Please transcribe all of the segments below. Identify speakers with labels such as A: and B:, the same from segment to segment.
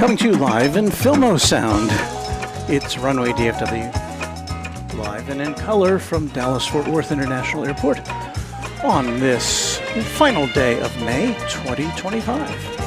A: Coming to you live in Filmo Sound. It's Runway DFW, live and in color from Dallas-Fort Worth International Airport on this final day of May 2025.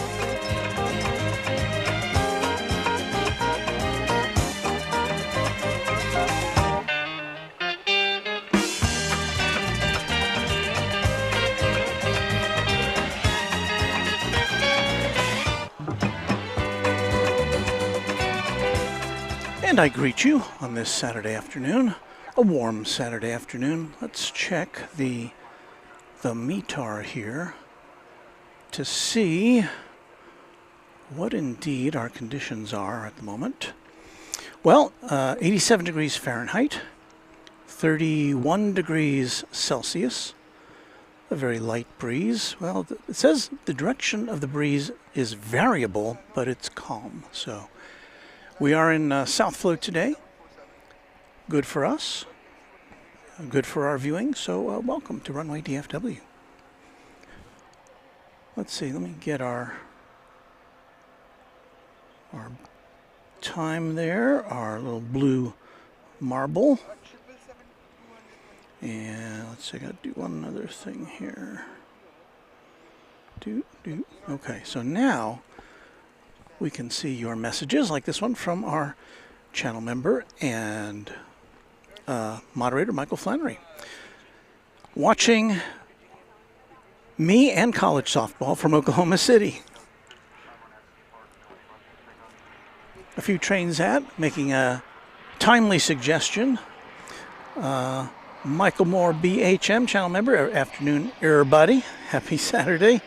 A: And I greet you on this Saturday afternoon, a warm Saturday afternoon. Let's check the METAR here to see what indeed our conditions are at the moment. Well, 87 degrees Fahrenheit, 31 degrees Celsius, a very light breeze. Well, it says the direction of the breeze is variable, but it's calm. So we are in South Float today. Good for us, good for our viewing. So welcome to Runway DFW. Let's see, let me get our time there, our little blue marble. And let's see, I gotta do one other thing here. Okay, so now we can see your messages like this one from our channel member and moderator, Michael Flannery. Watching me and college softball from Oklahoma City. A few trains making a timely suggestion. Michael Moore, BHM, channel member. Afternoon, everybody. Happy Saturday.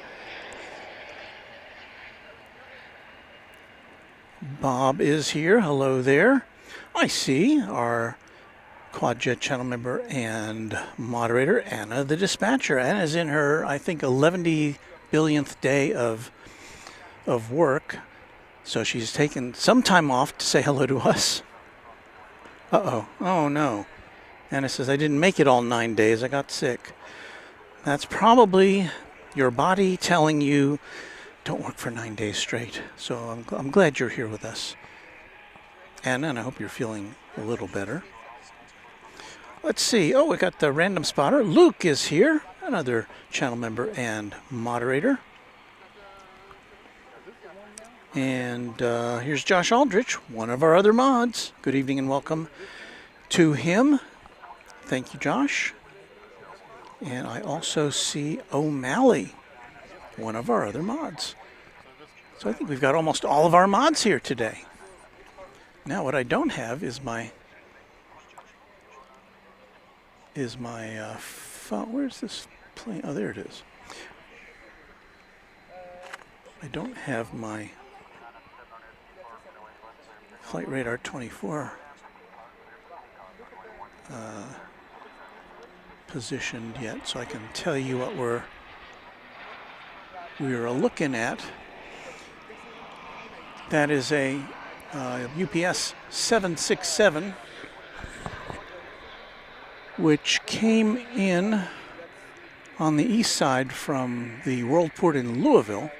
A: Bob is here. Hello there. I see our Quadjet channel member and moderator, Anna the Dispatcher. Anna's in her, I think, 11 billionth day of work. So she's taken some time off to say hello to us. Uh-oh. Oh, no. Anna says, I didn't make it all 9 days. I got sick. That's probably your body telling you, don't work for 9 days straight. So I'm glad you're here with us, Anna, and I hope you're feeling a little better. Let's see. Oh, we got the random spotter. Luke is here, another channel member and moderator. And here's Josh Aldrich, one of our other mods. Good evening and welcome to him. Thank you, Josh. And I also see O'Malley, one of our other mods. So I think we've got almost all of our mods here today. Now what I don't have is my phone. Where's this plane? Oh, there it is. I don't have my Flight Radar 24 positioned yet, so I can tell you what we are looking at. That is a UPS 767, which came in on the east side from the Worldport in Louisville.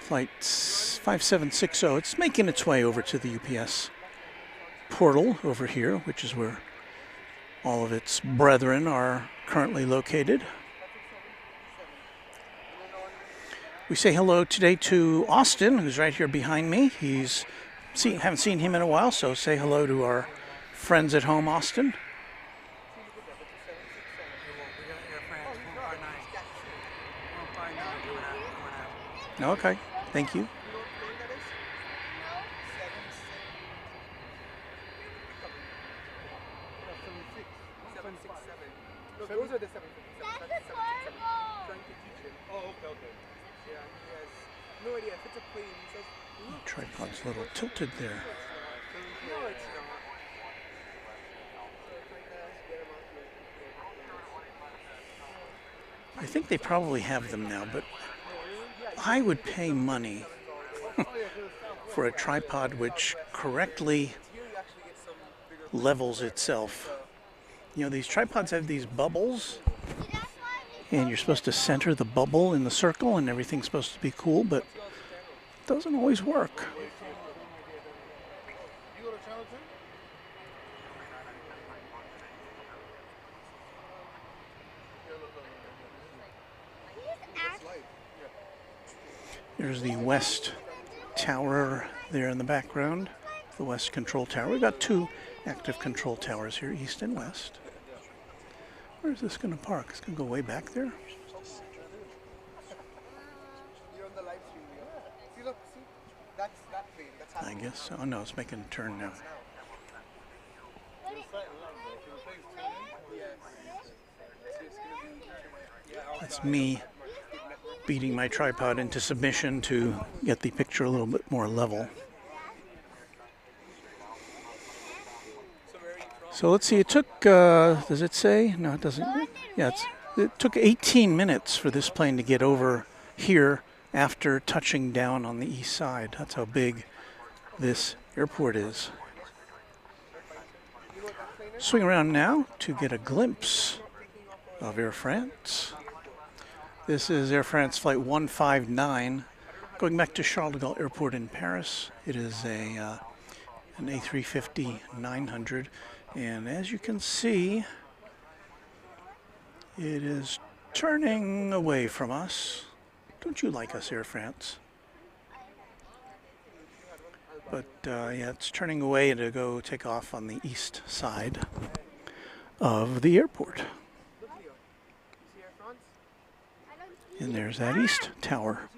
A: Flight 5760. It's making its way over to the UPS portal over here, which is where all of its brethren are currently located. We say hello today to Austin, who's right here behind me. Haven't seen him in a while, so say hello to our friends at home, Austin. Okay, thank you.
B: Those are the 767. Trying to teach him. Oh, okay. Yeah, he has no idea if it's a plane. He says, look.
A: Tripod's a little tilted there.
B: No, it's not.
A: I think they probably have them now, but I would pay money for a tripod which correctly levels itself. You know, these tripods have these bubbles, and you're supposed to center the bubble in the circle, and everything's supposed to be cool, but doesn't always work.
C: You go to channel 2?
A: There's the West Tower there in the background, the West Control Tower. We've got two active control towers here, East and West. Where's this going to park? It's going to go way back there.
B: You're on the live stream. See, look, see? That's that plane. That's
A: I
B: happening.
A: guess so. Oh no, it's making a turn now. That's me beating my tripod into submission to get the picture a little bit more level. So let's see, it took, does it say? No, it doesn't. Yeah, it took 18 minutes for this plane to get over here after touching down on the east side. That's how big this airport is. Swing around now to get a glimpse of Air France. This is Air France Flight 159 going back to Charles de Gaulle Airport in Paris. It is an A350-900, and as you can see, it is turning away from us. Don't you like us, Air France? But yeah, it's turning away to go take off on the east side of the airport. And there's that east tower.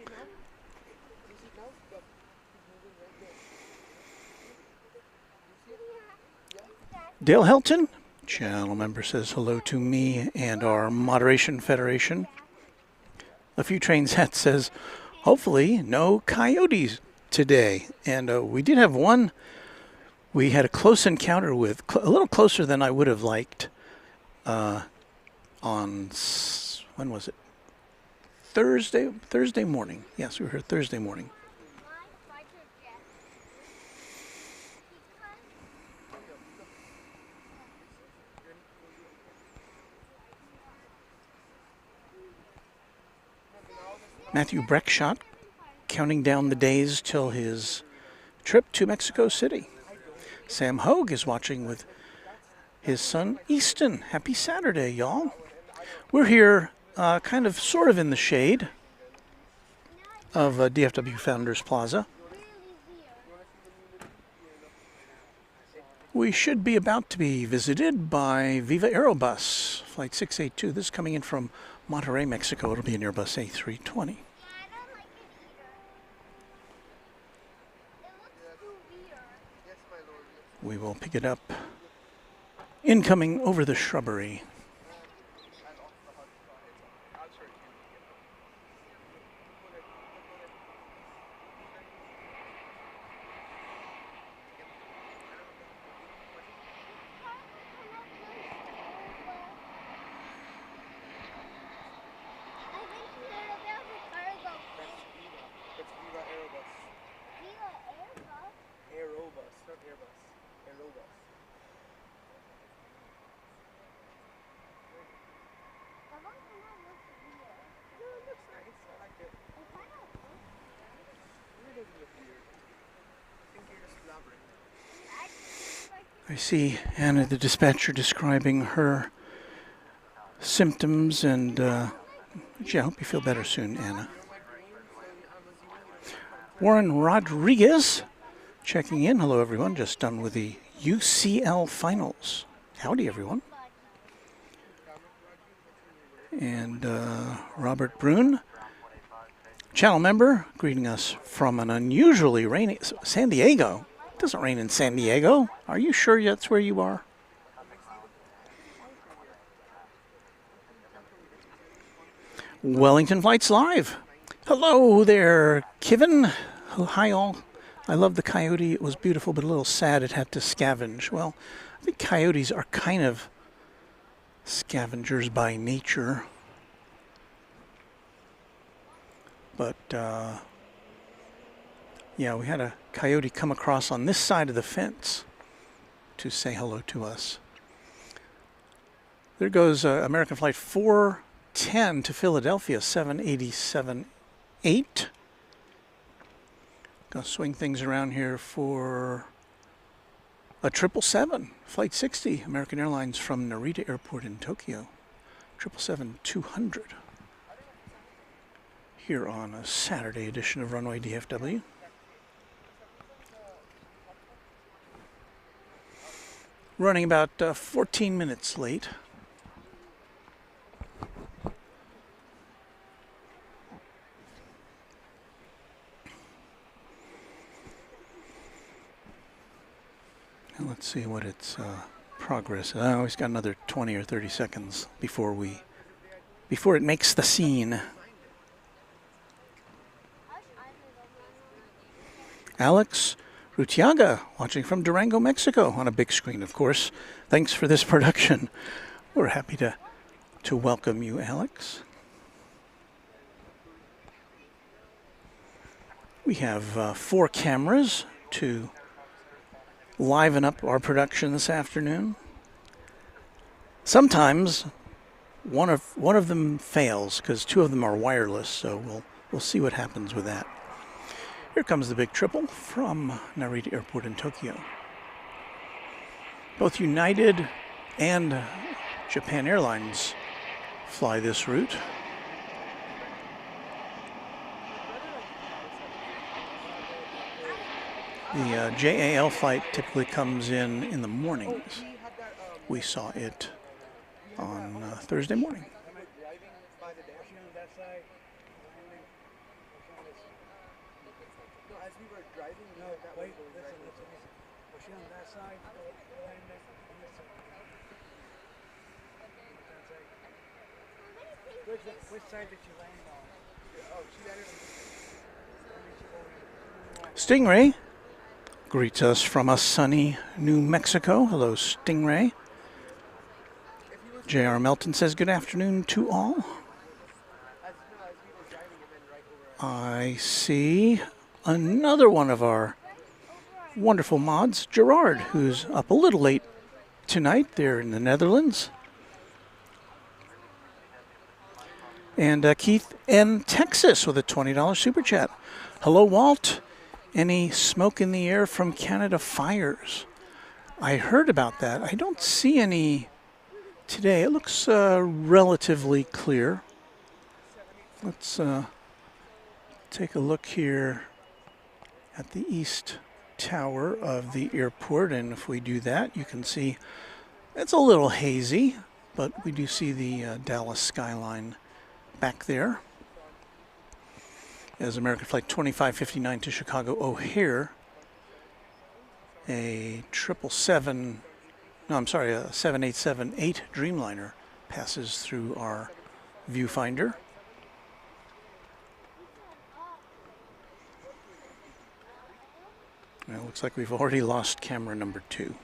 A: Dale Helton, channel member, says hello to me and our Moderation Federation. A few trains hat says, hopefully no coyotes today. And we did have one. We had a close encounter with, a little closer than I would have liked, on, when was it? Thursday morning. Yes, we were here Thursday morning. Matthew Breckshot counting down the days till his trip to Mexico City. Sam Hogue is watching with his son Easton. Happy Saturday, y'all. We're here kind of sort of in the shade of DFW Founders Plaza. We should be about to be visited by Viva Aerobus, Flight 682. This is coming in from Monterrey, Mexico. It'll be an Airbus A320. We will pick it up incoming over the shrubbery. I see Anna, the dispatcher, describing her symptoms, and gee, I hope you feel better soon, Anna. Warren Rodriguez checking in. Hello, everyone. Just done with the UCL finals. Howdy, everyone. And Robert Brune, channel member, greeting us from an unusually rainy San Diego. It doesn't rain in San Diego. Are you sure that's where you are? Wellington Flights Live. Hello there, Kevin. Hi, all. I love the coyote. It was beautiful, but a little sad it had to scavenge. Well, I think coyotes are kind of scavengers by nature. But, yeah, we had a coyote come across on this side of the fence to say hello to us. There goes American Flight 410 to Philadelphia, 787-8. Gonna swing things around here for a 777, Flight 60, American Airlines from Narita Airport in Tokyo. 777-200. Here on a Saturday edition of Runway DFW. Running about 14 minutes late. And let's see what its progress is. Oh, we've got another 20 or 30 seconds before it makes the scene. Alex Rutiaga, watching from Durango, Mexico, on a big screen, of course. Thanks for this production. We're happy to welcome you, Alex. We have 4 cameras to liven up our production this afternoon. Sometimes one of them fails because 2 of them are wireless, so we'll see what happens with that. Here comes the big triple from Narita Airport in Tokyo. Both United and Japan Airlines fly this route. The JAL flight typically comes in the mornings. We saw it on Thursday morning.
B: Which side did you land on? Oh,
A: Stingray greets us from a sunny New Mexico. Hello, Stingray. J.R. Melton says good afternoon to all. I see another one of our wonderful mods, Gerard, who's up a little late tonight. They're in the Netherlands. And Keith in Texas with a $20 super chat. Hello, Walt. Any smoke in the air from Canada fires? I heard about that. I don't see any today. It looks relatively clear. Let's take a look here at the east tower of the airport. And if we do that, you can see it's a little hazy, but we do see the Dallas skyline back there. As American Flight 2559 to Chicago O'Hare, a 7878 Dreamliner passes through our viewfinder. And it looks like we've already lost camera number 2.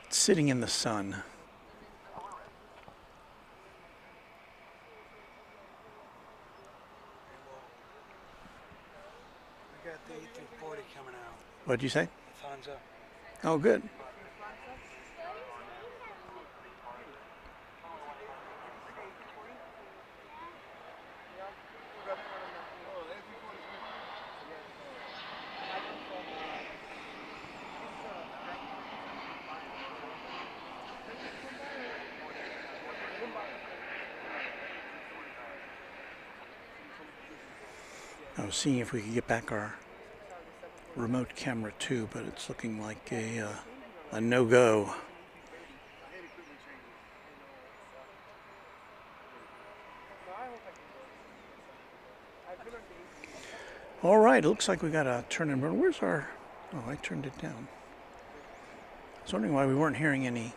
A: It's sitting in the sun. What'd you say?
B: Alfonso.
A: Oh, good. I was seeing if we could get back our remote camera too, but it's looking like a no-go. All right, it looks like we got a turn and burn. Where's our... Oh, I turned it down. I was wondering why we weren't hearing any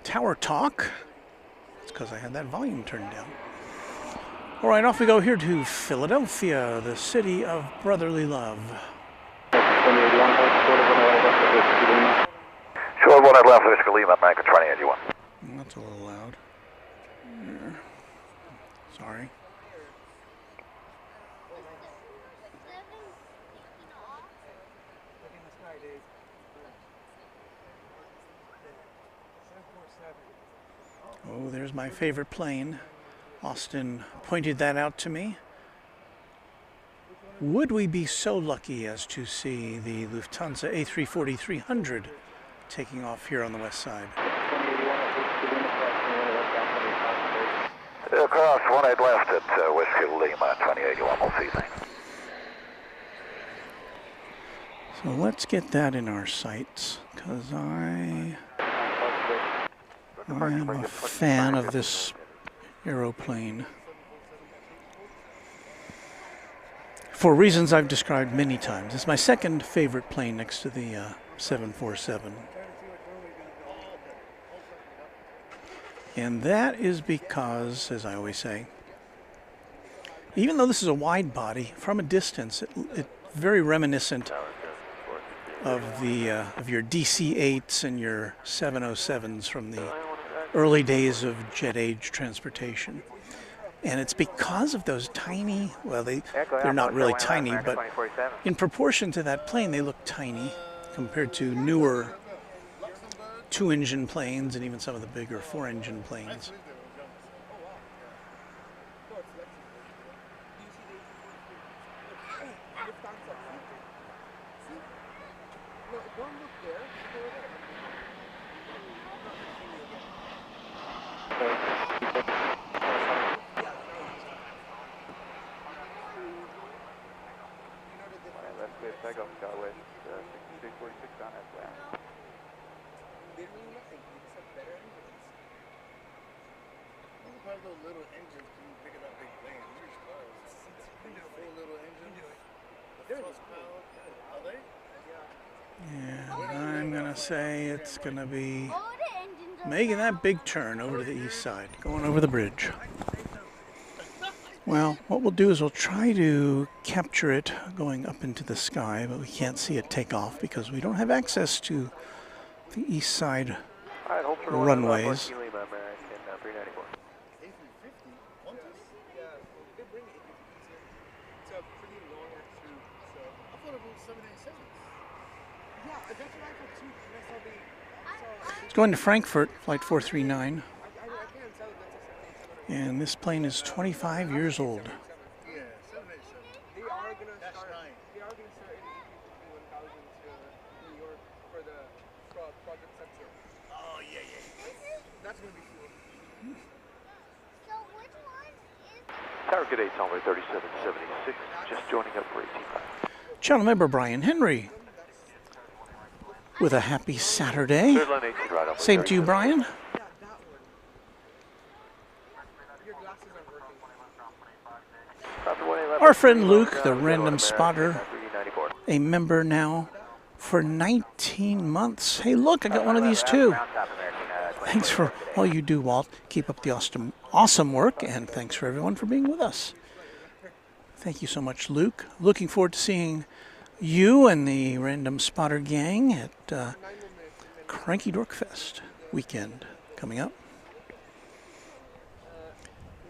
A: tower talk. It's because I had that volume turned down. All right, off we go here to Philadelphia, the city of brotherly love.
C: Short 1 at left, Whiskey Lima, American 2081.
A: That's a little loud. Sorry. Oh, there's my favorite plane. Austin pointed that out to me. Would we be so lucky as to see the Lufthansa A340-300 taking off here on the west side?
C: Across 18 left at Whiskey Lima 2081, we'll see things.
A: So let's get that in our sights, because I am a fan of this aeroplane. For reasons I've described many times. It's my second favorite plane next to the 747. And that is because, as I always say, even though this is a wide body, from a distance, it's very reminiscent of your DC-8s and your 707s from the early days of jet age transportation. And it's because of those tiny, well, they're not really tiny, but in proportion to that plane, they look tiny compared to newer two-engine planes and even some of the bigger four-engine planes.
C: Takeoff Skyway 6346 on that plan.
D: Those little engines can pick it up big planes. Four little engines. The first power. Are they?
A: Yeah, I'm gonna say it's gonna be making that big turn over to the east side, going over the bridge. Well, what we'll do is we'll try to capture it going up into the sky, but we can't see it take off because we don't have access to the east side runways. It's going to Frankfurt, flight 439. And this plane is 25 years old.
B: They are going to start in A350-1000 to New York for the Project Sensor.
D: Oh, yeah.
B: That's going to be cool.
E: So which one is...
C: Tower Good 8, Tommy 3776, just joining up for 18.
A: Channel member Brian Henry with a happy Saturday. Same to you, Brian. Our friend Luke, the random spotter, a member now for 19 months. Hey, look, I got one of these too. Thanks for all you do, Walt. Keep up the awesome work, and thanks for everyone for being with us. Thank you so much, Luke. Looking forward to seeing you and the Random Spotter gang at Cranky Dorkfest weekend coming up.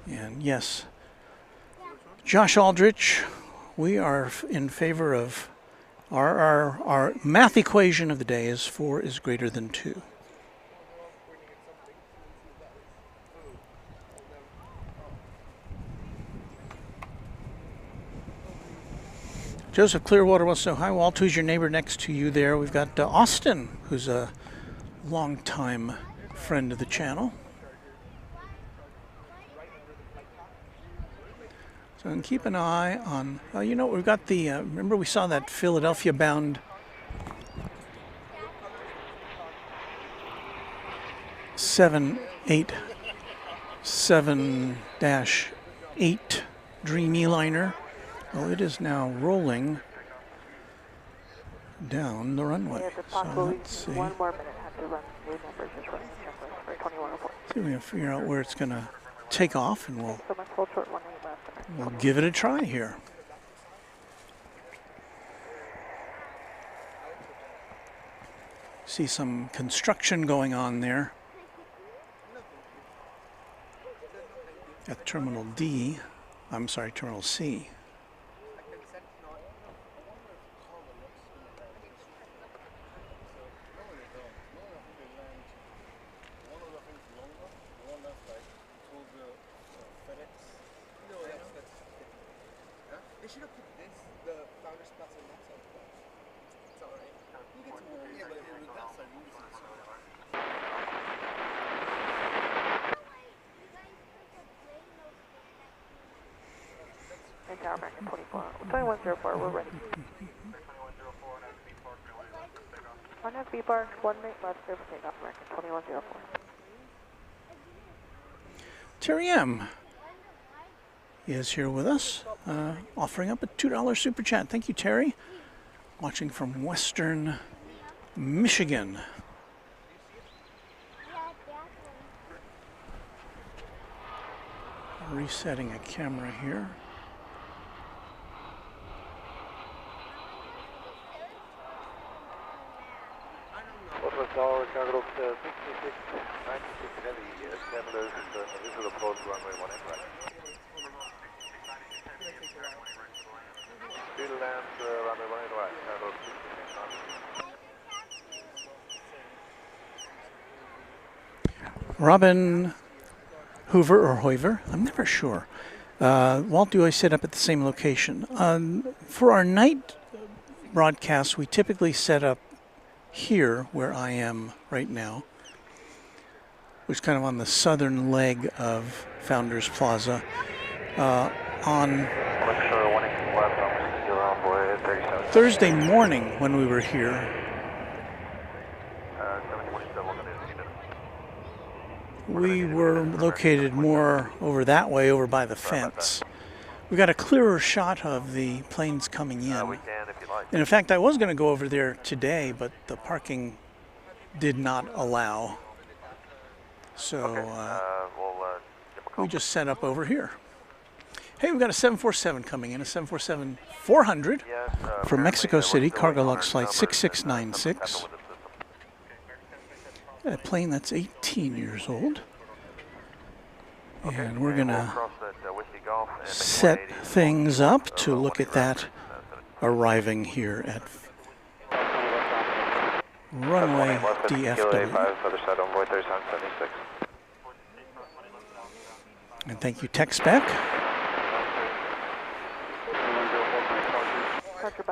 A: And yes, Josh Aldrich, we are in favor of our math equation of the day is 4 is greater than 2. Joseph Clearwater wants to know, hi Walt, who's your neighbor next to you there? We've got Austin, who's a longtime friend of the channel. So and keep an eye on, you know, we've got the, remember we saw that Philadelphia-bound 787-8 Dreamy liner. Well, it is now rolling down the runway. So let's see.
F: One more minute. Have to run new numbers. Just running checklist for 2104.
A: See if we can figure out where it's going to take off, and we'll
F: So much hold short 18 left.
A: we'll give it a try here. See some construction going on there at Terminal D. I'm sorry, Terminal C.
B: They should have put the Founders Plaza on that side. But it's alright. We'll get to it.
D: Yeah, but with that side, you can see the sun.
F: And tower American 24. 2104, we're ready. 1 FB Park, 1 minute left, clear for takeoff, American 2104.
A: Terry M is here with us, offering up a $2 super chat. Thank you, Terry. Watching from Western Michigan. Resetting a camera here.
C: Northwest Tower, Chicago 66, 96 heavy, scandalous, visual approach, runway 18 right. Still land, runway 18 right, Chicago 66.
A: Robin Hoover or Hoiver, I'm never sure. Walt, do I set up at the same location? For our night broadcasts, we typically set up here where I am right now, which is kind of on the southern leg of Founders Plaza. On Thursday morning when we were here, we were located more over that way, over by the fence. We got a clearer shot of the planes coming in. And in fact, I was going to go over there today, but the parking did not allow. So we just set up over here. Hey, we've got a 747 coming in, a 747-400 from Mexico City, cargo lux flight 6696. A plane that's 18 years old. And we're going to set things up to look at that arriving here at runway DFW. And thank you, TechSpec.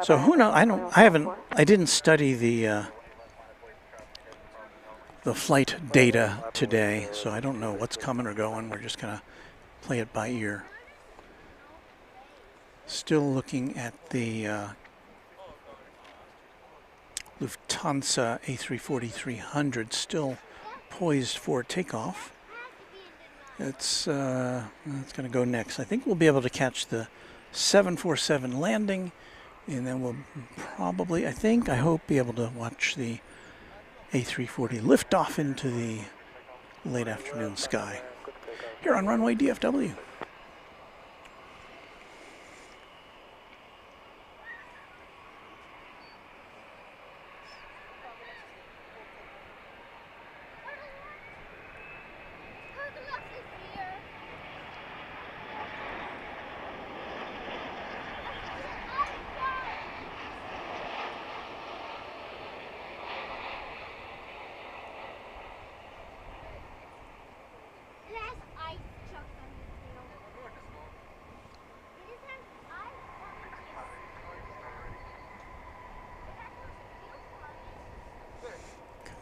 A: So who knows? I didn't study the flight data today, so I don't know what's coming or going. We're just gonna play it by ear. Still looking at the Lufthansa A340-300, still poised for takeoff. It's going to go next. I think we'll be able to catch the 747 landing, and then we'll probably, I hope, be able to watch the A340 lift off into the late afternoon sky here on runway DFW.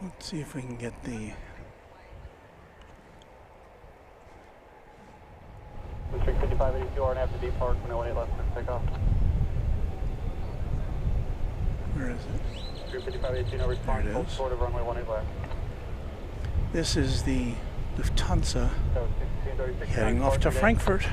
A: Let's see if we can get the...
G: District 5582 RNF to D Park, 108 left for takeoff.
A: Where is it?
G: District 5582, no response, hold short of runway 18 left.
A: This is the Lufthansa
G: So 1636
A: heading off to Frankfurt.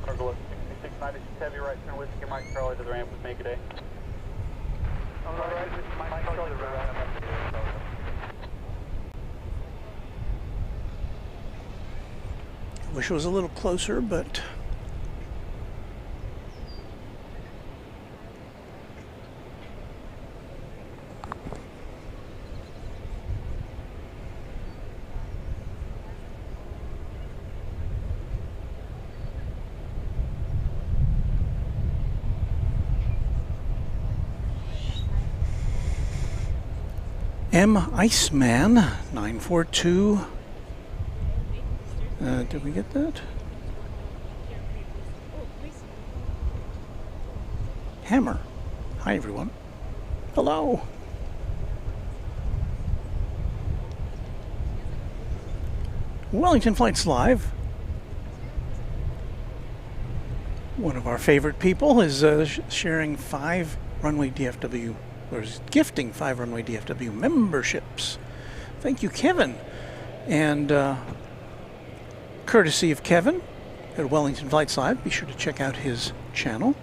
G: Cargo 6696 heavy right turn Whiskey Mike Charlie to the ramp with Make a Day. Alright, Mike Charlie to the ramp.
A: Wish it was a little closer, but M. Iceman 942 Did we get that? Hammer. Hi, everyone. Hello. Wellington Flights Live. One of our favorite people is sharing 5 Runway DFW, or is gifting 5 Runway DFW memberships. Thank you, Kevin. And courtesy of Kevin at Wellington Flights Live, be sure to check out his channel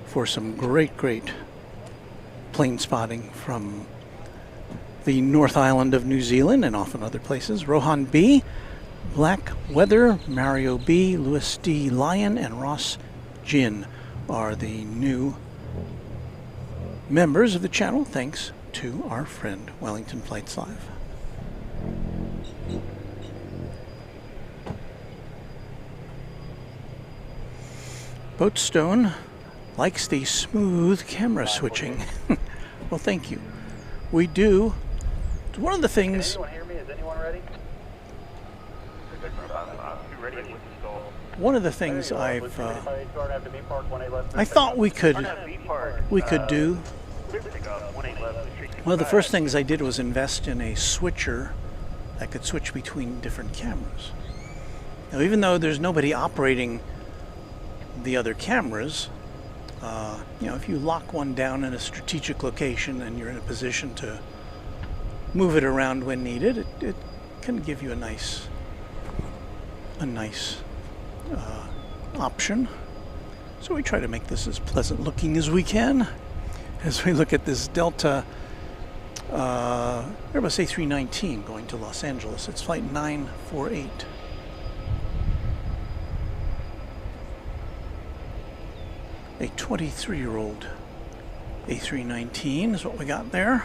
A: for some great plane spotting from the North Island of New Zealand and often other places. Rohan B, Black Weather, Mario B, Louis D. Lyon, and Ross Jin are the new members of the channel, thanks to our friend Wellington Flights Live. Boatstone likes the smooth camera switching. Well, thank you. We do. One of the things.
G: Can anyone hear me? Is anyone ready?
A: One of the things I thought we could do. One of the first things I did was invest in a switcher that could switch between different cameras. Now, even though there's nobody operating the other cameras, if you lock one down in a strategic location and you're in a position to move it around when needed, it can give you a nice option. So we try to make this as pleasant looking as we can as we look at this Delta Airbus A319 going to Los Angeles. It's flight 948. A 23-year-old A319 is what we got there.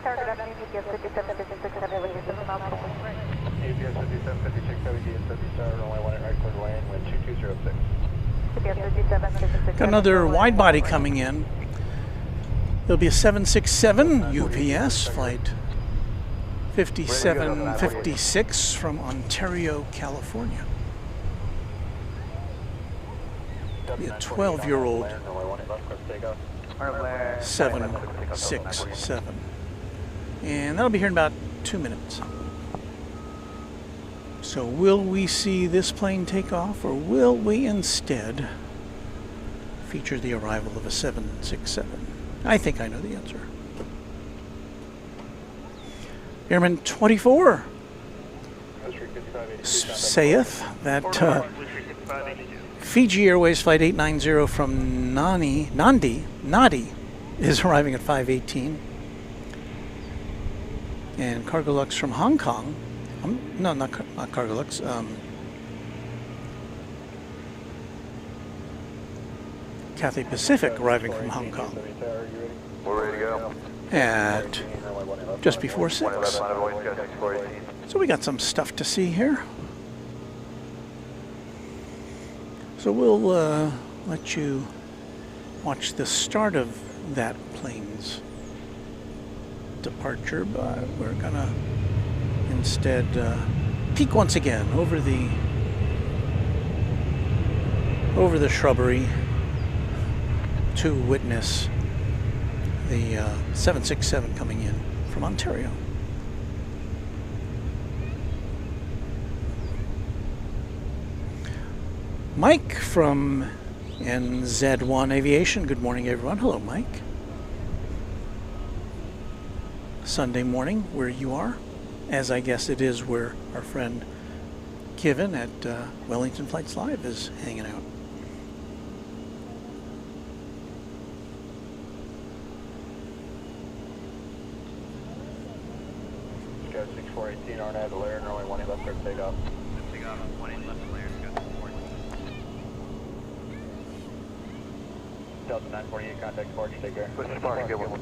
F: Target up, APS 57, 56, 7, with
C: APS 57, 56, DFW Star, runway 18 right clear lane, wind 2206.
F: APS 57, 56,
A: Got another wide body coming in. There'll be a 767 UPS flight 5756 from Ontario, California. Be a 12-year-old 767. And that'll be here in about 2 minutes. So will we see this plane take off, or will we instead feature the arrival of a 767? I think I know the answer. Airman 24 saith that Fiji Airways Flight 890 from Nadi is arriving at 5:18. And Cargolux from Hong Kong, no, not Cargolux, Cathay Pacific arriving from Hong Kong
C: We're ready to go.
A: at just before 6. So we got some stuff to see here. So we'll let you watch the start of that plane's departure, but we're gonna instead peek once again over the shrubbery to witness the 767 coming in from Ontario. Mike from NZ1 Aviation. Good morning, everyone. Hello, Mike. Sunday morning where you are, as I guess it is where our friend Kevin at Wellington Flights Live is hanging out.
C: Go 6418, RNAV to Lair, runway 18 left clear takeoff.
G: Takeoff, 18 left to Lair, go 14.
C: Delta 948, contact Spark, take care. Push Spark, good one.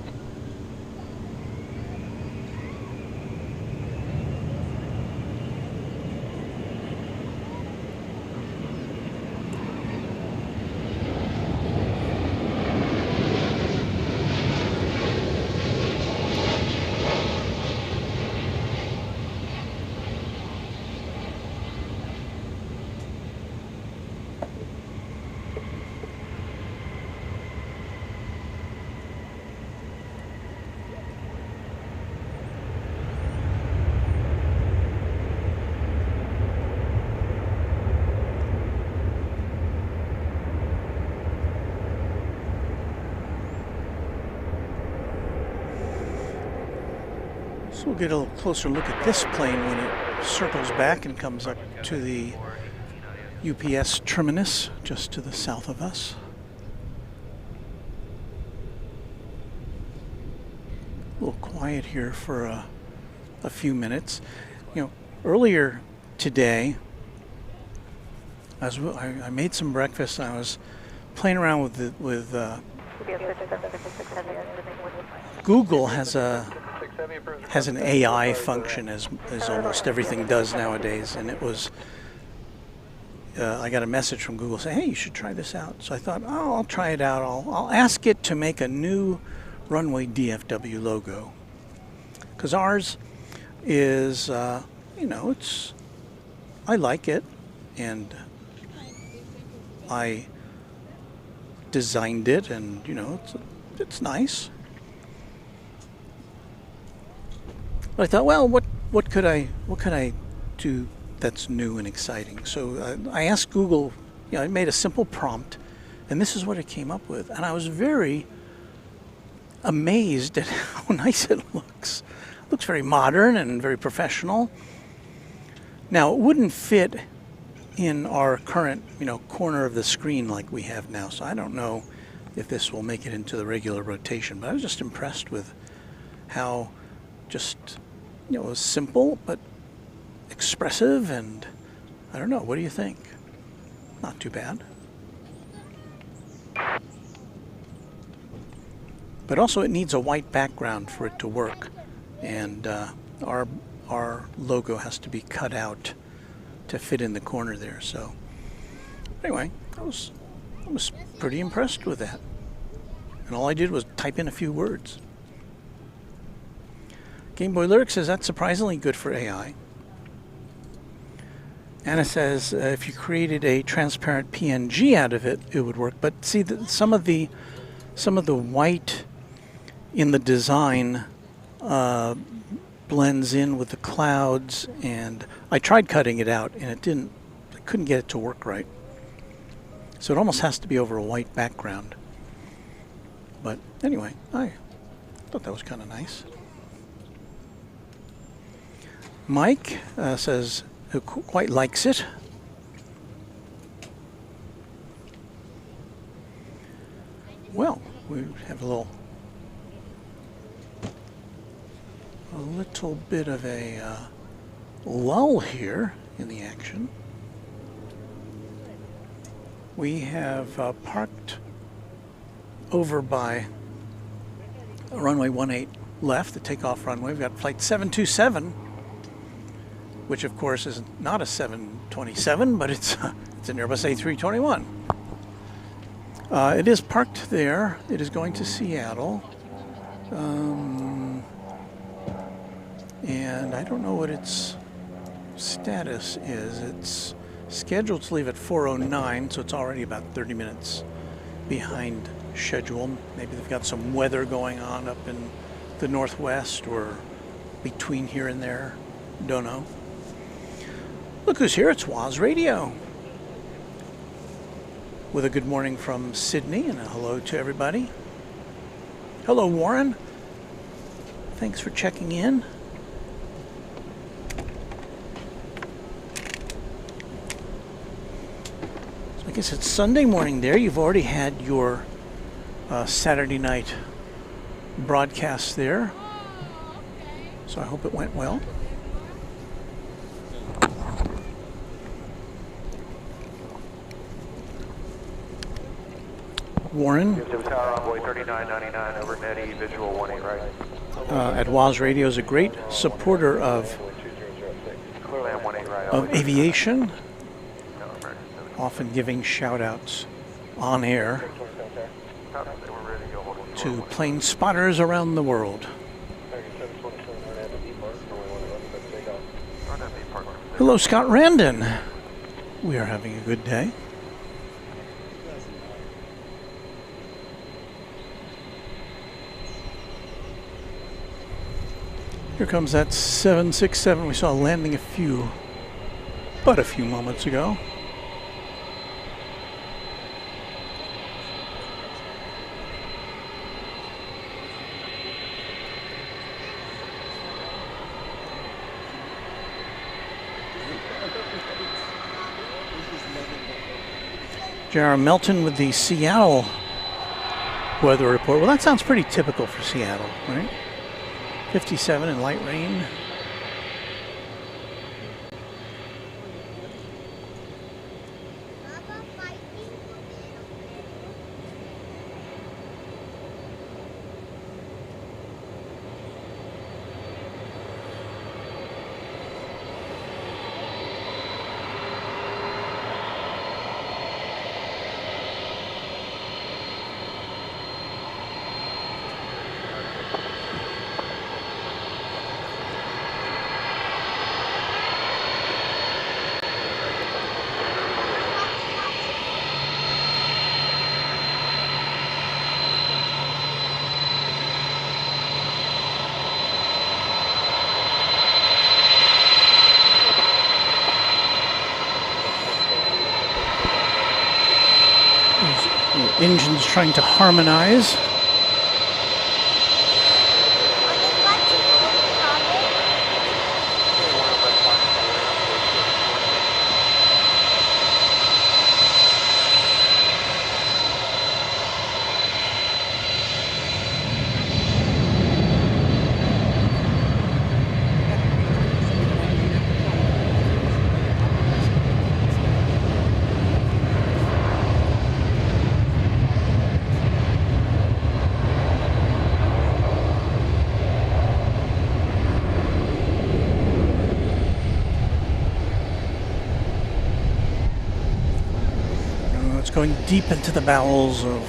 A: So we'll get a little closer look at this plane when it circles back and comes up to the UPS terminus just to the south of us. A little quiet here for a few minutes. You know, earlier today, I made some breakfast. And I was playing around with Google has an AI function as almost everything does nowadays, and it was I got a message from Google saying, hey, you should try this out. So I thought, oh, I'll try it out. I'll ask it to make a new Runway DFW logo, because ours is you know, I like it, and I designed it, and you know, it's nice. But I thought, well, what could I do that's new and exciting? So I asked Google. You know, I made a simple prompt, and this is what it came up with, and I was very amazed at how nice it looks. It looks very modern and very professional. Now, it wouldn't fit in our current, you know, corner of the screen like we have now, so I don't know if this will make it into the regular rotation, but I was just impressed with how just, you know, it was simple but expressive, and I don't know, what do you think? Not too bad. But also it needs a white background for it to work, and our logo has to be cut out to fit in the corner there. So anyway, I was pretty impressed with that, and all I did was type in a few words. Game Boy Lyric says that's surprisingly good for AI. Anna says if you created a transparent PNG out of it, it would work. But see, some of the white in the design blends in with the clouds, and I tried cutting it out, and I couldn't get it to work right. So it almost has to be over a white background. But anyway, I thought that was kind of nice. Mike says he quite likes it. Well, we have a little bit of a lull here in the action. We have parked over by runway 18 left, the takeoff runway. We've got flight 727, which of course is not a 727, but it's an Airbus A321. It is parked there. It is going to Seattle. And I don't know what its status is. It's scheduled to leave at 4:09, so it's already about 30 minutes behind schedule. Maybe they've got some weather going on up in the northwest or between here and there. Don't know. Look who's here. It's WAZ Radio. With a good morning from Sydney and a hello to everybody. Hello, Warren. Thanks for checking in. So I guess it's Sunday morning there. You've already had your Saturday night broadcast there. So I hope it went well. Warren
C: Tower Envoy 3999 over Netty, visual 18 right.
A: at WAZ Radio is a great supporter of aviation, often giving shout outs on air to plane spotters around the world. Hello, Scott Randon. We are having a good day. Here comes that 767 we saw landing a few moments ago. Jara Melton with the Seattle weather report. Well, that sounds pretty typical for Seattle, right? 57 and light rain.
E: Mama fighting for me.
A: Engines trying to harmonize. Going deep into the bowels of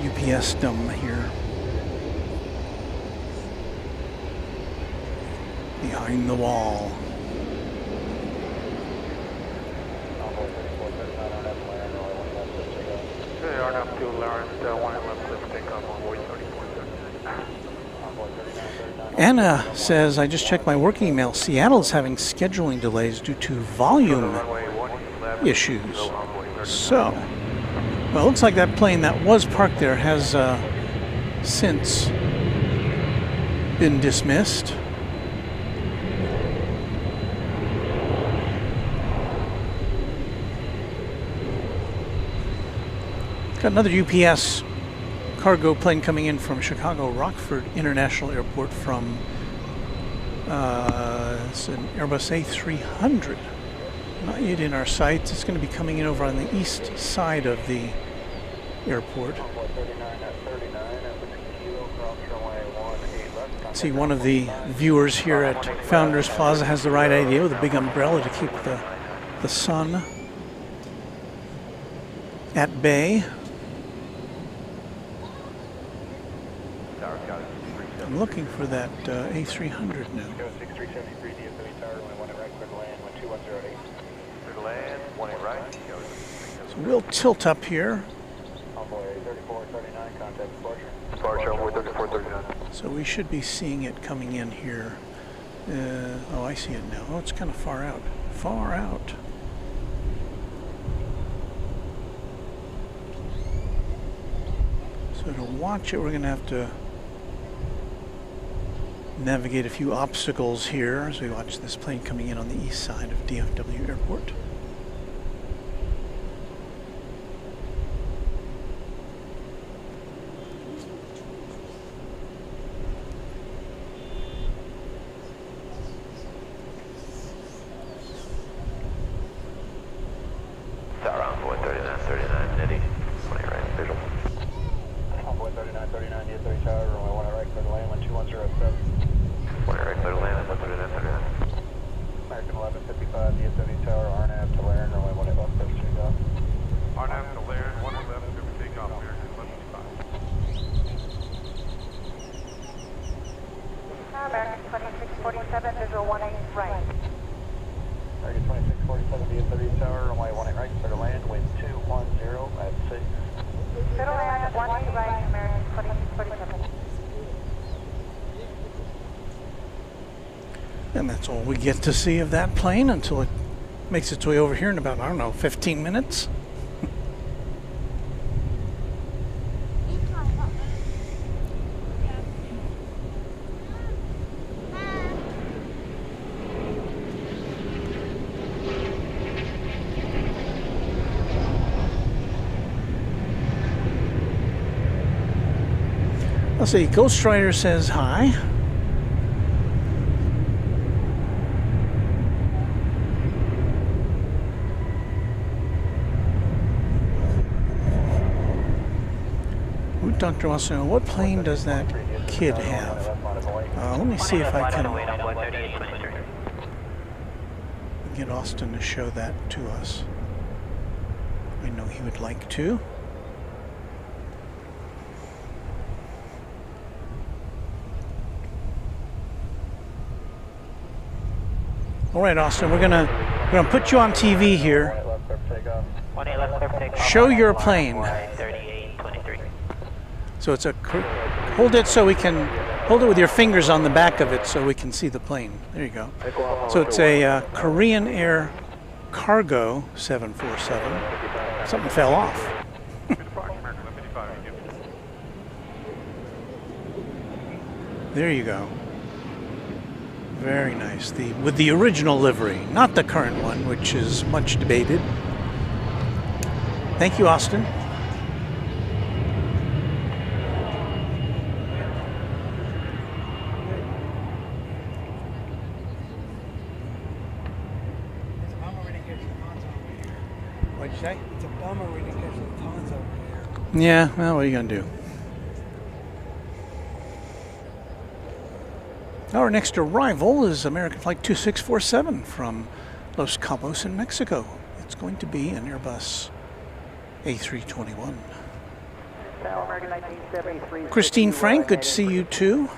A: UPS-dom here. Behind the wall. Anna says, I just checked my work email. Seattle is having scheduling delays due to volume issues. So, well, it looks like that plane that was parked there has since been dismissed. Got another UPS cargo plane coming in from Chicago Rockford International Airport from it's an Airbus A300. Not yet in our sights. It's going to be coming in over on the east side of the airport. See, one of the viewers here at Founders Plaza has the right idea with a big umbrella to keep the sun at bay. I'm looking for that A300 now. So we'll tilt up here. So we should be seeing it coming in here. Oh, I see it now. Oh, it's kind of far out. Far out. So to watch it, we're going to have to navigate a few obstacles here as we watch this plane coming in on the east side of DFW Airport. And that's all we get to see of that plane until it makes its way over here in about, I don't know, 15 minutes. Let's see, Ghost Rider says hi. Ooh, Dr. Austin, what plane does that kid have? Let me see if I can get Austin to show that to us. I know he would like to. All right, Austin, we're gonna put you on TV here. Show your plane. So it's a hold it so we can hold it with your fingers on the back of it so we can see the plane. There you go. So it's a Korean Air Cargo 747. Something fell off. There you go. Very nice. With the original livery, not the current one, which is much debated. Thank you, Austin. What'd you say?
B: It's a bummer we didn't catch the tons over here.
A: Yeah, well, what are you gonna do? Our next arrival is American Flight 2647 from Los Cabos in Mexico. It's going to be an Airbus A321. Christine Frank, good to see you too.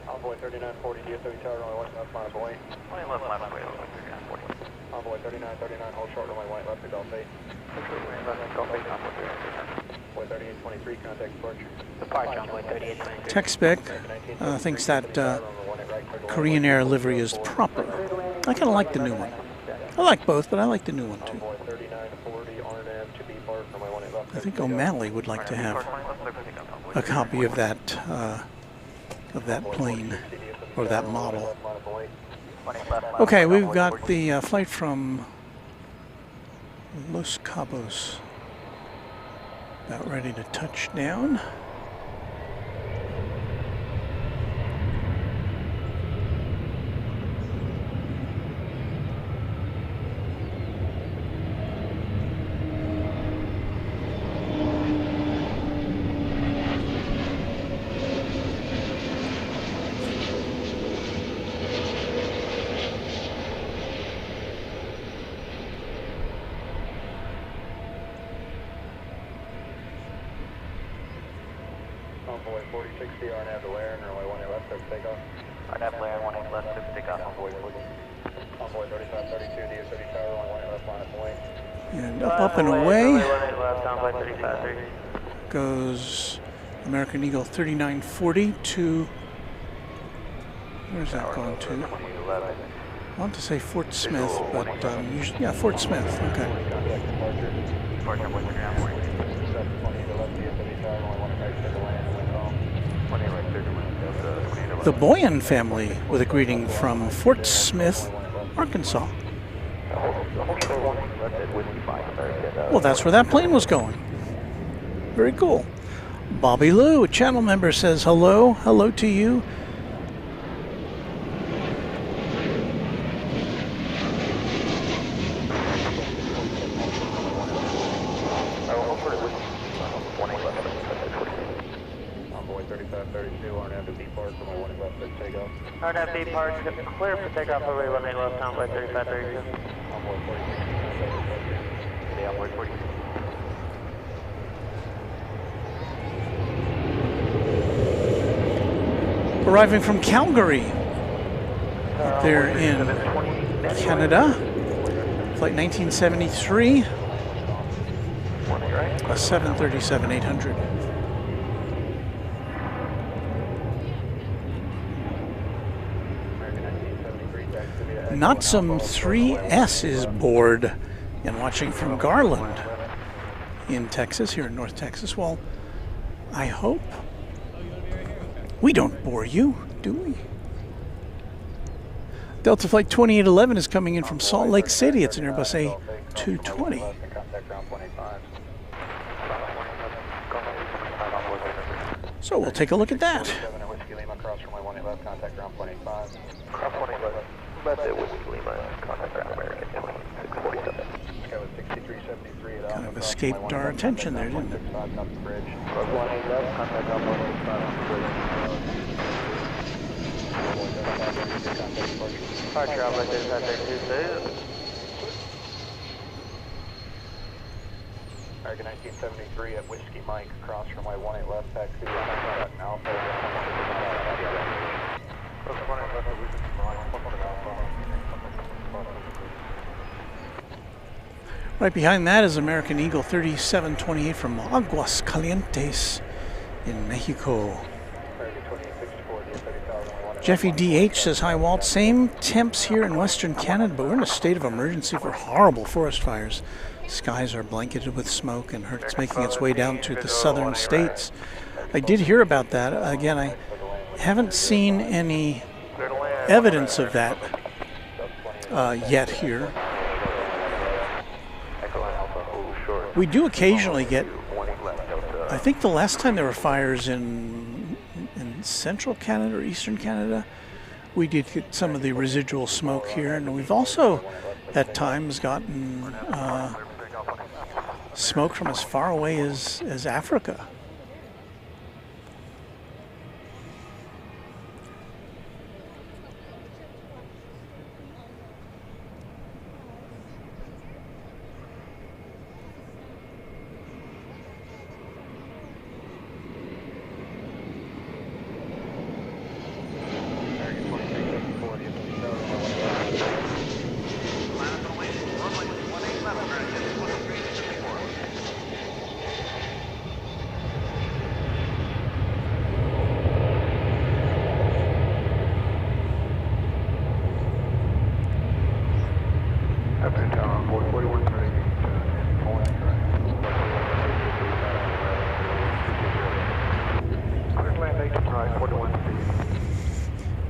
G: Envoy 3940, DFW Tower, runway 1 left, line of Boeing. Envoy 3939, hold short, runway 1 left to Golf 8. Envoy 3823, contact departure.
F: Departure, Envoy 3823.
A: Tech Spec thinks that Korean Air livery is proper. I kind of like the new one. I like both, but I like the new one too.
G: Envoy 3940, RNAV to be parked, runway 1 left.
A: I think O'Malley would like to have a copy of that plane or that model. Okay, we've got the flight from Los Cabos about ready to touch down.
G: Envoy 4060, RNAV to Lair, runway 1 left, clear for takeoff.
F: RNAV Lair, 1 left, clear for takeoff.
G: Envoy 3532, DFW Tower, runway 1 left, line of Boeing.
A: And up and away goes American Eagle 3940 to, where's that going to? I want to say Fort Smith, but usually, yeah, Fort Smith, okay. The Boyan family with a greeting from Fort Smith, Arkansas. Well, that's where that plane was going. Very cool. Bobby Lou, a channel member, says hello. Hello to you.
F: RNAV B park, clear for takeoff, runway 1 left, Envoy 3532.
G: Envoy 46.
F: Yeah, Envoy 46.
A: Arriving from Calgary, up there in Canada. Flight 1973, a 737-800. Not some 3S is bored and watching from Garland in Texas, here in North Texas. Well, I hope we don't bore you, do we? Delta Flight 2811 is coming in from Salt Lake City. It's an Airbus A220. So we'll take a look at that.
G: 7 at Whiskey Lima, cross runway 18 left, contact ground point 85.
C: Cross 18 left at Whiskey Lima, contact ground American 2647.
G: Sky was 6373 at
A: Kind
G: Alpha,
A: of
G: cross
A: escaped
G: runway
A: our
G: 17,
A: attention there,
G: contact
A: didn't it?
G: 165 top of the bridge.
C: Cross 18 left, contact ground 165 on the bridge. Alright, travel right there, contact Tuesday.
G: American 1973 at Whiskey Mike, cross runway 18 left, taxi contact Alpha.
C: Cross 18 left at Whiskey Mike, contact Alpha.
A: Right behind that is American Eagle 3728 from Aguas Calientes in Mexico. Jeffy DH says, hi Walt, same temps here in Western Canada, but we're in a state of emergency for horrible forest fires. Skies are blanketed with smoke and it's making its way down to the southern states. I did hear about that. Again, I haven't seen any evidence of that yet here. We do occasionally get, I think the last time there were fires in central Canada or eastern Canada, we did get some of the residual smoke here, and we've also at times gotten smoke from as far away as Africa.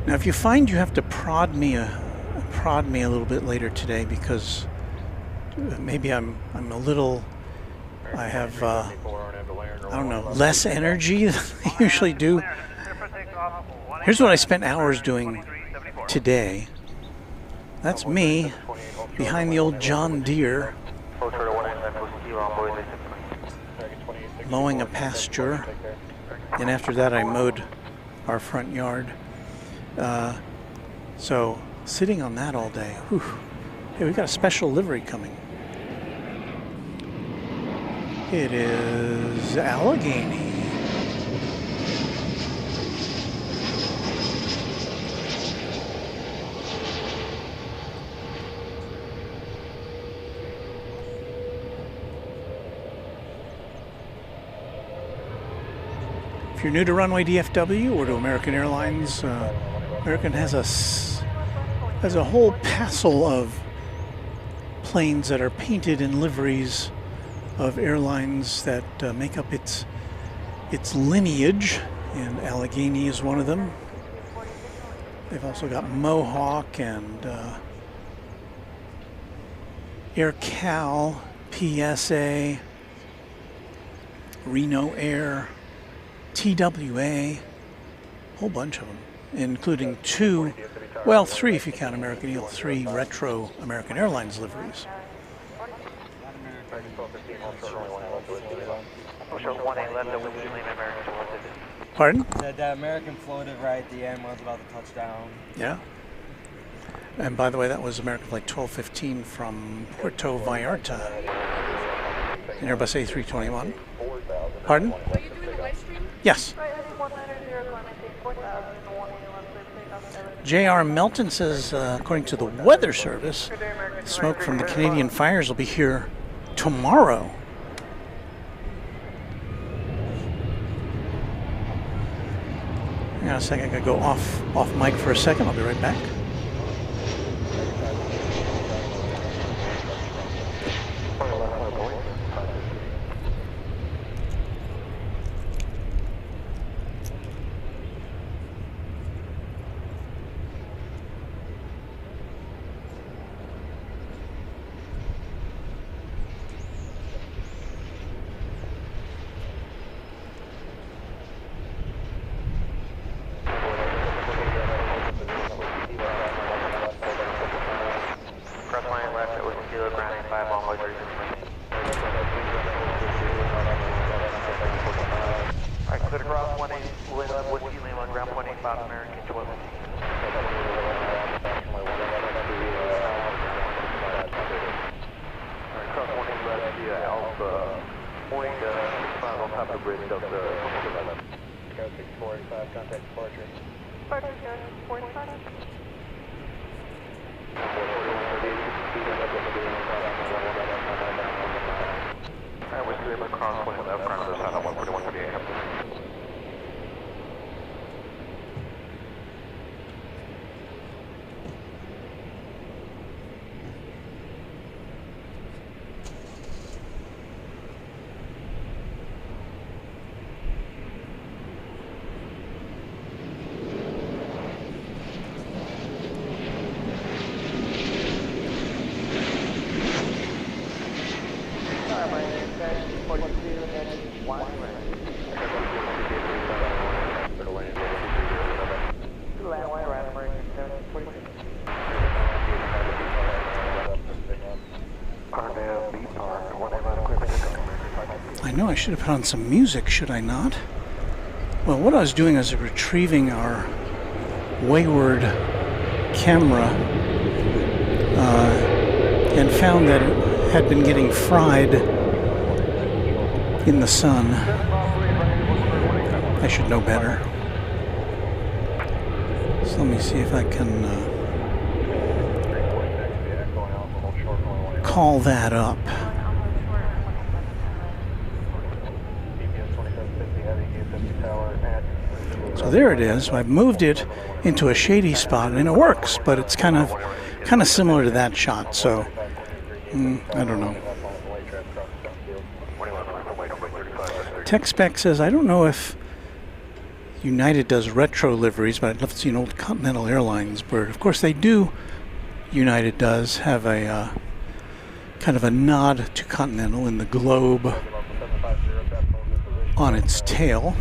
A: Now, if you find you have to prod me a little bit later today because maybe I'm a little, I have I don't know, less energy than I usually do. Here's what I spent hours doing today. That's me behind the old John Deere mowing a pasture, and after that I mowed our front yard. So sitting on that all day. Whew. Hey, we've got a special livery coming. It is Allegheny. If you're new to Runway DFW or to American Airlines, American has a whole passel of planes that are painted in liveries of airlines that make up its lineage, and Allegheny is one of them. They've also got Mohawk and Air Cal, PSA, Reno Air, TWA, a whole bunch of them, including three if you count American Eagle, 3 retro American Airlines liveries. Pardon?
H: The American floated right at the end when I was about to touch down.
A: Yeah. And by the way, that was American Flight 1215 from Puerto Vallarta, an Airbus A321. Pardon?
F: Are you doing a live stream?
A: Yes. J.R. Melton says, according to the Weather Service, smoke from the Canadian fires will be here tomorrow. Hang on a second, I gotta go off mic for a second. I'll be right back.
C: Alright, clear to cross 18, Whiskey Lima, ground point 85, American 12. Alright, cross 18 left via Alpha, point 65 on top of the bridge, Delta 11. Go 645, contact departure.
F: Departure 45.
C: Alright, Whiskey Lima, cross 20 left, front of the side on 141.48.
A: I know I should have put on some music, should I not? Well, what I was doing is retrieving our wayward camera and found that it had been getting fried in the sun. I should know better. So let me see if I can call that up. So there it is. I've moved it into a shady spot and it works, but it's kind of similar to that shot. So I don't know. Tech Spec says, I don't know if United does retro liveries, but I'd love to see an old Continental Airlines bird. Of course they do. United does have a kind of a nod to Continental in the globe on its tail,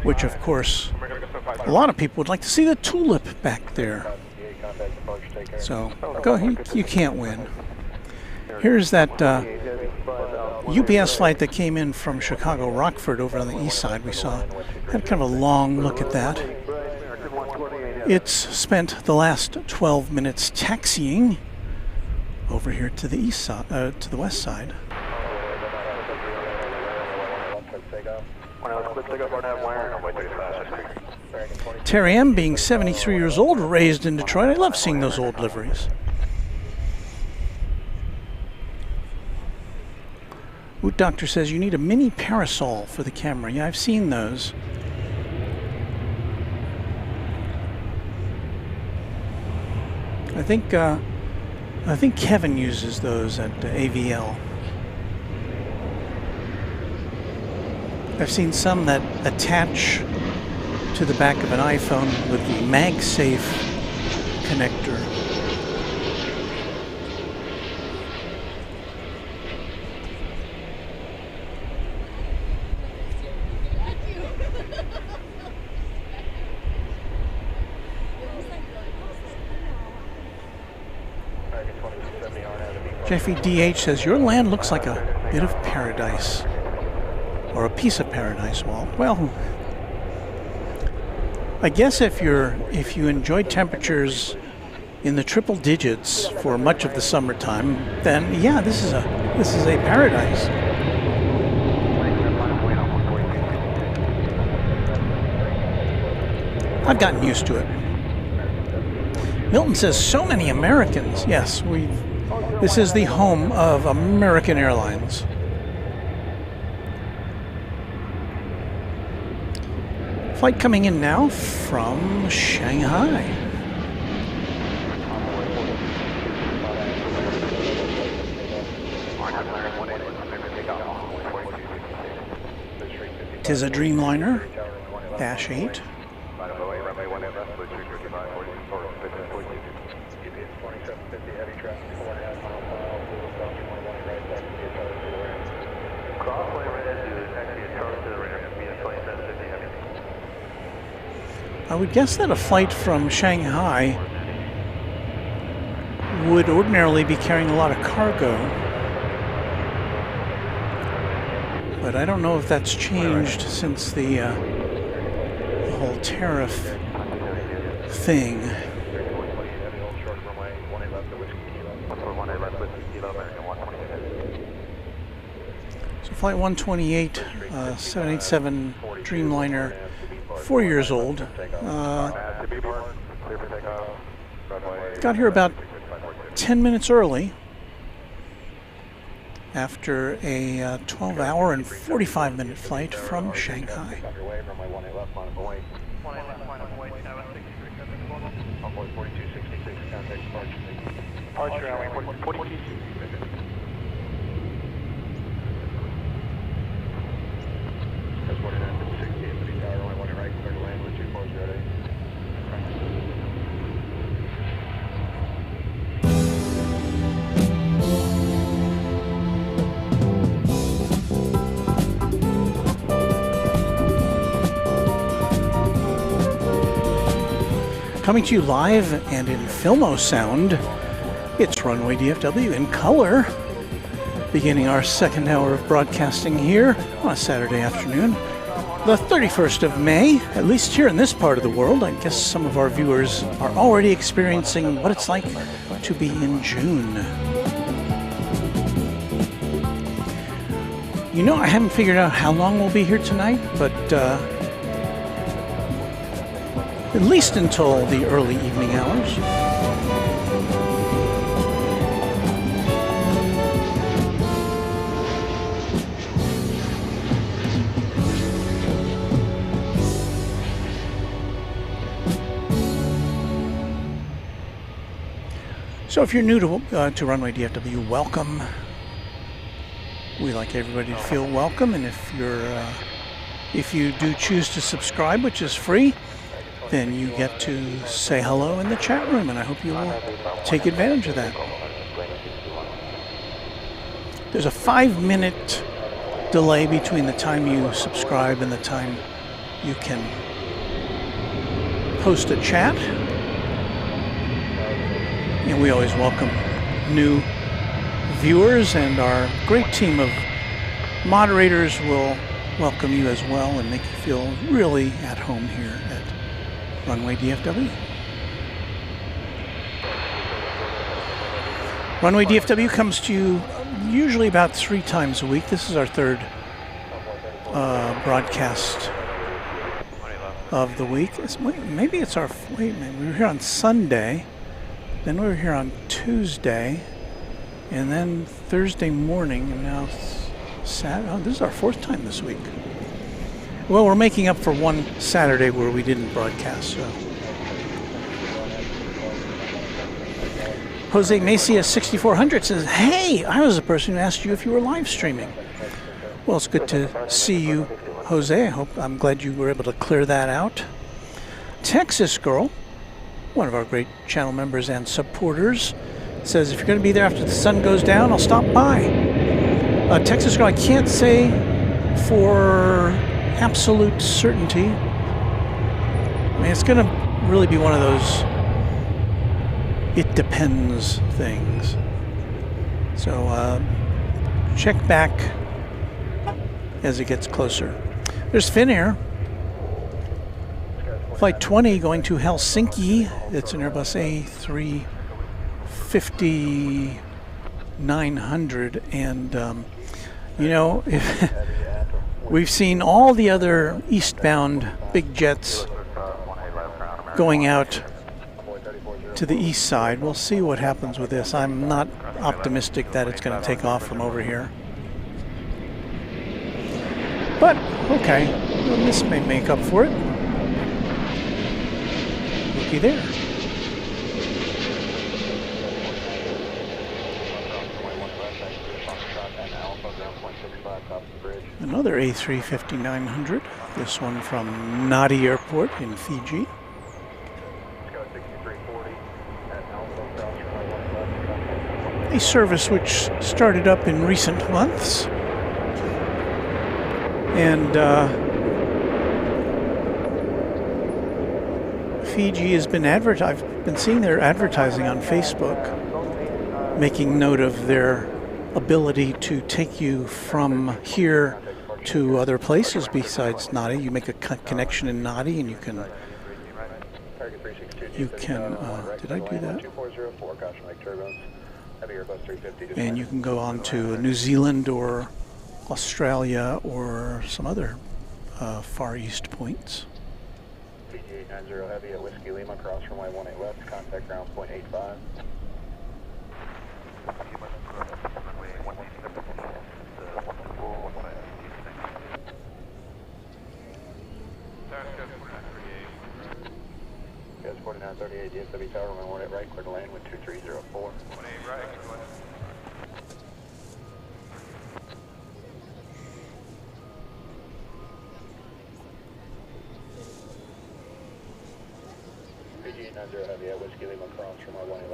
A: which of course a lot of people would like to see the tulip back there. So go, you can't win. Here's that UPS flight that came in from Chicago Rockford over on the east side. We saw, had kind of a long look at that. It's spent the last 12 minutes taxiing over here to the east side, to the west side. Terry M, being 73 years old, raised in Detroit. I love seeing those old liveries. Woot Doctor says you need a mini parasol for the camera. Yeah, I've seen those. I think Kevin uses those at AVL. I've seen some that attach to the back of an iPhone with the MagSafe connector. Jeffy DH says, your land looks like a bit of paradise. Or a piece of paradise, Walt. Well, I guess if you enjoy temperatures in the triple digits for much of the summertime, then yeah, this is a paradise. I've gotten used to it. Milton says, so many Americans. Yes, this is the home of American Airlines. Flight coming in now from Shanghai. Tis a Dreamliner, Dash 8. I would guess that a flight from Shanghai would ordinarily be carrying a lot of cargo. But I don't know if that's changed since the whole tariff thing. So flight 128, 787 Dreamliner, 4 years old. Got here about 10 minutes early after a 12-hour and 45-minute flight from Shanghai. Coming to you live and in Filmo sound, it's Runway DFW in color, beginning our second hour of broadcasting here on a Saturday afternoon, the 31st of May, at least here in this part of the world. I guess some of our viewers are already experiencing what it's like to be in June. You know, I haven't figured out how long we'll be here tonight, but at least until the early evening hours. So if you're new to Runway DFW, welcome. We like everybody to feel welcome, and if you do choose to subscribe, which is free, then you get to say hello in the chat room, and I hope you will take advantage of that. There's a 5-minute delay between the time you subscribe and the time you can post a chat. And we always welcome new viewers, and our great team of moderators will welcome you as well and make you feel really at home here at Runway DFW. Runway DFW comes to you usually about 3 times a week. This is our third broadcast of the week. Maybe it's our, wait a minute, we were here on Sunday, then we were here on Tuesday, and then Thursday morning, and now Saturday. Oh, this is our 4th time this week. Well, we're making up for one Saturday where we didn't broadcast, so. Jose Macia 6400 says, hey, I was the person who asked you if you were live streaming. Well, it's good to see you, Jose. I'm glad you were able to clear that out. Texas Girl, one of our great channel members and supporters, says, if you're going to be there after the sun goes down, I'll stop by. Texas Girl, I can't say for absolute certainty. I mean, it's going to really be one of those it depends things. So check back as it gets closer. There's Finnair. Flight 20 going to Helsinki. It's an Airbus A350-900, and you know, we've seen all the other eastbound big jets going out to the east side. We'll see what happens with this. I'm not optimistic that it's going to take off from over here. But, okay, well, this may make up for it. Looky there. Another A350-900, this one from Nadi Airport in Fiji. A service which started up in recent months, and Fiji has been I've been seeing their advertising on Facebook, making note of their ability to take you from here to other places besides Nadi. You make a connection in Nadi, and you can. Did I do that? And you can go on to New Zealand or Australia or some other Far East points.
C: Fiji 890 Heavy at Whiskey Lima, cross runway 18 left, contact ground point 85. Yes, 4938 DFW Tower, runway 18 right, clear to land with 2304. 18 right, go ahead.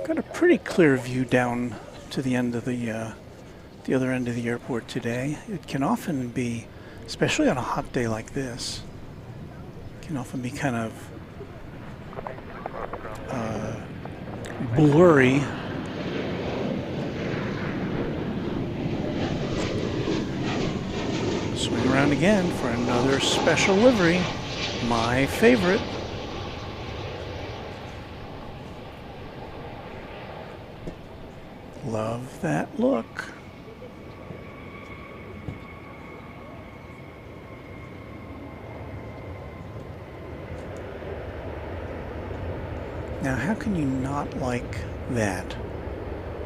A: Got a pretty clear view down to the end of the other end of the airport today. It can often be, especially on a hot day like this, can often be kind of blurry. Swing around again for another special livery, my favorite. Love that look. Now, how can you not like that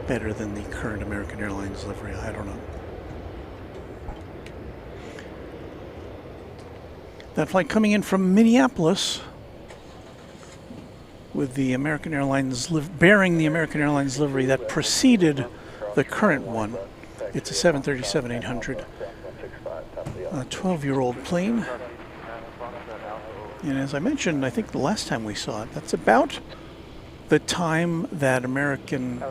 A: better than the current American Airlines livery? I don't know. That flight coming in from Minneapolis with the American Airlines bearing the American Airlines livery that preceded the current one. It's a 737-800, a 12-year-old plane. And as I mentioned, I think the last time we saw it, that's about the time that American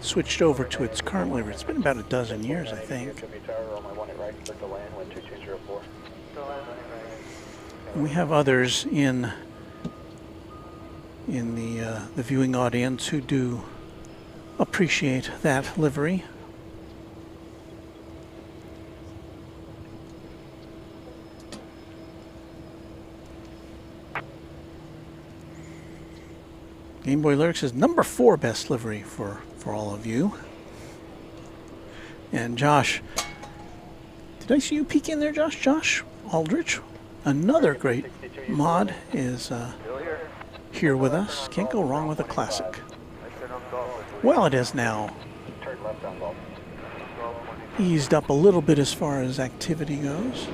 A: switched over to its current livery. It's been about a dozen years, I think. And we have others in the viewing audience who do appreciate that livery. Game Boy Lyrics is number 4 best livery for all of you. And Josh, did I see you peek in there, Josh? Josh Aldrich, another great mod, is here with us. Can't go wrong with a classic. Well, it has now eased up a little bit as far as activity goes.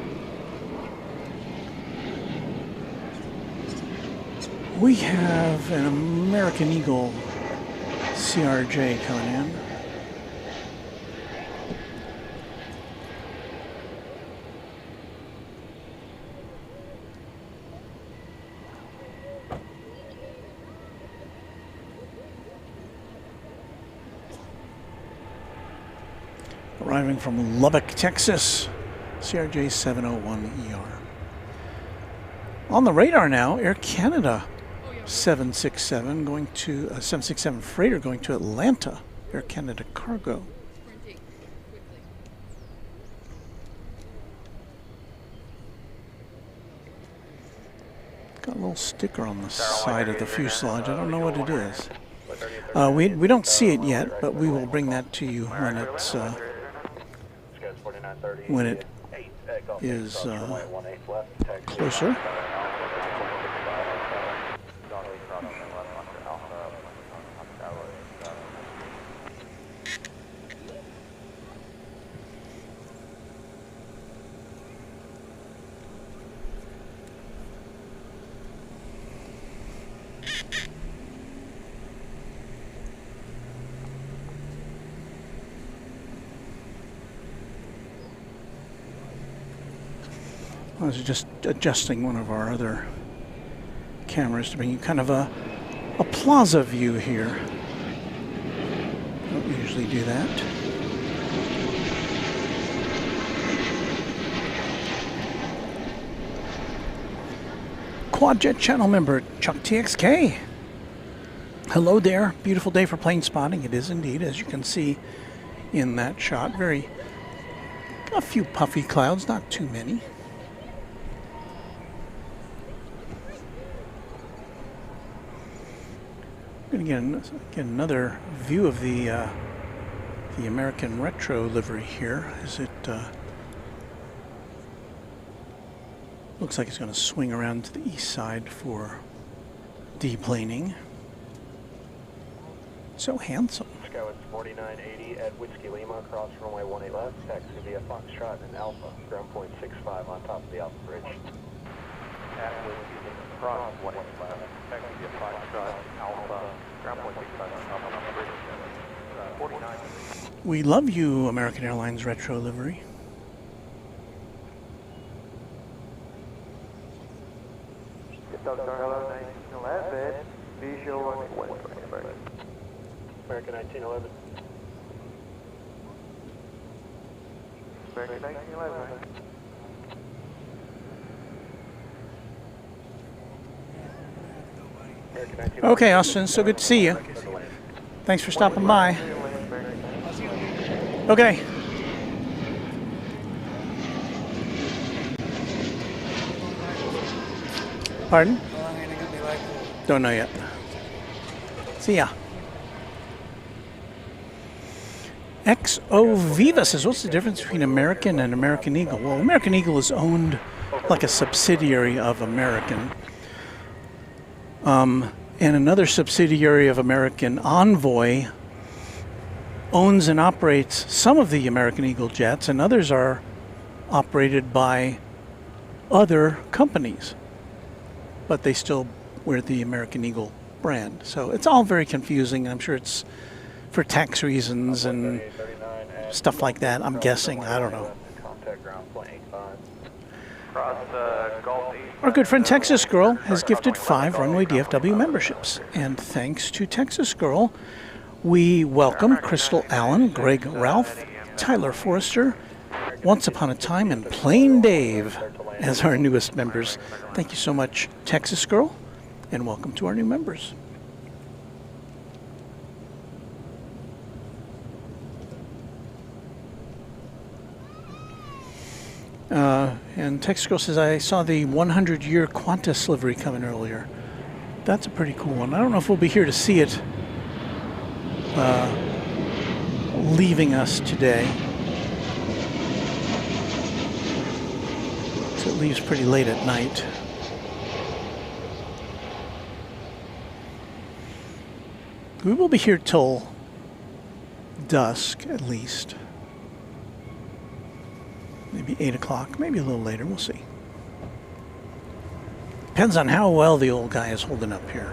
A: We have an American Eagle CRJ coming in. Arriving from Lubbock, Texas, CRJ 701ER. On the radar now, Air Canada 767 going to 767 freighter going to Atlanta, Air Canada cargo. Got a little sticker on the side of the fuselage. I don't know what it is. We don't see it yet, but we will bring that to you when it's when it is closer. I was just adjusting one of our other cameras to bring you kind of a plaza view here. Don't usually do that. Quadjet channel member Chuck TXK. Hello there. Beautiful day for plane spotting. It is indeed, as you can see in that shot. A few puffy clouds, not too many. I'm going to get another view of the American retro livery here as it looks like it's going to swing around to the east side for deplaning. So handsome.
C: Skyway 4980 at Whiskey Lima, across runway 18 left, taxi via Foxtrot and Alpha, ground point 65 on top of the Alpha Bridge. At Whiskey Lima, across 18 left, taxi via Foxtrot, Alpha, ground point 65 on top of the Alpha Bridge. 49.
A: We love you, American Airlines retro livery.
C: Delta Hello 1911, visual runway 125. American 1911. American 1911. American 1911.
A: Okay, Austin, so good to see you. Thanks for stopping by. Okay. Pardon? Don't know yet. See ya. XO Viva says, what's the difference between American and American Eagle? Well, American Eagle is owned like a subsidiary of American. And another subsidiary of American, Envoy, owns and operates some of the American Eagle jets, and others are operated by other companies. But they still wear the American Eagle brand. So it's all very confusing. I'm sure it's for tax reasons and stuff like that. I'm guessing. I don't know. Our good friend Texas Girl has gifted 5 Runway DFW memberships. And thanks to Texas Girl, we welcome Crystal Allen, Greg Ralph, Tyler Forrester, Once Upon a Time, and Plain Dave as our newest members. Thank you so much, Texas Girl, and welcome to our new members. And Texas Girl says, I saw the 100-year Qantas livery coming earlier. That's a pretty cool one. I don't know if we'll be here to see it leaving us today. So it leaves pretty late at night. We will be here till dusk at least. Maybe 8 o'clock, maybe a little later, we'll see. Depends on how well the old guy is holding up here.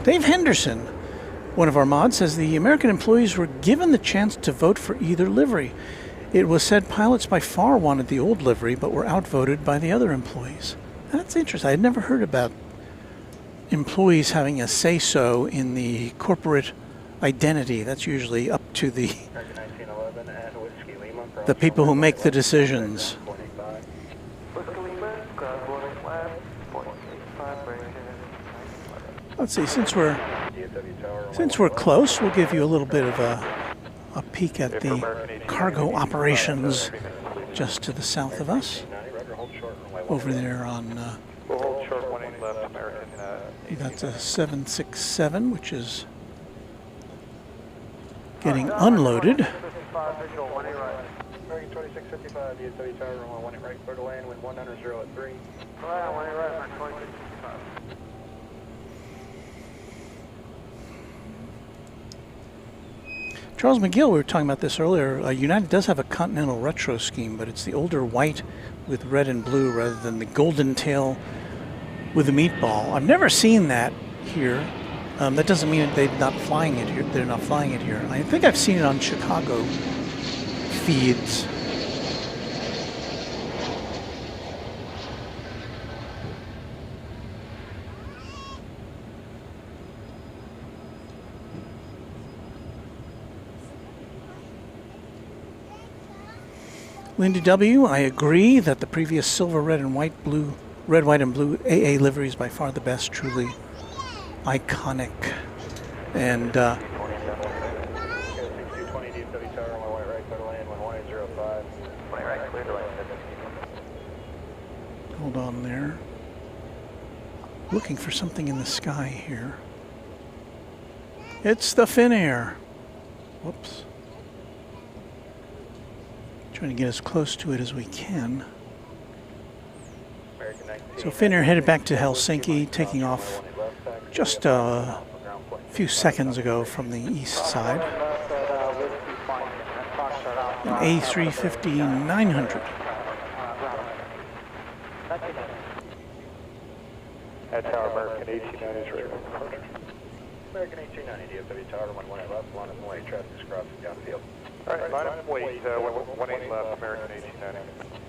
A: Dave Henderson, one of our mods, says the American employees were given the chance to vote for either livery. It was said pilots by far wanted the old livery, but were outvoted by the other employees. That's interesting. I had never heard about employees having a say-so in the corporate identity. That's usually up to the people who make the decisions. Let's see, since we're close, we'll give you a little bit of a peek at the cargo operations just to the south of us. Over there on that's a 767, which is getting unloaded.
G: 2655, DFW Tower, runway 18 right, clear to land, wind 100 at 3. Right, 18 right, 2655.
A: Charles McGill, we were talking about this earlier. United does have a Continental retro scheme, but it's the older white with red and blue rather than the golden tail with the meatball. I've never seen that here. That doesn't mean they're not flying it here. They're not flying it here. I think I've seen it on Chicago feeds. Lindy W., I agree that the previous silver, red, and white, blue, red, white, and blue AA livery is by far the best. Truly iconic. And
C: 6220 DFW Tower, runway right, clear to land, 1105. 20 right, clear to land.
A: hold on there. Looking for something in the sky here. It's the Finnair. Whoops. Trying to get as close to it as we can. So Finnair headed back to Helsinki, taking off just a few seconds ago from the east side. An A350-900.
C: At Tower, American 1890 is ready for departure. American 1890, DFW Tower, 18 left, line up and wait, traffic is crossing downfield. Alright, line up and wait, 18 left, American 1890.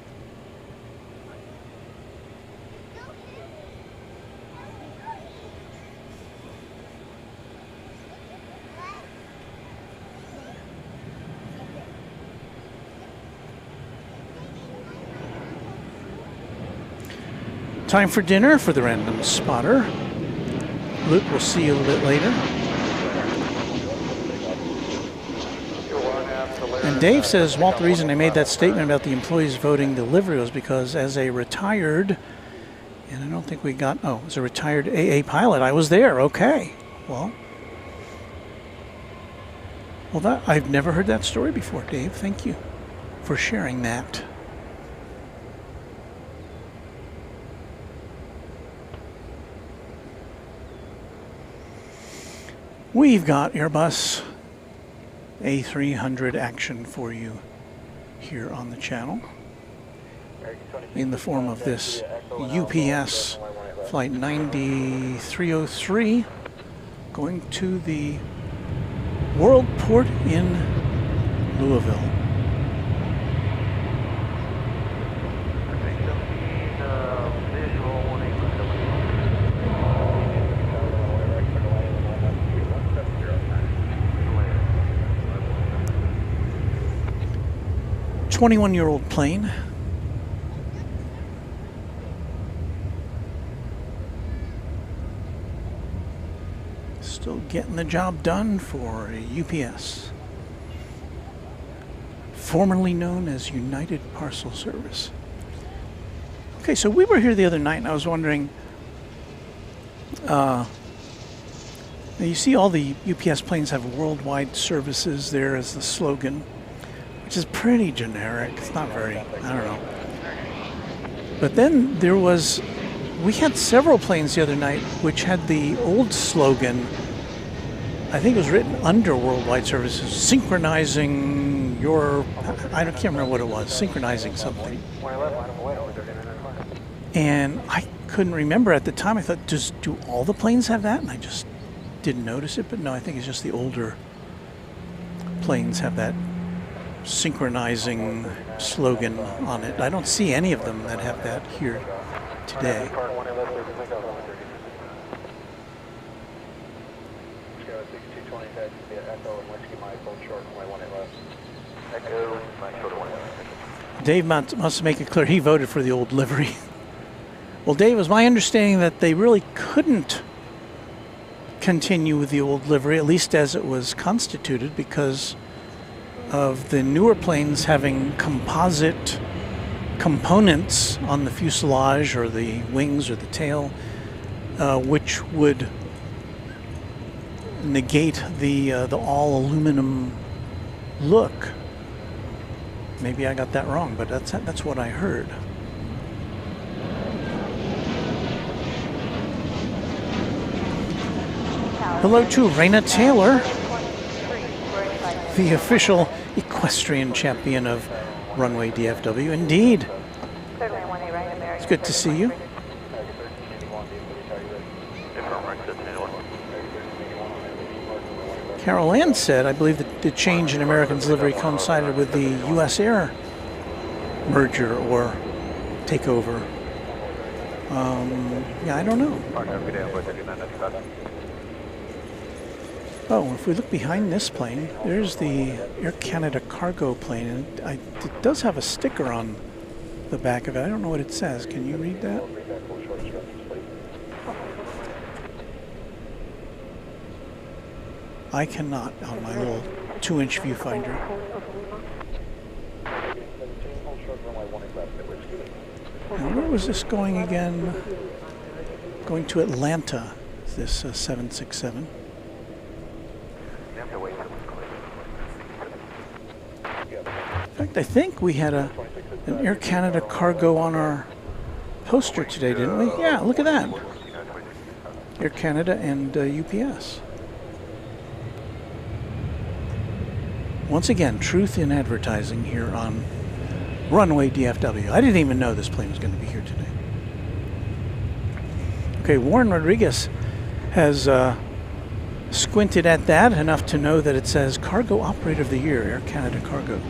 A: Time for dinner for the random spotter. Luke, we'll see you a little bit later. And Dave says, Walt, the reason I made that statement about the employees voting the livery was because as a retired, and I don't think we got, oh, as a retired AA pilot, I was there. Okay. Well, that I've never heard that story before, Dave. Thank you for sharing that. We've got Airbus A300 action for you here on the channel in the form of this UPS flight 9303 going to the World Port in Louisville. A 21-year-old plane. Still getting the job done for UPS, formerly known as United Parcel Service. Okay, so we were here the other night and I was wondering, now you see all the UPS planes have worldwide services there as the slogan, which is pretty generic. It's not very, I don't know. But then there was, we had several planes the other night which had the old slogan, I think it was written under worldwide services, synchronizing your, I can't remember what it was, synchronizing something. And I couldn't remember at the time. I thought, do all the planes have that? And I just didn't notice it, but no, I think it's just the older planes have that synchronizing slogan on it. I don't see any of them that have that here today. Dave must make it clear he voted for the old livery. Well, Dave, it was my understanding that they really couldn't continue with the old livery, at least as it was constituted, because of the newer planes having composite components on the fuselage or the wings or the tail, which would negate the all aluminum look. Maybe I got that wrong, but that's what I heard. Hello to Raina Taylor, the official equestrian champion of Runway DFW. Indeed. It's good to see you. Carol Ann said, I believe that the change in American's livery coincided with the U.S. Air merger or takeover. Yeah, I don't know. Oh, if we look behind this plane, there's the Air Canada cargo plane, and it does have a sticker on the back of it. I don't know what it says. Can you read that? I cannot on my little 2-inch viewfinder. Now, where was this going again? Going to Atlanta, this 767. In fact, I think we had an Air Canada cargo on our poster today, didn't we? Yeah, look at that. Air Canada and UPS. Once again, truth in advertising here on Runway DFW. I didn't even know this plane was going to be here today. Okay, Warren Rodriguez has squinted at that enough to know that it says Cargo Operator of the Year, Air Canada Cargo.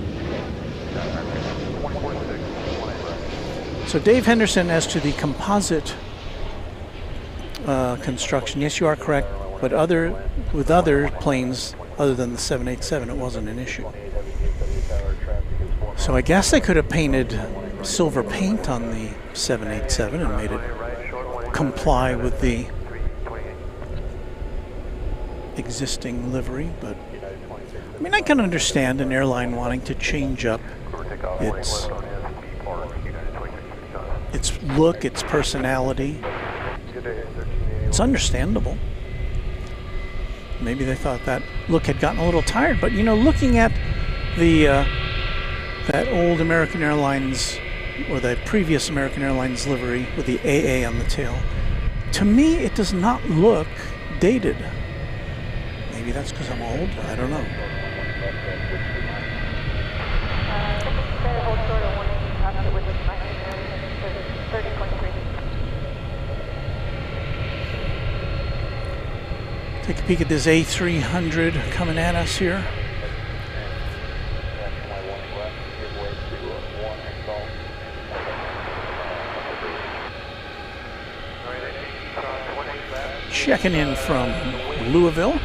A: So Dave Henderson, as to the composite construction, yes, you are correct, but with other planes other than the 787, it wasn't an issue. So I guess they could have painted silver paint on the 787 and made it comply with the existing livery, but I mean, I can understand an airline wanting to change up its look, its personality. It's understandable. Maybe they thought that look had gotten a little tired, but you know, looking at the that old American Airlines, or the previous American Airlines livery with the AA on the tail, to me it does not look dated. Maybe that's because I'm old, I don't know. Take a peek at this A300 coming at us here. Checking in from Louisville.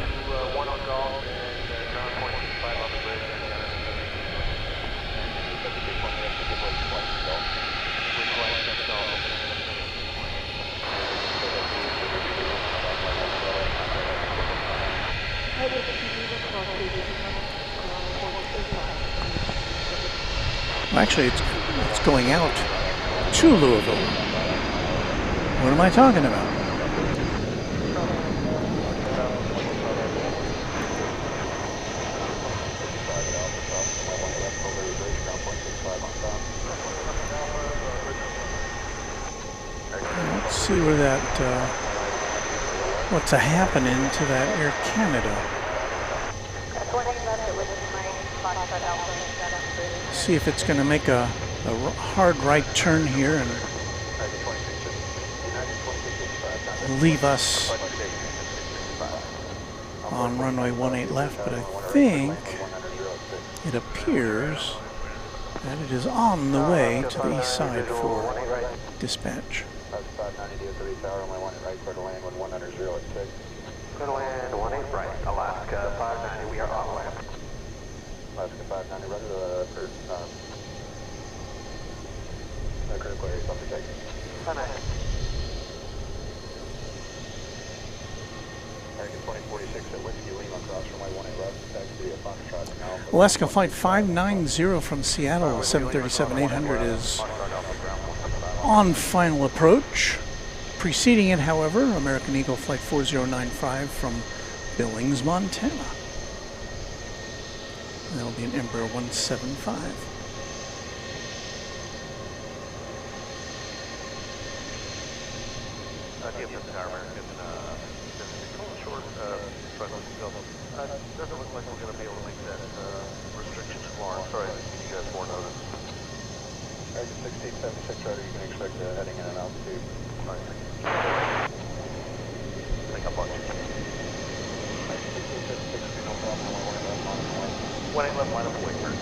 A: Well, actually, it's going out to Louisville. What am I talking about? Let's see where that, what's happening to that Air Canada. See if it's going to make a hard right turn here and leave us on runway 18 left, but I think it appears that it is on the way to the east side for dispatch.
C: Clear to land 18 right, Alaska 590, we are on land. Alaska 590, ready for critical area self-protection. 590. American 2046 at Whiskey Lima, cross runway 18 left, taxi to Foxtrot and Alpha.
A: Alaska Flight 590 from Seattle, 737-800 is on final approach. Preceding it, however, American Eagle Flight 4095 from Billings, Montana. That'll be an Embraer 175.
C: DFW American, short, doesn't look like we're going to be able to make that restriction tomorrow. Sorry, I give you guys more notice. American 1676, right, you can expect heading in and altitude. I think I'm watching. 1676, no problem. 18 left, line up the wing first.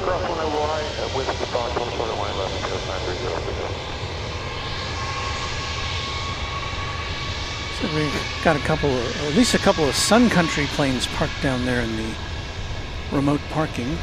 C: Cross 1 wide with the Fox 1 short at 1 left, 930.
A: So we've got a couple of, or at least a couple of Sun Country planes parked down there in the remote parking.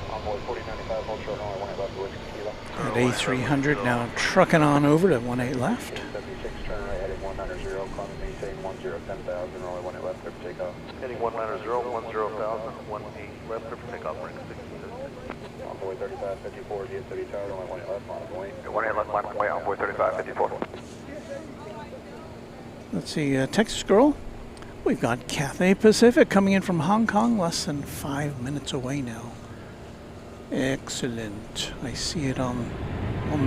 C: Envoy 4095, hold short runway 18 left, whiskey kilo.
A: At A300 now trucking on over to 18 left.
C: 76, turn right, heading 190, climbing maintain 10,000, runway 18 left, clear for takeoff.
G: Heading 190, 10,000, 18 left, clear for takeoff, rank 66.
C: Envoy 3554, DFW Tower, runway 18 left, line of way.
G: 18 left, line of way, Envoy 3554.
A: Let's see, Texas Girl. We've got Cathay Pacific coming in from Hong Kong, less than 5 minutes away now. Excellent. I see it on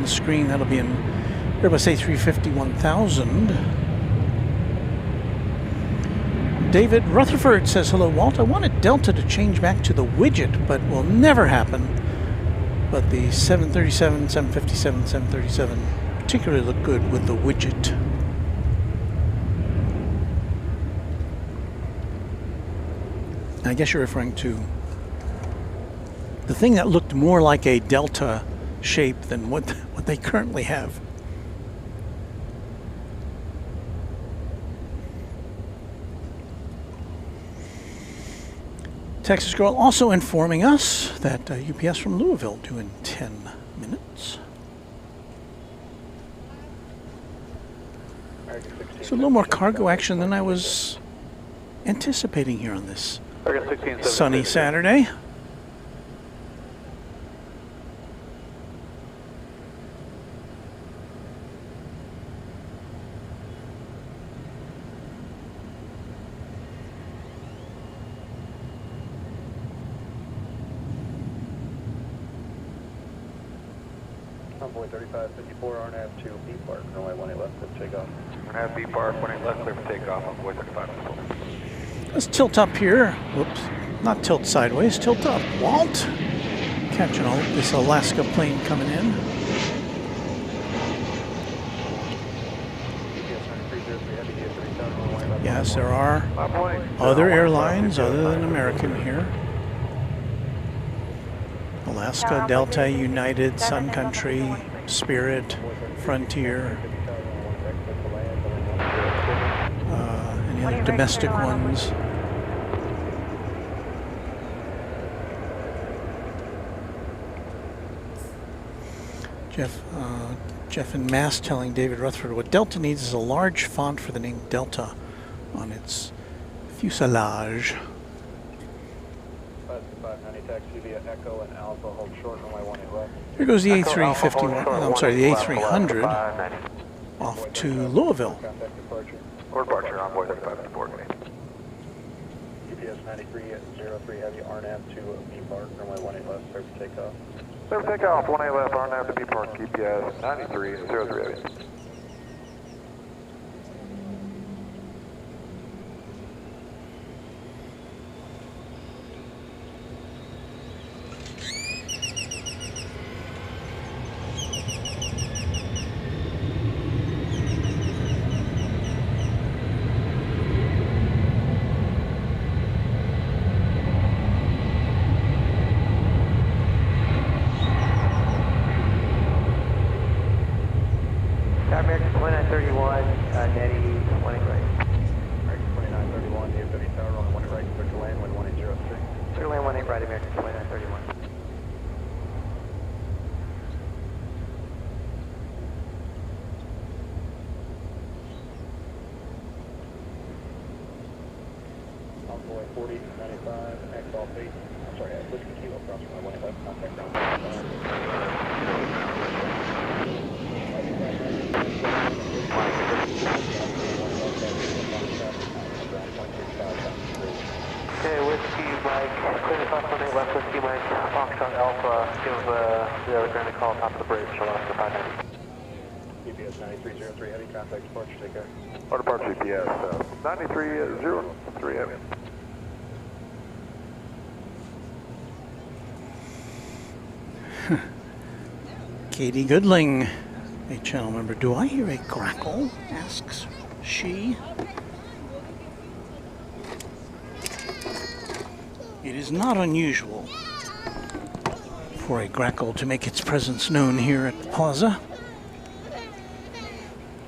A: the screen. That'll be in Airbus A350 1000. David Rutherford says, hello, Walt. I wanted Delta to change back to the widget, but will never happen. But the 737, 757, 737 particularly look good with the widget. I guess you're referring to the thing that looked more like a Delta shape than what they currently have. Texas Girl also informing us that UPS from Louisville due in 10 minutes. So a little more cargo action than I was anticipating here on this sunny Saturday.
C: Envoy 3554, RNAV to B Park, runway 18 left, clear for takeoff.
G: RNAV B Park, 18 left, clear for takeoff, Envoy 3554.
A: Let's tilt up here. Whoops. Not tilt sideways, tilt up. Walt. Catching all this Alaska plane coming in. Yes, there are other airlines other than American here. Alaska, Delta, United, Sun Country, Spirit, Frontier. Any other domestic ones? Jeff and Mass telling David Rutherford what Delta needs is a large font for the name Delta on its fuselage.
C: 590 taxi via Echo and Alpha, hold short, runway 18 left.
A: Here goes the A351, I'm sorry, the A300 off to Louisville.
C: Contact departure.
G: Or departure, Envoy 3554.
C: UPS 9303 heavy, RNAV to B Park, runway 18 left, clear for takeoff.
G: Clear for takeoff, 18 left, RNAV to B Park, UPS 9303 heavy.
B: American 2931, Netty 20 right.
C: American 2931, DFW Tower, runway 18 right, clear to land, wind 1806.
B: Clear land 18 right, American 2931.
C: Envoy 4095, X off 8. I'm sorry, whiskey kilo, cross runway 18 left, contact ground.
B: Okay, Whiskey Mike, clear to 518 left, Whiskey Mike, Foxtrot Alpha, give the other ground a call top of the bridge, Alaska 590.
C: UPS 9303 heavy, contact departure, take care.
G: Or departure, UPS 9303 heavy.
A: Katie Goodling, a channel member. Do I hear a crackle? Asks she. It is not unusual for a grackle to make its presence known here at the plaza.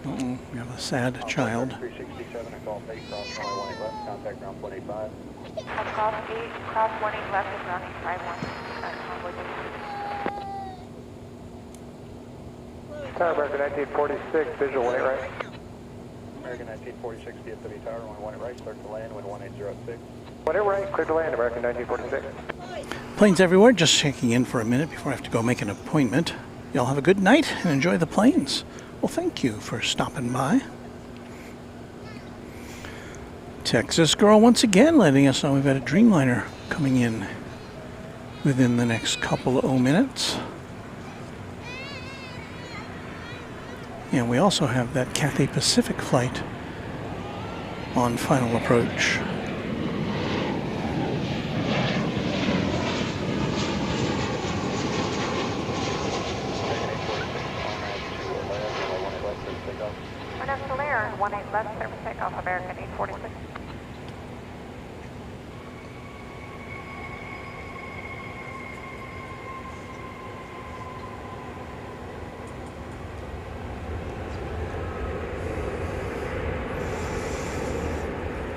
A: We have a sad child.
C: 367 and call 8 cross runway 18 left, contact ground 185.
F: Cross 8, cross 18 left is ground 851.
G: Tower American 1946, visual 18 right.
C: American 1946, DFW Tower, runway 18 right, start to land, wind 1806.
G: 18 right, clear to land, American 1946.
A: Planes everywhere, just checking in for a minute before I have to go make an appointment. Y'all have a good night and enjoy the planes. Well, thank you for stopping by. Texas Girl once again letting us know we've got a Dreamliner coming in within the next couple of minutes. And we also have that Cathay Pacific flight on final approach.
F: Solaire, 18 left, service takeoff, American 846.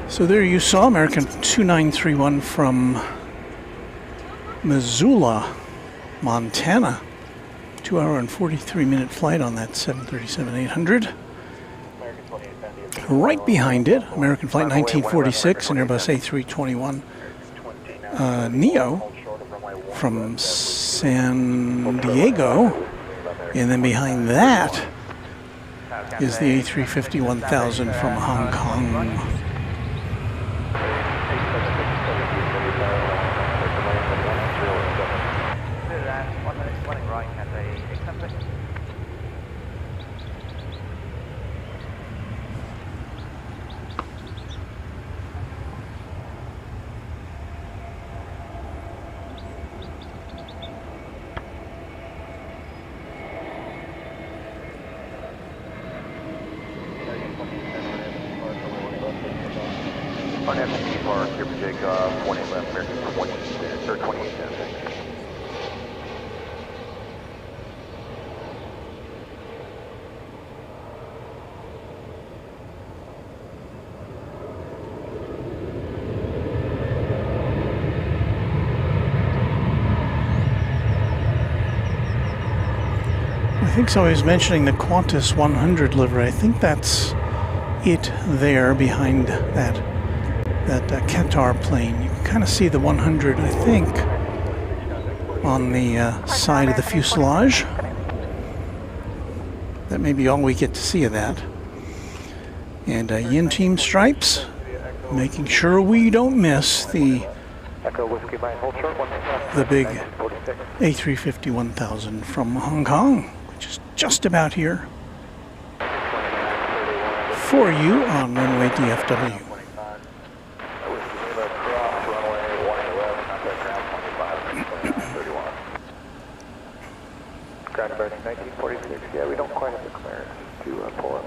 A: So there you saw American 2931 from Missoula, Montana. 2 hour and 43-minute flight on that 737-800. Right behind it, American Flight 1946 and Airbus A321 Neo from San Diego. And then behind that is the A350-1000 from Hong Kong. I think so. He was mentioning the Qantas 100 livery. I think that's it there behind that Qatar plane. You can kind of see the 100, I think, on the side of the fuselage. That may be all we get to see of that. And Yin Team Stripes, making sure we don't miss the big A350-1000 from Hong Kong, which is just about here for you on runway DFW.
G: Ground American 1946, yeah, we don't quite have the clearance to pull up.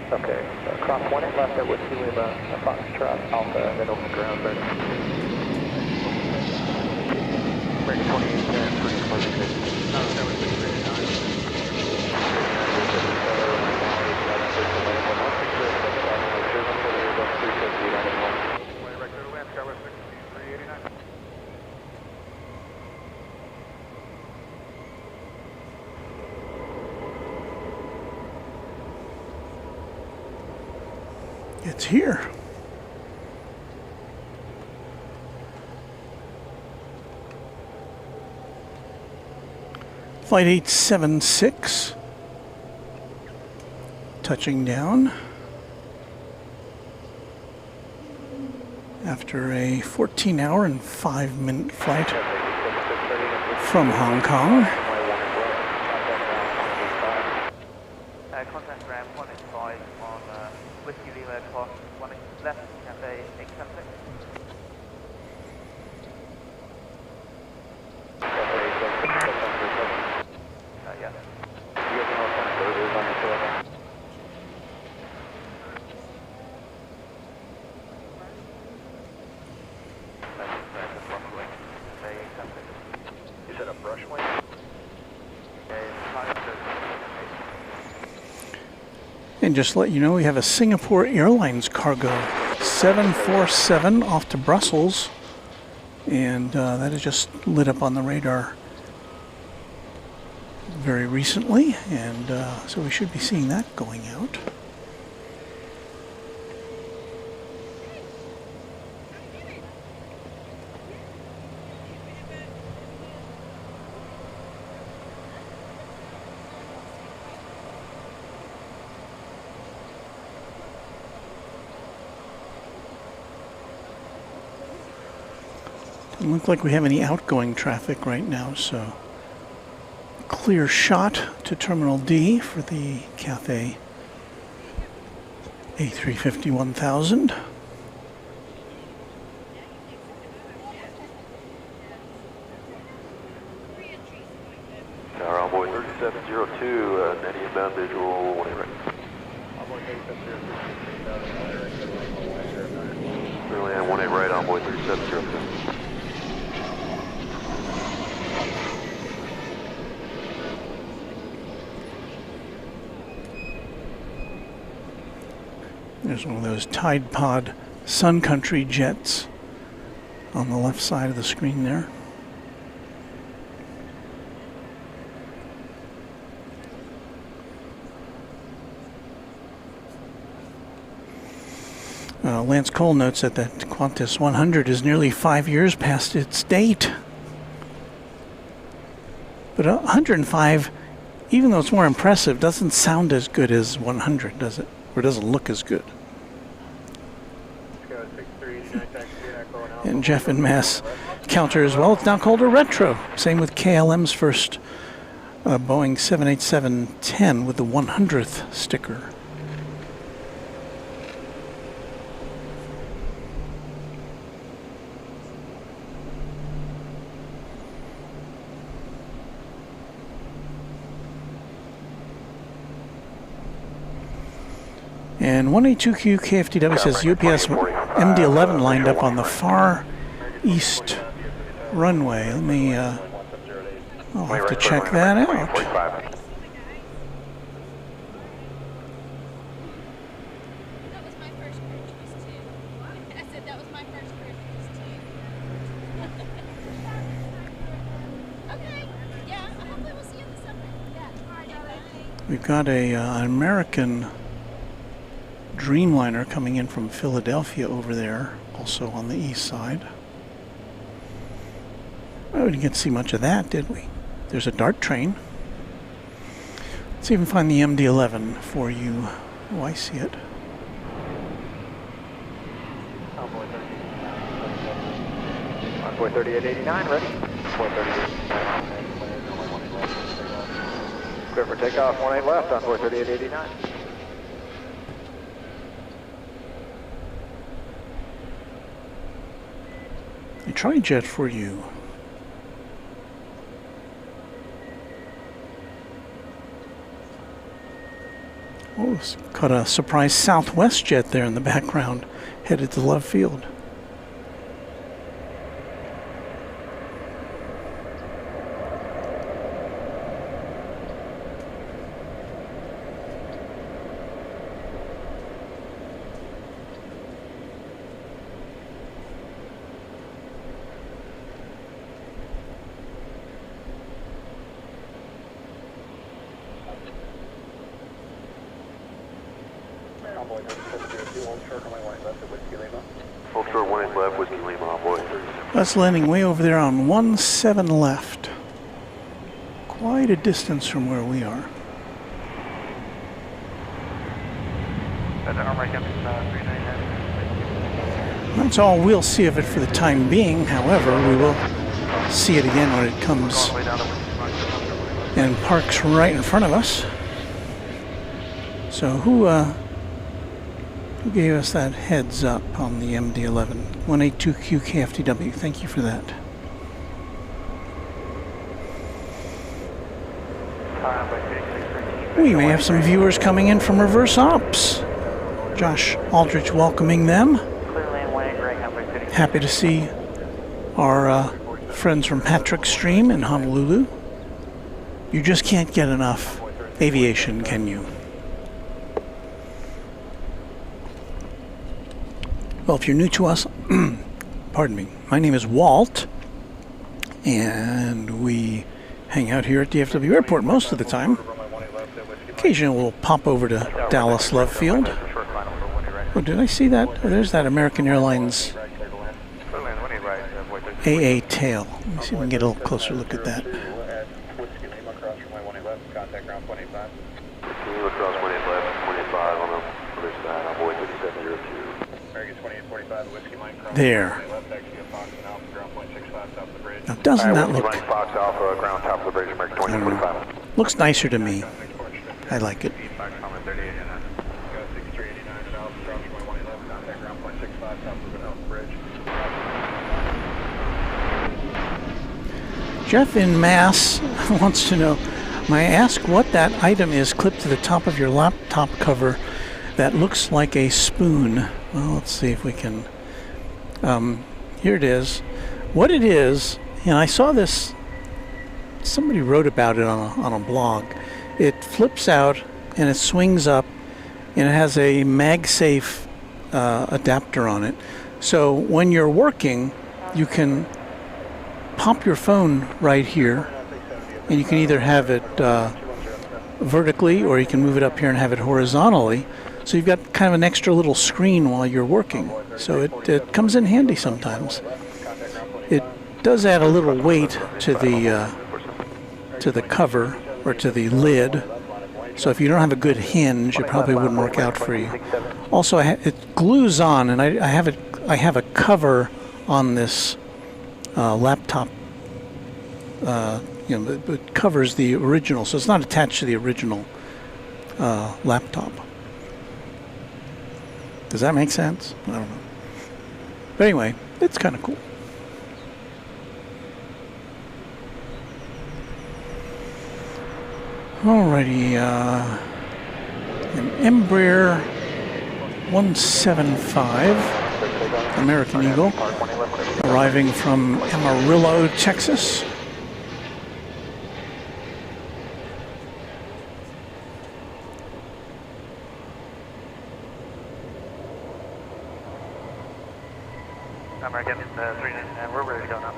G: Okay, so cross 18 left at Whiskey Lima, Foxtrot, Alpha, and then over ground, American 2810, pretty close to it.
A: It's here. Flight 876, touching down after a 14-hour and 5-minute flight from Hong Kong.
F: Contact ground 185 on Whiskey Lima cross 1 left, Cafe 876. Yeah.
A: And just to let you know, we have a Singapore Airlines cargo 747 off to Brussels, and that has just lit up on the radar very recently, and so we should be seeing that going out. Doesn't look like we have any outgoing traffic right now, so clear shot to Terminal D for the Cathay A350 1000.
C: Tower Envoy 3702, any inbound visual, 1 right.
G: Envoy 3702,
C: Clearly on 1 right, Envoy 3702.
A: There's one of those Tide Pod Sun Country jets on the left side of the screen there. Lance Cole notes that Qantas 100 is nearly 5 years past its date. But 105, even though it's more impressive, doesn't sound as good as 100, does it? Or doesn't look as good. And Jeff in Mass counter as well. It's now called a retro. Same with KLM's first Boeing 787-10 with the 100th sticker. And 182Q KFTW says UPS MD-11 lined up on the far east runway. Let me, I'll have to check that out.
E: That was my first purchase too. I said that was my first purchase too. Okay. Yeah, hopefully we'll see you this summer. Yeah. All right, darling.
A: We've got an American Dreamliner coming in from Philadelphia over there, also on the east side. Oh, we didn't get to see much of that, did we? There's a DART train. Let's even find the MD-11 for you. Oh, I see it.
C: Envoy 3889, ready? Envoy 3889. Clear for takeoff, 18 left, Envoy 3889.
A: A tri-jet for you. Oh, caught a surprise Southwest jet there in the background, headed to left field.
C: Hold short 18 left, Whiskey Lima, Envoy.
A: That's landing way over there on 17 left. Quite a distance from where we are. That's all we'll see of it for the time being. However, we will see it again when it comes and parks right in front of us. So who gave us that heads up on the MD-11? 182Q KFTW. Thank you for that. We may have some viewers coming in from reverse ops. Josh Aldrich welcoming them. Happy to see our friends from Patrick's stream in Honolulu. You just can't get enough aviation, can you? Well, if you're new to us, pardon me, my name is Walt, and we hang out here at DFW Airport most of the time. Occasionally we'll pop over to Dallas Love Field. Oh, did I see that? Oh, there's that American Airlines AA tail. Let me see if we can get a little closer look at that. There. Now, doesn't that look... I don't know. Looks nicer to me. I like it. Jeff in Mass wants to know, may I ask what that item is clipped to the top of your laptop cover that looks like a spoon? Well, let's see if we can... here it is. What it is, and I saw this, somebody wrote about it on a blog. It flips out and it swings up and it has a MagSafe adapter on it. So when you're working, you can pop your phone right here and you can either have it vertically or you can move it up here and have it horizontally. So you've got kind of an extra little screen while you're working. So it comes in handy sometimes. It does add a little weight to the cover or to the lid. So if you don't have a good hinge, it probably wouldn't work out for you. Also, it glues on, and I have a cover on this laptop. It covers the original, so it's not attached to the original laptop. Does that make sense? I don't know. But anyway, it's kind of cool. Alrighty, an Embraer 175 American Eagle arriving from Amarillo, Texas.
F: American 399, we're ready to go now.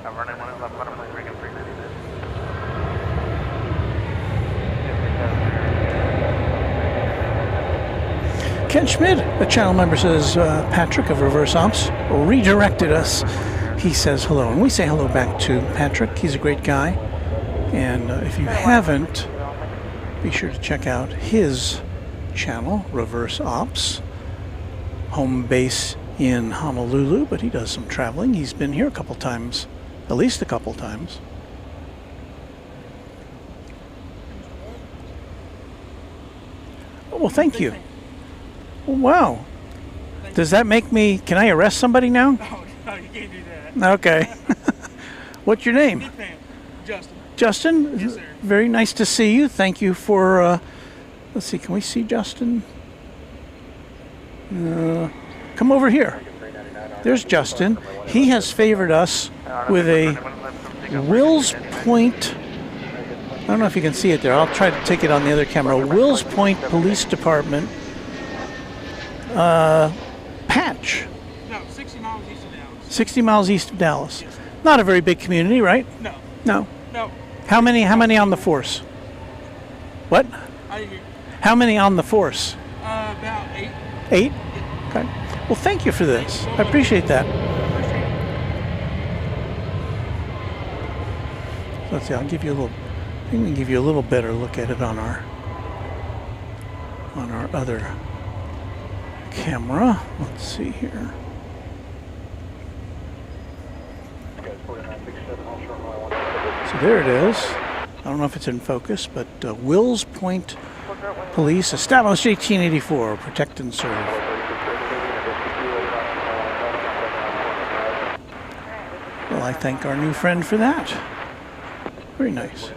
F: I'm running one left, one American 399.
A: Ken Schmidt, a channel member, says Patrick of Reverse Ops redirected us. He says hello, and we say hello back to Patrick. He's a great guy, and if you haven't, be sure to check out his channel, Reverse Ops. Home base in Honolulu, but he does some traveling. He's been here a couple times, at least a couple times. Oh, well, thank you. Wow. Does that make me, can I arrest somebody now?
B: No, you can't do that.
A: Okay. What's your name?
B: Nickname, Justin.
A: Justin?
B: Yes, sir.
A: Very nice to see you. Thank you for, let's see, can we see Justin? Come over here. There's Justin. He has favored us with a Wills Point, I don't know if you can see it there. I'll try to take it on the other camera. Wills Point Police Department patch.
B: No, 60 miles east of Dallas.
A: 60 miles east of Dallas. Not a very big community, right?
B: No.
A: No.
B: No.
A: How many on the force? What?
B: I didn't hear.
A: How many on the force?
B: About 8.
A: 8? Okay. Well, thank you for this. I appreciate that. Let's see, I'll give you a little, I think we can give you a little better look at it on our other camera. Let's see here. So there it is. I don't know if it's in focus, but Wills Point Police, established 1884, protect and serve. Well, I thank our new friend for that. Very nice.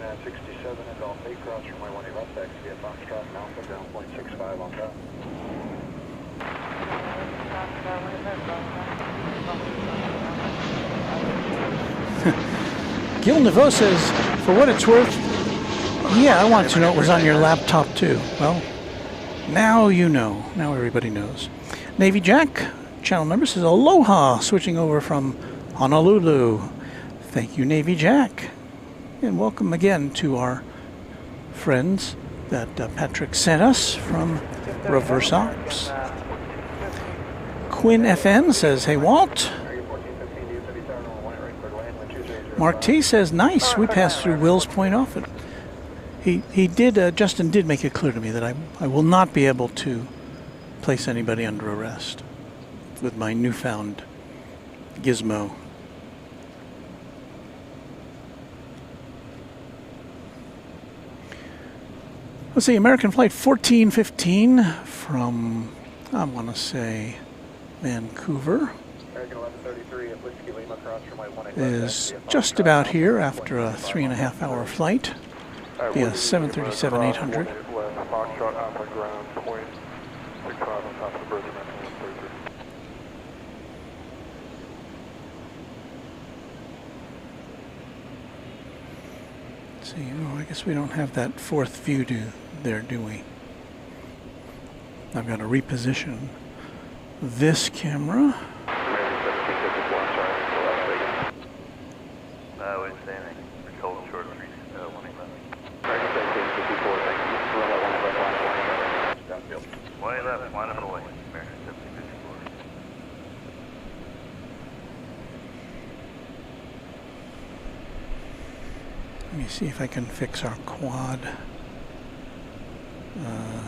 A: Gil Neveau says, for what it's worth, yeah, I wanted to know it was on your laptop too. Well, Now you know. Now everybody knows. Navy Jack, channel member, says aloha, switching over from Honolulu. Thank you, Navy Jack. And welcome again to our friends that Patrick sent us from Reverse Ops. Quinn FN says, hey Walt. Mark T says, nice, we passed through Will's Point often. He did, Justin did make it clear to me that I will not be able to place anybody under arrest with my newfound gizmo. Let's see, American Flight 1415 from, I want to say, Vancouver is just about here after a 3.5 hour flight via 737-800. Let's see, oh, I guess we don't have that fourth view there, do we? I've got to reposition this camera.
F: We're standing. We're told short of 111. Way left, line up away. American 7054.
A: Let me see if I can fix our quad. Let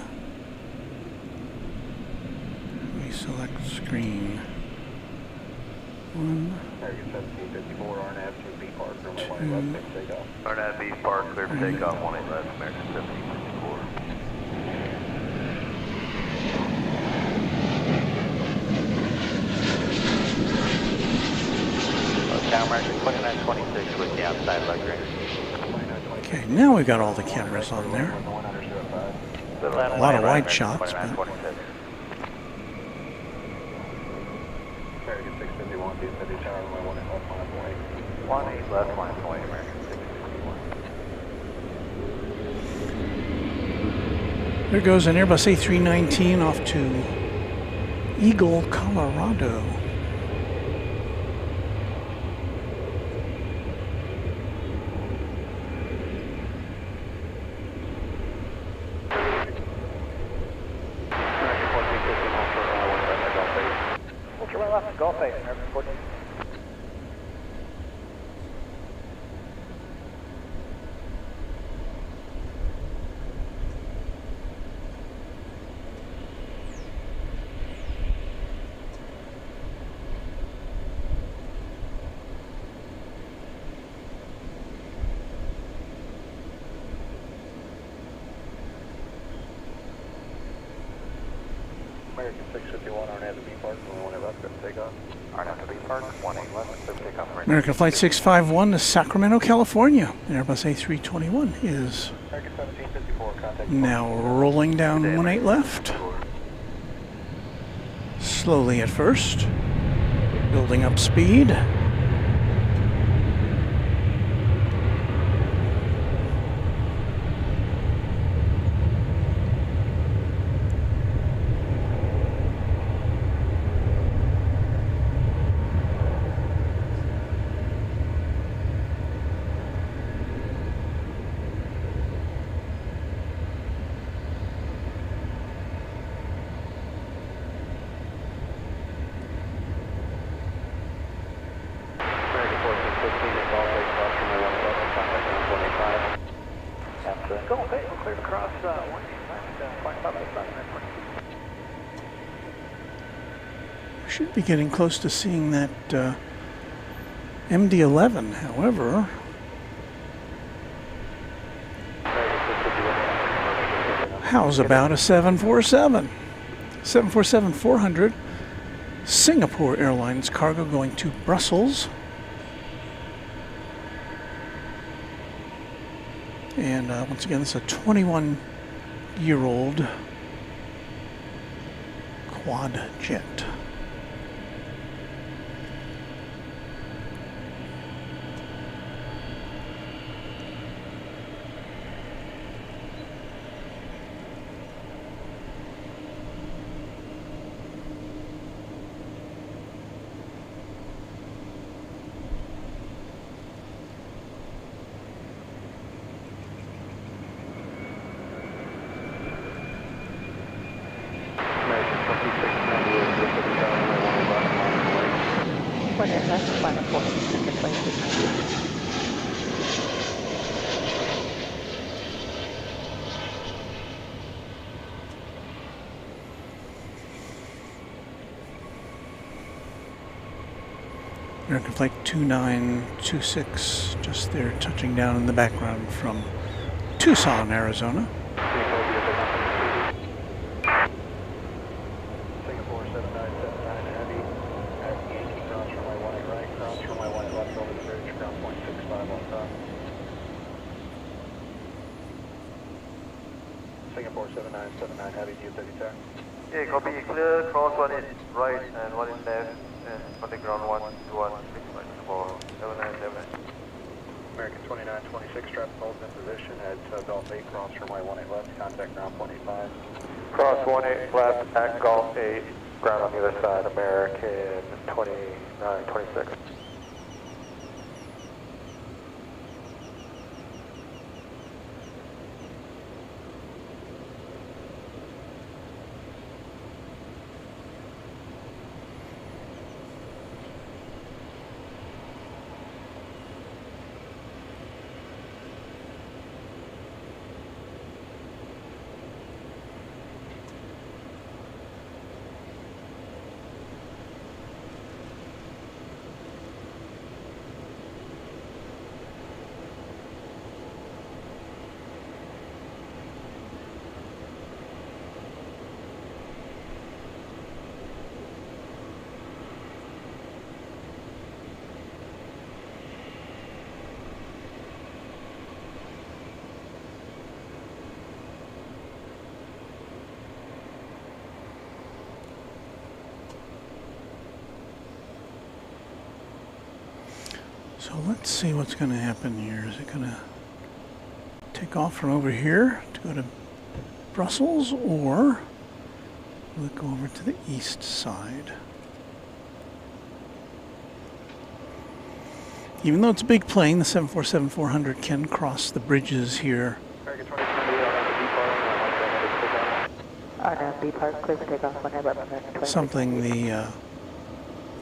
A: me select screen. 1,
C: American 1754, RNAV 2B Park, runway 18 left, takeoff.
F: RNAV B Park, clear for takeoff, 18 left, American 1754. American 2926 with the outside lug ring.
A: Okay, now we've got all the cameras on there. A lot of wide shots, but
C: American 651, DFW Tower, runway 18 left, line point.
F: 18 left, line point, American 651.
A: there goes an Airbus A319 off to Eagle, Colorado.
F: Golf face, American 14.
C: American 651, RNAV B Park, runway 18 left, takeoff.
F: RNAV B Park, 18 left, clear for takeoff.
A: American Flight 651 to Sacramento, California. An Airbus A321 is
C: American 1754, contact.
A: now rolling down 18 left. Slowly at first, building up speed.
F: Go, okay, we'll clear across 18 left, flight 585.
A: Should be getting close to seeing that MD-11, however. How's about a 747? 747-400, Singapore Airlines cargo going to Brussels. And once again, this is a 21-year-old quad jet.
I: 18 left, final 4, American 2690.
A: American Flight 2926, just there touching down in the background from Tucson, Arizona.
C: Singapore 7979 Heavy, at Yankee, cross runway 18 right, cross runway 18 left over the bridge, ground point 65 on top. Singapore 7979 Heavy, DFW taxi.
F: Yeah, copy, clear, cross 1 in right and 1 in left, and contact ground 12165 for 7979.
C: American 2926, traffic holds in position at Golf 8, cross runway 18 left, contact ground 185.
G: Cross 18 left at Golf 8, ground on the other side, American 2926.
A: So let's see what's going to happen here. Is it going to take off from over here to go to Brussels, or will it go over to the east side? Even though it's a big plane, the 747-400 can cross the bridges here.
C: American 2928
I: B park, clear for takeoff, 1 left, American 2690.
A: Something the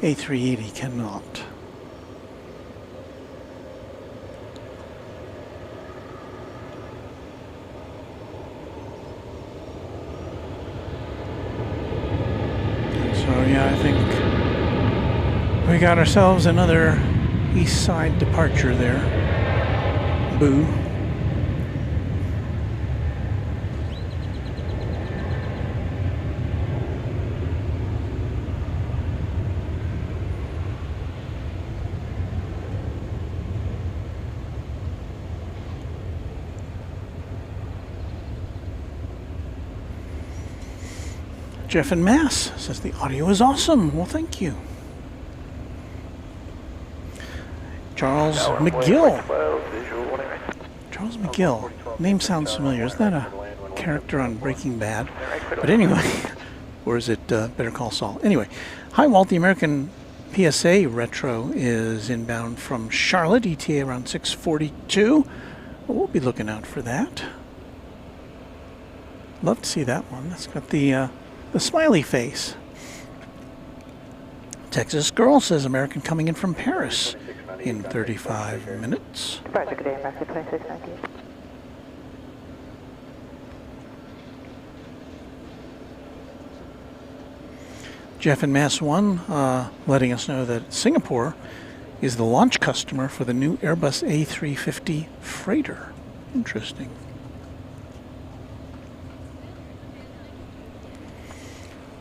A: A380 cannot. So yeah, I think we got ourselves another east side departure there. Boo. Jeff in Mass says the audio is awesome. Well, thank you. Charles McGill. Charles McGill. Name sounds familiar. Isn't that a character on Breaking Bad? But anyway, or is it Better Call Saul? Anyway, hi Walt. The American PSA Retro is inbound from Charlotte, ETA around 6:42. We'll be looking out for that. Love to see that one. That's got the smiley face. Texas Girl says American coming in from Paris in 35 minutes.
I: Departure, good day, American 2690.
A: Jeff in Mass 1 letting us know that Singapore is the launch customer for the new Airbus A350 freighter. Interesting.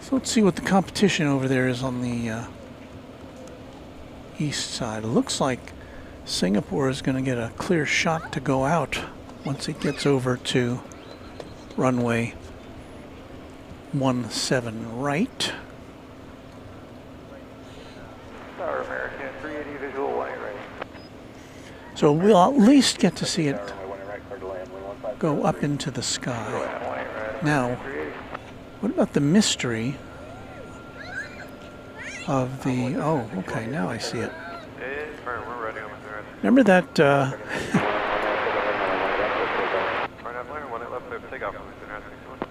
A: So let's see what the competition over there is on the east side. It looks like Singapore is going to get a clear shot to go out once it gets over to runway 17 right.
G: Tower American 380 visual 18 right.
A: So we'll at least get to see it go up into the sky. Now, what about the mystery of the... Oh, okay, now I see it. Remember that...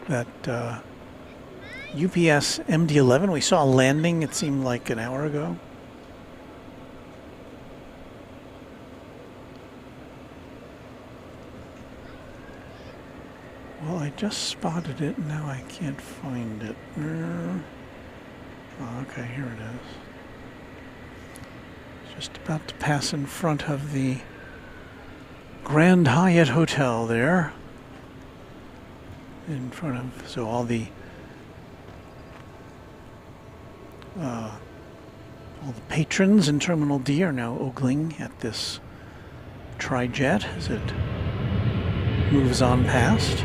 A: that UPS MD-11 we saw landing, it seemed like an hour ago? Well, I just spotted it, and now I can't find it. Oh, okay, here it is. Just about to pass in front of the Grand Hyatt Hotel there. In front of, so all the patrons in Terminal D are now ogling at this tri-jet as it moves on past.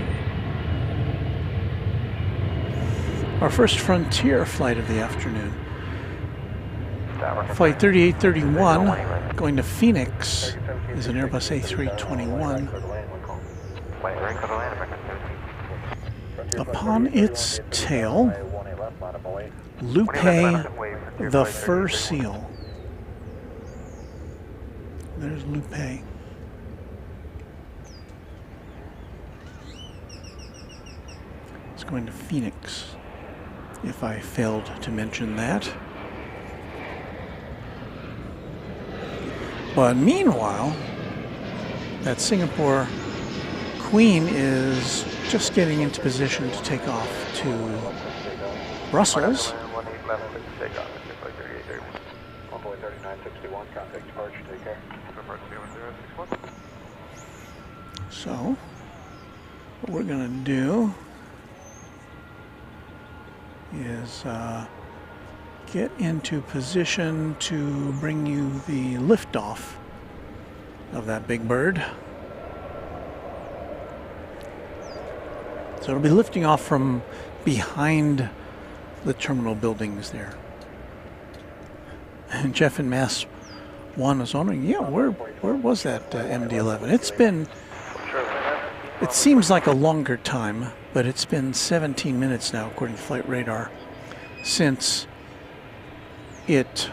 A: Our first Frontier flight of the afternoon. Flight 3831 going to Phoenix is an Airbus A321. Upon its tail, Lupe the fur seal. There's Lupe. It's going to Phoenix, if I failed to mention that. But meanwhile, that Singapore Queen is just getting into position to take off to Brussels. So, what we're going to do is get into position to bring you the liftoff of that big bird. So it'll be lifting off from behind the terminal buildings there. And Jeff in Mass 1 is wondering, yeah, where was that MD-11? It seems like a longer time, but it's been 17 minutes now, according to Flight Radar, since it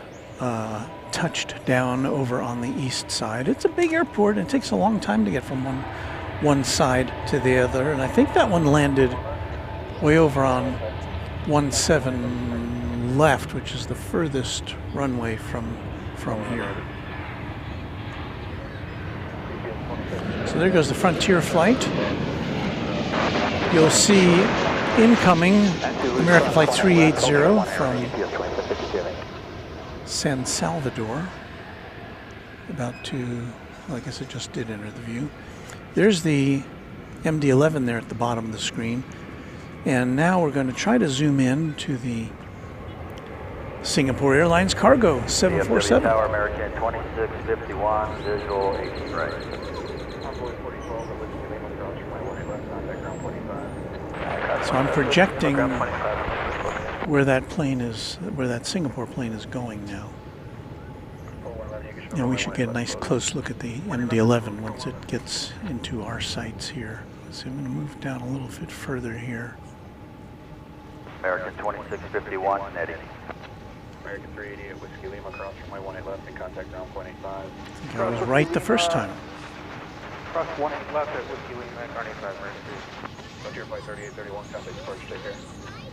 A: touched down over on the east side. It's a big airport, and it takes a long time to get from one side to the other, and I think that one landed way over on 17 left, which is the furthest runway from here. So there goes the Frontier flight. You'll see incoming American Flight 380 from San Salvador. About to, well, I guess it just did enter the view. There's the MD-11 there at the bottom of the screen. And now we're going to try to zoom in to the Singapore Airlines cargo 747.
F: Tower American 2651, visual 18 right.
A: So I'm projecting where that plane is, where that Singapore plane is going now. And we should get a nice close look at the MD-11 once it gets into our sights here. So I'm going to move down a little bit further here.
F: American 2651, netting.
C: American 388 Whiskey Lima, cross runway 18 left and contact ground point 85.
A: I think I was right the first time.
G: Cross 18 left at Whiskey Lima, ground 85, right?
C: Frontier Flight 3831, contact departure, take care.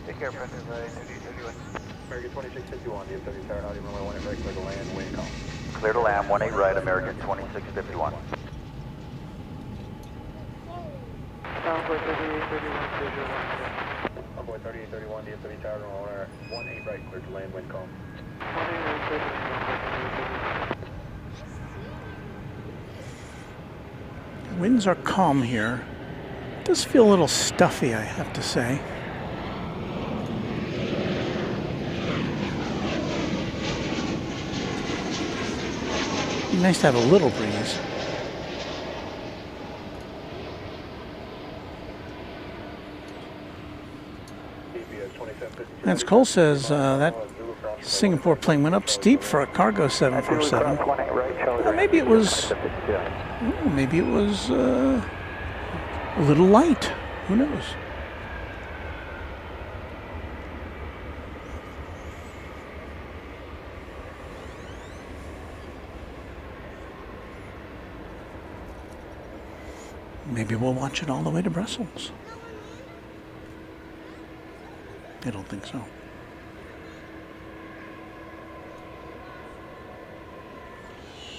G: Take care, Frontier Flight 3831.
C: American 2651, DFW Tower, Audi runway 18 right, clear to land, wind calm.
F: Clear to land, 18 right, American 2651.
G: Southwest 3831, visual
C: 1. 3831, DFW Tower, runway 18 right, clear to land, wind calm.
G: 18 right, clear to land.
A: Winds are calm here. It does feel a little stuffy, I have to say. Be nice to have a little breeze. As Cole says, that Singapore plane went up steep for a cargo 747. Well, maybe it was a little light. Who knows? Maybe we'll watch it all the way to Brussels. I don't think so.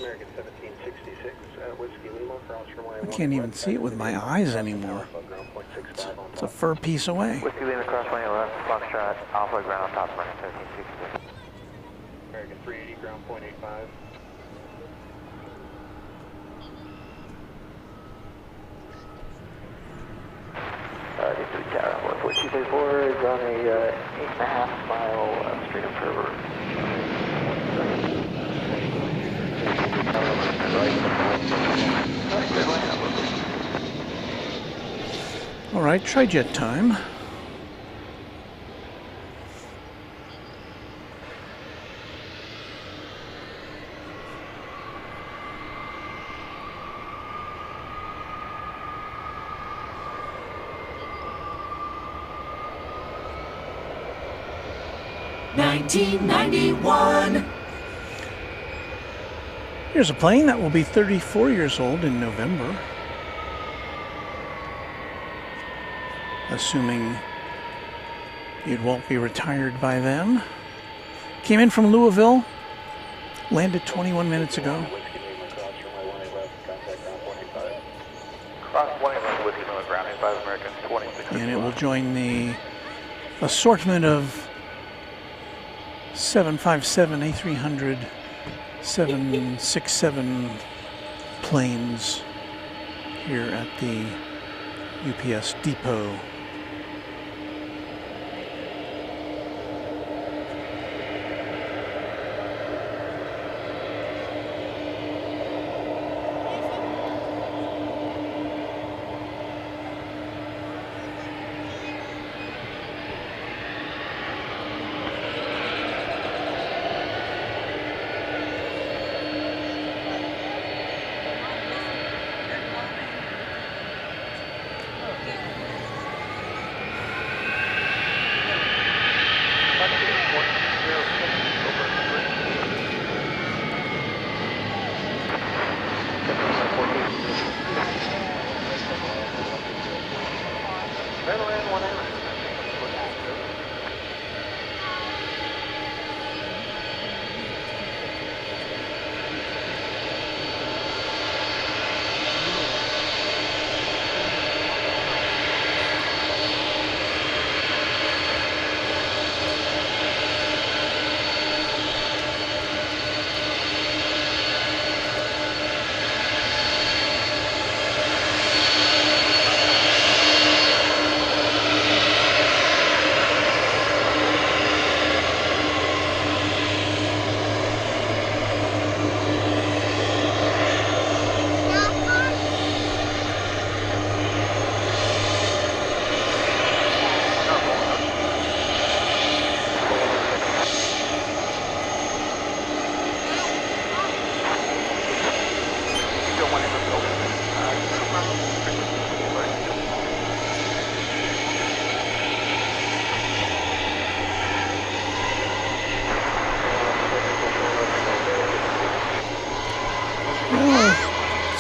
C: American 1766 at Whiskey Lima, cross runway
A: I can't even see it with my eyes anymore. It's a fur pice away.
F: Whiskey Lima, cross 111, Foxtrot, Alpha, ground, top running 1366.
C: American 380, ground point 85.
F: D3 Tower, 14234 is on a 8.5 mile straight up river.
A: All right, tri-jet time. Here's a plane that will be 34 years old in November. Assuming it won't be retired by then. Came in from Louisville, landed 21 minutes ago.
F: Cross 111, Whiskey Lima, ground 85 American 26.
A: And it will join the assortment of 757, A300, 767 planes here at the UPS depot.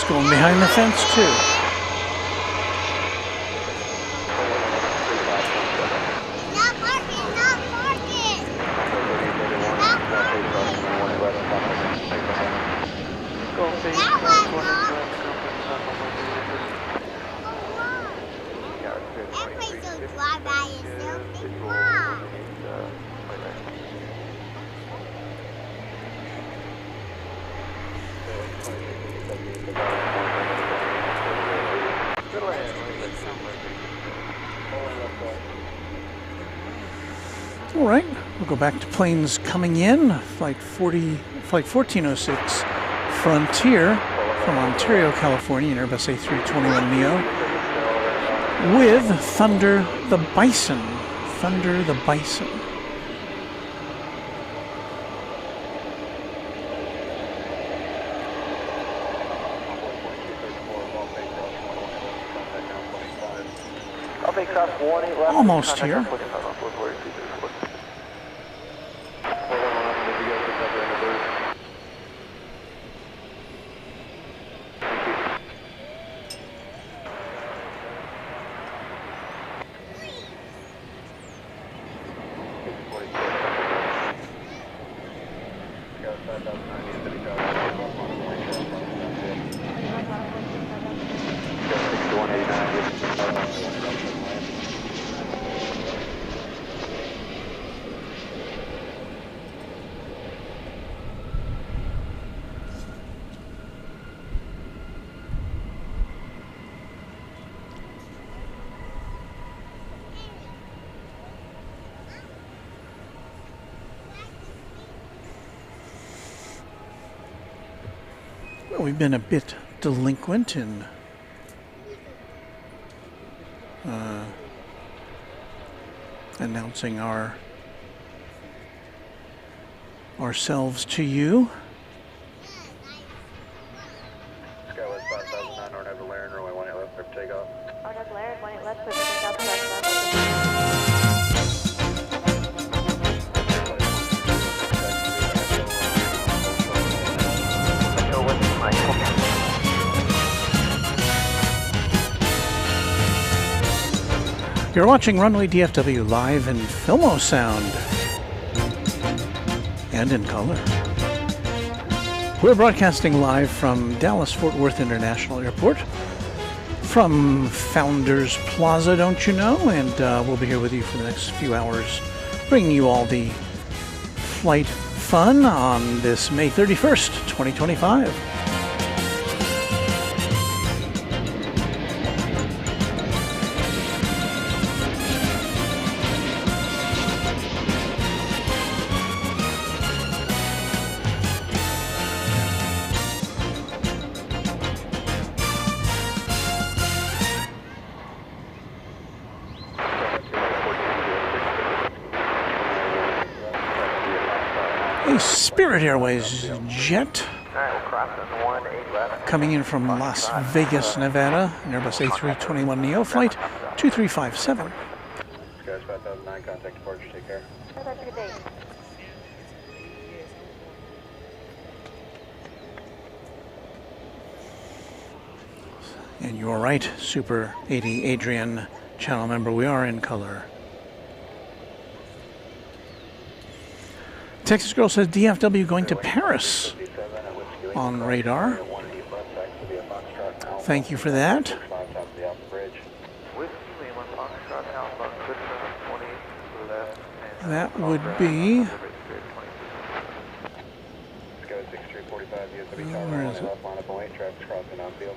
A: Going behind the fence too.
E: Not parking, not parking. Not parking. That was wrong. That place don't drive by itself. It's wrong.
A: All right, we'll go back to planes coming in. Flight 1406 Frontier from Ontario, California, in Airbus A321neo with Thunder the Bison. Thunder the Bison. Almost here. Well, we've been a bit delinquent in announcing ourselves to you.
C: Skywest 5009, North Ever Laren, runway 18 left, clear for takeoff.
I: North Laren, 18 left, clear for takeoff.
A: You're watching Runway DFW live in Filmo sound and in color. We're broadcasting live from Dallas-Fort Worth International Airport, from Founders Plaza, don't you know? And we'll be here with you for the next few hours, bringing you all the flight fun on this May 31st, 2025. Spirit Airways jet coming in from Las Vegas, Nevada, an Airbus A321neo flight 2357.
C: Skywest 5009, contact departure, take care.
A: And you're right, Super 80 Adrian channel member, we are in color. Texas Girl says DFW going to Paris on radar. Thank you for that. That would be... Where is it?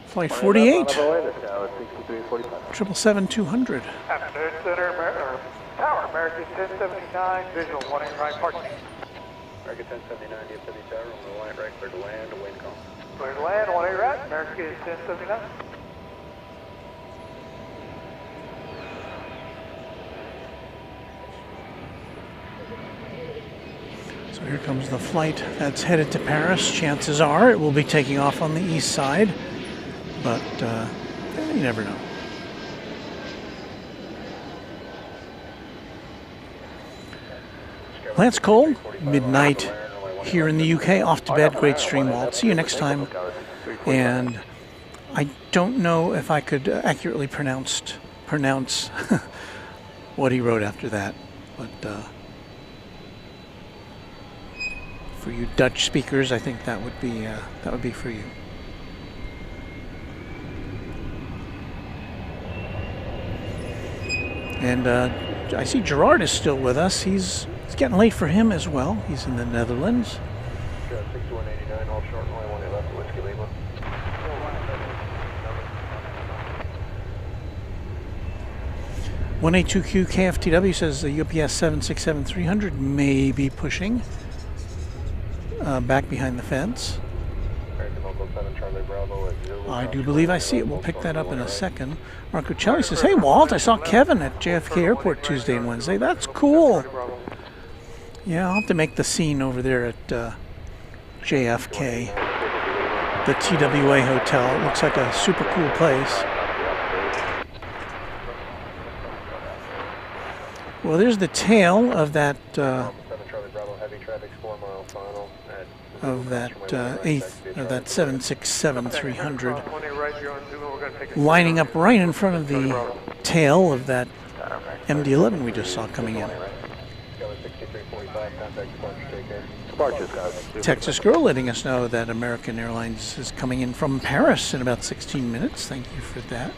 A: Flight 48. 777-200.
G: Afternoon Center, Tower, American 1079, visual 18 right parking.
C: American 1079, DFW Tower, runway 18 right, clear to land, wind calm.
G: Clear to land, 18 right, American 1079.
A: So here comes the flight that's headed to Paris. Chances are it will be taking off on the east side, but you never know. Lance Cole, midnight here in the UK, off to bed, great stream walt. See you next time. And I don't know if I could accurately pronounce what he wrote after that, but for you Dutch speakers, I think that would be for you. And I see Gerard is still with us. It's getting late for him as well. He's in the Netherlands.
C: 6189, hold short, runway 18 left, Whiskey Lima.
A: 182Q KFTW says the UPS 767-300 may be pushing back behind the fence. I do believe I see it. We'll pick that up in a second. Marco Celli says, hey Walt, I saw Kevin at JFK Airport Tuesday and Wednesday. That's cool. Yeah, I'll have to make the scene over there at JFK, the TWA Hotel. It looks like a super cool place. Well, there's the tail of that of that 767-300 lining up right in front of the tail of that MD-11 we just saw coming in. Texas Girl letting us know that American Airlines is coming in from Paris in about 16 minutes. Thank you for that.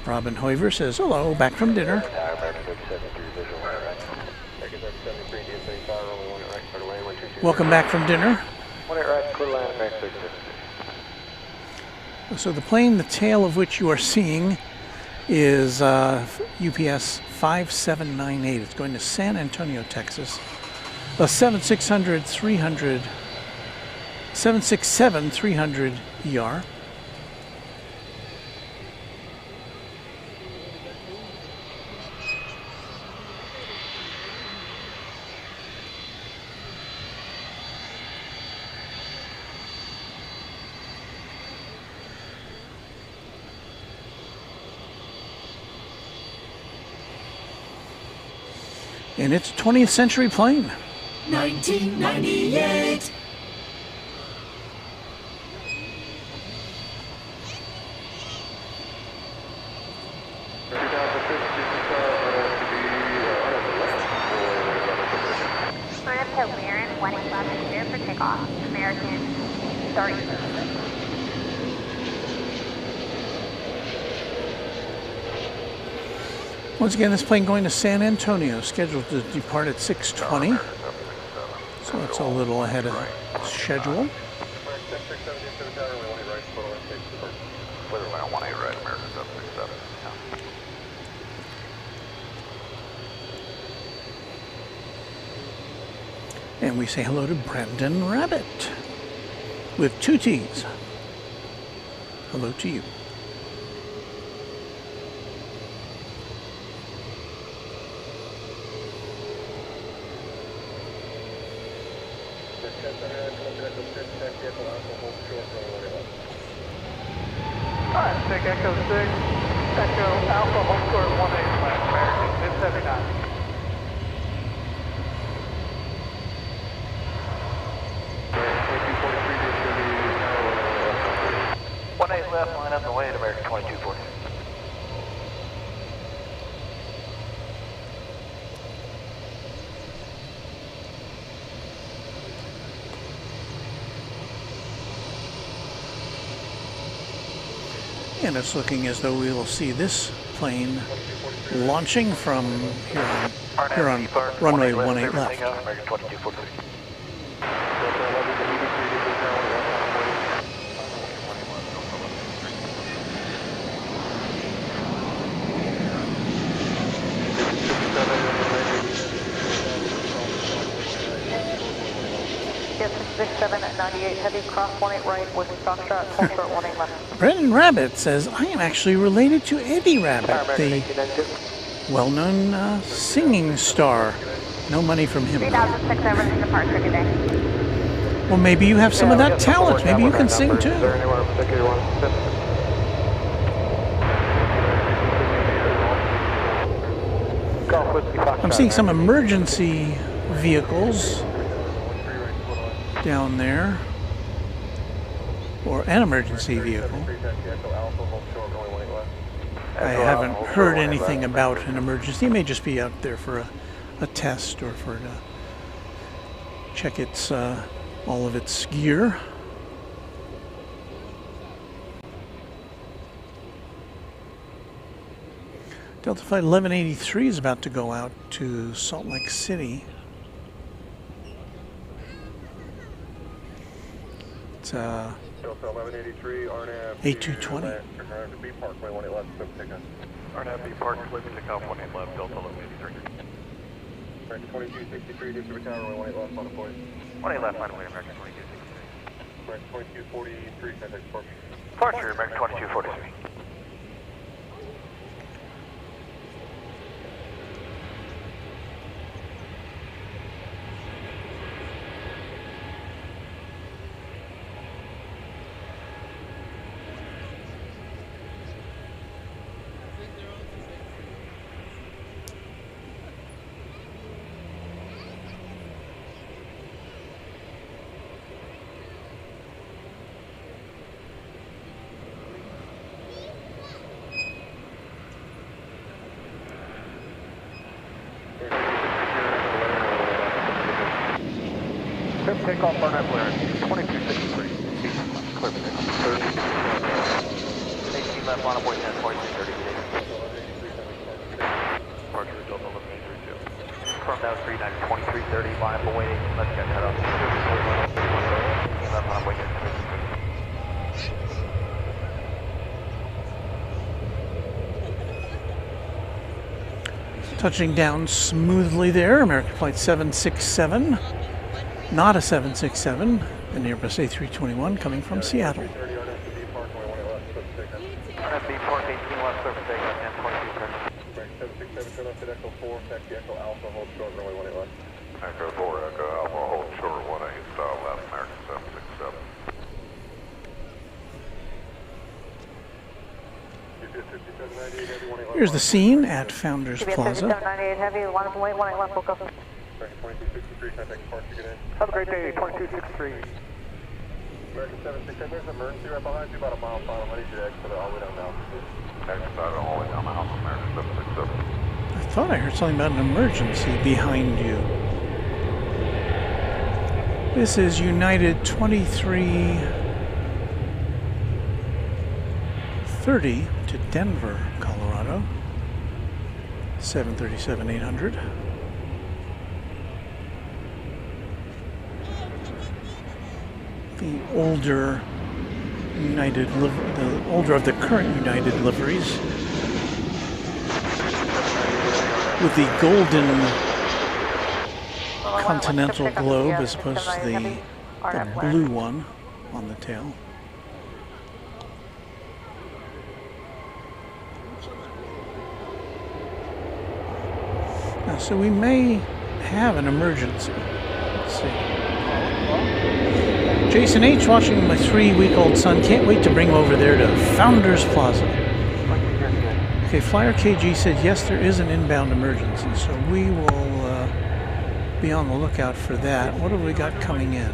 A: Robin Hoiver says, hello, back from dinner. Welcome back from dinner. So the plane, the tail of which you are seeing, is UPS 5798. It's going to San Antonio, Texas. A 7600-300 767, 300 ER. And it's a 20th century plane.
J: 1998.
I: Turn up to Mear, 111, clear for takeoff. American, starting.
A: Once again, this plane going to San Antonio, scheduled to depart at 6:20. So it's a little ahead of schedule. And we say hello to Brendan Rabbit with 2 T's. Hello to you.
G: Alright, take Echo 6, Echo Alpha, home square 18 left, American, mid-79.
F: Left, line up and away at American 2240.
A: And it's looking as though we will see this plane launching from here on runway 18 left.
F: American 2240.
I: Yes, 67 at 98, heavy cross 18 right with Foxtrot, home short 18 left.
A: Brendan Rabbit says, I am actually related to Eddie Rabbit, the well-known singing star. No money from him.
I: 3006, everything departure today.
A: Well, maybe you have some of that talent. Maybe you can sing too. I'm seeing some emergency vehicles down there, or an emergency vehicle. I haven't heard anything about an emergency. It may just be out there for a test or for to check its all of its gear. Delta Flight 1183 is about to go out to Salt Lake City. It's
G: Delta 1183, RNAV.
A: A220.
G: RNAV B Park, 18 left, so takeoff. RNAV B Park, clear for takeoff, 18 left, Delta 1183. American 2263, District Tower, 18 left, on a point.
F: 18 left, line away, American 2263.
G: American 2243, contact departure.
F: Departure, American 2243.
G: Takeoff, Barnett Blair, 2263. Clear for takeoff.
F: 18 left, line away, 10, 2230.
G: Departure, Delta 1182.
F: Confirm that was 2330, line up away, let's get that up. 18 left, line away, 10.
A: Touching down smoothly there, American Flight 767. Not a 767, An Airbus A321 coming from Seattle.
G: RNFB Park, runway 18 left, clear for takeoff.
F: RNFB Park 18 left, clear for takeoff, and 22 turn.
G: 767, turn left at Echo 4, taxi Echo Alpha, hold short, runway 18 left.
J: Echo 4, Echo Alpha, hold short, 18, style left, American 767.
A: Here's the scene at Founders Plaza.
I: 798 Heavy, 118 left, we'll go.
G: 2263, contact Park to get in.
F: Have a great day, 2263.
G: American 767, there's an emergency right behind you, about a mile bottom. I need you to exit all the way down now.
J: Exit all the way down the house, American 767.
A: I thought I heard something about an emergency behind you. This is United 2330 to Denver, Colorado. 737-800. The older United, the older of the current United liveries, with the golden continental globe as opposed to the blue one on the tail. Now, so we may have an emergency. Let's see. Jason H. watching my 3-week-old son. Can't wait to bring him over there to Founders Plaza. Okay, Flyer KG said yes, there is an inbound emergency, so we will be on the lookout for that. What have we got coming in?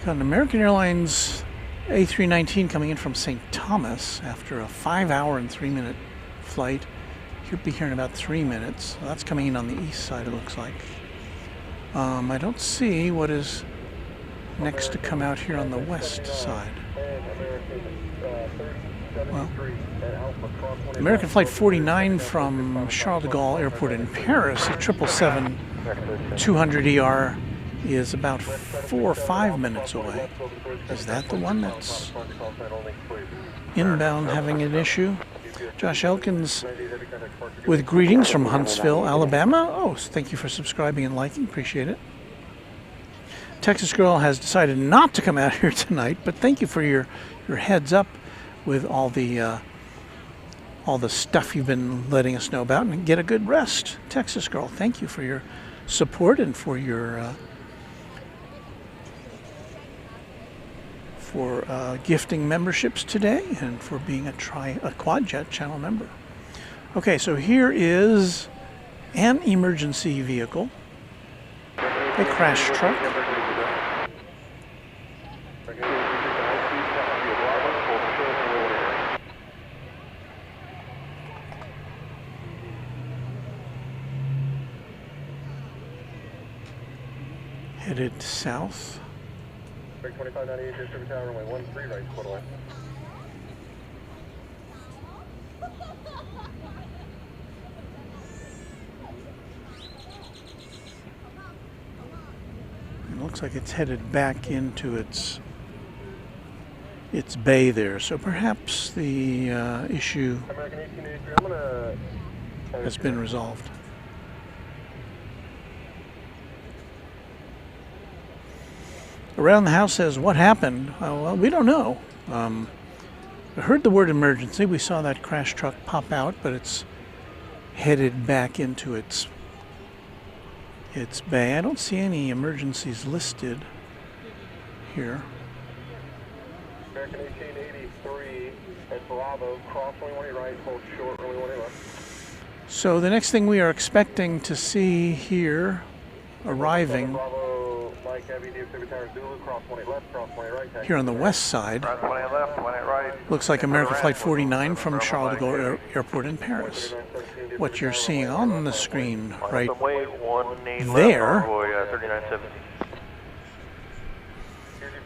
A: Got an American Airlines A319 coming in from St. Thomas after a 5-hour and 3-minute flight. You'll be here in about 3 minutes. So that's coming in on the east side, it looks like. I don't see what is next to come out here on the west side. Well, American Flight 49 from Charles de Gaulle Airport in Paris, a 777-200ER is about 4 or 5 minutes away. Is that the one that's inbound having an issue? Josh Elkins with greetings from Huntsville, Alabama. Oh, thank you for subscribing and liking. Appreciate it. Texas Girl has decided not to come out here tonight, but thank you for your heads up with all the stuff you've been letting us know about, and get a good rest. Texas Girl, thank you for your support and for your gifting memberships today and for being a Quadjet channel member. Okay, so here is an emergency vehicle, a crash truck. Headed south.
G: 2598, District Tower, runway 13 right, quarter line.
A: It looks like it's headed back into its bay there, so perhaps the issue has been resolved. Around the house says, what happened? Well, we don't know. I heard the word emergency. We saw that crash truck pop out, but it's headed back into its bay. I don't see any emergencies listed here.
G: American 1883 at Bravo, cross runway right, hold short, runway 18 left.
A: So the next thing we are expecting to see here, arriving here on the west side, looks like American Flight 49 from Charles de Gaulle Airport in Paris. What you're seeing on the screen right there,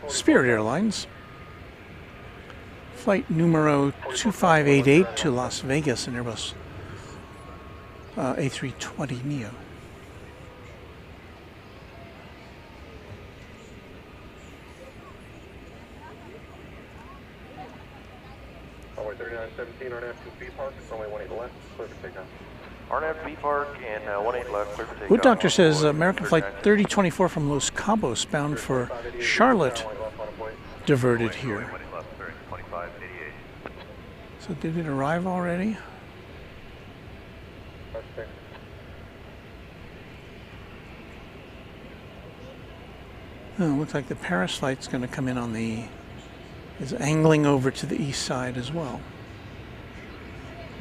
A: Spirit Airlines, flight numero 2588 to Las Vegas, an Airbus A320neo.
G: Runway 3917, RNF 2B Park, runway 18 left, clear for takeoff. RNAV B Park and 18 left, clear for takeoff.
A: Wood Doctor says American Flight 3024 from Los Cabos bound for Charlotte diverted here. So did it arrive already? Oh, looks like the Paris flight's going to come in on the, is angling over to the east side as well.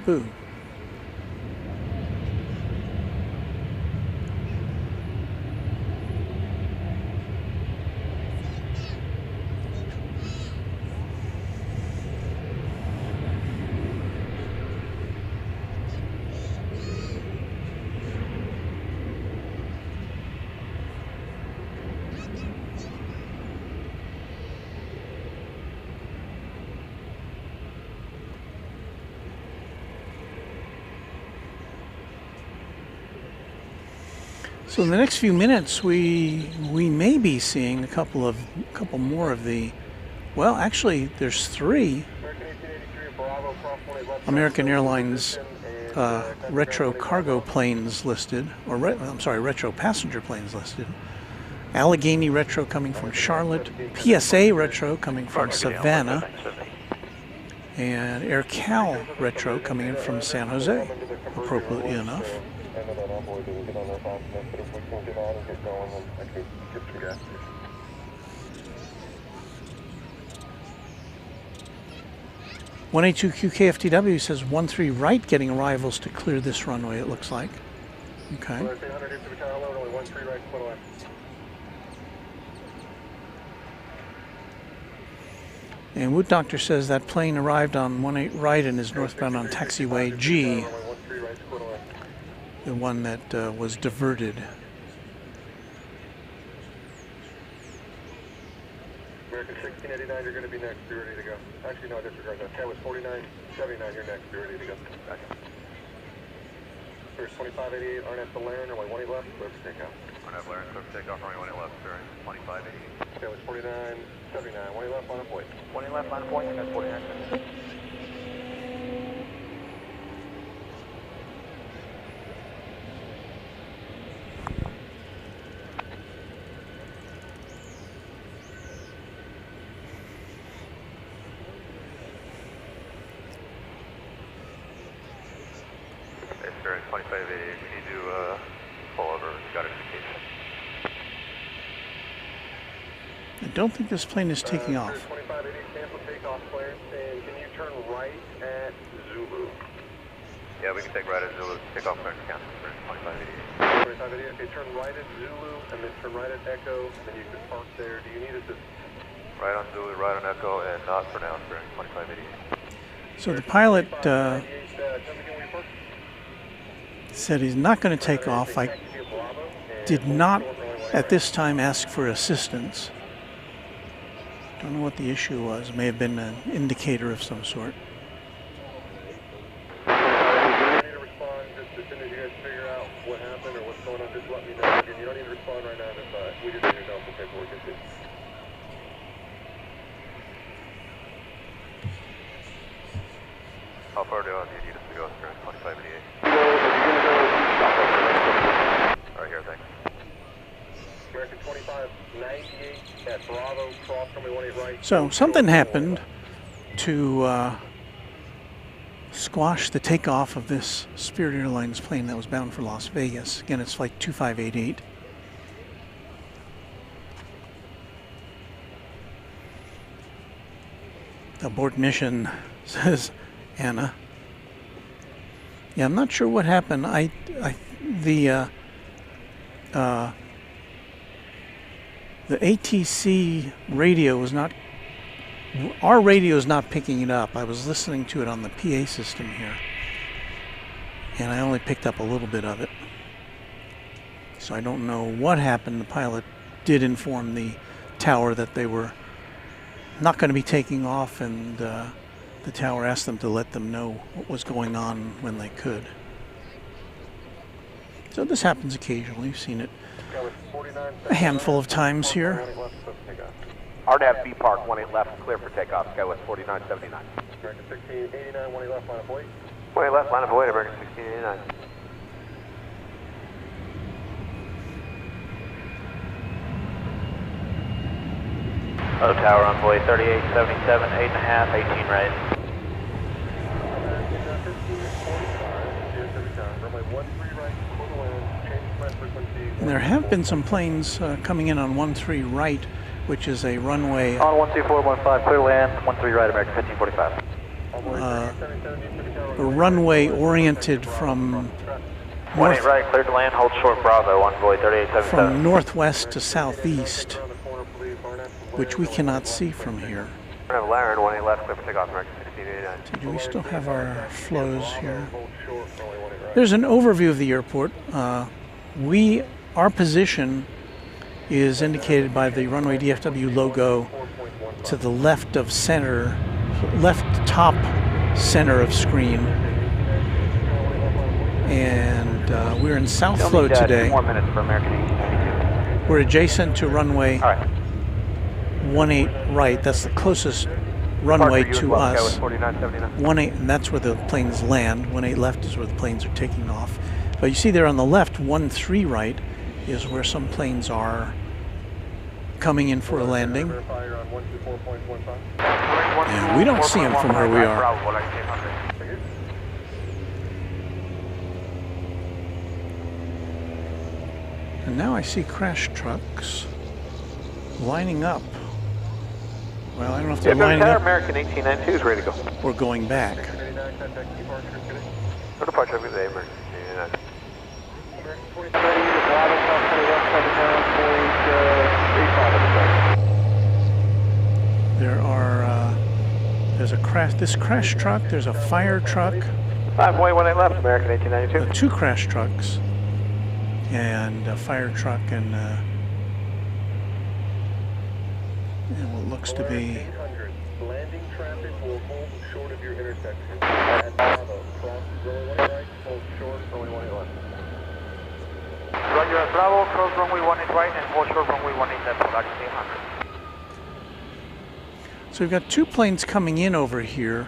A: Boo. So in the next few minutes, we may be seeing a couple more of the, well, actually, there's 3 American Airlines retro cargo planes listed, or retro passenger planes listed. Allegheny retro coming from Charlotte, PSA retro coming from Savannah, and Air Cal retro coming in from San Jose, appropriately enough. 182 QKFTW says 13 right getting arrivals to clear this runway, it looks like. Okay. And Wood Doctor says that plane arrived on 18 right and is northbound on taxiway G, the one that was diverted.
G: American 1689, you're going to be next. Be ready to go. Actually, no, disregard that. That was 4979, you're next. Be ready to go. Gotcha. First 2588, RNF to Laren, runway 18 left, clear for takeoff. RNF Laren, clear for takeoff, runway 18 left, bearing 2588. That was 4979, 18 left, line of point. 18 left, line of point, and that's 4979. Bearing 2588, we need to pull over, got it indication.
A: I don't think this plane is taking off.
G: 2588, cancel takeoff clearance, and can you turn right at Zulu? Yeah, we can take right at Zulu. Takeoff clearance cancel, 2588. 2588, okay, turn right at Zulu, and then turn right at Echo, and then you can park there. Do you need assistance? Right on Zulu, right on Echo, and not for now, bearing 2588.
A: So the pilot said he's not going to take off. I did not at this time ask for assistance. Don't know what the issue was. It may have been an indicator of some sort.
G: You need to respond just as soon as you guys figure out what happened or what's going on. Just let me know. Again, you don't need to respond right now. If we just need to know for paperwork. How far down do you need us to go? 2588. All right, here, thanks. American 2598 at Bravo, cross runway 18 right.
A: So something happened to squash the takeoff of this Spirit Airlines plane that was bound for Las Vegas. Again, it's flight 2588. Abort mission, says Anna. Yeah, I'm not sure what happened. The ATC radio was not, our radio is not picking it up. I was listening to it on the PA system here, and I only picked up a little bit of it. So I don't know what happened. The pilot did inform the tower that they were not going to be taking off, and the tower asked them to let them know what was going on when they could. So this happens occasionally. You've seen it a handful of times here.
K: RNAV B Park, 18 left, clear for takeoff. Skywest 4979.
G: American 1689, 18 left, line of void.
F: 18 left, line of void, American 1689.
K: O Tower Runway 3877, 8.5, 18 right.
A: And there have been some planes coming in on 13 right, which is a runway.
K: On 12415, clear land, 13 right, American 1545.
A: A runway oriented from
K: 18 right, cleared to land, hold short Bravo, Envoy 3877.
A: from northwest to southeast, which we cannot see from here.
F: Laren, 18 left, clear for takeoff, American 1689.
A: So do we still have our flows here? There's an overview of the airport. Our position is indicated by the runway DFW logo to the left of center, left top center of screen. And we're in South Flow today.
K: 2 more minutes for American 1892.
A: We're adjacent to runway
K: All right.
A: 18 right. That's the closest runway to us.
F: 4979.
A: 18, and that's where the planes land. 18 left is where the planes are taking off. But you see there on the left, 13 right is where some planes are coming in for a landing. And we don't see them from where we are. And now I see crash trucks lining up. Well, I don't know if they're lining up
K: American 1892 is ready to go.
A: or going back.
F: No departure of the day, American 1889.
A: There are, there's a crash, this crash truck, there's a fire truck,
K: 5.18 left, American 1892.
A: 2 crash trucks, and a fire truck, and what looks to be
G: landing traffic will hold short of your intersection. At Bravo, cross runway right, hold short, runway 18 left.
K: Roger, at Bravo, cross runway 18 right and hold short runway 18 left, production 800.
A: So we've got 2 planes coming in over here.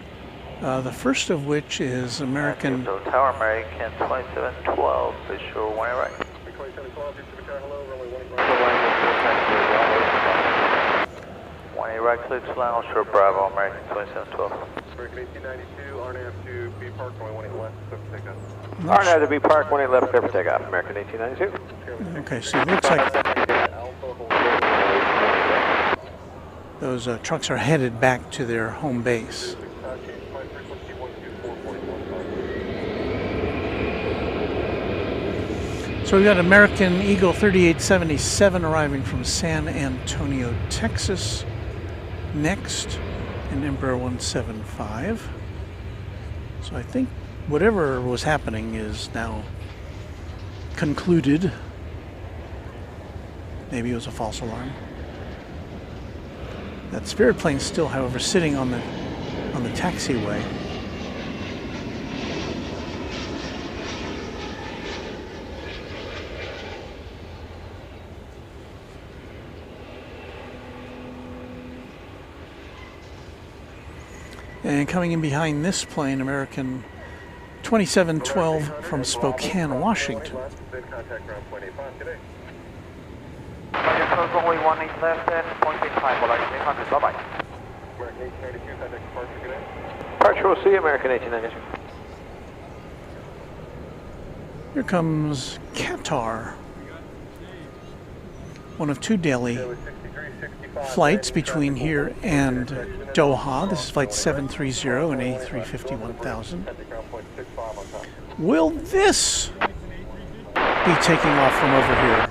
A: The first of which is American.
K: So Tower American 2712, please show 18 right.
G: 2712, Pacific Tower, hello, runway 18 right.
K: 18 right, clear to land, hold short Bravo, American 2712.
G: American 1892, RNAV to B Park, runway 18 left, clear for takeoff.
K: RNAV to B Park, 18 left, clear for takeoff, American 1892.
A: Okay, so it looks like those trucks are headed back to their home base. So we've got American Eagle 3877 arriving from San Antonio, Texas. Next, and Embraer 175. So I think whatever was happening is now concluded. Maybe it was a false alarm. That Spirit plane still, however, sitting on the taxiway. And coming in behind this plane, American 2712 from Spokane, Washington.
G: Then contact ground point 85 today.
K: Roger, close runway 18 left and 0.85, production 800, bye-bye.
G: American 1892, contact departure today.
K: Departure will see American 1892.
A: Here comes Qatar, one of 2 daily flights between here and Doha. This is flight 730 and A350-1000. Will this be taking off from over here?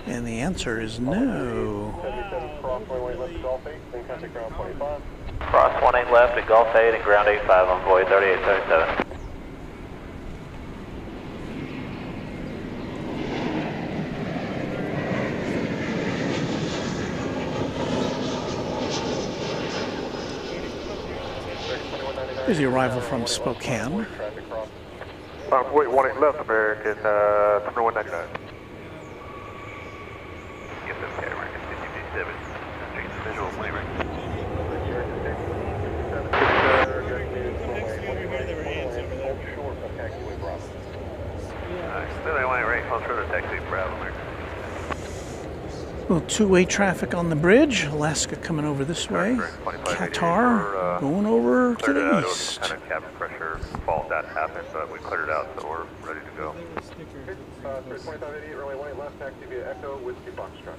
A: And the answer is no.
K: Cross 18 left at Gulf 8 and ground 85 on Void 3877.
A: Here's the arrival from Spokane.
F: Wait, 18 left, American 2199.
J: Yes, okay, American 5257. Taking the visual plane, right? Still I want right, hold short of taxi, Bravo, American.
A: Little two-way traffic on the bridge. Alaska coming over this way. Qatar going over to the east.
J: Kind of cabin pressure fault that happened, but we cleared it out, so we're ready to go.
G: 2588, runway 18 left, taxi via Echo, Whiskey Foxtrot.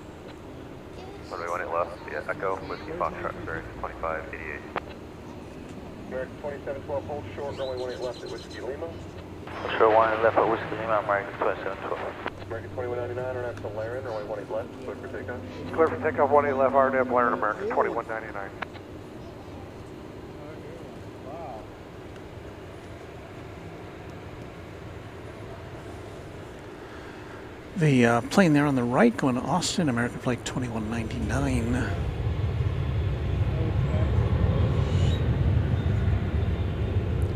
J: Runway 18 left, via Echo, Whiskey Foxtrot, bearing 2588.
G: American 2712, hold short, runway 18 left at Whiskey Lima.
K: Sure, 1 left at Whiskey Lima, American 2712.
G: American 2199, RNF Laren, runway 18 left, clear for takeoff.
J: Clear for takeoff, 18 left, RNF Laren, American 2199.
A: The plane there on the right going to Austin, American flight 2199.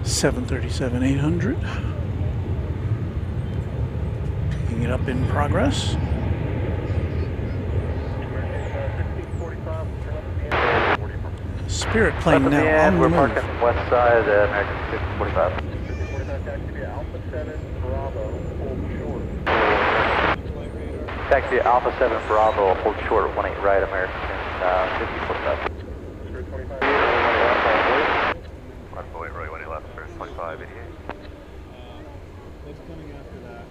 A: $737-800. Picking it up in progress. Spirit plane now on the
K: we're
A: move.
K: parking west side, American 1545.
G: 1545, taxi via Alpha 7, Bravo, hold short.
K: Taxi Alpha 7 Bravo, hold short, 18 right, American 1545.
G: Spirit 25.
J: Runway 18 left, bearing 2588.
B: What's coming after that?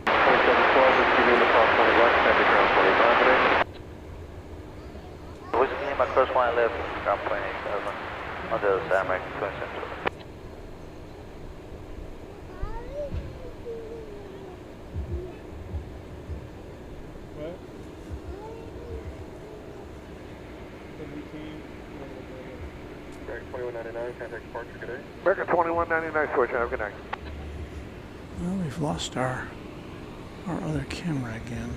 F: 2712, Whiskey Lima, cross 20 left, traffic ground 25 today.
K: Whiskey Lima, cross 1 left, ground point 87, on the other side, American 2712.
B: What? So we came.
G: American 2199, contact departure, good day.
J: American 2199, switch, have a good night.
A: Well, we've lost our other camera again.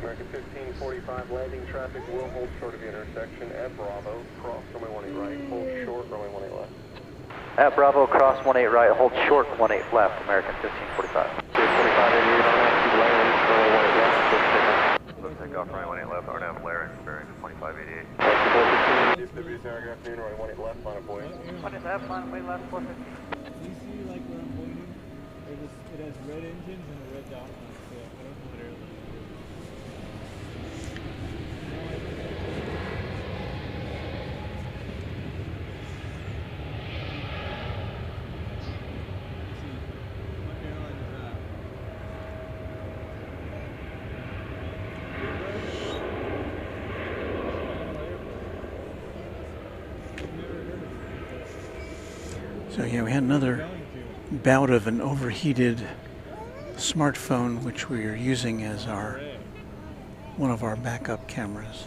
G: American 1545, landing traffic will hold short of the intersection at Bravo, cross runway 18 right, hold short, runway 18 left.
K: At Bravo, cross 18 right, hold short 18 left, American 1545.
F: 2588, RNF to Laren, runway 18 left, clear for takeoff.
J: Let's take off runway 18 left, RNF Laren, bearing 2588.
F: Taxi 415.
G: DFW Tower, good afternoon, runway 18 left, line of boy.
K: 20 left, line, way left, 450.
B: Do you see like where I'm pointing? It has red engines and a red dot on it. So I don't know what airline it is. What airline is that? I've never heard of it.
A: So yeah, we had another bout of an overheated smartphone, which we are using as one of our backup cameras.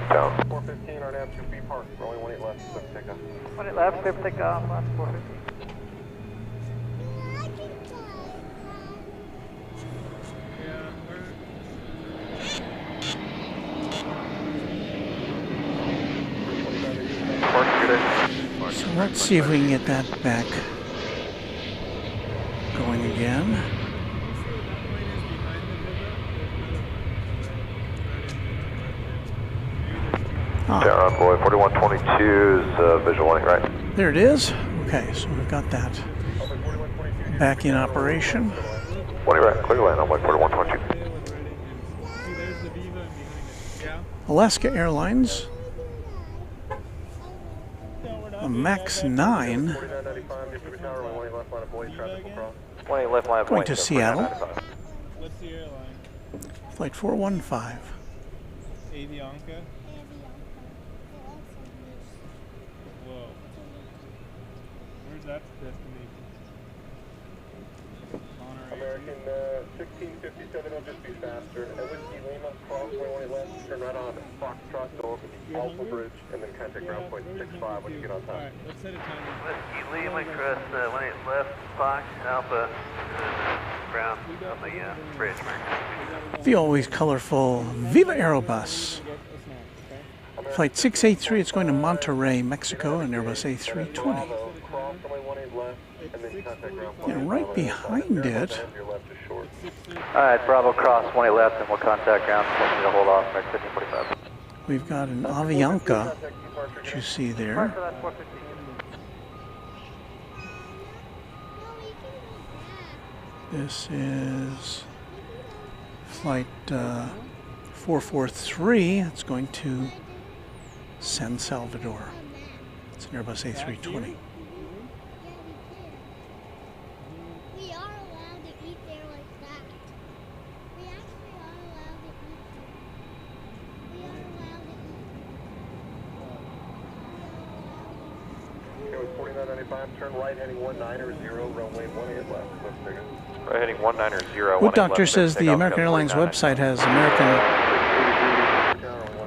J: Down.
G: 415, RNF to B Park, runway 18 left, clear for takeoff.
K: 20 left, clear for takeoff, on 450.
A: So let's see if we can get that back going again.
J: Down runway 4122 is visual link, right?
A: There it is. Okay, so we've got that back in operation.
J: 20 right, clear line, runway 4122.
B: See, there's the Viva behind it. Yeah?
A: Alaska Airlines, a MAX 9,
G: 4995, DFW Tower, runway 18 left, line of boy, traffic will cross.
K: 20 left, line of
A: going
K: point,
A: to Seattle,
B: What's the airline?
A: flight 415.
B: Avianca? Whoa. Where's that destination? Monterey.
G: American 1657, it'll just be faster. At Whiskey Lima, cross runway 18 left, turn right on Foxtrot, go over the Alpha Bridge, and then contact ground point 65 when you get on top.
B: Alright, let's set a timer.
K: Whiskey Lima, cross 18 left, Fox, Alpha, ground on the bridge,
A: The always colorful Viva Aerobus. Flight 683, it's going to Monterrey, Mexico, an Airbus A320.
G: Cross runway 18 left, and then contact ground point.
A: And right behind it,
G: Your left is short.
K: Alright, Bravo, cross 18 left, and we'll contact ground, so to hold off, American 1545.
A: we've got an Avianca, which you see there. This is flight 443. It's going to San Salvador. It's an Airbus A320.
E: We are allowed to eat there like that. We actually are allowed to eat there. We are allowed to eat.
G: Okay, with 4995, turn right heading 190, runway 18 left. Let's take it.
C: Right heading 190.
A: Wood Doctor says the American Airlines website has American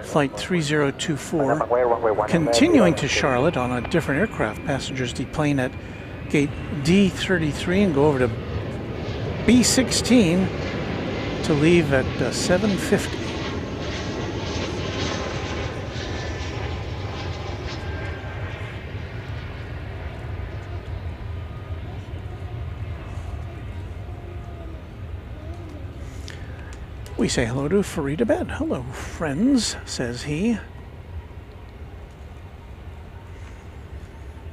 A: Flight 3024 continuing to Charlotte on a different aircraft. Passengers deplane at gate D33 and go over to B16 to leave at 7:50. We say hello to Farida Bed. Hello, friends, says he.
E: Oh,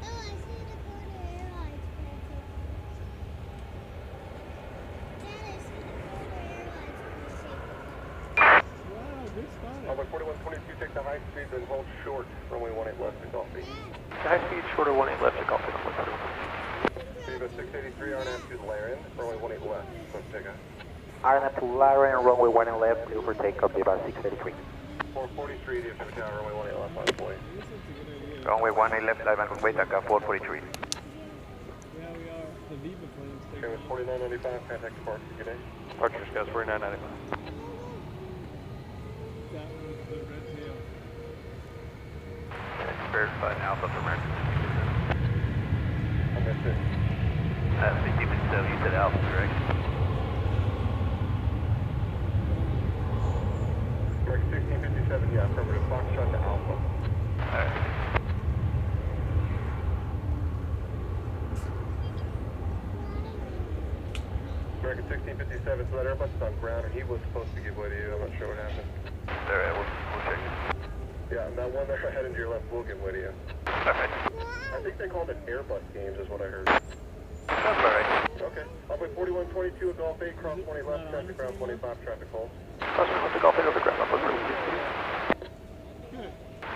E: I see the Florida Airlines plane. Dad, I see the Florida Airlines plane.
G: Runway 4122, take the high speed, then hold short. Runway 18 left to Coffee.
C: High speed, shorter 18 left to Coffee.
G: Viva 683, RNF to Laren, runway 18 left. Let's take it.
K: RNF to Laren, runway 18 left, clear for takeoff, about 683.
G: 443, DFW Tower, runway 18 left, on the way.
K: Runway 18 left, live and runway takeoff, 443.
B: Yeah, we are. The Viva planes.
G: Okay, with 4995, contact departure. Good day.
C: Departure skies 4995.
B: That was the red tail.
K: Verified Alpha for American.
G: I missed it.
K: 57, you said Alpha, correct?
G: Correct, 1657, yeah, affirmative. Foxtrot to Alpha.
K: Alright.
G: Correct, 1657, so that Airbus is on ground, and he was supposed to give way to you. I'm not sure what happened.
K: Alright, we'll check it.
G: Yeah, and that one there heading to your left will give way to you.
K: Alright.
G: I think they called it Airbus games, is what I heard.
K: That's alright.
G: Okay. Runway 4122 at Golf 8, cross 20 left, traffic ground 25, traffic hold.
K: Crossing with the Golf 8 over ground, up over.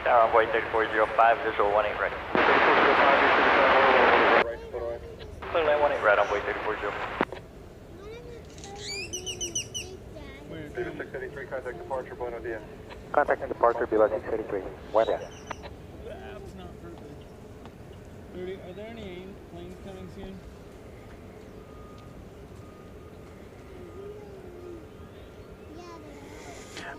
K: Tower runway 3405, visual 18 right.
G: 3405, right, split away.
K: Clear land 18 right, runway 3405.
G: Viva 683, contact departure, Buenos Dias.
K: Contact departure, Viva 683. Where
B: The
K: are
B: app's not perfect. Rudy, are there any planes coming soon?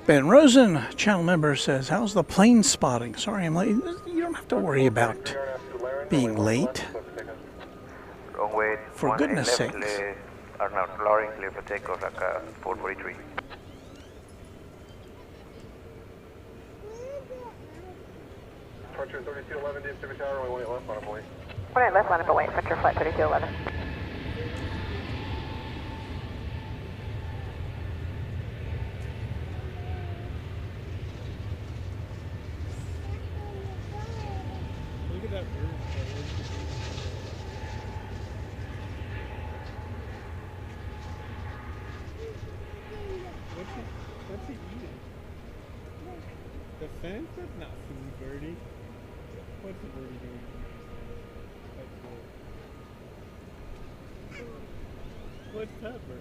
A: Ben Rosen, channel member, says, how's the plane spotting? Sorry, I'm late. You don't have to worry about being late.
K: Runway
A: For goodness sakes.
K: Are now lowering, clear for takeoff, like 443.
G: Departure 3211, DFW Tower, runway 18 left, on a boy.
I: 18 left, line up away, sector flight 3211.
B: Look at that bird. What's he eating? The fence? That's not food, birdie. What's the birdie doing? That's cool. What's Pepper?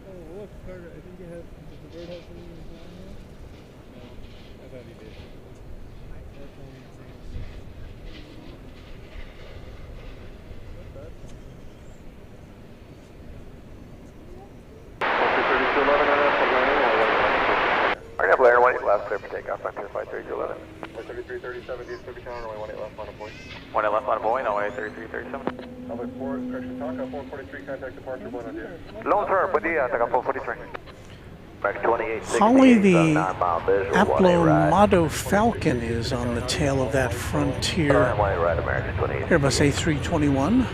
B: Oh, look, Carter. I think it has. Does the bird have something in his mouth here? No, I thought he did. That's only insane. What's that?
K: RNF Blair, 18 left, clear for takeoff, on clear flight 3211.
G: 3337, DFW Tower, runway 18 left, on a boy.
K: 18 left on Boeing, runway 3337.
G: Runway 4, correction, Taka 443, contact departure, Buenos Dias.
K: Long term, buen dia, Taka 443. Back 28,
A: Holly, the Aplomado Falcon is on the tail of that Frontier Airbus A321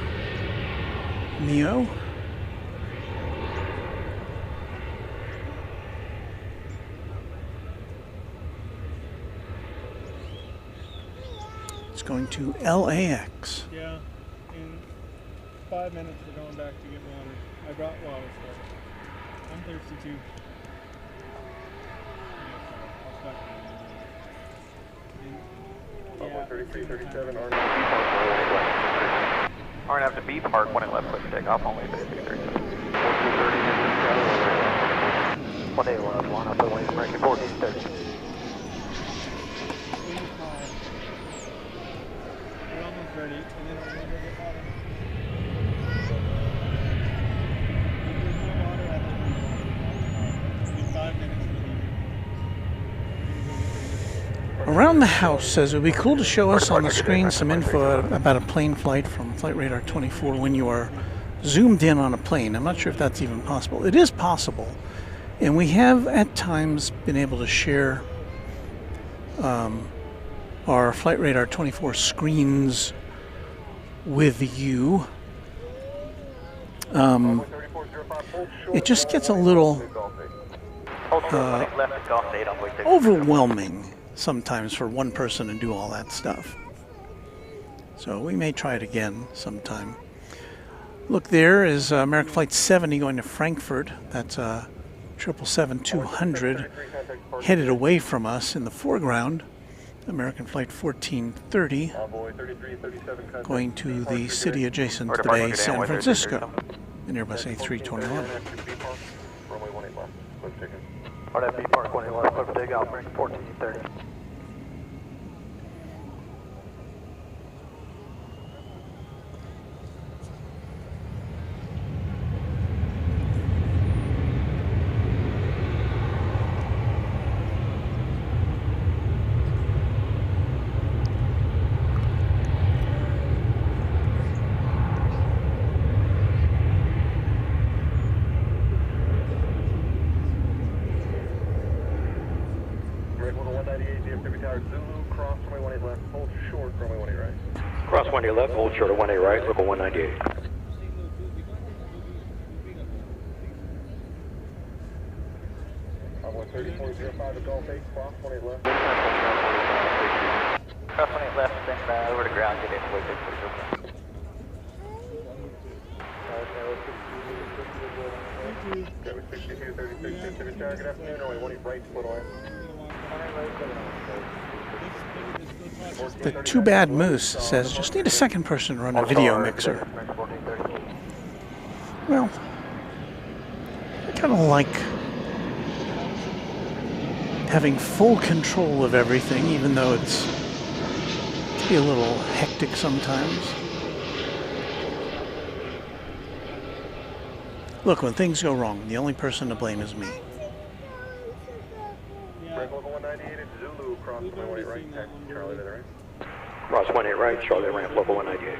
A: Neo. It's going to LAX.
B: Yeah, and 5 minutes for going back to get water. I brought water, so I'm thirsty too.
G: Yeah, 3337,
K: RNF to B Park, 1 left, clear for takeoff, only basic 30. 1 left, 1 up the wing, American 1430.
B: We're almost ready, and then we're going to go get water. There's no water at the in 5 minutes for leaving.
A: Around the house says it would be cool to show us on the screen some info about a plane flight from Flight Radar 24 when you are zoomed in on a plane. I'm not sure if that's even possible. It is possible, and we have at times been able to share our Flight Radar 24 screens with you. It just gets a little overwhelming sometimes for one person to do all that stuff. So we may try it again sometime. Look, there is American Flight 70 going to Frankfurt. That's 777-200 headed away from us in the foreground. American Flight 1430 going to the city adjacent to the bay, San Francisco, in Airbus A321.
K: RNF B Park, 1 left, clear for takeoff, American 1430.
G: DFW Tower, Zulu, cross runway 18 left, hold short, runway 18 right.
L: Cross 18 left, hold short of 18 right, local 198.
G: I'm 3405 at Gulf 8, cross 18 left.
K: Cross 18 left, then over to ground, get in, wait, please.
G: That was 62, 36, DFW Tower, good afternoon, runway 18 right, split line.
A: The Too Bad Moose says, just need a second person to run a video mixer. Well, I kind of like having full control of everything, even though it can be a little hectic sometimes. Look, when things go wrong, the only person to blame is me.
G: Local 198 at Zulu, cross runway 18 right, taxi Charlie to the right.
L: Cross 18 right, Charlie ramp, local 198.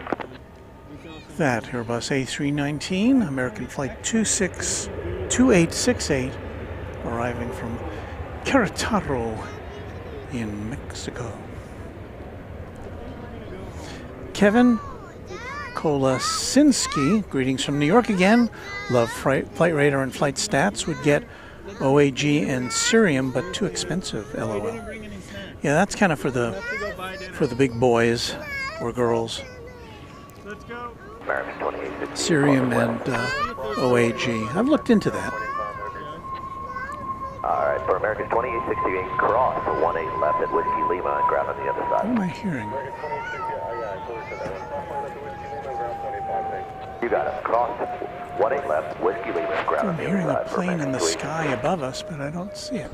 A: That Airbus A319, American Flight 2868, arriving from Querétaro in Mexico. Kevin Kolasinski, greetings from New York again. Love Flight Radar and Flight Stats. Would get OAG and Cerium, but too expensive, LOL. Yeah, that's kind of for the big boys or girls. Cerium and OAG. I've looked into that.
K: Alright, for American 2868, cross 18 left at Whiskey Lima and grab on the other side.
A: What am I hearing?
K: You got it. Cross 18 left, Whiskey Lima and grab on
A: I'm
K: the
A: hearing
K: other
A: a
K: side.
A: plane in the sky above us, but I don't see it.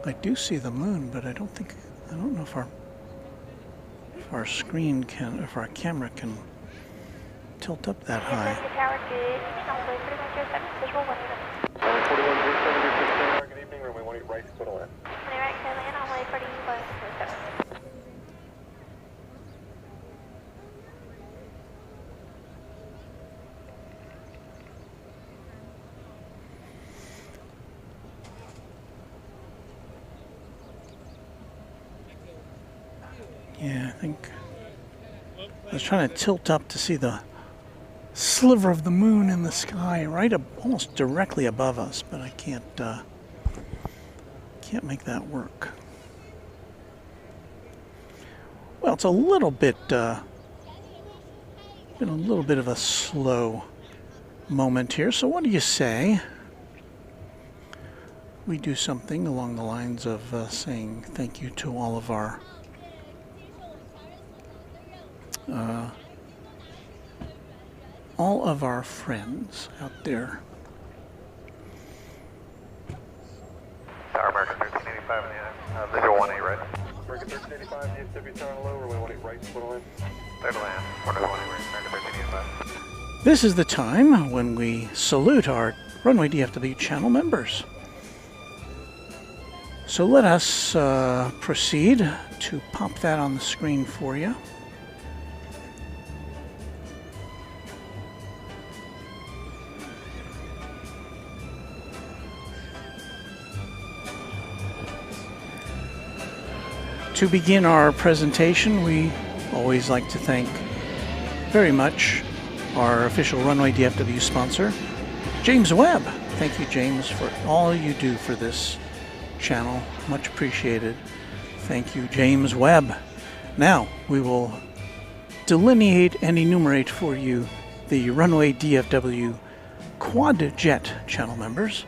A: I do see the moon, but I don't know if our screen can, if our camera can tilt up that high.
G: Good evening, runway 18 right, split line.
A: Yeah, I think I was trying to tilt up to see the sliver of the moon in the sky right almost directly above us, but I can't make that work. Well, Well, it's a little bit, been a little bit of a slow moment here. So what do you say we do something along the lines of saying thank you to all of our friends out there.
K: Tower American 1385 in the visual 18, right?
G: American 1385, DFW Tower low, runway 18 right, split line.
K: Clear to land, runway 18 right, American 1385.
A: This is the time when we salute our Runway DFW channel members. So let us proceed to pop that on the screen for you. To begin our presentation, we always like to thank very much our official Runway DFW sponsor, James Webb. Thank you, James, for all you do for this channel. Much appreciated. Thank you, James Webb. Now, we will delineate and enumerate for you the Runway DFW Quad-Jet channel members.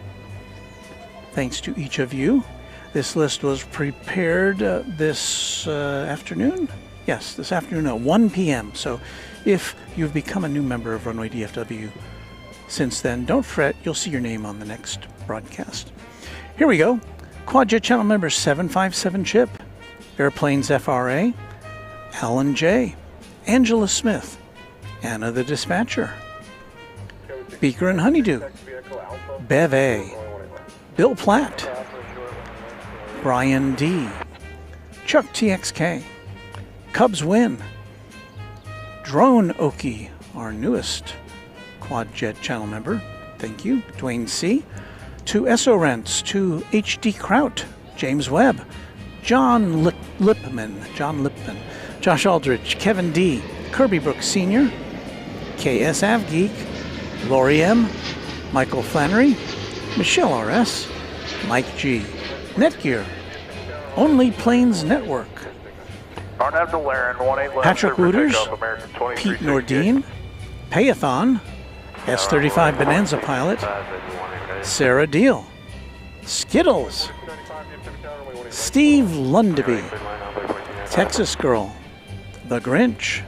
A: Thanks to each of you. This list was prepared this afternoon. Yes, this afternoon at 1 p.m. So if you've become a new member of Runway DFW since then, don't fret, you'll see your name on the next broadcast. Here we go. Quad-Jet channel member 757 Chip, Airplanes FRA, Alan J, Angela Smith, Anna the Dispatcher, Beaker and Honeydew, Bev A, Bill Platt, Brian D, Chuck TXK, Cubs Win, Drone Oki, our newest Quad-Jet channel member, thank you, Dwayne C, to SO Rents, to HD Kraut, James Webb, John Lipman, Josh Aldrich, Kevin D, Kirby Brooks Sr., KS Avgeek, Lori M, Michael Flannery, Michelle RS, Mike G, Netgear, Only Planes Network, Patrick Wooters, Pete Nordine, Payathon, S35 Bonanza Pilot, Sarah Deal, Skittles, Steve Lundaby, Texas Girl, The Grinch,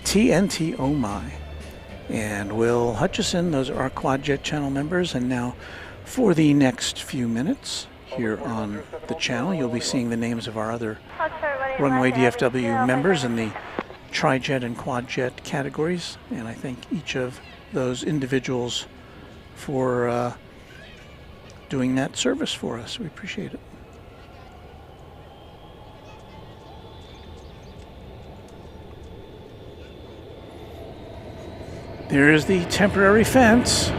A: TNT Oh My, and Will Hutchison. Those are our Quad-Jet channel members. And now for the next few minutes here on the channel, you'll be seeing the names of our other Runway DFW members in the Tri-Jet and Quad-Jet categories. And I thank each of those individuals for doing that service for us. We appreciate it. There is the temporary fence,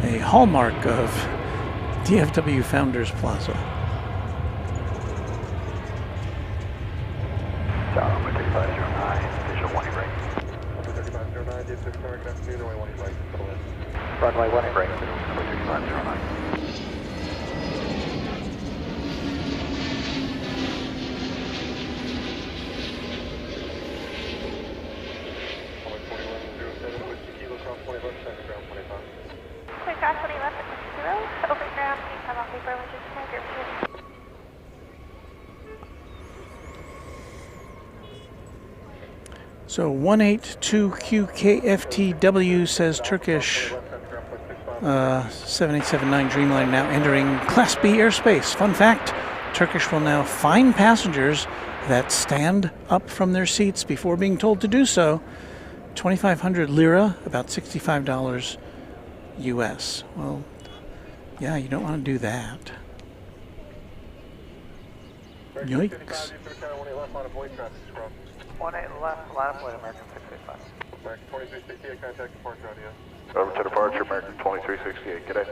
A: a hallmark of DFW Founders Plaza.
K: Tower 3509, visual 18 right.
G: 3509, DFW Tower, good afternoon, runway 18 right, split line.
K: Runway 18 right, number 3509.
A: So 182QKFTW says Turkish 7879 Dreamliner now entering Class B airspace. Fun fact, Turkish will now fine passengers that stand up from their seats before being told to do so. 2,500 lira, about $65 US. Well, yeah, you don't want to do that. Yikes.
K: 18 left, line plane, American 685.
G: American 2368, contact departure audio.
J: Over to departure, American 2368, good day.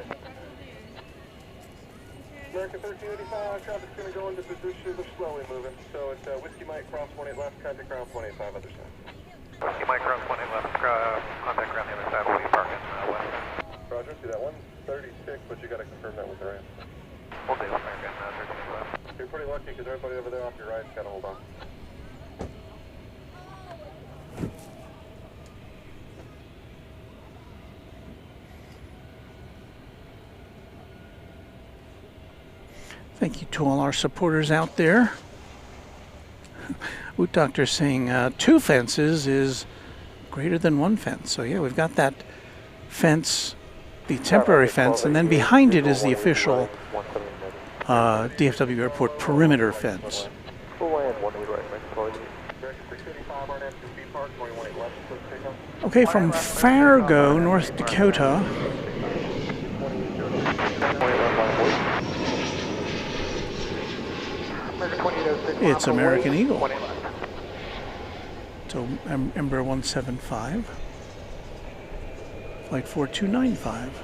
G: American 1385, traffic's going to go into position, they're slowly moving. So it's Whiskey Mike, cross 18 left, contact ground 185, other side.
K: Whiskey Mike, cross 18 left, contact ground the other side, we'll be parking west.
G: Roger, see that 136, but you got to confirm that with the ramp.
K: We'll do, American 1385.
G: You're pretty lucky because everybody over there off your right's got to hold on.
A: Thank you to all our supporters out there. Woot Doctor saying 2 fences is greater than 1 fence. So yeah, we've got that fence, the temporary fence, and then behind it is the official DFW Airport perimeter fence. Okay, from Fargo, North Dakota. It's American Eagle. So Embraer 175, flight 4295.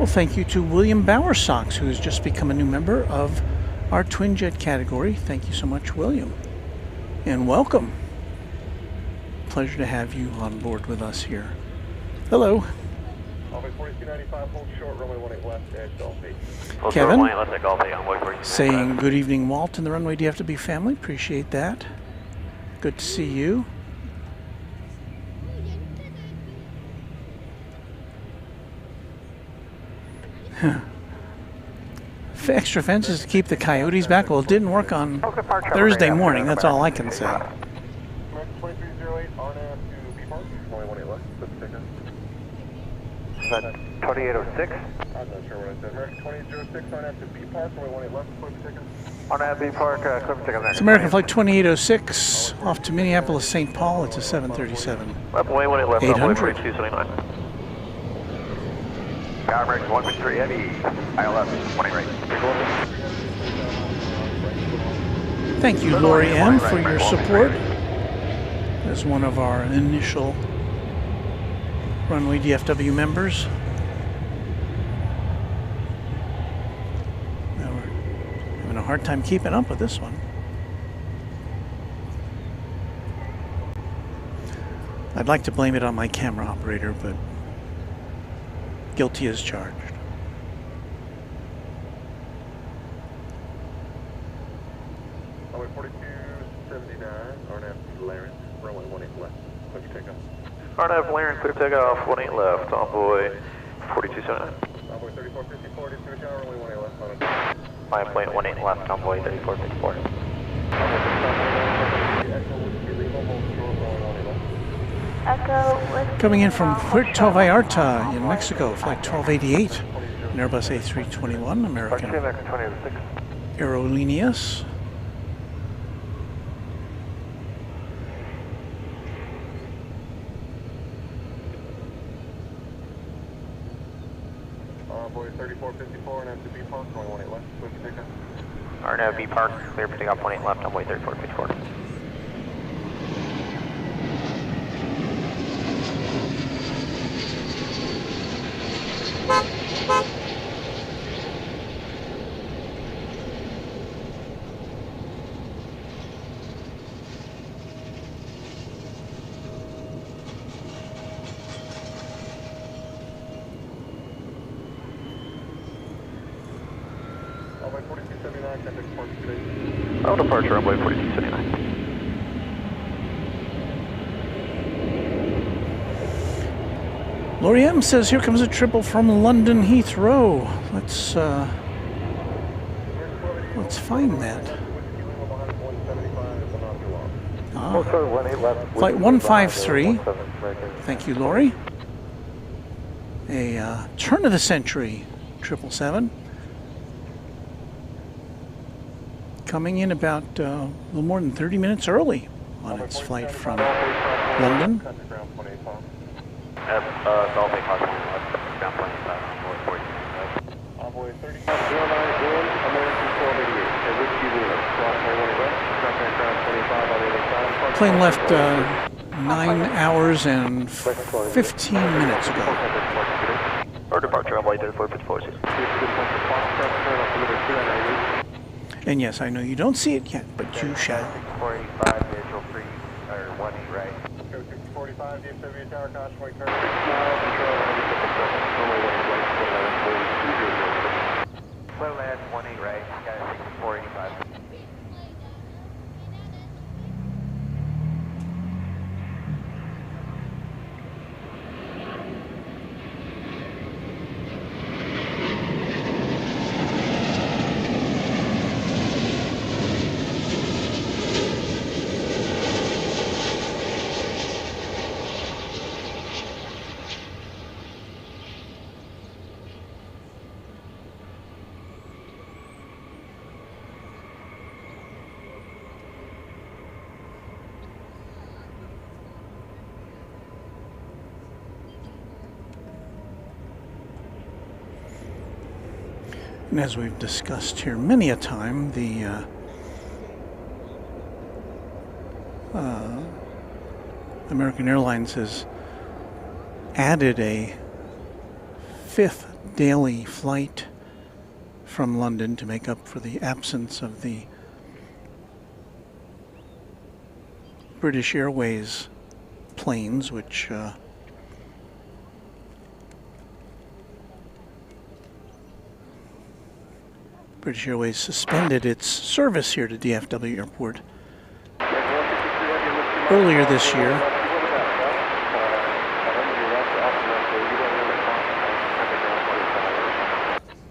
A: Thank you to William Bowersox, who has just become a new member of our twin jet category. Thank you so much, William, and welcome. Pleasure to have you on board with us here. Hello. Kevin saying good evening, Walt, and the Runway DFW family. Appreciate that. Good to see you. Extra fences to keep the coyotes back. Well, it didn't work on Thursday morning. That's all I can say.
F: 2806.
G: I'm not sure what I said. American 2006 on after B Park, runway 18 left, clear for takeoff.
F: On that B Park, clear for takeoff.
A: It's American Flight 2806 off to Minneapolis, St. Paul. It's a 737.
K: Runway 18 left,
A: 800.
K: 4279.
F: Got American 153 heavy, ILS 20 right.
A: Thank you, Lori M, for your support as one of our initial Runway DFW members. Now we're having a hard time keeping up with this one. I'd like to blame it on my camera operator, but guilty as charged.
G: Runway 4279, RNAV Laren, runway 18 left, clear for takeoff.
K: RNAV Laren, clear takeoff, 18 left, envoy 4279.
G: Envoy 3454, to tower, runway 18 left, on a
K: Flying plane 18 left, envoy 3454.
A: Coming in from Puerto Vallarta in Mexico, flight 1288, an Airbus A321, American Aerolíneas.
G: Envoy 3454, and after B Park, runway 18 left, clear for takeoff.
K: RNAV B Park, clear for takeoff, 18 left, envoy 3454.
G: Runway 4279, contact departure today.
K: Oh, departure runway 4279.
A: Lori M says, here comes a triple from London Heathrow. Let's find that. Flight 153. Thank you, Lori. A turn of the century 777. Coming in about a little more than 30 minutes early on its flight from London.
K: Dolphin Caution, ground plane 5,
G: Envoy 3509 in, American 1288, at Whiskey Lima, cross runway 18 left, contact ground 25 on the other side.
A: Plane left 9 hours and 15 minutes ago.
K: Or departure runway 3454.
A: And yes, I know you don't see it yet, but you shall.
C: 645, visual 3, or 18 right.
G: Go 645, DFW Tower, Constantly turn.
C: Slow land, 18 right, got 6485.
A: And as we've discussed here many a time, the American Airlines has added a 5th daily flight from London to make up for the absence of the British Airways planes, which British Airways suspended its service here to DFW Airport earlier this year.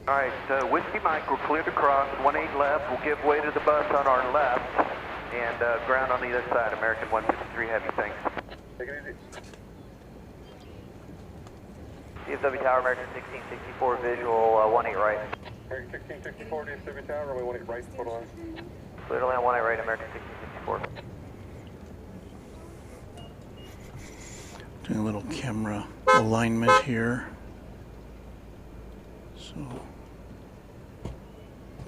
C: All right, Whiskey Mike, we're cleared to cross, 18 left, we'll give way to the bus on our left, and ground on the other side, American 153 Heavy, thanks.
G: Take it easy.
C: DFW Tower, American 1664, visual 18 right.
G: American 1664, DFW Tower, runway 18 right, photo line.
C: Clear to land 18 right, American 1664.
A: Doing a little camera alignment here. So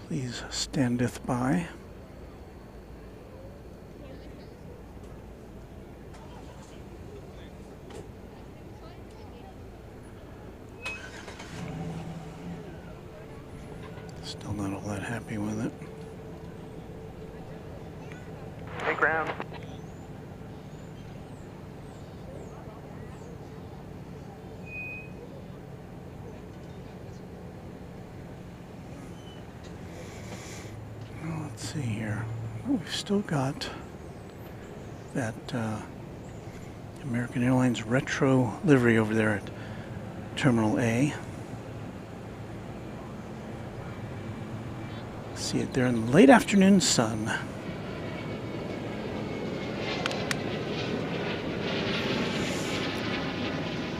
A: please standeth by. Still not all that happy with it.
C: Hey, ground.
A: Well, let's see here. Well, we've still got that American Airlines retro livery over there at Terminal A. See it there in the late afternoon sun.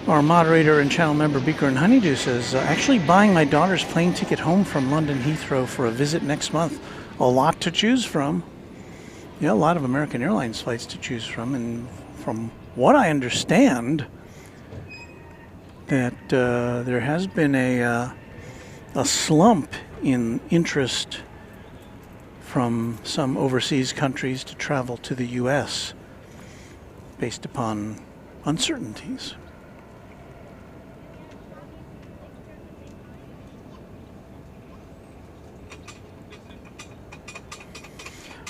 A: Our moderator and channel member Beaker and Honeydew says, actually buying my daughter's plane ticket home from London Heathrow for a visit next month. A lot to choose from. Yeah, a lot of American Airlines flights to choose from. And from what I understand, that there has been a slump in interest from some overseas countries to travel to the U.S. based upon uncertainties.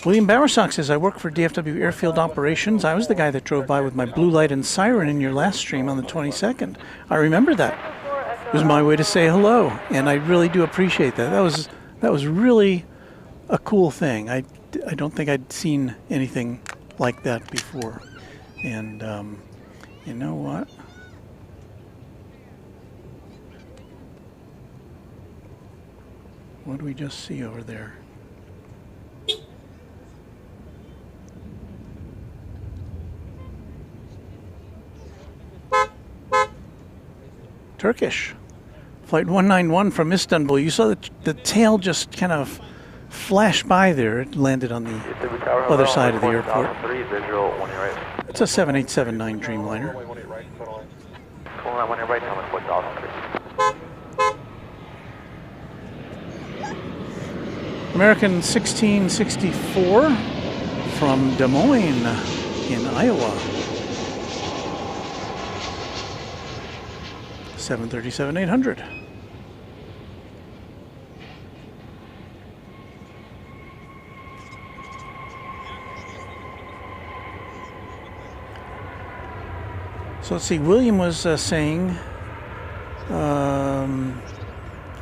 A: William Bowersock says, I work for DFW Airfield Operations. I was the guy that drove by with my blue light and siren in your last stream on the 22nd. I remember that. It was my way to say hello, and I really do appreciate that. That was really a cool thing. I don't think I'd seen anything like that before. And you know what? What do we just see over there? Turkish. Flight 191 from Istanbul. You saw the tail just kind of flash by there. It landed on the other side of the airport. It's a 7879 Dreamliner. American 1664 from Des Moines in Iowa. 737-800. So let's see, William was saying,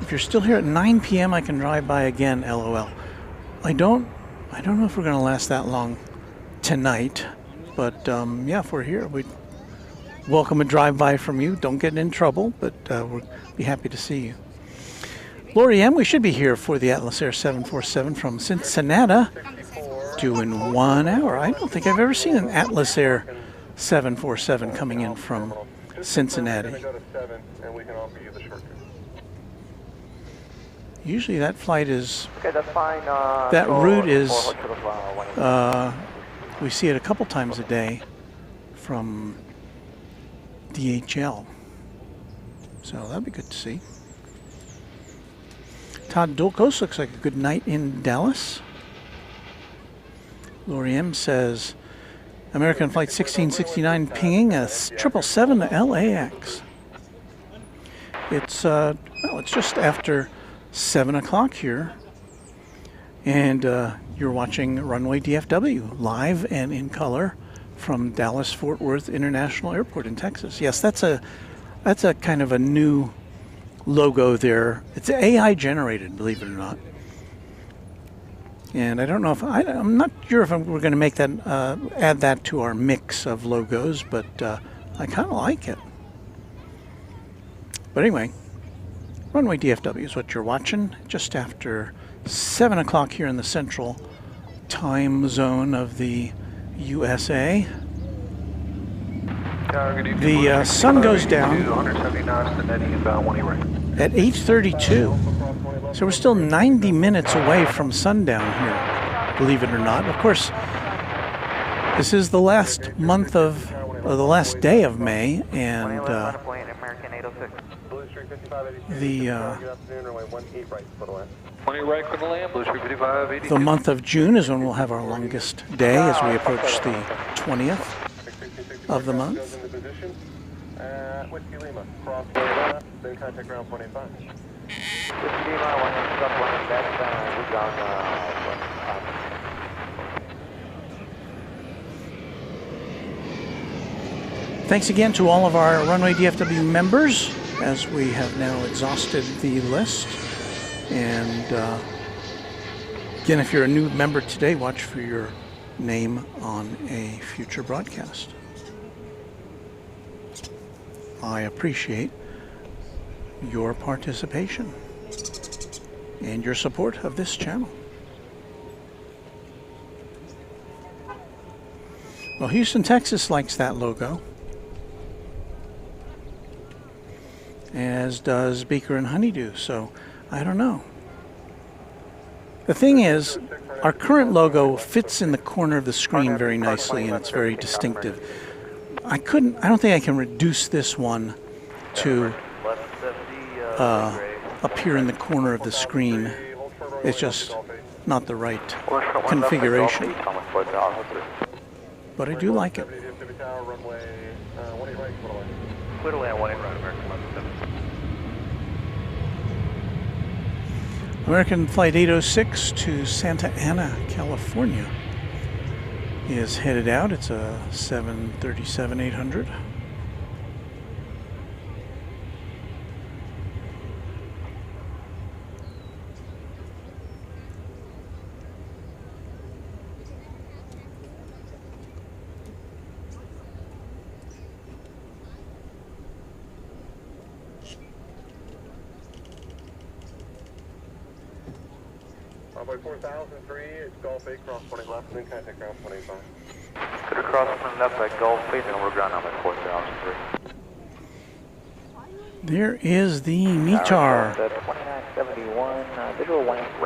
A: if you're still here at 9 p.m., I can drive by again, LOL. I don't know if we're going to last that long tonight, but yeah, if we're here, we'd welcome a drive-by from you. Don't get in trouble, but we'll be happy to see you. Lori M., we should be here for the Atlas Air 747 from Cincinnati, due in 1 hour. I don't think I've ever seen an Atlas Air 747 coming in from Cincinnati. Usually that flight is, that route is, we see it a couple times a day from DHL. So that'd be good to see. Todd Dulkos looks like a good night in Dallas. Lori M says, American Flight 1669 pinging a 777 to LAX. It's well, it's just after 7 o'clock here, and you're watching Runway DFW live and in color from Dallas-Fort Worth International Airport in Texas. Yes, that's a kind of a new logo there. It's AI generated, believe it or not. And I don't know if I'm not sure if we're going to make that add that to our mix of logos, but I kind of like it. But anyway, Runway DFW is what you're watching just after 7 o'clock here in the central time zone of the USA. The sun goes down at 8:32. So we're still 90 minutes away from sundown here, believe it or not. Of course, this is the last month of, or the last day of May, and the month of June is when we'll have our longest day as we approach the 20th of the month.
G: Whiskey Lima, cross then contact ground 185.
A: Thanks again to all of our Runway DFW members, as we have now exhausted the list. And again, if you're a new member today, watch for your name on a future broadcast. I appreciate your participation and your support of this channel. Well, Houston, Texas likes that logo, as does Beaker and Honeydew, so I don't know. The thing is, our current logo fits in the corner of the screen very nicely, and it's very distinctive. I don't think I can reduce this one to appear in the corner of the screen. It's just not the right configuration. But I do like it. American Flight 806 to Santa Ana, California is headed out. It's a 737-800.
G: By 4003, it's Golf 8, cross 20 left, then contact ground 185.
K: Could have crossed from left by Golf 8, and we're ground number 4003.
A: There is the METAR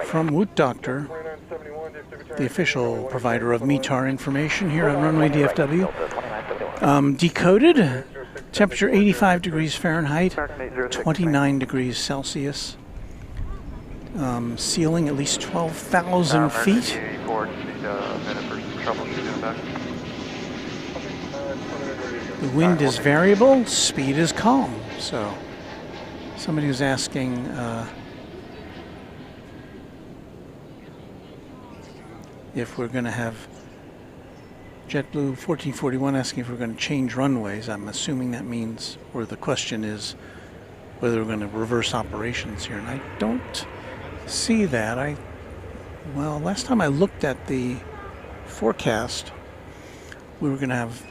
A: from Woot Doctor, the official provider of METAR information here on Runway DFW. Decoded, temperature 85 degrees Fahrenheit, 29 degrees Celsius. Ceiling at least 12,000 feet. The wind is variable, speed is calm, so Somebody was asking if we're going to have JetBlue 1441 asking if we're going to change runways. I'm assuming that means, or the question is, whether we're going to reverse operations here. And I don't see that. Well, last time I looked at the forecast, we were going to have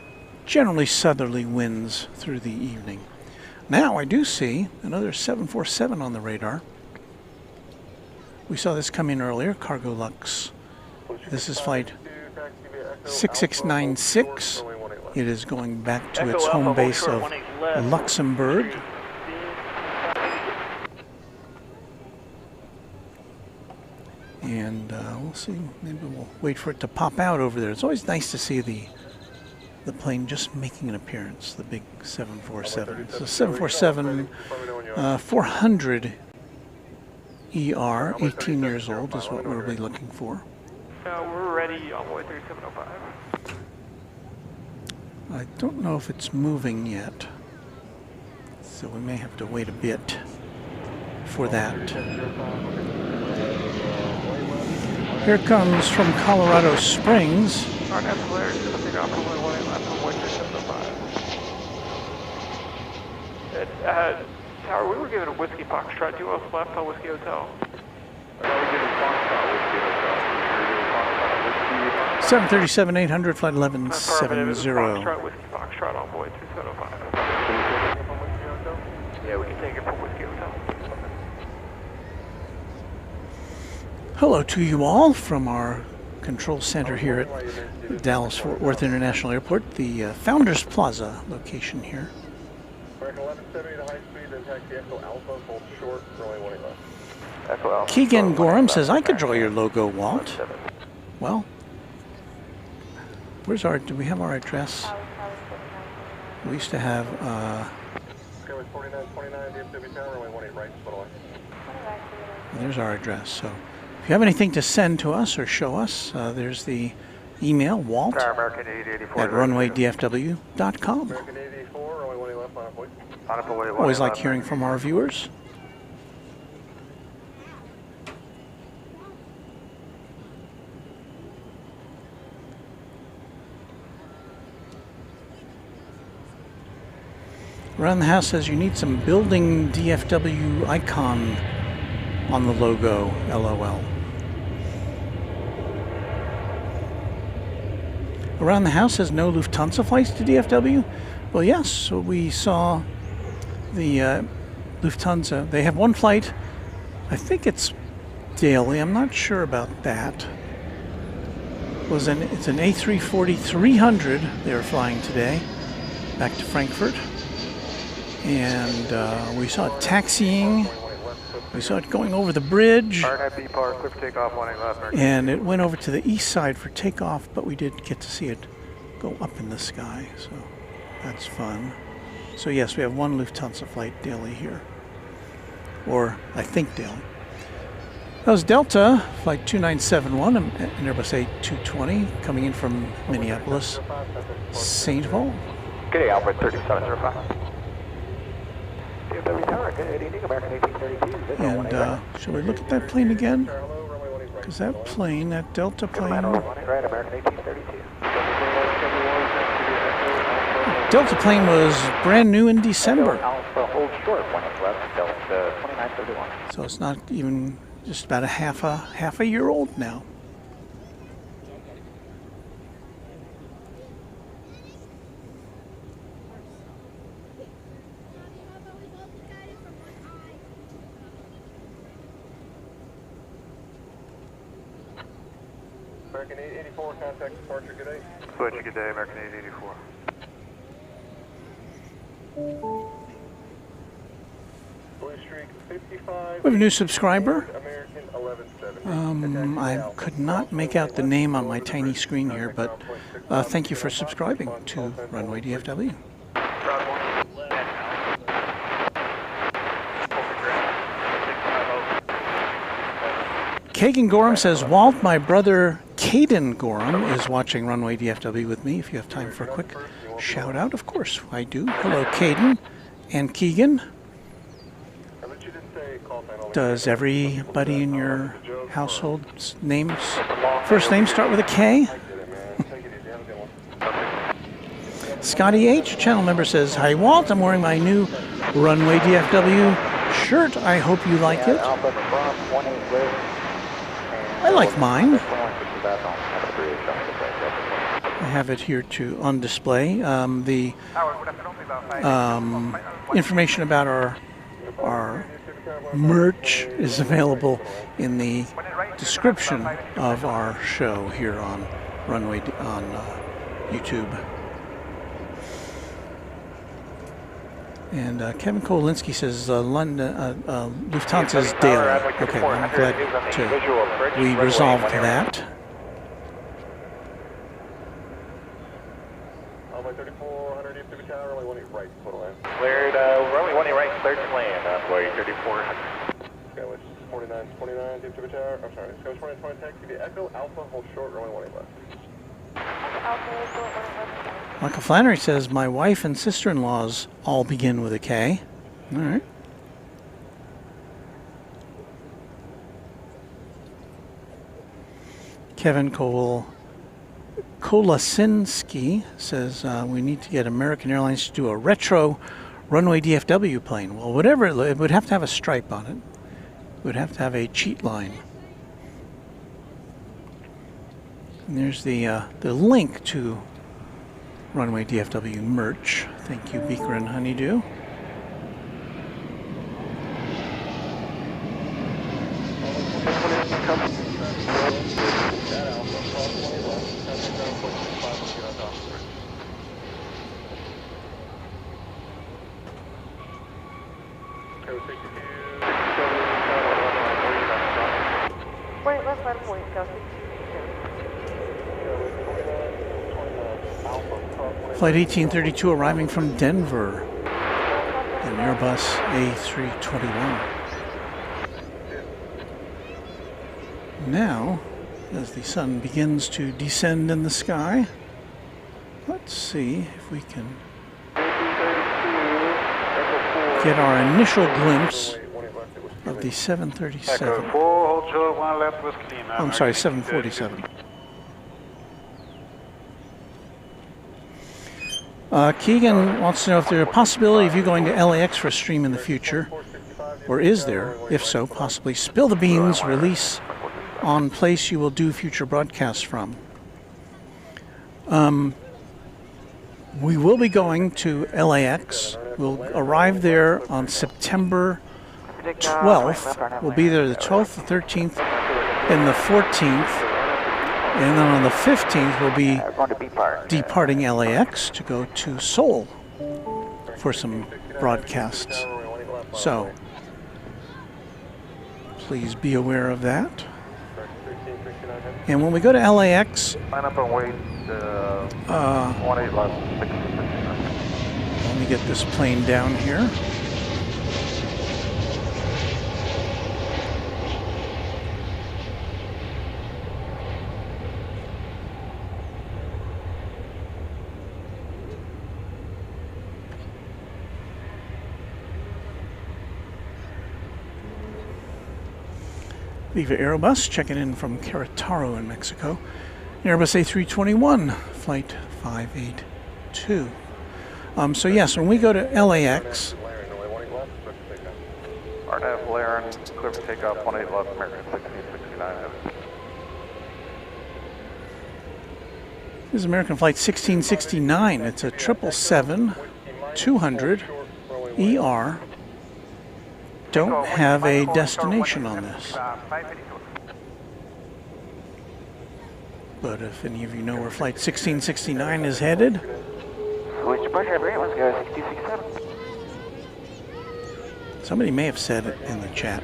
A: generally southerly winds through the evening. Now I do see another 747 on the radar. We saw this come in earlier, Cargo Lux. This is flight 6696. It is going back to its home base of Luxembourg. And we'll see, maybe we'll wait for it to pop out over there. It's always nice to see the plane just making an appearance, the big 747. So 747 400 ER, 18 years old is what we'll be looking for.
M: We're ready all the way through 705.
A: I don't know if it's moving yet, so we may have to wait a bit for that. Here comes from Colorado Springs.
M: Our next flare is something off from 118 left from White 705. Tower, we were given a Whiskey Foxtrot 2 off left on Whiskey Hotel.
A: 737-800, flight 1170.
M: Whiskey Foxtrot on board through 705. Yeah, we can take it from Whiskey Hotel.
A: Hello to you all from our control center here at Dallas-Fort Worth International Airport, the Founders Plaza location here. Keegan Gorham says, I could draw your logo, Walt. Well, do we have our address? We used to have, there's our address. So if you have anything to send to us or show us, there's the email, Walt at runwaydfw.com. Always like hearing from our viewers. Around the House says you need some building DFW icon on the logo, LOL. Around the House says no Lufthansa flights to DFW. Well, yes, so we saw the Lufthansa. They have one flight. I think it's daily. I'm not sure about that. It's an A340-300 they were flying today back to Frankfurt. And we saw it taxiing. We saw it going over the bridge. And it went over to the east side for takeoff, but we did get to see it go up in the sky. So that's fun. So yes, we have one Lufthansa flight daily here. Or I think daily. That was Delta, flight 2971, an Airbus A220 coming in from Minneapolis, St. Paul.
L: Good day, Alfred 3705. DFW Tower, good evening, American 1832.
A: And should we look at that plane again? Because that plane, that Delta plane... Delta plane was brand new in December. So it's not even just about half a year old now.
G: American 884, contact departure, good day.
C: Switch, good day, American 884.
A: We have a new subscriber. I could not make out the name on my tiny screen here, but thank you for subscribing to Runway DFW. Kagan Gorham says, Walt, my brother Caden Gorham is watching Runway DFW with me. If you have time for a quick shout out, of course I do. Hello, Caden and Keegan. Does everybody in your household's names, first name start with a K? Scotty H, channel member, says, "Hi Walt, I'm wearing my new Runway DFW shirt. I hope you like it." I like mine. I have it here on display. The information about our merch is available in the description of our show here on Runway on YouTube. And Kevin Kowalinsky says Lufthansa's daily. Okay, I'm glad we resolved that.
L: Cleared, runway 18 right, cleared to land, runway 3400.
G: Skyway 4929, Deep Jupiter Tower. I'm sorry, Skyway 4920, taxi to Echo Alpha, hold short, runway 18 left.
A: Michael Flannery says, "My wife and sister-in-laws all begin with a K." All right. Kevin Kolasinski says, "We need to get American Airlines to do a retro Runway DFW plane." Well, whatever, it would have to have a stripe on it. It would have to have a cheat line. And there's the link to Runway DFW merch. Thank you, Beaker and Honeydew. Flight 1832 arriving from Denver, an Airbus A321. Now, as the sun begins to descend in the sky, let's see if we can get our initial glimpse of the 737. I'm sorry, 747. Keegan wants to know if there's a possibility of you going to LAX for a stream in the future, or is there? If so, possibly spill the beans, release on place you will do future broadcasts from. We will be going to LAX. We'll arrive there on September 12th. We'll be there the 12th, the 13th, and the 14th. And then on the 15th, we'll be departing LAX to go to Seoul for some broadcasts. So, please be aware of that. And when we go to LAX,
F: Line up and wait, 18 left, 669.
A: let me get this plane down here. Viva Aerobus checking in from Querétaro in Mexico. Airbus A321, flight 582. So yes, when we go to LAX,
F: RNAV Laren, clear for takeoff, 18 left, American 1669.
A: this is American flight 1669. It's a 777-200 ER. Don't have a destination on this. But if any of you know where flight 1669 is headed,
L: Switch departure, let's go 6267.
A: somebody may have said it in the chat.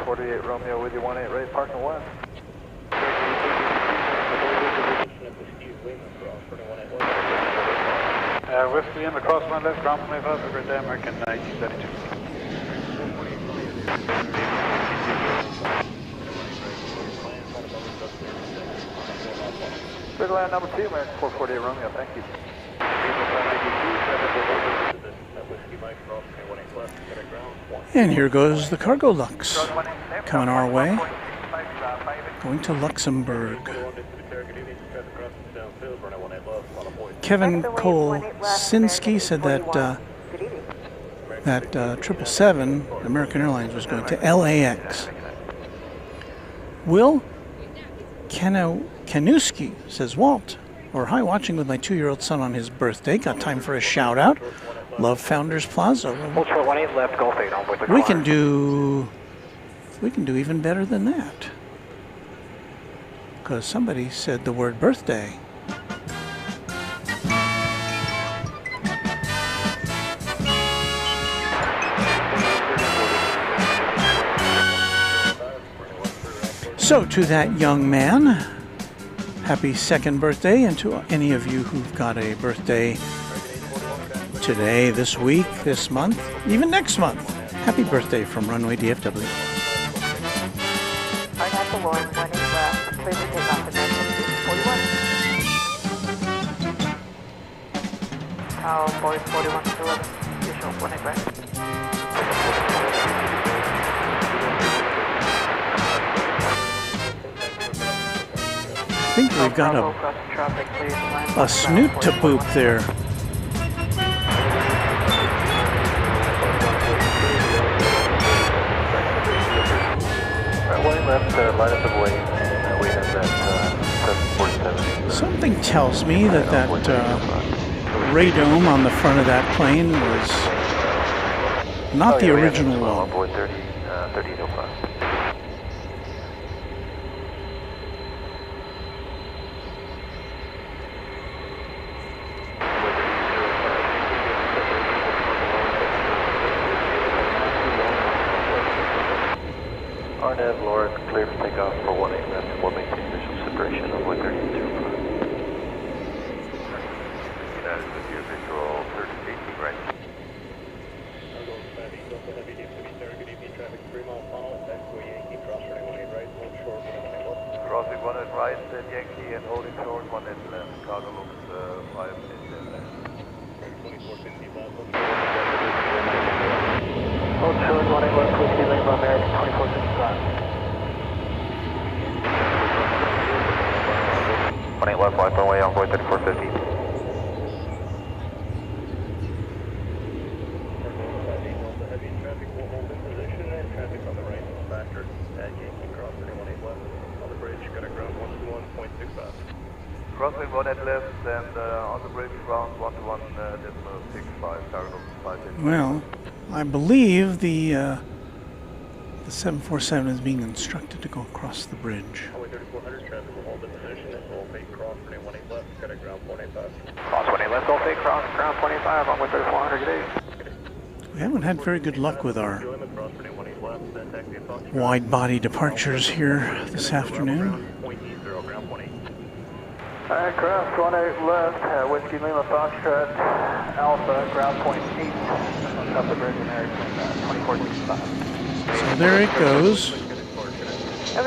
F: 48 Romeo with you, 18 right, parking west.
J: Whiskey Lima, cross 1 left, ground 25, have a great day, American 1932.
F: Clear land number 2, American 448 Romeo, thank you.
A: And here goes the Cargo Lux coming our way, going to Luxembourg. Kevin Kolsinski said that that 777 American Airlines was going to LAX. Will Kanuski says, Walt, or hi, watching with my 2-year-old son on his birthday. Got time for a shout out. Love Founders Plaza.
L: Ultra 18 left, Golf 8 on with the
A: We can do even better than that. Because somebody said the word birthday. So to that young man, happy 2nd birthday, and to any of you who've got a birthday today, this week, this month, even next month, happy birthday from Runway DFW.
I: Arnett to Lauren, 18 left, clear for takeoff at 9:41. Oh, boys, 41 to 11, usual, 18 right.
A: I think we've got a snoot to boop there.
F: Right left, line up the way, and wait at that 747.
A: Something tells me that radome on the front of that plane was not the original one.
F: On board 1305. Arnett, Lauren, clear for takeoff for 18 left, and we'll maintain visual separation of 130.05.
J: That is with your visual 3018, right?
F: Crossing 1 at right, then Yankee, and holding short 1 at left. Cargo looks 5 minutes left.
L: Hold short, 18 left, Whiskey Lima, American 2465.
F: 18 left, left runway, envoy 3450. Crossing 1 at left, and on the bridge, ground 121.65, cargo 550.
A: Well, I believe the 747 is being instructed to go across the bridge.
L: Cross 18 left, Golf 8, cross ground 25, on with 3400, good day.
A: We haven't had very good luck with our wide-body departures here this afternoon.
F: Alright, cross 18 left, Whiskey Lima Foxtrot, Alpha, ground point 8, on top of the bridge, American 2465.
A: So there it goes,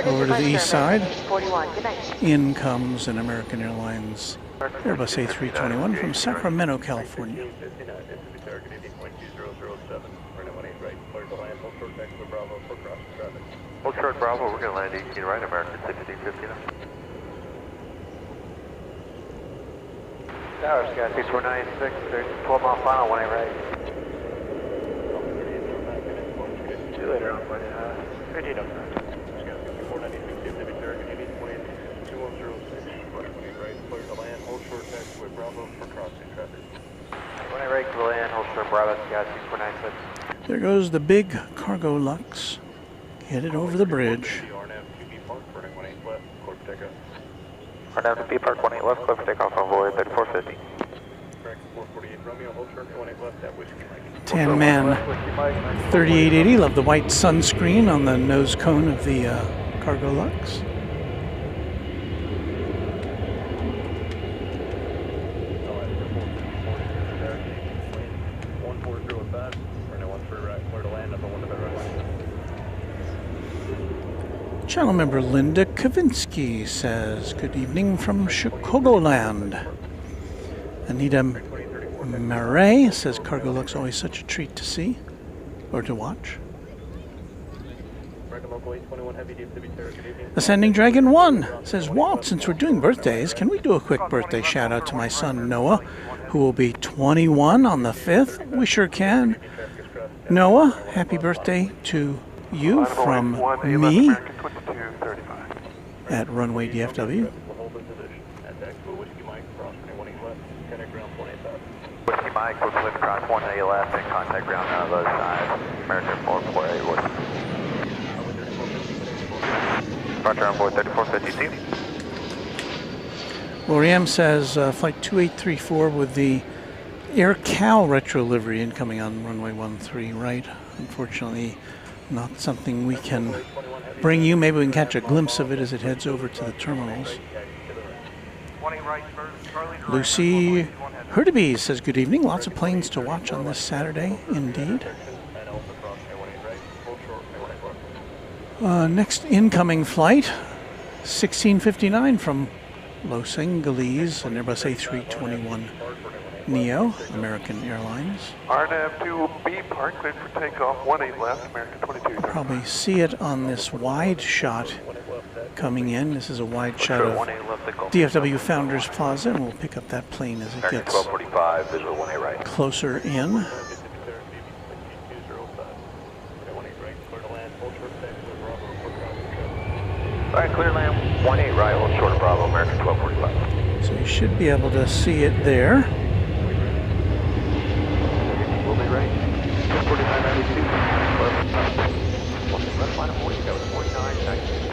A: over to the east side.
I: 41, good night.
A: In comes an American Airlines Airbus A321 from Sacramento, California.
F: Hold short Bravo, we're going to land 18 right, American 1659.
L: Tower, Sky 6496, there's 12 mile final, 18 right. See you later on, buddy. 13 up front. Right, clear land, hold short Bravo, Sky 6496.
A: There goes the big Cargo Lux, headed over the bridge.
L: Arnett to P Park 18 left, clear for takeoff on void 3450.
C: 448 Romeo, hold short, 18 left at Whiskey Mike.
A: Tan Man 3880, love the white sunscreen on the nose cone of the Cargo Lux. Channel member Linda Kavinsky says, good evening from Chicagoland. Anita Marais says, Cargo Lux always such a treat to see or to watch. Ascending Dragon 1 says, Walt, since we're doing birthdays, can we do a quick birthday shout out to my son Noah, who will be 21 on the 5th? We sure can. Noah, happy birthday to you from me at Runway DFW.
L: Whiskey Mike, we're clear across 18 left and contact ground on the other side. American 448. Departure on board 3452.
A: Lori M says flight 2834 with the Air Cal retro livery incoming on runway 13 right. Unfortunately, not something we can bring you. Maybe we can catch a glimpse of it as it heads over to the terminals. Lucy Hurtubise says, good evening. Lots of planes to watch on this Saturday, indeed. Next incoming flight, 1659 from Los Angeles, an Airbus A321 Neo, American Airlines.
J: RNAV 2B park, cleared for takeoff, 18 left, American 22.
A: Probably see it on this wide shot coming in. This is a wide shot of DFW Founders Plaza, and we'll pick up that plane as it gets closer in.
L: All right, clear land, 18 right, hold short of Bravo, American 1245.
A: So you should be able to see it there.
L: We'll be ready. 4992. Left line of 40, go 4992.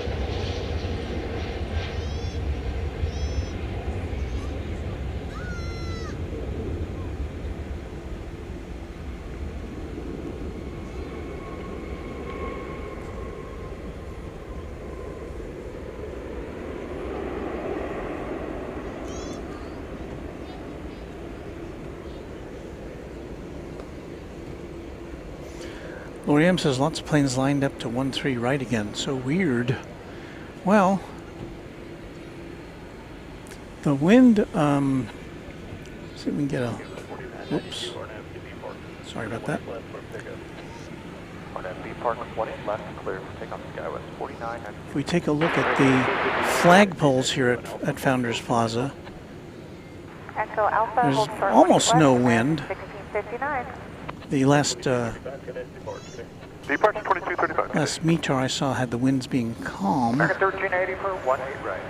A: Lori M says lots of planes lined up to 13 right again. So weird. Well, the wind, see if we can get a, whoops. Sorry about that. If we take a look at the flagpoles here at Founders Plaza,
I: Echo Alpha,
A: there's
I: hold short
A: almost
I: 20
A: no
I: left,
A: wind.
I: 1659.
A: The last
J: Departure 2235.
A: last meter I saw had the winds being calm,
L: 1380 for 18 right.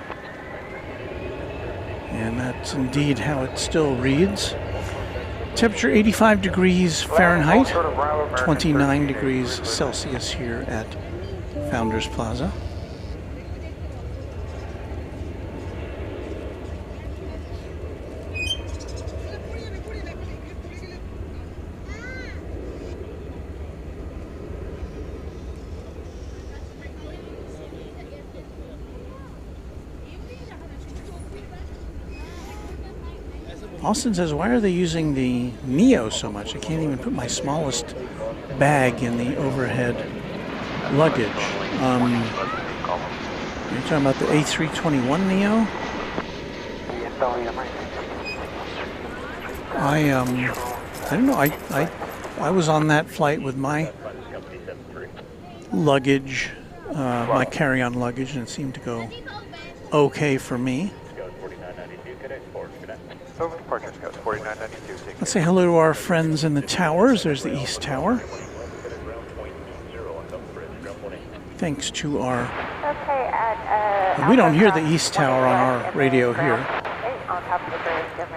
A: and that's indeed how it still reads. Temperature 85 degrees Fahrenheit, 29 degrees Celsius here at Founders Plaza. Austin says, why are they using the Neo so much? I can't even put my smallest bag in the overhead luggage. Are you talking about the A321 Neo? I don't know. I was on that flight with my luggage, my carry-on luggage, and it seemed to go okay for me. Let's say hello to our friends in the towers. There's the East Tower. Thanks to our... we don't hear the East Tower on our radio here.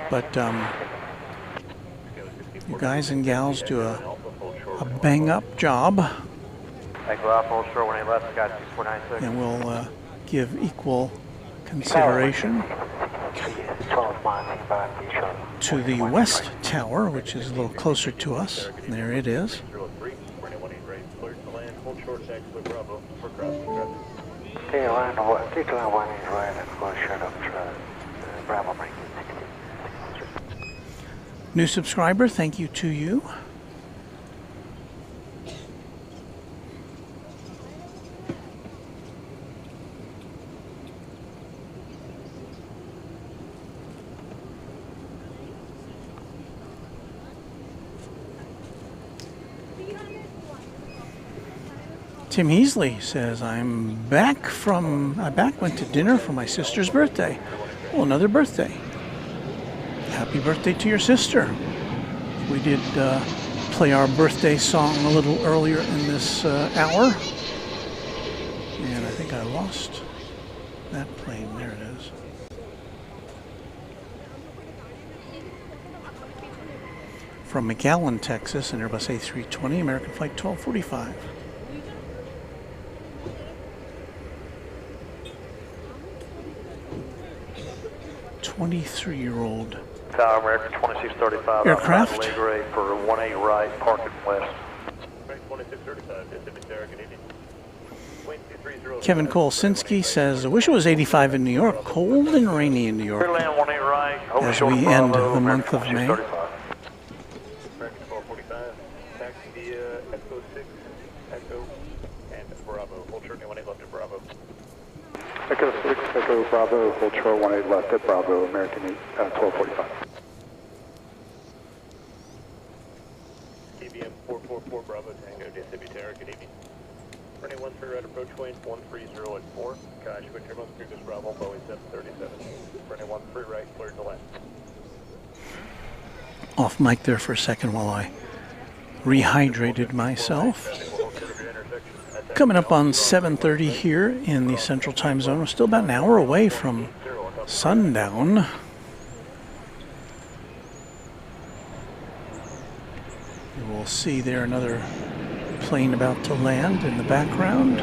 A: But you guys and gals do a bang-up job. And we'll give equal consideration to the West Tower, which is a little closer to us. There it is. New subscriber, thank you to you. Tim Heasley says, I went to dinner for my sister's birthday. Well, another birthday. Happy birthday to your sister. We did play our birthday song a little earlier in this hour. And I think I lost that plane. There it is. From McAllen, Texas, an Airbus A320, American Flight 1245. 23-year-old
K: Tower American 2635
A: aircraft.
K: Liveries for 18 right, parking west.
A: Kevin Kolsinski says, I wish it was 85 in New York, cold and rainy in New York as we end the month of May.
L: Echo 6, Echo Bravo, hold short 18 left at Bravo, American 1245.
C: KBM 444 Bravo Tango, DFW Tower, good evening. Running 13 right approach wind 130 at 4. Gosh, which your most previous Bravo, Boeing 737. Running 13 right, cleared to land.
A: Off mic there for a second while I rehydrated myself. Coming up on 7:30 here in the Central Time Zone. We're still about an hour away from sundown. You will see there another plane about to land in the background.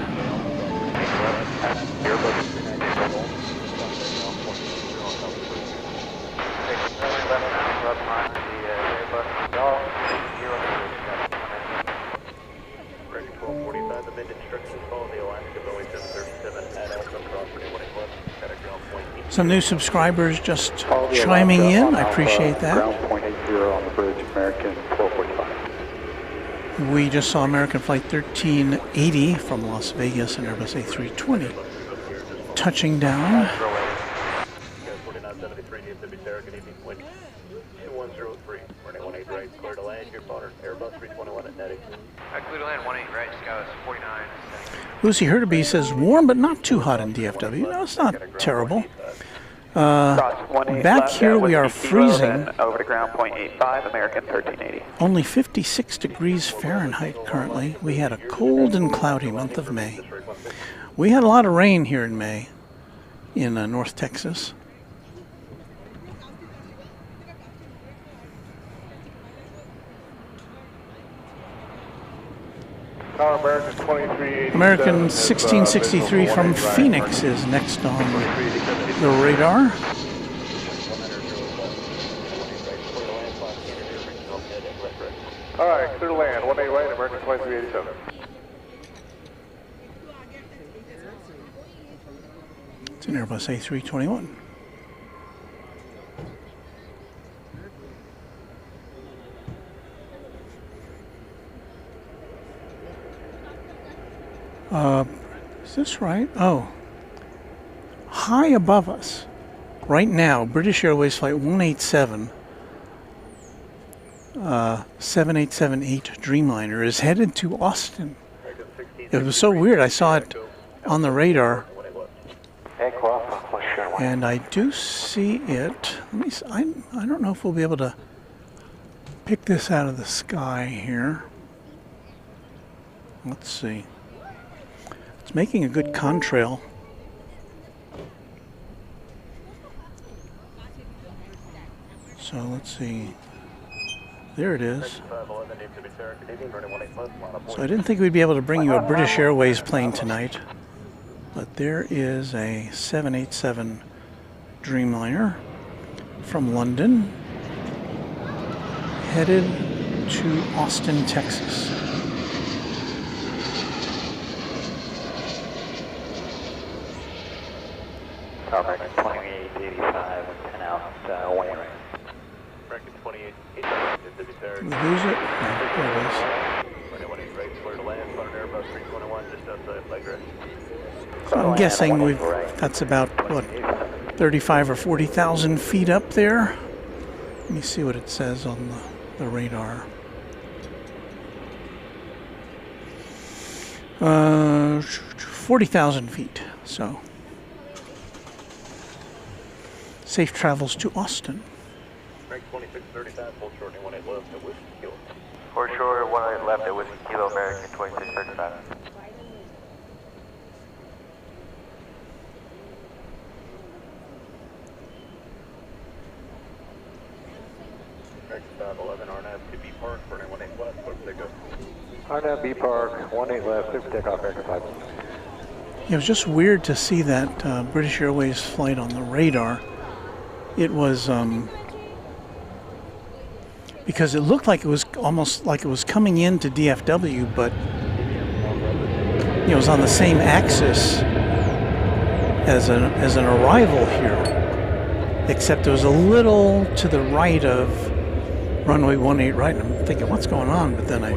A: Some new subscribers just chiming in. I appreciate that.
L: Ground point 80 on the bridge, American 1245.
A: We just saw American Flight 1380 from Las Vegas, an Airbus A320, touching down. Lucy Hurtubee says, warm but not too hot in DFW. No, it's not terrible. Back here we are freezing.
L: Over to ground point 85, American 1380.
A: Only 56 degrees Fahrenheit currently. We had a cold and cloudy month of May. We had a lot of rain here in May in North Texas. American 1663 from Phoenix is next on the radar.
G: All right, clear to land, 18 right, American 2387.
A: It's an Airbus A321. Is this right? Oh. High above us, right now, British Airways Flight 187, 7878 Dreamliner is headed to Austin. It was so weird. I saw it on the radar, and I do see it. Let me see. I don't know if we'll be able to pick this out of the sky here. Let's see. It's making a good contrail. So let's see. There it is. So I didn't think we'd be able to bring you a British Airways plane tonight, but there is a 787 Dreamliner from London. headed to Austin, Texas.
L: American 2885 and 10 out, wing right.
C: American 28,
A: Did we lose it? No, there it is.
C: 21 right, clear to land, on an Airbus 321 just outside Liveries.
A: So I'm guessing that's about, what, 35 or 40,000 feet up there? Let me see what it says on the radar. 40,000 feet, so. Safe travels to Austin.
C: Break 2635, full short, 18 left at Whiskey Kilo.
K: For sure, 18 left at Whiskey Kilo, American 2635.
C: Break 11, RNAV to B Park, for 18 left, clear for takeoff.
L: RNAV B Park, 18 left, clear for takeoff, American 5.
A: It was just weird to see that British Airways flight on the radar. It was because it looked like it was almost like it was coming into DFW, but it was on the same axis as an arrival here, except it was a little to the right of runway 18 right. And I'm thinking, what's going on? But then I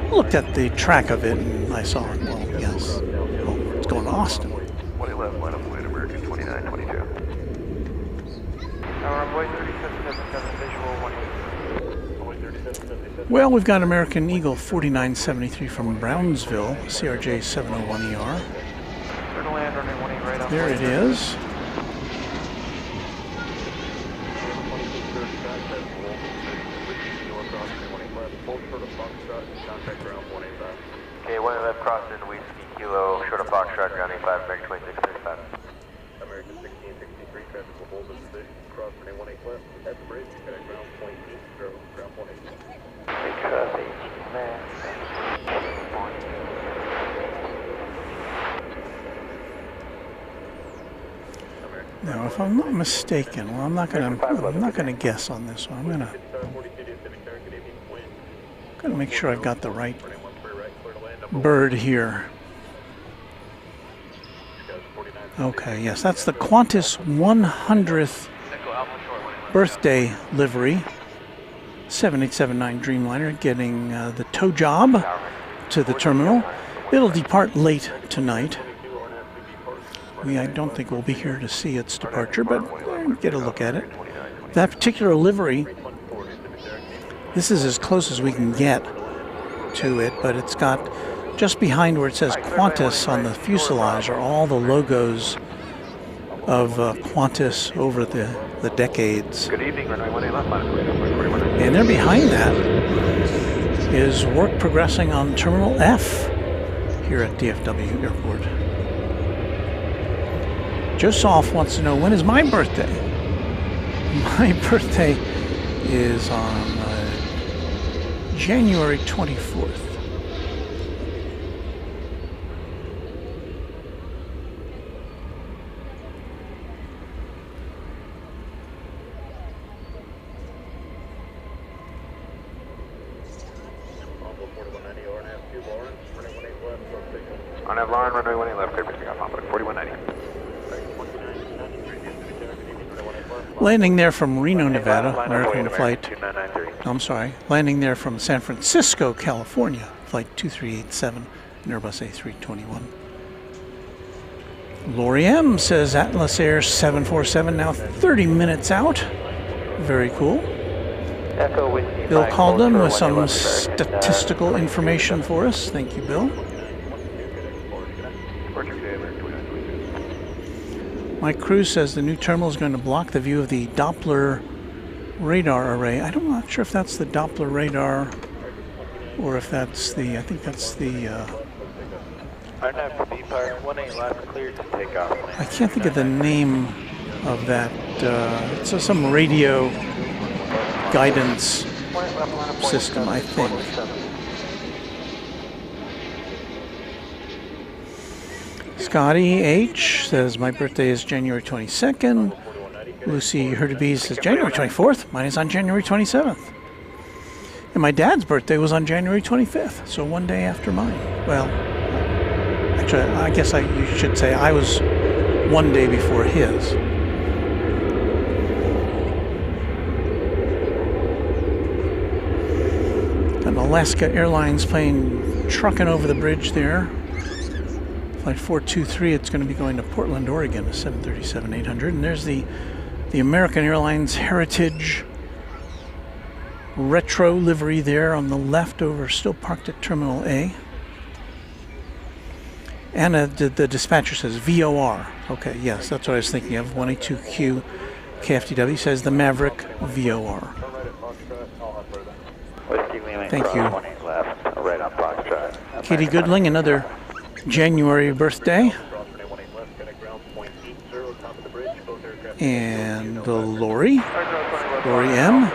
A: looked at the track of it and I saw, well, yes, it's going to Austin.
K: 20 left, line up, flight American 2922. Runway 3777, visual 18.
A: Well, we've got American Eagle 4973 from Brownsville, CRJ 701ER. There it is.
K: Okay, 1 left crossing Whiskey Kilo, short of Foxtrot, ground 85, American 2635.
C: American 1663, traffic will hold the position, cross 18 left, at the bridge, at ground point east, ground point 8.
K: Trust 18, man.
A: Now, if I'm not mistaken, well, I'm not gonna guess on this one. I'm gonna make sure I've got the right bird here. Okay, yes, that's the Qantas 100th birthday livery. 7879 Dreamliner getting the tow job to the terminal. It'll depart late tonight. I don't think we'll be here to see its departure, but get a look at it. That particular livery, this is as close as we can get to it, but it's got just behind where it says Qantas on the fuselage are all the logos of Qantas over the decades.
K: Good evening, runway 18 left,
A: And there behind that is work progressing on Terminal F here at DFW Airport. Joseph wants to know, when is my birthday? My birthday is on January 24th.
K: RNAV Lauren, runway 18 left, clear for takeoff, Envelope 4190.
A: Landing there from Reno, Nevada, American flight. I'm sorry, landing there from San Francisco, California, flight 2387, an Airbus A321. Lori M says Atlas Air 747 now 30 minutes out. Very cool. Bill Calden with some statistical information for us. Thank you, Bill. Mike Cruz says the new terminal is going to block the view of the Doppler radar array. I'm not sure if that's the Doppler radar or if that's the, I think that's the, I can't think of the name of that. It's some radio guidance system, I think. Scotty H says my birthday is January 22nd. Lucy Hurtubise says January 24th. Mine is on January 27th. And my dad's birthday was on January 25th, so one day after mine. Well, actually, I guess you should say I was one day before his. An Alaska Airlines plane trucking over the bridge there. Flight 423, it's going to be going to Portland, Oregon, a 737-800. And there's the American Airlines Heritage retro livery there on the left over, still parked at Terminal A. And the dispatcher says VOR. Okay, yes, that's what I was thinking of. 182Q KFTW says the Maverick VOR. Thank you.
L: Right on Foxtrot.
A: Katie Goodling, another January birthday. And Lori M.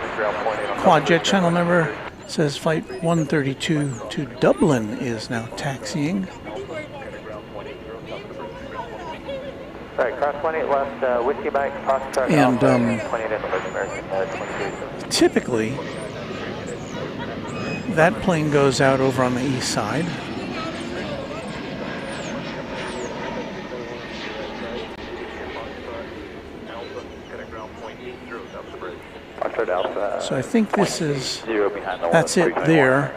A: Quadjet channel number says flight 132 to Dublin is now taxiing.
L: Sorry, cross 28 left, Whiskey Mike, Foxtrot.
A: And
L: 28 American, 22.
A: Typically, that plane goes out over on the east side. So I think this is, that's it there.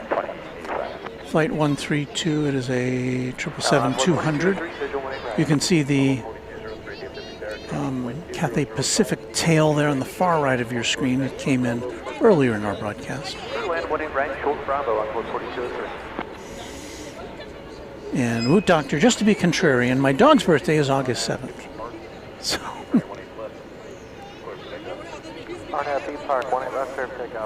A: Flight 132, it is a 777-200. You can see the Cathay Pacific tail there on the far right of your screen. It came in earlier in our broadcast. And Woot Doctor, just to be contrarian, my dog's birthday is August 7th. So.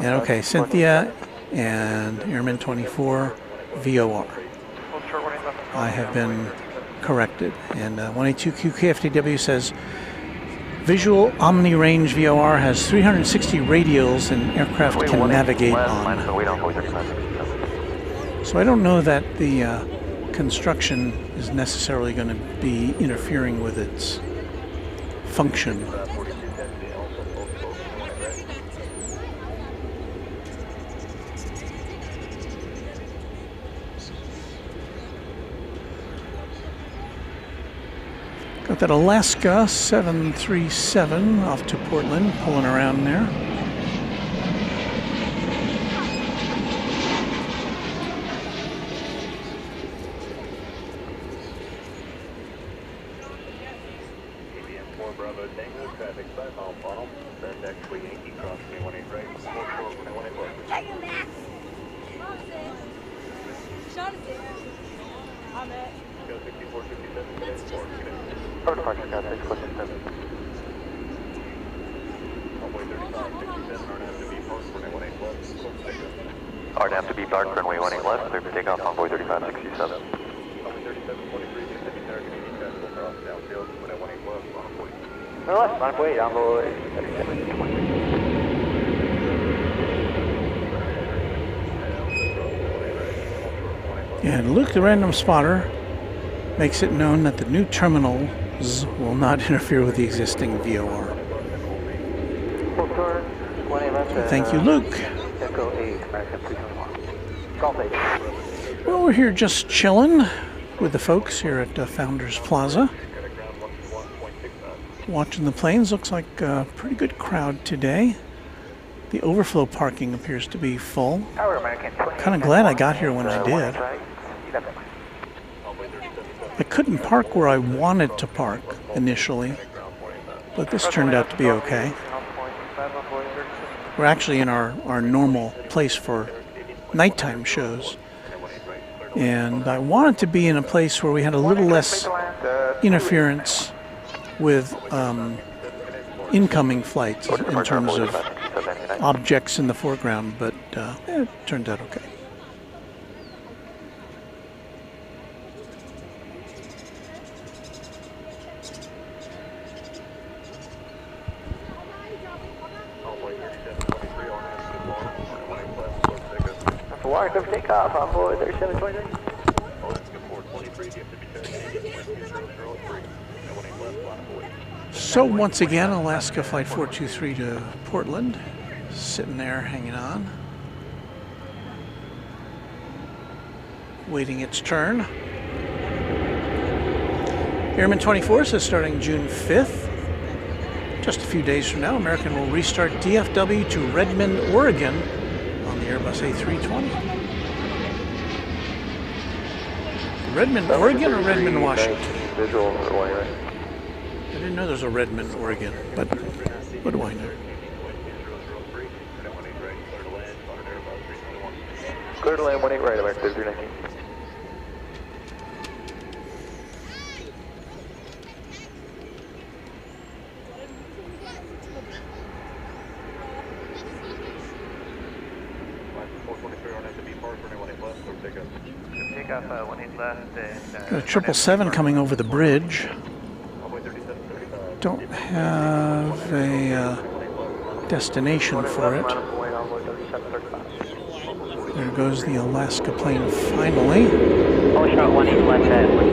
A: And okay, Cynthia and Airman 24 VOR. I have been corrected. And 182Q KFTW says visual omni range VOR has 360 radials and aircraft can navigate on. So I don't know that the construction is necessarily going to be interfering with its function. Got that Alaska 737 off to Portland, pulling around there.
L: RNAV to be parked, runway 18 left, clear for takeoff, envoy 3567. No left, envoy 3720.
A: And Luke, the random spotter, makes it known that the new terminals will not interfere with the existing VOR. Thank you, Luke. Well, we're here just chilling with the folks here at Founders Plaza. Watching the planes. Looks like a pretty good crowd today. The overflow parking appears to be full. Kind of glad I got here when I did. I couldn't park where I wanted to park initially, but this turned out to be okay. We're actually in our normal place for nighttime shows, and I wanted to be in a place where we had a little less interference with incoming flights in terms of objects in the foreground, but it turned out okay.
L: Water clear for takeoff, envoy 3723.
A: So once again, Alaska Flight 423 to Portland, sitting there hanging on. waiting its turn. Airman 24 says starting June 5th, just a few days from now, American will restart DFW to Redmond, Oregon on the Airbus A320. Redmond, Oregon or Redmond, Washington?
L: Visual runway right.
A: I didn't know there was a Redmond, Oregon, but what do I know?
L: Clear to land 18 right, American 319.
K: Takeoff 18 left and...
A: Got a 777 coming over the bridge. Don't have a destination for it. There goes the Alaska plane finally.
F: All shot 18 left at 1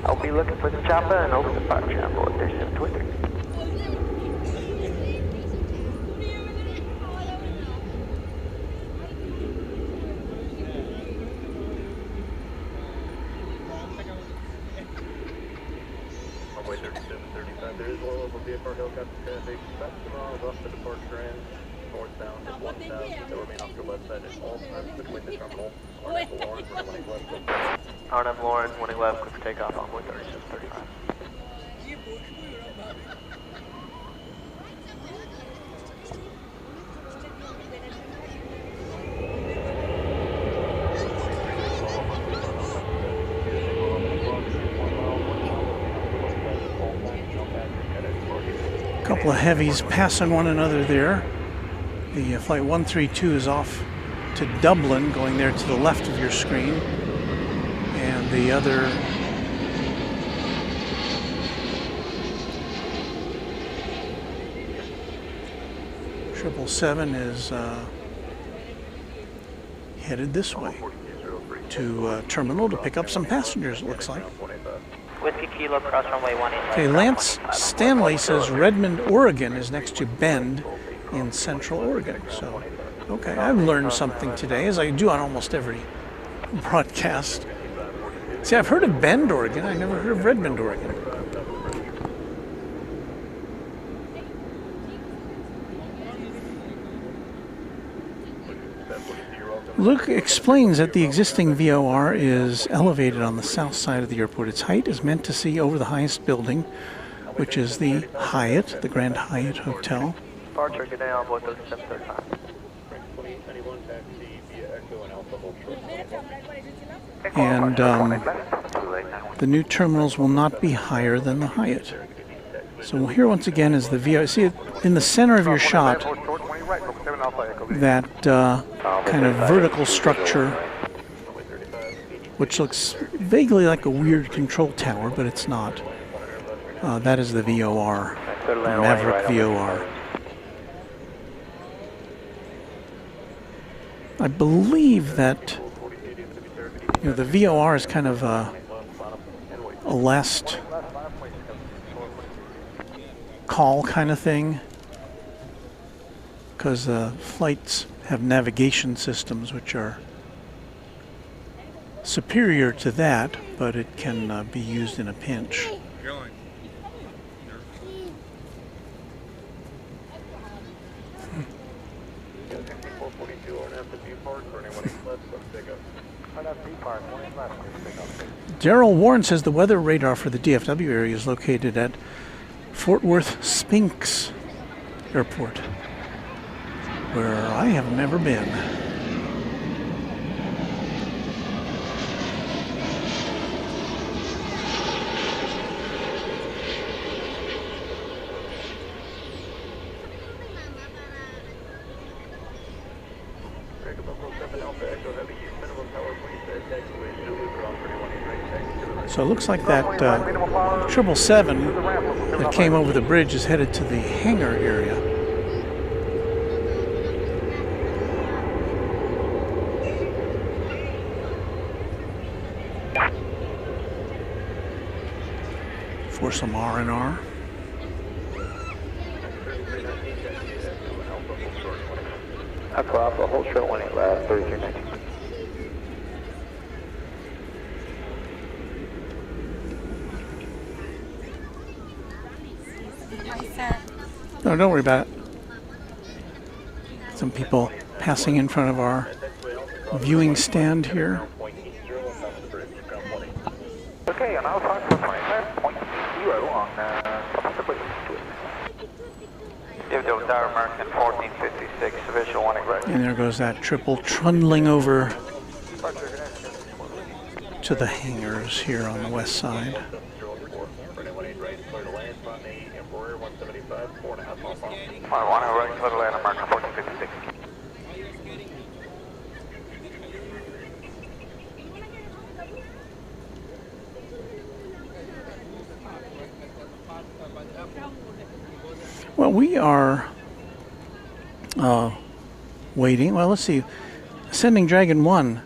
F: I'll be looking for the chopper and over the park channel at their 723.
C: Runway 3735, there is a low over VFR helicopter traffic, about 2 miles off the departure end, northbound at 1000. They'll remain off your left side at all times between the terminal. RNF Lawrence, 1 left.
F: RNF Lawrence, 1 left, quick for takeoff, envoy 3735.
A: Couple of heavies passing one another there. The flight 132 is off to Dublin, going there to the left of your screen. And the other Triple Seven is headed this way to terminal to pick up some passengers, it looks like.
F: Whiskey Kilo, cross runway 18.
A: Okay, Lance Stanley says Redmond, Oregon is next to Bend in Central Oregon. So, okay, I've learned something today, as I do on almost every broadcast. See, I've heard of Bend, Oregon. I never heard of Redmond, Oregon. Luke explains that the existing VOR is elevated on the south side of the airport. Its height is meant to see over the highest building, which is the Hyatt, the Grand Hyatt Hotel.
F: Departure, good day, envoy 3735.
A: And the new terminals will not be higher than the Hyatt. So here once again is the VOR. See it in the center of your shot, that kind of vertical structure, which looks vaguely like a weird control tower, but it's not. That is the VOR, the Maverick VOR. I believe that the VOR is kind of a last call kind of thing, because flights have navigation systems which are superior to that, but it can be used in a pinch. Daryl Warren says the weather radar for the DFW area is located at Fort Worth Spinks Airport, where I have never been. So it looks like that 777 that came over the bridge is headed to the hangar area. for some R&R.
L: Echo Alpha, hold short 18 left, 3319.
A: No, don't worry about it. Some people passing in front of our viewing stand here.
L: Okay, on Alpha 425.0 on top of the bridge.
K: DFW Tower American 1456, visual 1 right.
A: And there goes that triple trundling over to the hangars here on the west side.
K: Right, clear to land, American 1456.
A: Well, we are waiting. Well, let's see. Ascending Dragon 1.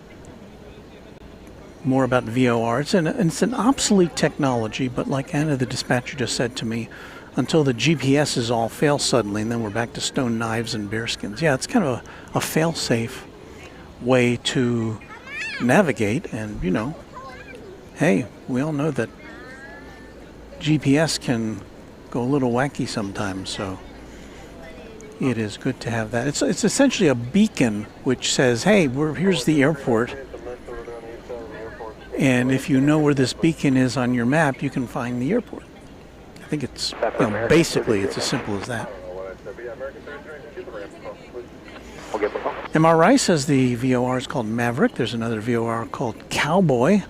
A: More about VOR. It's an obsolete technology, but like Anna the dispatcher just said to me, until the GPS is all fail suddenly, and then we're back to stone knives and bearskins. Yeah, it's kind of a fail-safe way to navigate, and you know, hey, we all know that GPS can go a little wacky sometimes, so it is good to have that. It's essentially a beacon which says, hey, here's the airport, and if you know where this beacon is on your map, you can find the airport. I think it's, you know, basically it's as simple as that. MR Rice says the VOR is called Maverick. There's another VOR called Cowboy,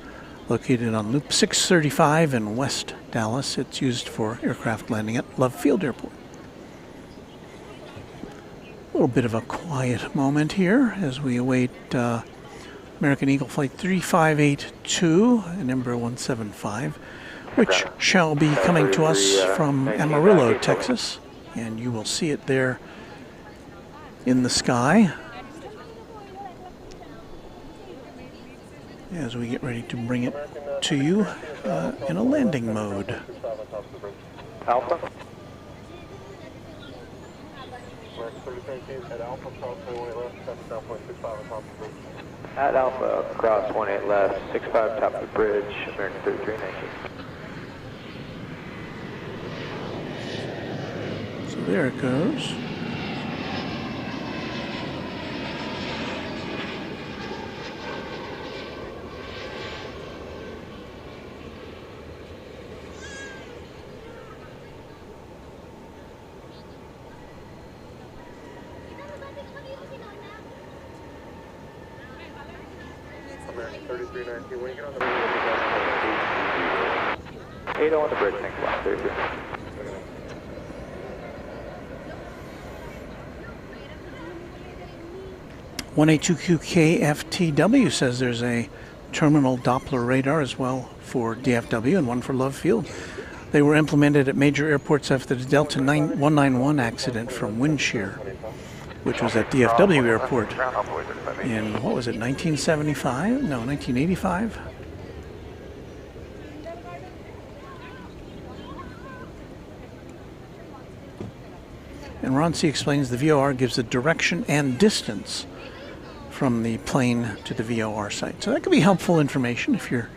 A: located on Loop 635 in West Dallas. It's used for aircraft landing at Love Field Airport. A little bit of a quiet moment here as we await American Eagle Flight 3582 and Embraer 175, which shall be coming to us from Amarillo, Texas, and you will see it there in the sky as we get ready to bring it to you in a landing mode.
L: Alpha. At Alpha, cross 18 left, 65 top of the bridge, American 3319.
A: So there it goes.
G: American 3319, when you get on the
L: 80 on the bridge, thanks a lot, 33.
A: 182QKFTW says there's a terminal Doppler radar as well for DFW and one for Love Field. They were implemented at major airports after the Delta 191 accident from wind shear, which was at DFW Airport in, what was it, 1975? No, 1985? And Ron C. explains the VOR gives the direction and distance from the plane to the VOR site. So that could be helpful information if you're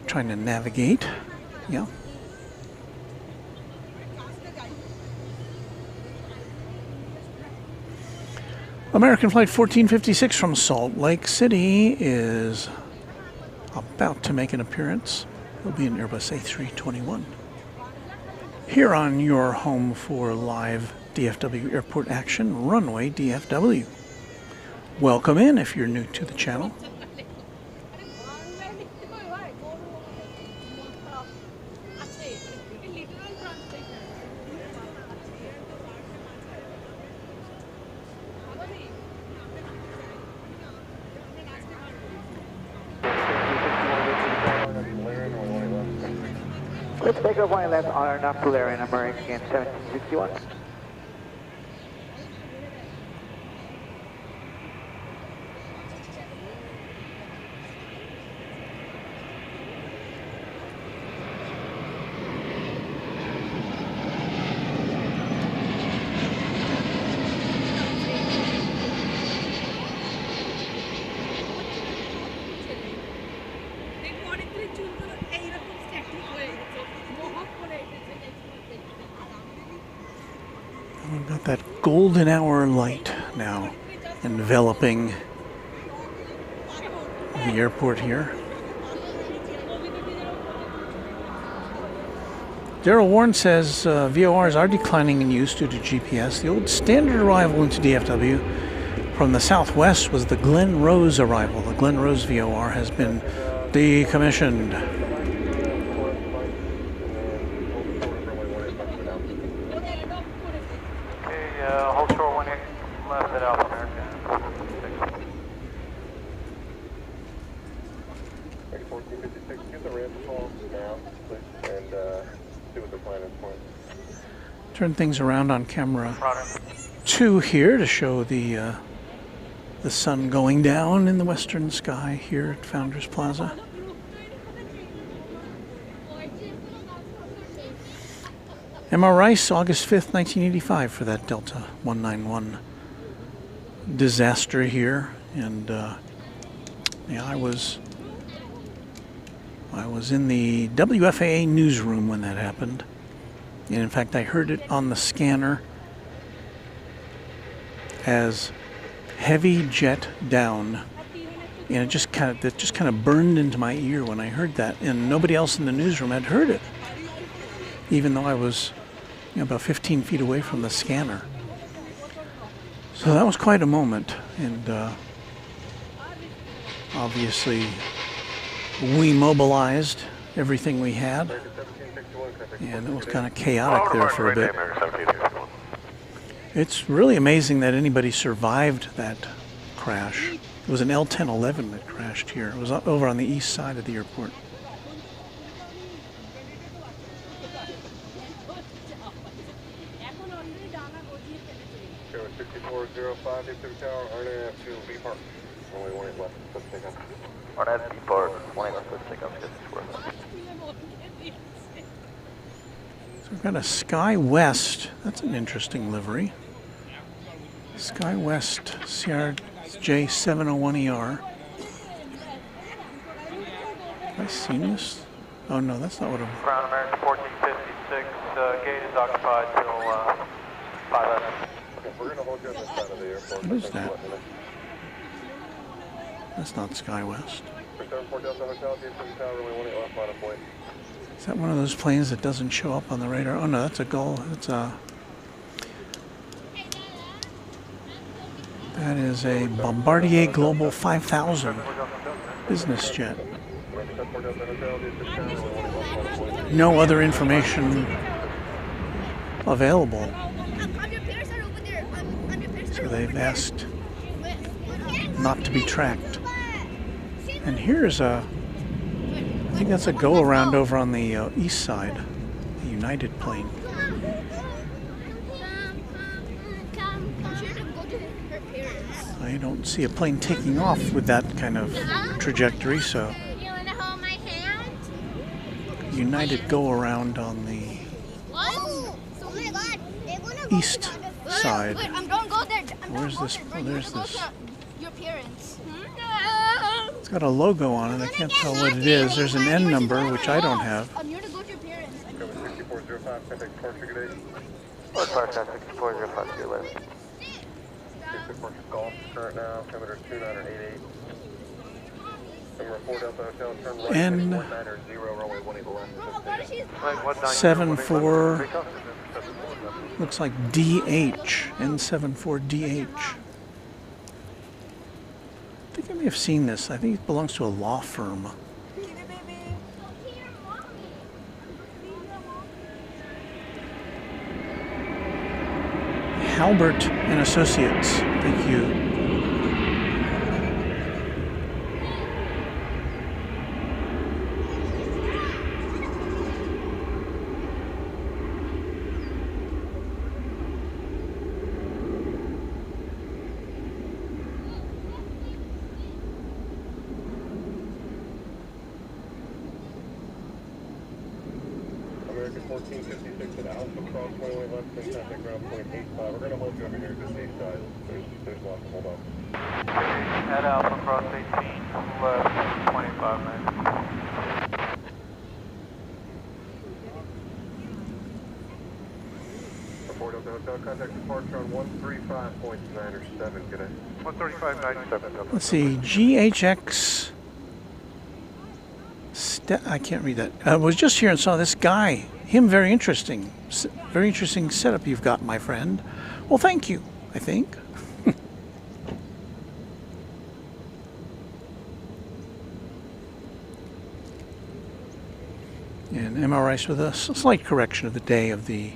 A: trying to navigate. Yeah. American Flight 1456 from Salt Lake City is about to make an appearance. It'll be an Airbus A321. Here on your home for live DFW airport action, Runway DFW. Welcome in if you're new to the channel.
L: Let's take a one left on our Polarian, American 1761.
A: golden hour light now enveloping the airport here. Daryl Warren says VORs are declining in use due to GPS. The old standard arrival into DFW from the southwest was the Glen Rose arrival. The Glen Rose VOR has been decommissioned.
L: Hold short 18 left at Alpha American.
G: 1456, give the ramp a call now, please, and see what the plan is for it.
A: Turn things around on camera 2 here to show the sun going down in the western sky here at Founders Plaza. M.R. Rice, August 5th, 1985 for that Delta 191 disaster here. And yeah, I was in the WFAA newsroom when that happened. And in fact, I heard it on the scanner as heavy jet down. And it just kind of burned into my ear when I heard that. And nobody else in the newsroom had heard it, even though I was about 15 feet away from the scanner. So that was quite a moment, and obviously we mobilized everything we had, and it was kind of chaotic there for a bit. It's really amazing that anybody survived that crash. It was an L-1011 that crashed here. It was over on the east side of the airport.
G: Go 6405, DFW Tower, RNAV to B Park. Only 18 left, let's take off.
L: RNAV B Park, 20 left, let's take off.
A: So we've got a Sky West. That's an interesting livery. Sky West CRJ 701ER. Have I seen this? Oh no, that's not what I'm...
L: Ground American 1456, gate is occupied till 5
G: We're going to hold you on this side of the airport.
A: What is that? That's not Sky West.
G: 74 Delta Hotel, DFW Tower, runway 18 left, line of point.
A: Is that one of those planes that doesn't show up on the radar? Oh no, that's a Gull. That's a... That is a Bombardier Global 5000 business jet. No other information available. So they've asked not to be tracked. And here's a, I think that's a go-around over on the east side, the United plane. I don't see a plane taking off with that kind of trajectory, so United go-around on the east side. Where's this? Oh, there's this. It's got a logo on it. I can't tell what it is. There's an N number, which I don't have.
G: Go 6405, contact departure, good day.
L: Departure 6405, good left.
G: Departure Golf, current now, kilometer 2988. Number 4 Delta Hotel, turn right,
A: N
G: 190, runway 18 left.
A: 74, looks like DH, N74DH. I think I may have seen this. I think it belongs to a law firm. Halbert and Associates. Thank you.
G: American 1456 at Alpha, cross 21 left, and contact ground point 85. We're going to hold you over here just east side. There's lots to hold on.
L: At Alpha, cross 18, left, 25 minutes.
G: Airport Hotel, contact departure on 135.97, good day.
L: 135.97.
A: Let's see, GHX. I can't read that. I was just here and saw this guy. Him, very interesting. Very interesting setup you've got, my friend. Well, thank you, I think. And MR Rice with us. A slight correction of the day of the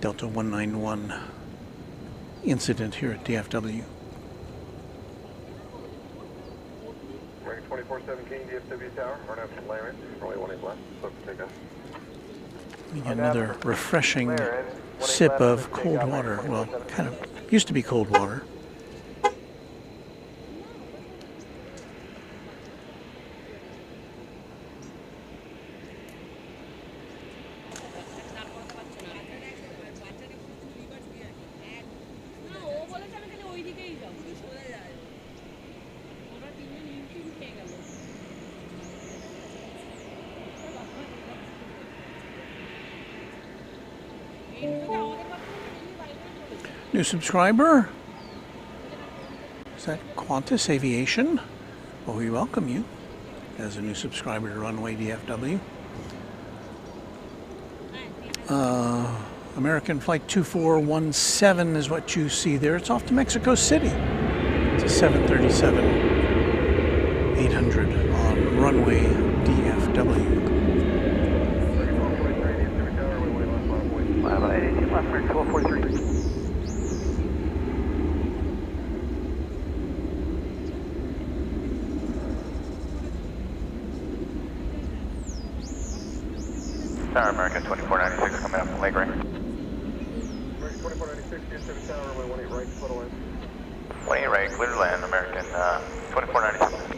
A: Delta 191 incident here at DFW.
G: 2417 DFW Tower, RNAV to Larry, runway 18 left, book for takeoff.
A: We get another refreshing sip of cold water. Well, kind of used to be cold water. New subscriber? Is that Qantas Aviation? Well, we welcome you as a new subscriber to Runway DFW. American Flight 2417 is what you see there. It's off to Mexico City. It's a 737-800 on Runway DFW.
L: 18 left, 1243.
J: Tower American 2496 coming up from Lake Ring.
G: American 2496, DFW Tower, runway 18 right, split away.
J: 18 right, clear to land, American 2496.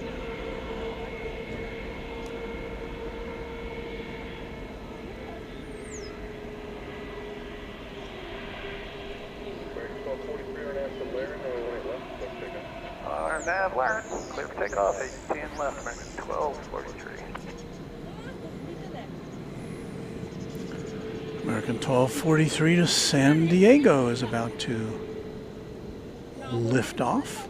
G: American 1243, RNAV to Larry, runway 18 left, book for takeoff.
L: RNAV Larry, clear for takeoff, 18 left, American 1243.
A: American 1243 to San Diego is about to lift off.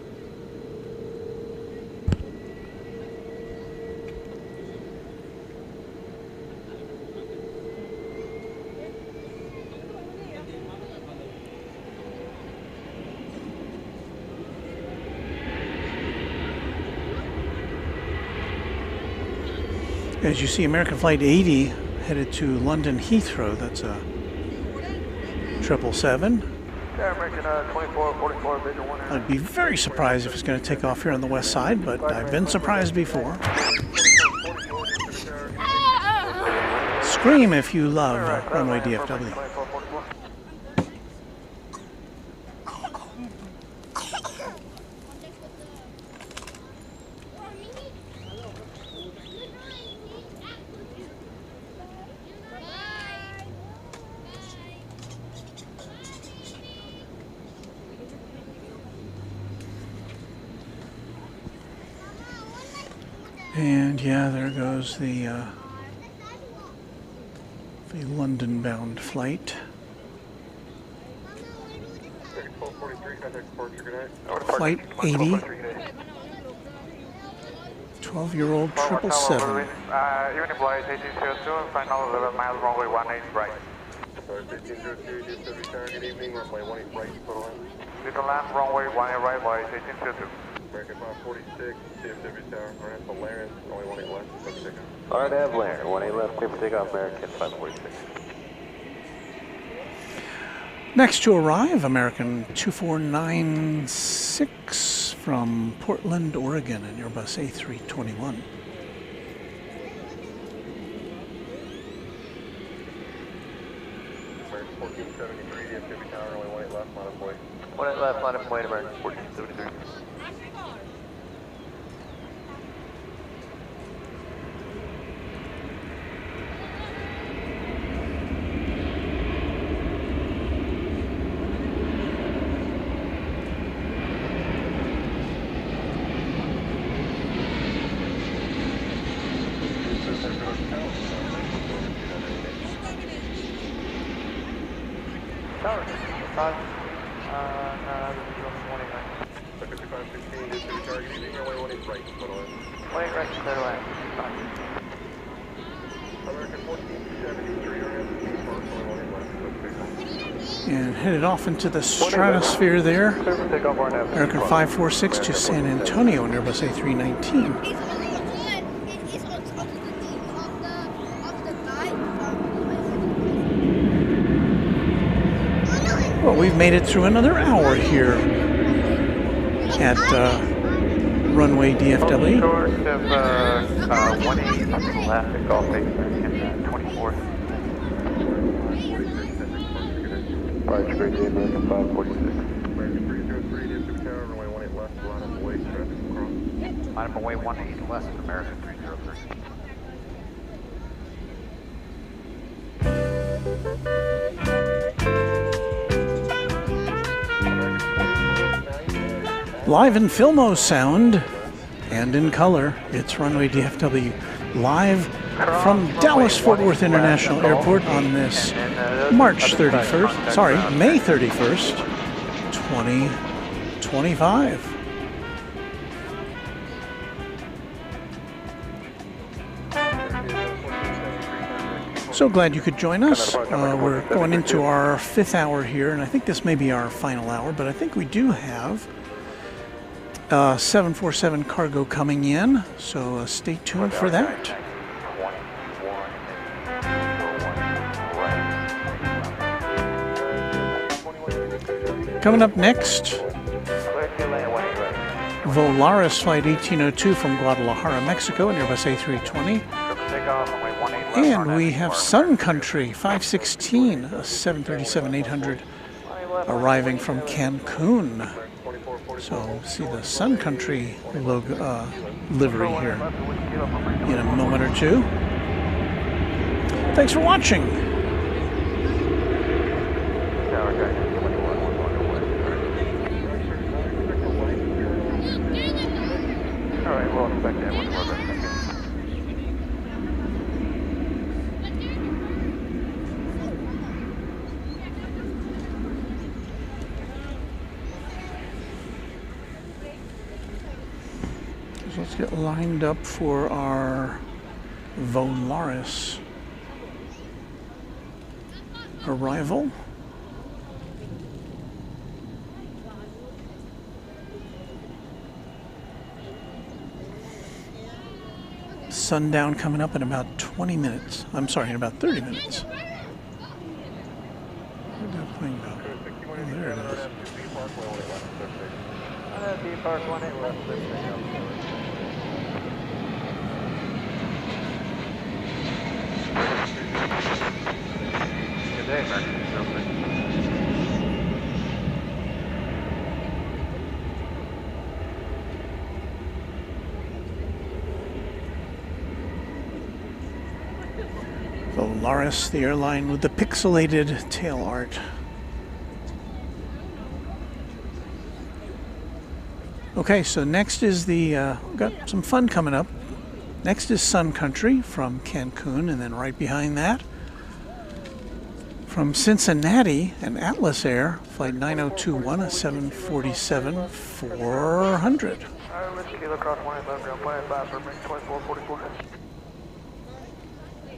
A: As you see, American Flight 80 headed to London Heathrow. That's a 777.
L: American 2444, Vision 1.
A: I'd be very surprised if it's going to take off here on the west side, but I've been surprised before. Scream if you love Runway DFW. And yeah, there goes the London-bound flight.
G: 1243, contact departure, good night.
A: Flight 80. 12-year-old 777.
L: Evening flight 1802, final 11 miles, runway 18 right.
G: 1502, DFW Tower, good evening, runway 18 right, split away.
L: Little land, runway 18 right, flight 1802.
G: American 546, DFW Tower, RNAV to Larry, runway 18 left, book for takeoff.
L: RNAV Larry, 18 left, clear for takeoff, American 546.
A: Next to arrive, American 2496 from Portland, Oregon, an Airbus A321.
G: American 1473, DFW Tower, runway 18 left, line of way.
L: 18 left, line of way, American 1473. Tower
H: 55. No, this is 1 right.
G: 5516, DFW target, evening, runway 18 right, total in.
H: 1 right, clear to land.
G: American 1473, RF, park, runway 18 left,
A: And headed off into the stratosphere there.
L: Clear for takeoff, RNF.
A: American 546 to San Antonio on Airbus A319. Well, we've made it through another hour here at runway DFW.
L: Short of 180 on the left, takeoff American 24. Roger, great day, American 546.
G: American 303, DFW tower, runway 18 left, line up away, traffic across.
L: Line up away 18 left, American 303.
A: Live in Filmo sound and in color, it's runway DFW live from Dallas Fort Worth International Airport on this March 31st, sorry, May 31st, 2025. So glad you could join us. We're going into our 5th hour here, and I think this may be our final hour, but I think we do have 747 cargo coming in, so stay tuned for that. Coming up next, Volaris Flight 1802 from Guadalajara, Mexico, and Airbus A320. And we have Sun Country 516, a 737-800 arriving from Cancun. So see the Sun Country logo, livery here in a moment or two. Thanks for watching.
L: All right, we'll expect that one.
A: Let's get lined up for our Volaris arrival. Sundown coming up in about 20 minutes. I'm sorry, in about 30 minutes. Where'd that plane go? Oh, there it is.
L: Good day, American 306.
A: Volaris, the airline with the pixelated tail art. Okay, so next is the, we've got some fun coming up. Next is Sun Country from Cancun, and then right behind that, from Cincinnati, an Atlas Air, flight 9021, a 747-400.
L: Kilo cross 111, ground plan 5 for 2444.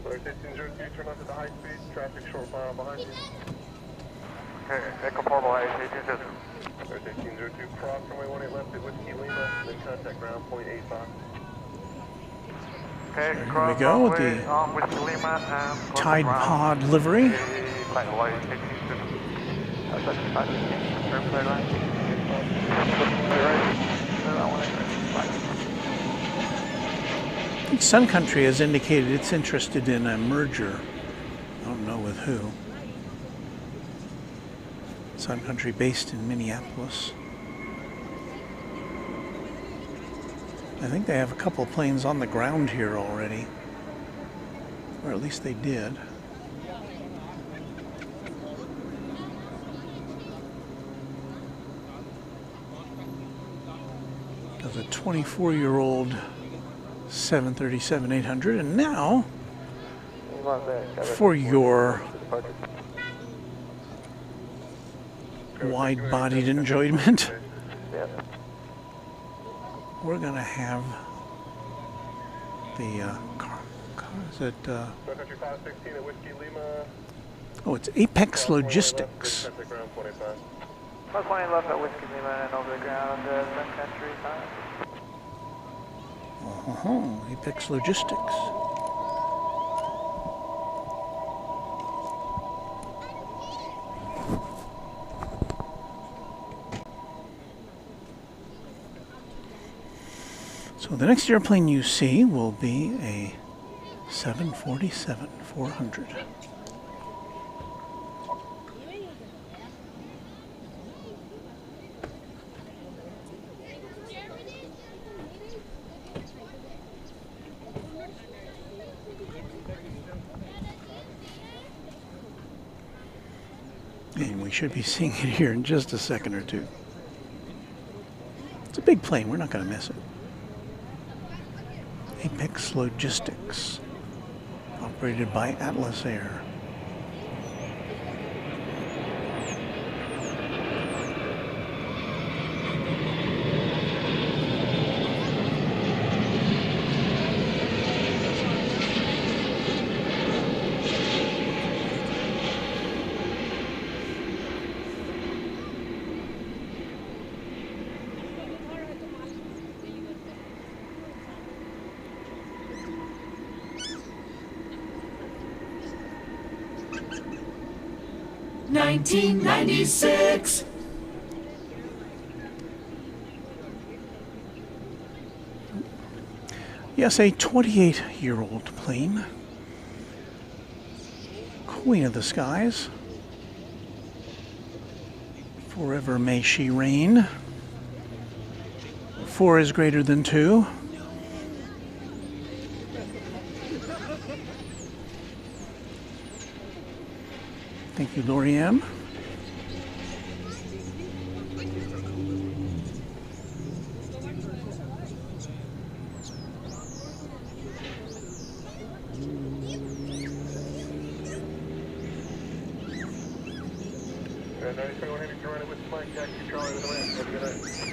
G: 1302, turn onto the high speed, traffic short mile behind you.
L: Okay, Echo Portable High,
G: 1302, cross runway 18 left at Whiskey Lima, then contact ground point 85.
L: Okay,
A: Here we go with the Tide Pod livery. I think Sun Country has indicated it's interested in a merger. I don't know with who. Sun Country based in Minneapolis. I think they have a couple of planes on the ground here already. Or at least they did. There's a 24-year-old 737-800, and now for your wide-bodied enjoyment.
L: Yes.
A: We're going to have the is it?
G: Country 516 at Whiskey Lima.
A: Oh, it's Apex Logistics.
L: Plus 1 left at Whiskey Lima and over the ground, Sun Country 5.
A: Apex Logistics. So the next airplane you see will be a 747-400. And we should be seeing it here in just a second or two. It's a big plane, we're not going to miss it. Apex Logistics, operated by Atlas Air.
N: $19.96.
A: Yes, a 28-year-old plane. Queen of the skies. Forever may she reign. 4 is greater than 2. Thank you, Lorianne.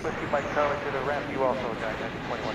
L: Whiskey Mike Charlie to the ramp, you also got 21.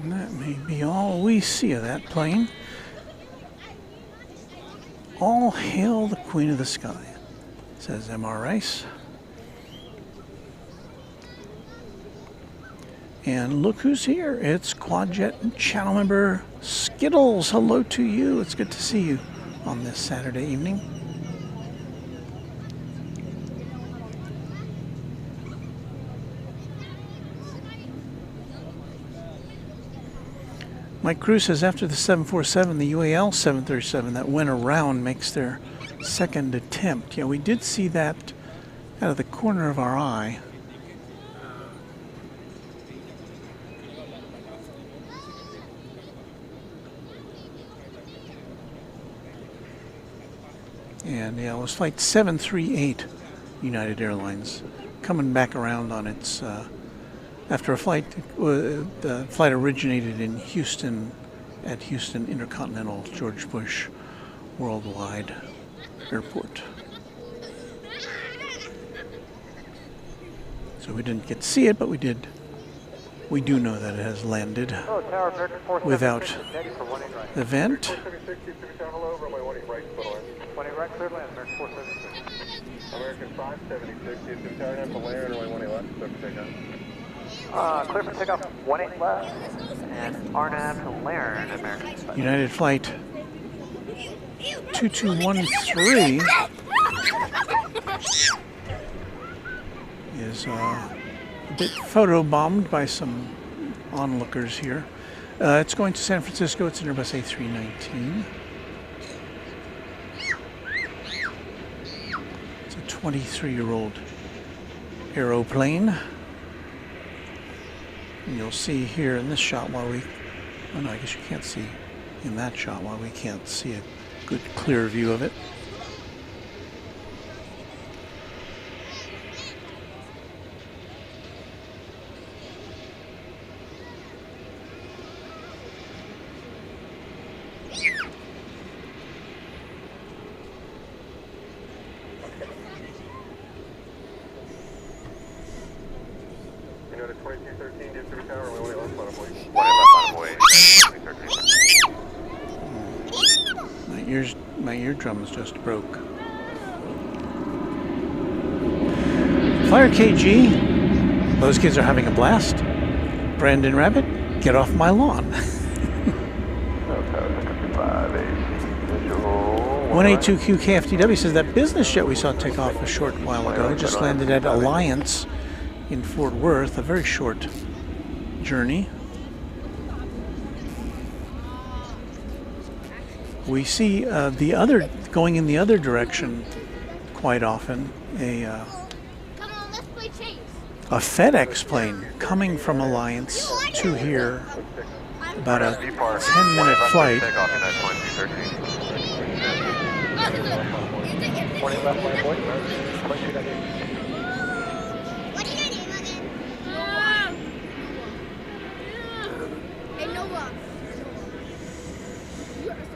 A: And that may be all we see of that plane. All hail the Queen of the Sky, says M.R. Rice. And look who's here. It's Quadjet channel member Skittles. Hello to you. It's good to see you on this Saturday evening. Mike Cruz says after the 747, the UAL 737 that went around makes their second attempt. Yeah, we did see that out of the corner of our eye. And yeah, it was flight 738, United Airlines, coming back around on its after a flight. The flight originated in Houston, at Houston Intercontinental George Bush Worldwide Airport. So we didn't get to see it, but we did. We do know that it has landed without event.
G: American 576, Houston Tower, and Mear, runway 18 left, clear for takeoff.
L: Clear for takeoff, 18 left, and RNAV to Laird, American 5.
A: United Flight 2213 is a bit photobombed by some onlookers here. It's going to San Francisco. It's an Airbus A319. It's a 23-year-old aeroplane. And you'll see here in this shot while we... Oh no, I guess you can't see in that shot while we can't see a good clear view of it.
G: United 2213, DFW Tower, we only left bottom way.
K: 1
A: My eardrums just broke. Flyer KG, those kids are having a blast. Brandon Rabbit, get off my lawn. 182Q KFTW says that business jet we saw take off a short while ago just landed at Alliance in Fort Worth, a very short journey. We see the other going in the other direction quite often. A FedEx plane coming from Alliance to here, about a 10-minute flight.
F: 20 left, 1 point, 22.
E: What are your name again? Hey, Nova.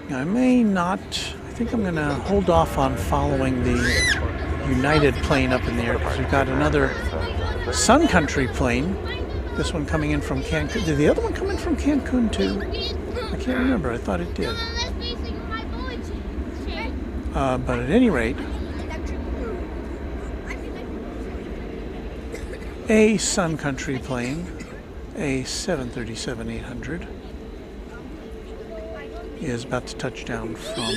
A: I may not, I think I'm going to hold off on following the United plane up in the air because we've got another Sun Country plane. This one coming in from Cancun. Did the other one come in from Cancun too? I can't remember. I thought it did. But at any rate, a Sun Country plane, a 737-800, is about to touch down from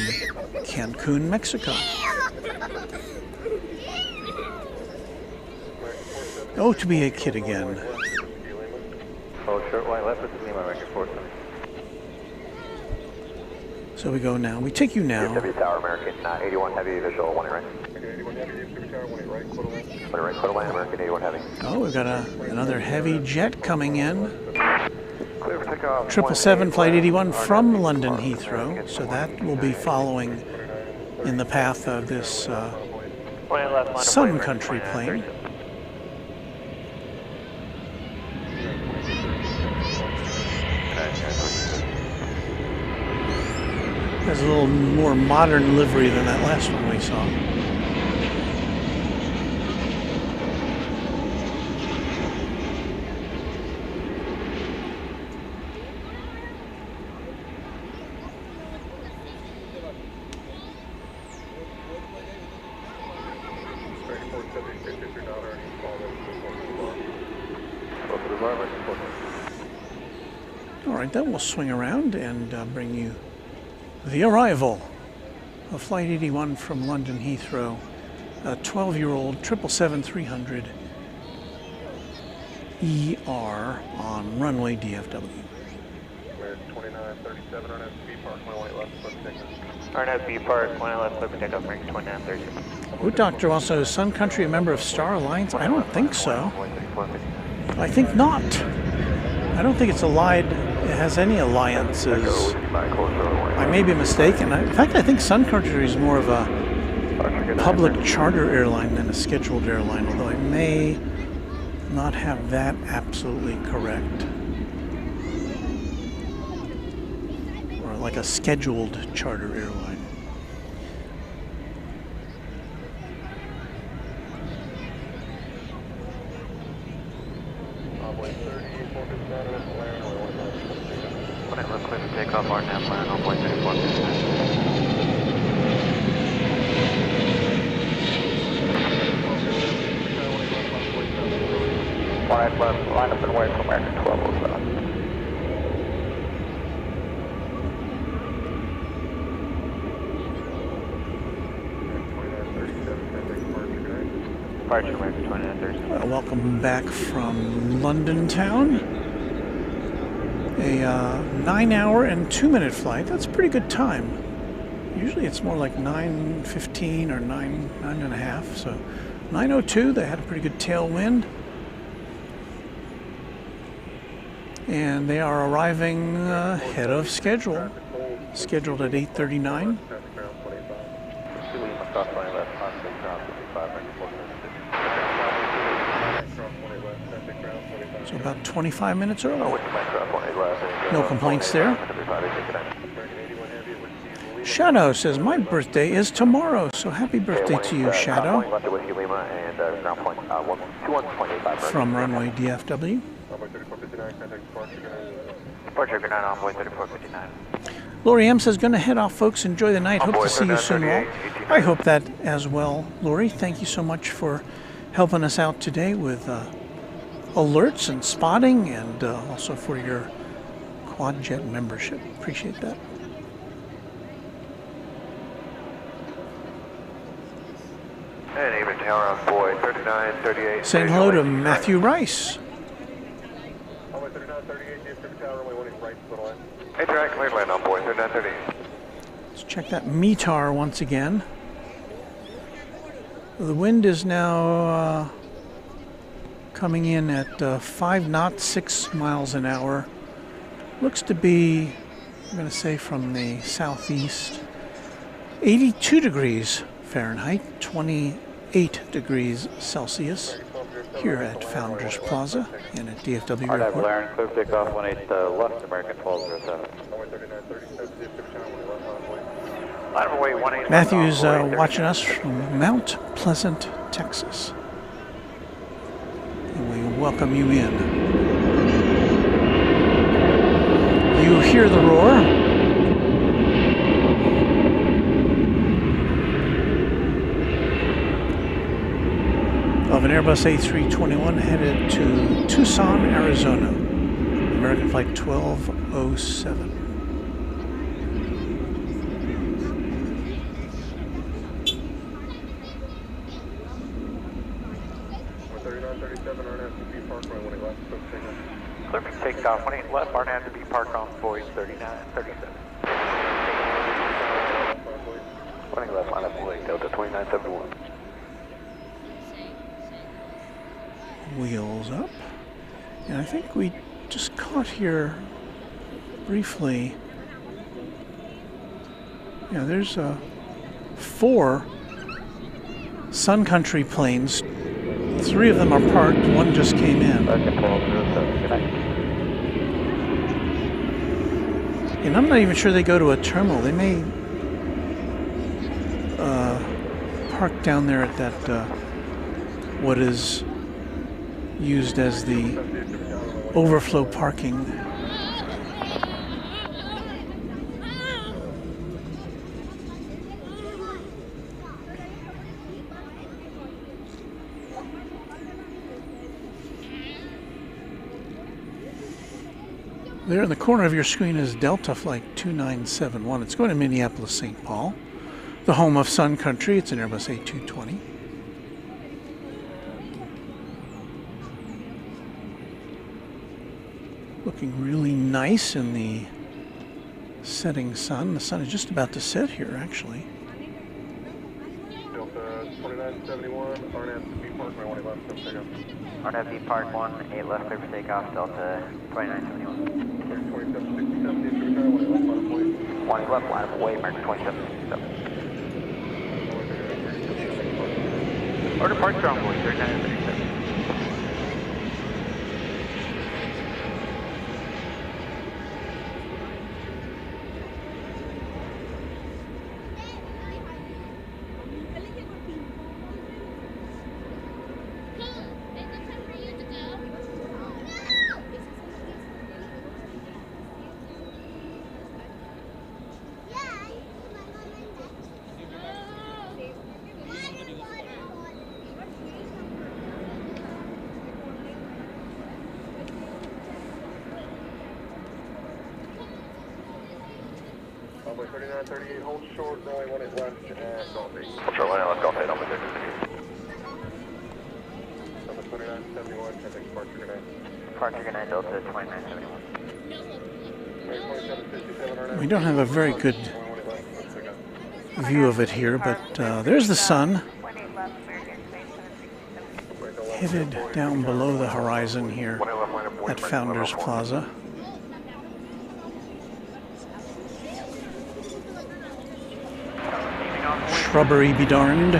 A: Cancun, Mexico. Oh, to be a kid again.
L: Oh, short white left with Lima, American 47.
A: So we go now. We take you now.
L: DFW Tower, American 81 heavy, visual 1 right.
G: 81 heavy, DFW Tower, 1 right, quarter lane.
L: 1 right, quarter line, American 81 heavy.
A: Oh, we've got another heavy jet coming in.
L: Clear for takeoff.
A: 777 Flight 81 from London Heathrow. So that will be following in the path of this Sun Country plane. Has a little more modern livery than that last one we saw. All right, then we'll swing around and bring you the arrival of Flight 81 from London Heathrow, a 12-year-old 777-300 ER on runway DFW.
G: 2937, RNS B Park, 1 white left, flip takeoff.
K: RNS B Park, 1 left, flip takeoff, American 2937.
A: Good Doctor, also, is Sun Country a member of Star Alliance? I don't think so. I think not. I don't think it's allied. It has any alliances. I may be mistaken. In fact, I think Sun Country is more of a public charter airline than a scheduled airline, although I may not have that absolutely correct. Or like a scheduled charter airline.
K: Let's clear for takeoff, RNAV land, 0.34.
F: One left, line up and wait for American 1207.
K: Departure, American 2937.
A: Welcome back from London town. A 9 hour and 2-minute flight. That's a pretty good time. Usually it's more like 9:15 or 9.5. So 9:02, they had a pretty good tailwind. And they are arriving ahead of schedule. Scheduled at 8:39. So about 25 minutes early. No complaints there. Shadow says, my birthday is tomorrow, so happy birthday to you, Shadow. From runway DFW. Lori M says, gonna head off, folks. Enjoy the night. Hope to see you soon. Well, I hope that as well, Lori. Thank you so much for helping us out today with alerts and spotting, and also for your QuadJet membership. Appreciate that.
K: And even tower on boy, 39, 38.
A: Saying hello to Matthew Rice.
K: Hey, Jack, clear land on boy, 39, 38.
A: Let's check that METAR once again. The wind is now coming in at 5 knots, 6 miles an hour. Looks to be, I'm going to say, from the southeast. 82 degrees Fahrenheit, 28 degrees Celsius here at Founders Plaza and at DFW Airport.
L: Aaron, clear takeoff 18 left, American 1207.
A: Matthew's watching us from Mount Pleasant, Texas. And we welcome you in. You hear the roar. Of an Airbus A321 headed to Tucson, Arizona. American Flight 1207.
L: Clear for takeoff 18 left, RNAV to be parked on Boeing 3937. 20 left, line up Boeing Delta 2971.
A: Wheels up. And I think we just caught here briefly. Yeah, there's 4 Sun Country planes. 3 of them are parked, 1 just came in. And I'm not even sure they go to a terminal. They may park down there at that, what is used as the overflow parking. There in the corner of your screen is Delta Flight 2971. It's going to Minneapolis, St. Paul, the home of Sun Country. It's an Airbus A220. Looking really nice in the setting sun. The sun is just about to set here, actually.
G: Delta 2971, RNAV to be parked, my 1 left, so takeoff.
L: RNAV to be parked 18 left, clear for takeoff, Delta 2971.
G: 2767,
L: 1 left, line up away, American 2767. Order departure on board 3937.
G: Runway 3938, hold short, runway 18 left, and Golf 8.
L: Hold short, 1 left, Golf 8, on my Delta.
G: Number 2971, traffic departure good night.
L: Departure good night, Delta 2971.
A: We don't have a very good view of it here, but there's the sun headed down below the horizon here at Founders Plaza. Shrubbery be darned.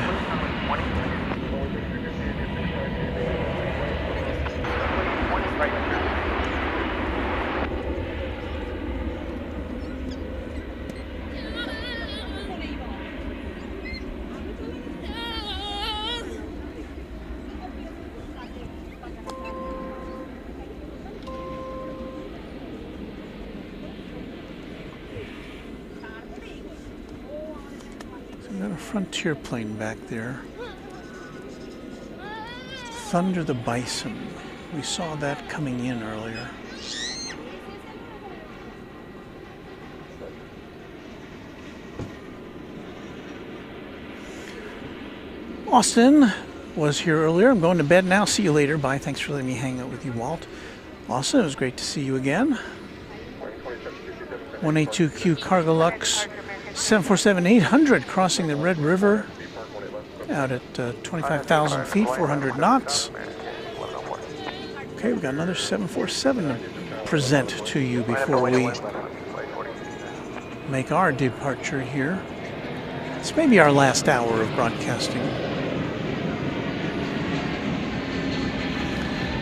A: Got a Frontier plane back there. Thunder the Bison. We saw that coming in earlier. Austin was here earlier. I'm going to bed now. See you later. Bye. Thanks for letting me hang out with you, Walt. Austin, it was great to see you again. 182Q Cargo Lux 747-800 crossing the Red River out at 25,000 feet, 400 knots. Okay, we've got another 747 to present to you before we make our departure here. This may be our last hour of broadcasting.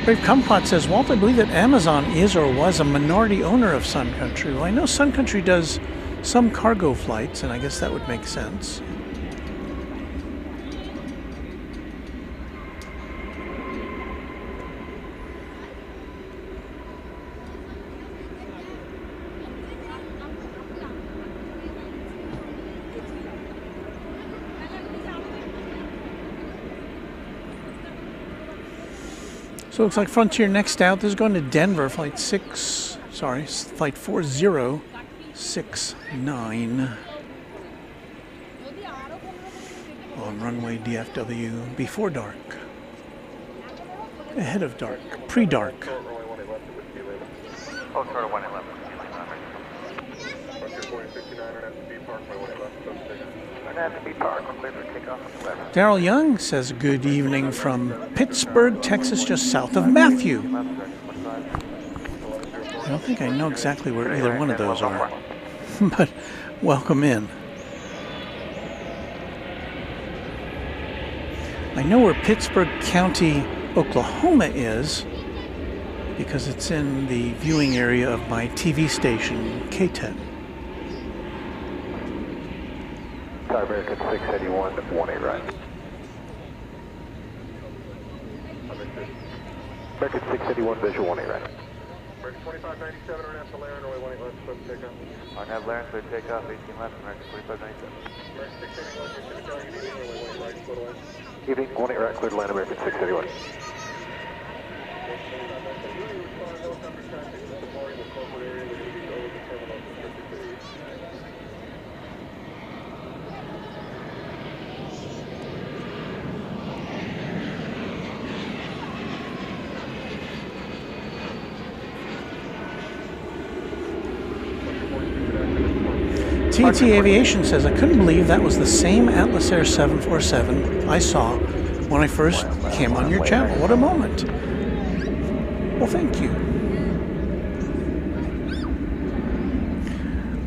A: Brave Kumquat says, Walt, I believe that Amazon is or was a minority owner of Sun Country. Well, I know Sun Country does some cargo flights, and I guess that would make sense. So it looks like Frontier next out. This is going to Denver, flight 4069 on runway DFW before dark, ahead of dark, pre-dark.
K: Oh, sort of 111.
A: Daryl Young says good evening from Pittsburgh, Texas, just south of Matthew. I don't think I know exactly where either one of those are, but welcome in. I know where Pittsburgh County, Oklahoma is because it's in the viewing area of my TV station, K10.
L: Tower American 681, 18 right. American 681, visual 18 right.
G: American 2597, international Laren, runway 18 left, clear for takeoff.
K: On have Laren, clear takeoff, 18 left, American 2597.
G: American 681, you're clear to target, evening, runway 18 right, clear to land.
L: Evening, 18 right, clear to land, American 681.
A: TT Aviation says, I couldn't believe that was the same Atlas Air 747 I saw when I first came on your channel. What a moment. Well, thank you.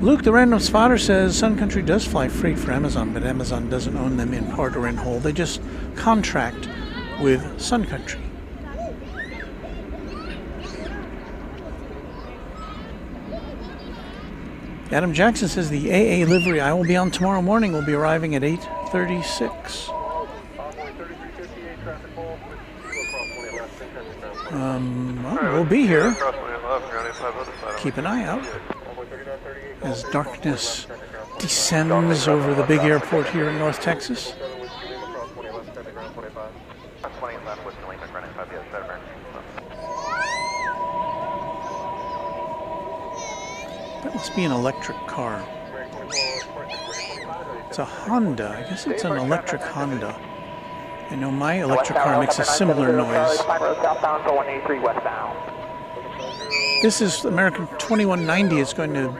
A: Luke, the random spotter, says Sun Country does fly freight for Amazon, but Amazon doesn't own them in part or in whole. They just contract with Sun Country. Adam Jackson says the AA livery I will be on tomorrow morning will be arriving at 8:36. Well, we'll be here. Keep an eye out as darkness descends over the big airport here in North Texas. That must be an electric car. It's a Honda. I guess it's an electric Honda. I know my electric car makes a similar noise. This is American 2190. It's going to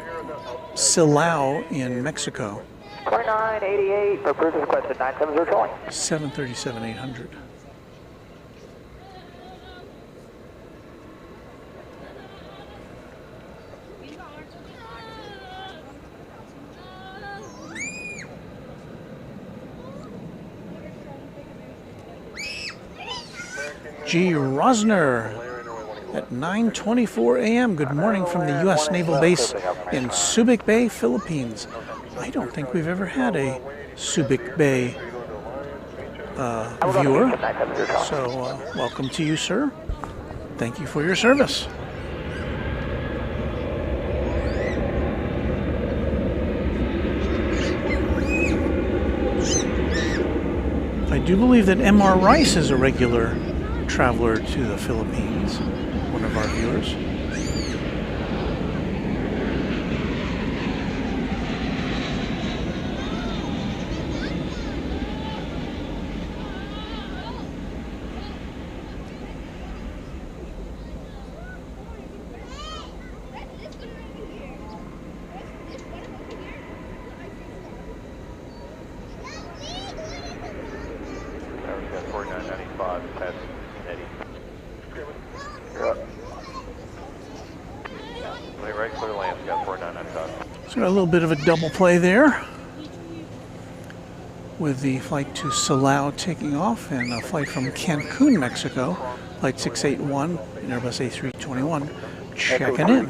A: Silao in Mexico.
L: 2988 for proof requested 970 trolling.
A: 737-800. G. Rosner at 9:24 a.m. Good morning from the U.S. Naval Base in Subic Bay, Philippines. I don't think we've ever had a Subic Bay viewer, so welcome to you, sir. Thank you for your service. I do believe that M.R. Rice is a regular traveler to the Philippines, one of our viewers. So got a little bit of a double play there with the flight to Silao taking off and a flight from Cancun, Mexico, flight 681, an Airbus A321 checking in.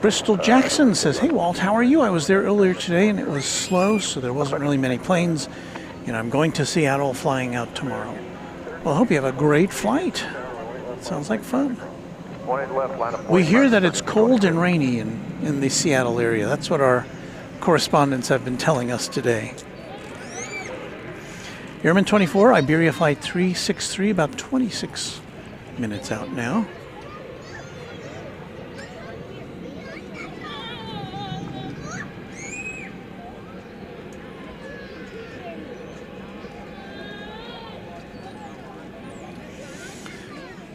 A: Bristol Jackson says, hey Walt, how are you? I was there earlier today and it was slow, so there wasn't really many planes. And I'm going to Seattle flying out tomorrow. Well, I hope you have a great flight. Sounds like fun. We hear that it's cold and rainy in the Seattle area. That's what our correspondents have been telling us today. Airman 24, Iberia Flight 363, about 26 minutes out now.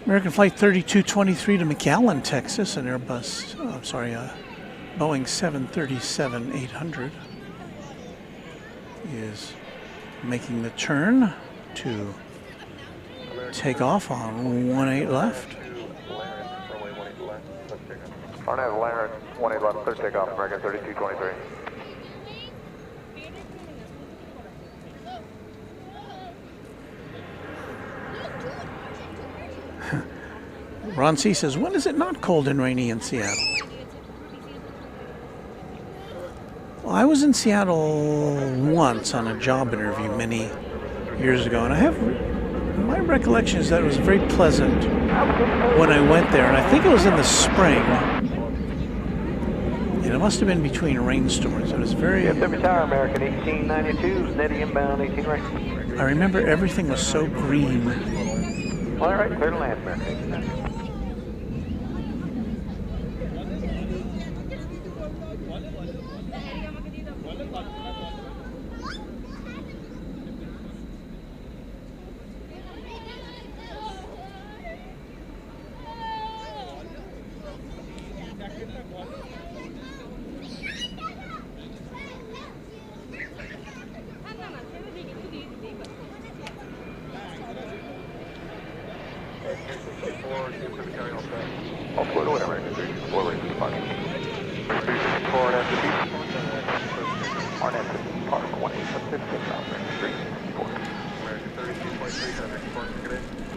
A: American Flight 3223 to McAllen, Texas, an Airbus, Boeing 737-800 is making the turn to take off on 18 left.
L: Arnett, Laren, 18 left, clear takeoff, American 3223.
A: Ron C. says, when is it not cold and rainy in Seattle? Well, I was in Seattle once on a job interview many years ago, and my recollection is that it was very pleasant when I went there, and I think it was in the spring, and it must have been between rainstorms. It was very...
L: DFW Tower, American 1892, Netty inbound 18 right.
A: I remember everything was so green.
L: All right, clear to land, American 1892.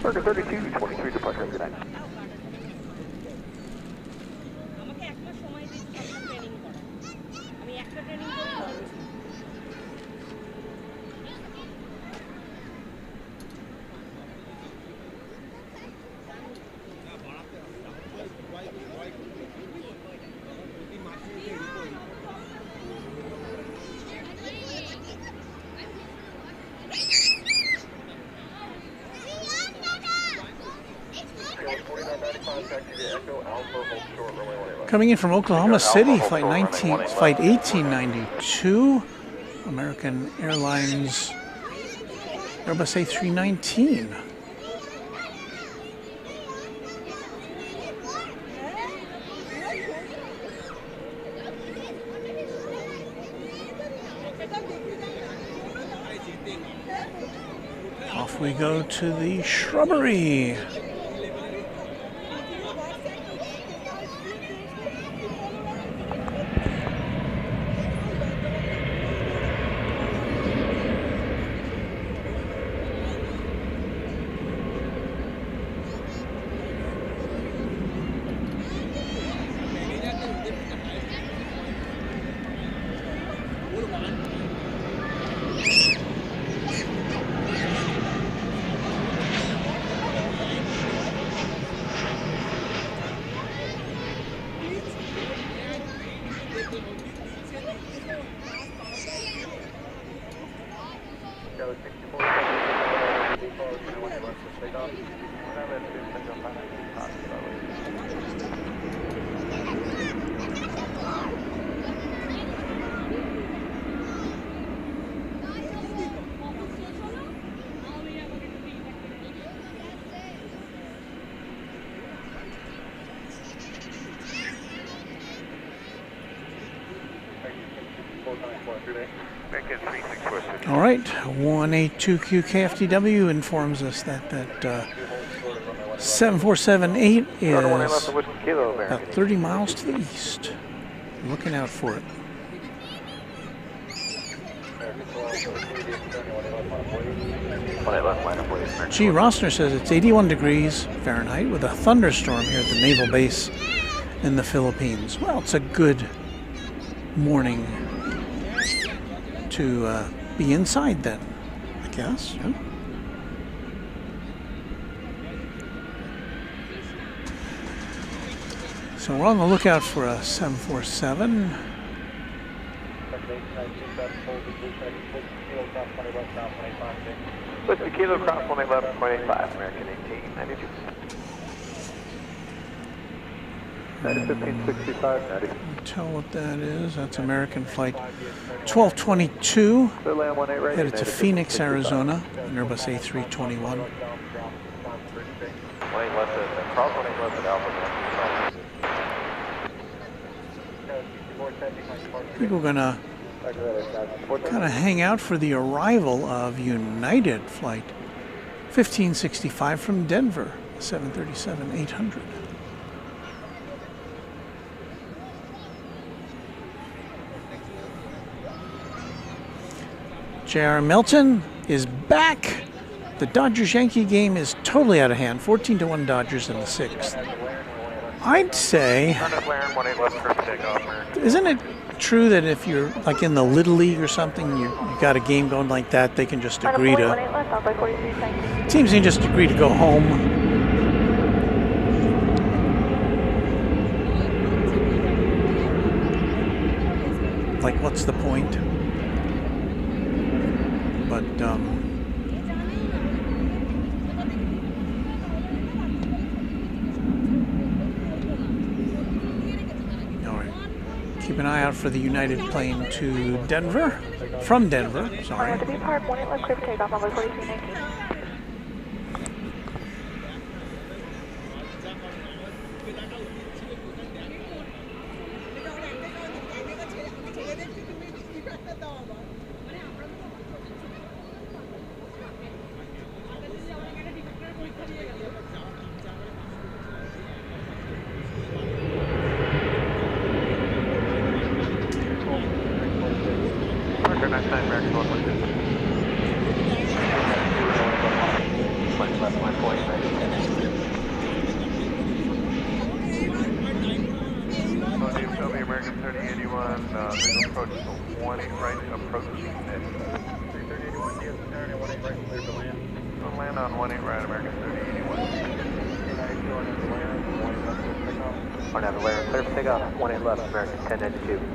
L: American 3223 departure, good night.
A: Coming in from Oklahoma City, flight 1892, American Airlines Airbus A319. Off we go to the shrubbery. All right, 182Q KFTW informs us that 7478 is about 30 miles to the east. Looking out for it. G. Rossner says it's 81 degrees Fahrenheit with a thunderstorm here at the naval base in the Philippines. Well, it's a good morning to be inside then, I guess. Yeah. So we're on the lookout for a 747.
L: Whiskey Kilo Cross 111.85, American 1892. 1565, 90.
A: Tell what that is. That's American flight 1222, headed to Phoenix, Arizona, an Airbus A321. I think we're gonna kind of hang out for the arrival of United flight 1565 from Denver, 737-800. J.R. Melton is back. The Dodgers-Yankee game is totally out of hand. 14-1 Dodgers in the sixth. I'd say, isn't it true that if you're like in the Little League or something, you got a game going like that, they can just agree to, teams can just agree to go home. Like, what's the point? But, all right. Keep an eye out for the United plane to Denver, from Denver, sorry.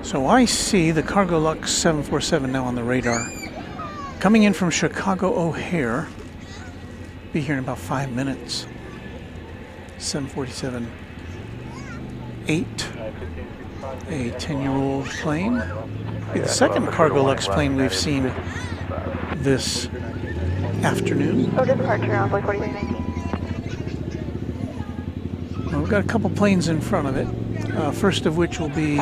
A: So I see the Cargo Lux 747 now on the radar. Coming in from Chicago O'Hare. Be here in about 5 minutes. 747-8. A 10-year-old plane. Be the second Cargo Lux plane we've seen this afternoon.
I: Oh, departure on 4319.
A: Well, we've got a couple planes in front of it. First of which will be,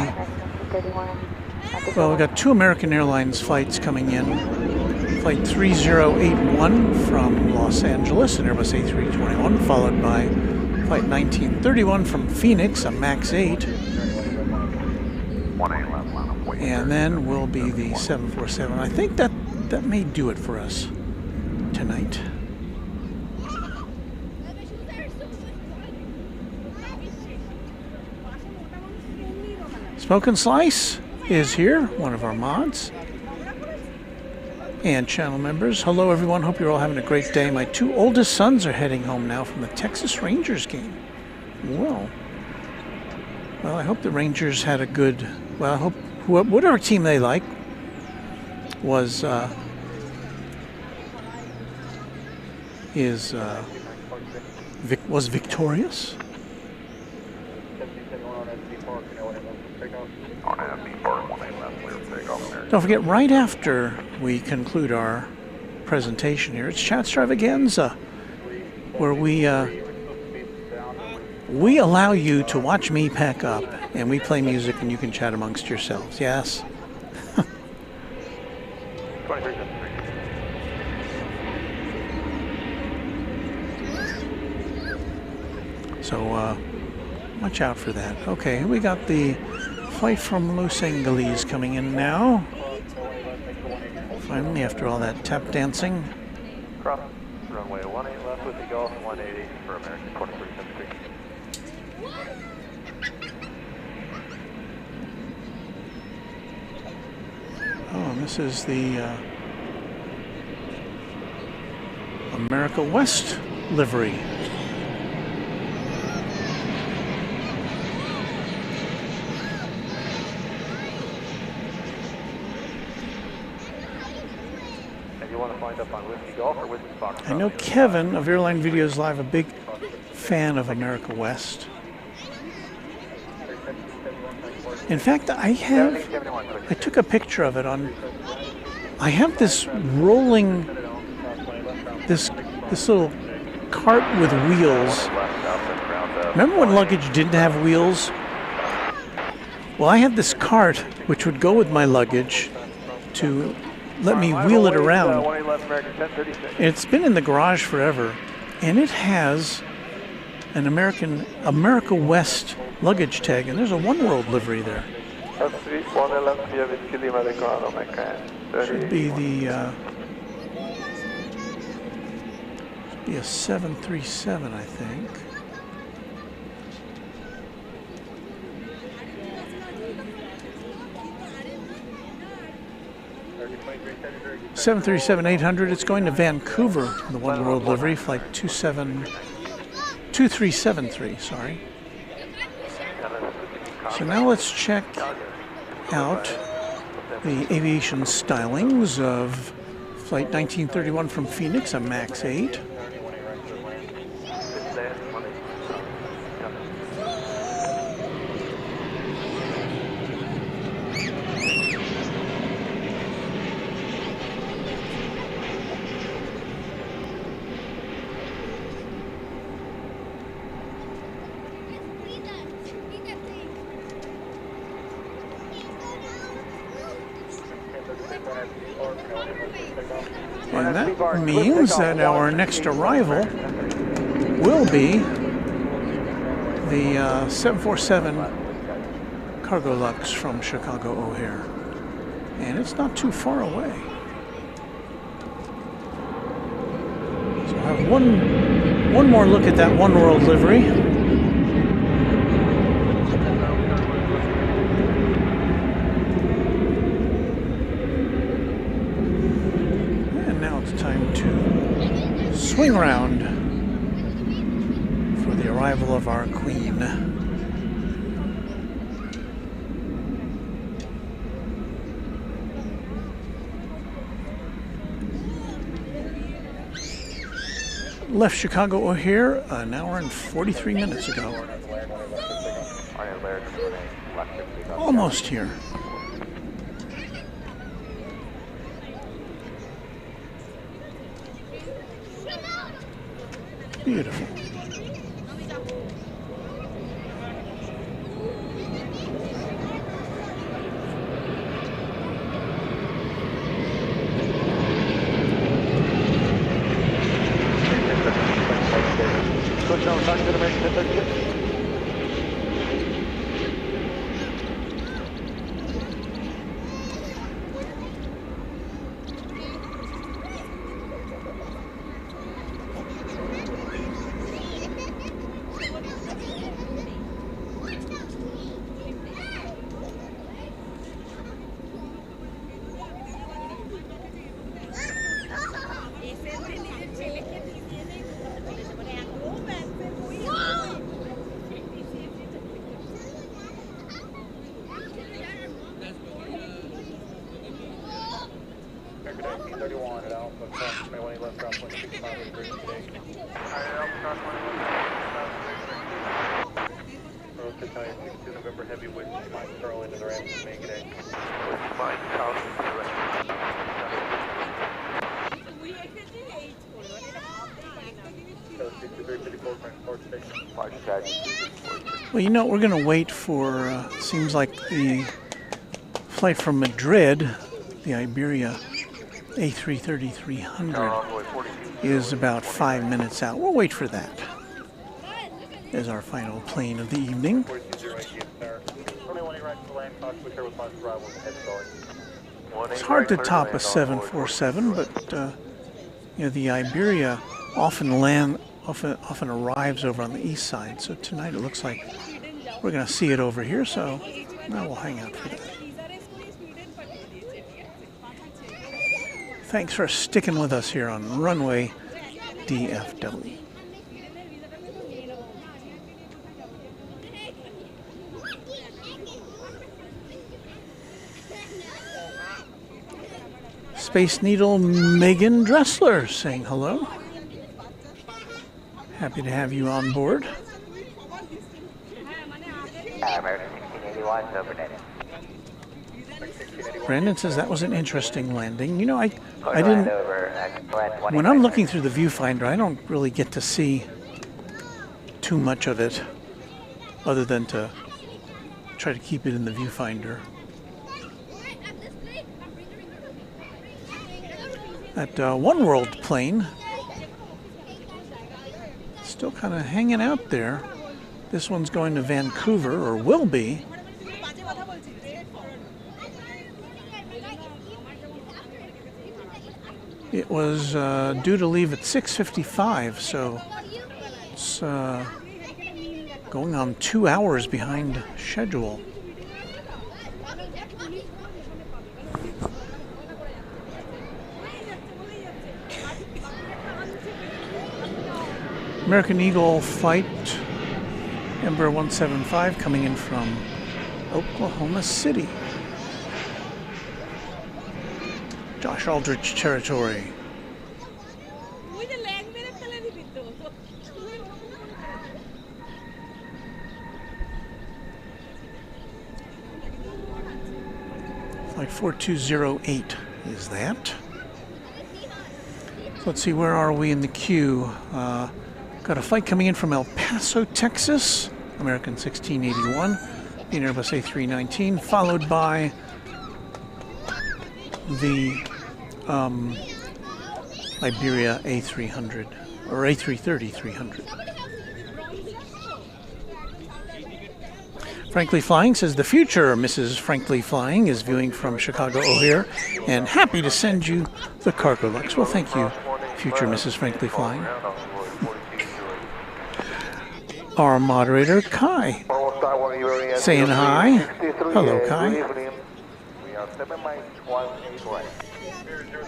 A: well, we've got two American Airlines flights coming in Flight 3081 from Los Angeles, an Airbus A321, followed by Flight 1931 from Phoenix, a MAX 8. And then will be the 747. I think that may do it for us tonight. Smoke and Slice is here, one of our mods. And channel members, hello everyone, hope you're all having a great day. My two oldest sons are heading home now from the Texas Rangers game. Well, I hope the Rangers had a good, well, I hope whatever team they like was victorious. Don't forget, right after we conclude our presentation here, it's Chatstravaganza, where we allow you to watch me pack up, and we play music, and you can chat amongst yourselves. Yes. So watch out for that. Okay, we got the flight from Los Angeles coming in now. Finally, after all that tap dancing.
C: Cross runway 18 left with the Gulf 180 for American 2373.
A: Oh, this is the America West livery. I know Kevin of Airline Videos Live, a big fan of America West. In fact, I took a picture of it on, I have this rolling, this little cart with wheels. Remember when luggage didn't have wheels? Well, I had this cart which would go with my luggage to let me wheel it around. It's been in the garage forever, and it has an America West luggage tag, and there's a One World livery there. Should be a 737, I think. (737-800). It's going to Vancouver, the One World livery, flight 2373. Sorry. So now let's check out the aviation stylings of flight 1931 from Phoenix, a MAX 8. And that means that our next arrival will be the 747 Cargo Lux from Chicago O'Hare. And it's not too far away. So I have one more look at that One World livery. Swing around for the arrival of our Queen. Left Chicago O'Hare an hour and 43 minutes ago. Almost here. Beautiful.
L: American 1036.
C: American 1931 at Alpha, cross runway 18 left, ground point 65 with bridge today. Road to Italian 62 November, heavy wind, Mike Carl into the ramp, make it A.
K: Mike Carl
A: Well, you know, we're going to wait for, seems like the flight from Madrid, the Iberia A330-300, is about 5 minutes out. We'll wait for that as our final plane of the evening. It's hard to top a 747, but you know, the Iberia often arrives over on the east side. So tonight it looks like we're going to see it over here. So now we'll hang out for that. Thanks for sticking with us here on runway DFW. Space Needle Megan Dressler saying hello. Happy to have you on board.
L: American 1681 overnight.
A: Brandon says that was an interesting landing. You know, I didn't, when I'm looking through the viewfinder, I don't really get to see too much of it other than to try to keep it in the viewfinder. That One World plane, still kind of hanging out there. This one's going to Vancouver, or will be. It was due to leave at 6:55, so it's going on 2 hours behind schedule. American Eagle flight Embraer 175 coming in from Oklahoma City. Josh Aldrich territory. Flight 4208 is that. Let's see, where are we in the queue? Got a flight coming in from El Paso, Texas, American 1681, an Airbus A319, followed by the Iberia A300, or A330-300. Frankly Flying says the future Mrs. Frankly Flying is viewing from Chicago O'Hare and happy to send you the cargo lux. Well, thank you, future Mrs. Frankly Flying. Our moderator, Kai, saying hi. Hello, Kai.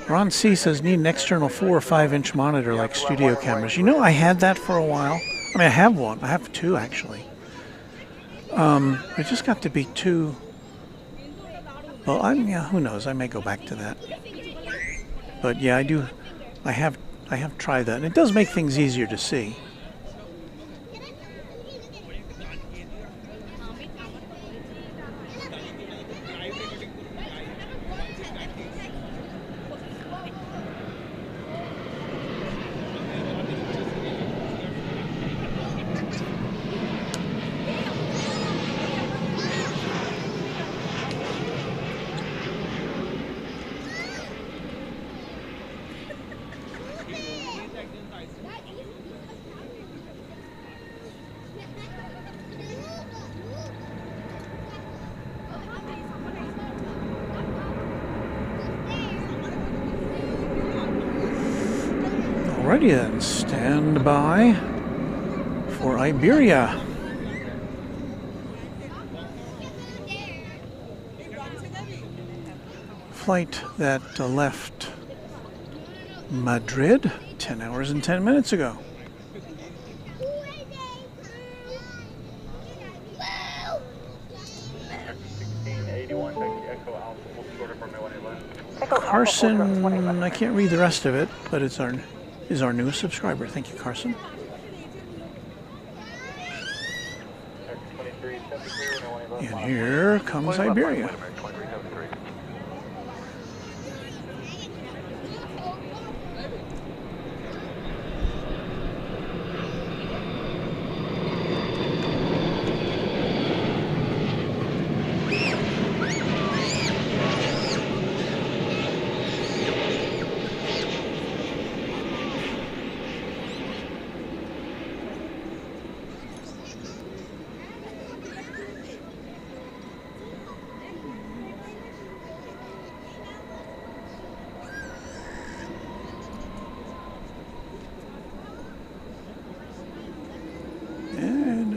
A: Ron C. says, need an external 4 or 5 inch monitor like studio cameras. You know, I had that for a while. I mean, I have one. I have 2, actually. It just got to be too... Well, yeah, who knows? I may go back to that. But yeah, I have tried that. And it does make things easier to see. Alrighty then, stand by for Iberia. Flight that left Madrid 10 hours and 10 minutes ago. Carson, I can't read the rest of it, but is our newest subscriber. Thank you, Carson. And here comes Iberia.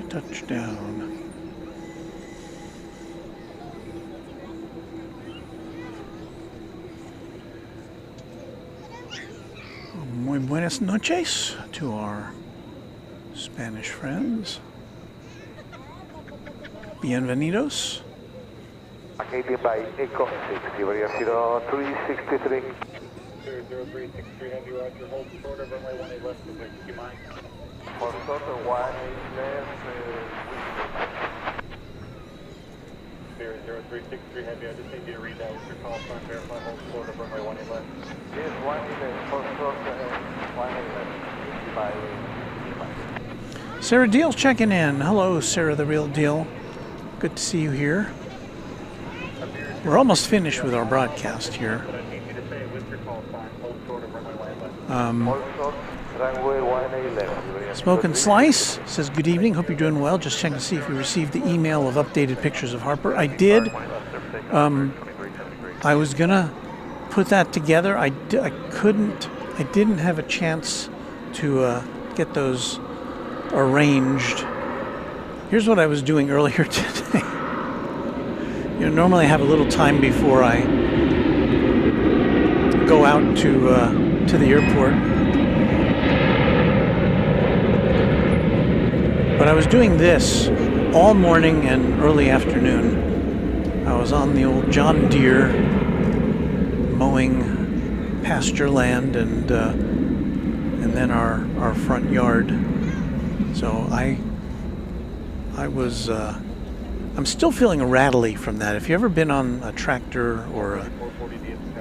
A: Touchdown. Muy buenas noches to our Spanish friends. Bienvenidos.
L: Canadian by Echo 6, Iberia 0363.
C: 0363, heavy roger, hold short of runway 18 left, do you mind?
L: For total 18 left,
C: 0363, heavy, I just need you to read that with your call sign, verify hold short of runway 18 left.
L: Yes, 18 left, for total 18 left.
A: Sarah Deal checking in. Hello, Sarah the Real Deal. Good to see you here. We're almost finished with our broadcast here. Smoke and Slice says, good evening, hope you're doing well. Just checking to see if you received the email of updated pictures of Harper. I did. I was going to put that together. I didn't have a chance to get those arranged. Here's what I was doing earlier today. You know, normally I have a little time before I go out to the airport. But I was doing this all morning and early afternoon. I was on the old John Deere mowing pasture land and then our front yard. So I'm still feeling rattly from that. If you ever been on a tractor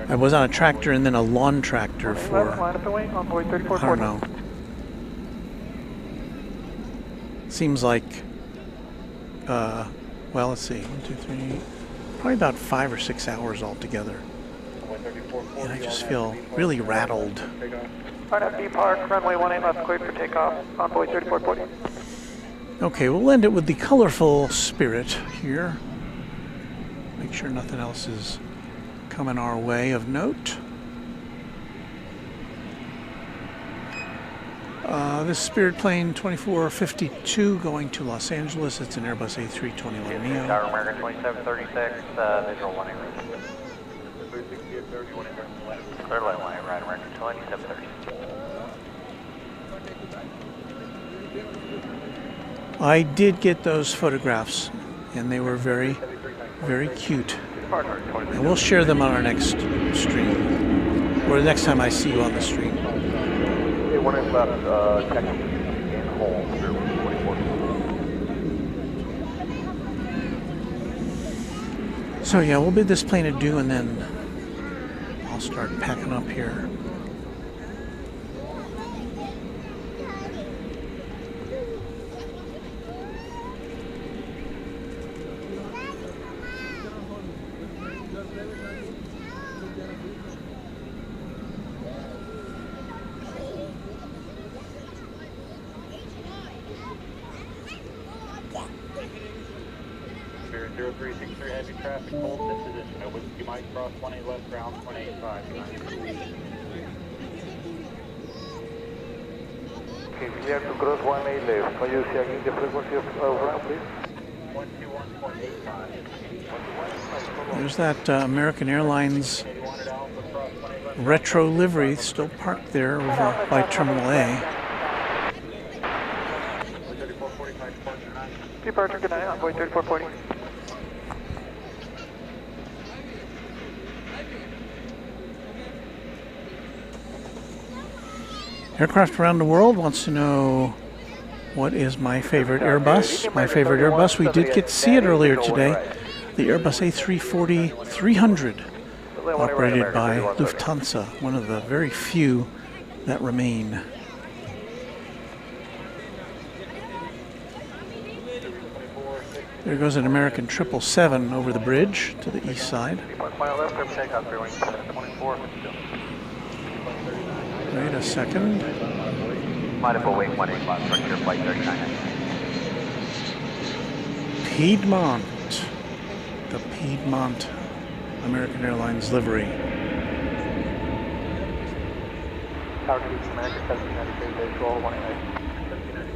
A: I was on a tractor and then a lawn tractor for, I don't know. Seems like, well, let's see, 1, 2, 3, probably about 5 or 6 hours altogether. And I just feel really rattled.
M: RFB Park, runway 18 left, cleared for takeoff, envoy 3440.
A: Okay, we'll end it with the colorful Spirit here. Make sure nothing else is coming our way of note. This Spirit plane 2452 going to Los Angeles. It's an Airbus A321 Neo.
K: Tower American 2736, visual 1 Clear line 1 right American 2736.
A: I did get those photographs, and they were very, very cute. And we'll share them on our next stream, or the next time I see you on the stream.
L: One is left, technically in hole, 24.
A: So yeah, we'll bid this plane adieu, and then I'll start packing up here.
C: Spirit 0363, heavy traffic, hold this position. No whiskey Mike cross 18 left, ground 185.
L: We have to cross 18 left. Can you check the frequency of overrun, please?
A: There's that American Airlines retro livery still parked there over by Terminal A.
M: Departure, good night, envoy 3440.
A: Aircraft Around the World wants to know what is my favorite Airbus. My favorite Airbus, we did get to see it earlier today. The Airbus A340-300, operated by Lufthansa, one of the very few that remain. There goes an American 777 over the bridge to the east side. Wait a second. Piedmont. The Piedmont American Airlines livery.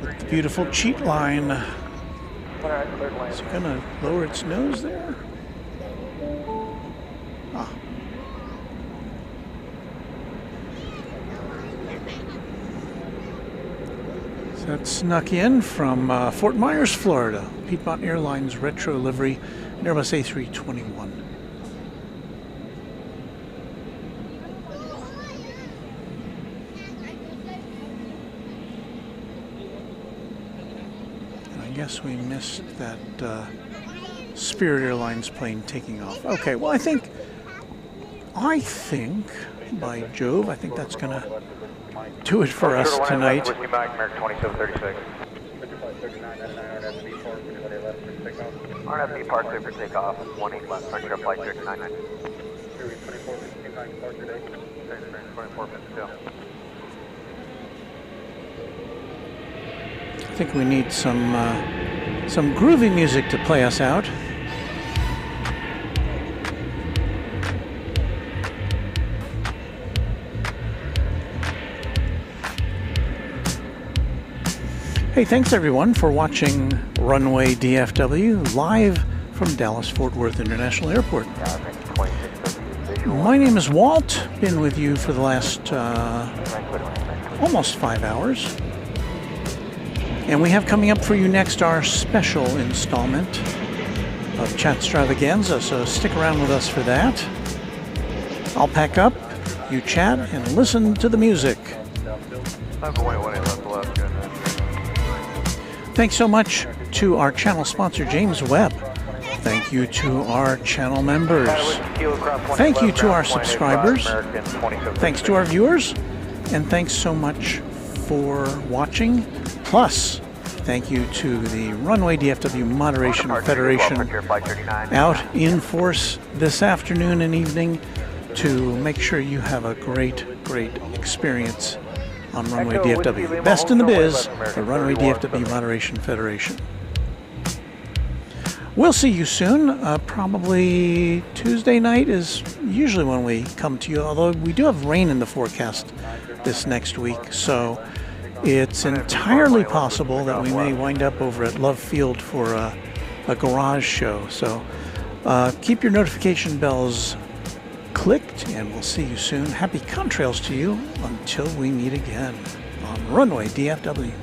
A: With the beautiful cheat line. Is it going to lower its nose there? Ah. So that snuck in from Fort Myers, Florida. Piedmont Airlines retro livery, an Airbus A321. I guess we missed that Spirit Airlines plane taking off. Okay, well, I think, by Jove, I think that's going to do it for us tonight.
K: RFB park clear for takeoff, 18 left, Frontier flight 39. 2452.
A: I think we need some groovy music to play us out. Hey, thanks everyone for watching Runway DFW live from Dallas-Fort Worth International Airport. My name is Walt, been with you for the last almost 5 hours. And we have coming up for you next our special installment of Chatstravaganza, so stick around with us for that. I'll pack up, you chat, and listen to the music. Thanks so much to our channel sponsor, James Webb. Thank you to our channel members. Thank you to our subscribers. Thanks to our viewers. And thanks so much for watching. Plus, thank you to the Runway DFW Moderation Federation out in force this afternoon and evening to make sure you have a great, great experience on Runway DFW. Best in the biz, the Runway DFW Moderation Federation. We'll see you soon. Probably Tuesday night is usually when we come to you, although we do have rain in the forecast this next week, so it's entirely possible that we may wind up over at Love Field for a garage show. So keep your notification bells clicked, and we'll see you soon. Happy contrails to you until we meet again on Runway DFW.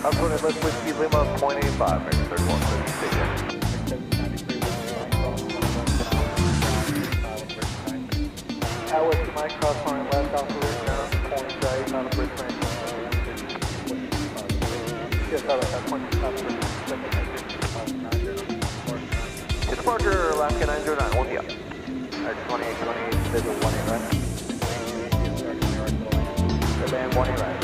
L: Alpha 20 left Whiskey Lima, 0.85, American 3150, stay there. Whiskey Mike, cross line left, Alpha Ridge now, 0.8 on the bridge range. Yes, out of that point, departure, Alaska 909, 1 up. Alright, 2828, visual 1 right. The band 1 right.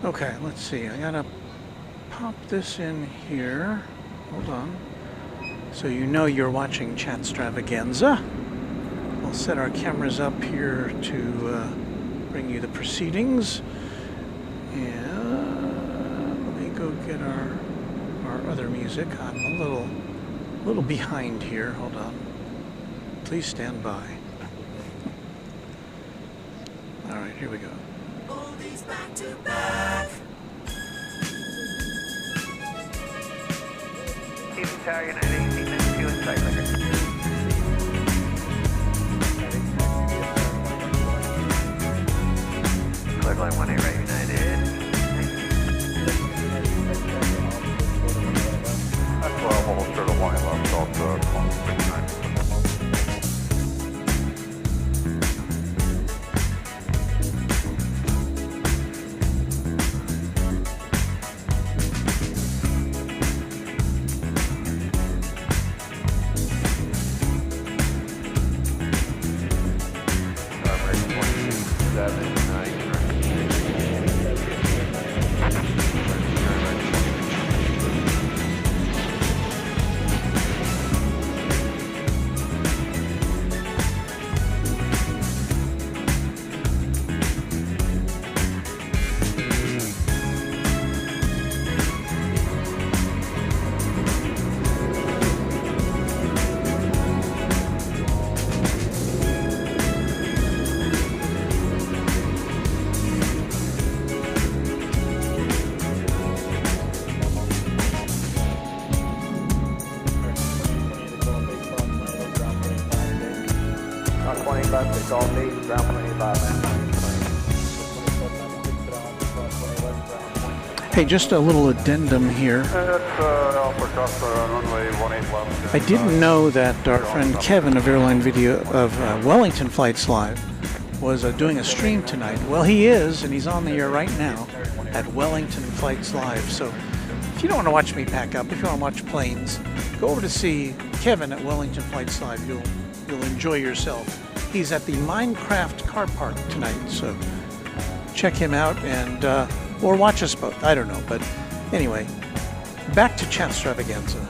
A: Okay, let's see. I gotta pop this in here. Hold on. So you know you're watching Chatstravaganza. We'll set our cameras up here to bring you the proceedings. And let me go get our other music. I'm a little behind here. Hold on. Please stand by. All right, here we go.
N: Oldies back to back.
K: Houston Tower, United 1892 in sight record. Clear line 18 right, United.
J: That's 12, almost sure to line left, Delta 169.
A: Hey, just a little addendum here. I didn't know that our friend Kevin of Airline Video of Wellington Flights Live was doing a stream tonight. Well, he is, and he's on the air right now at Wellington Flights Live. So if you don't want to watch me pack up, if you want to watch planes, go over to see Kevin at Wellington Flights Live. You'll enjoy yourself. He's at the Minecraft car park tonight, so check him out and or watch us both. I don't know, but anyway, back to Chatstravaganza.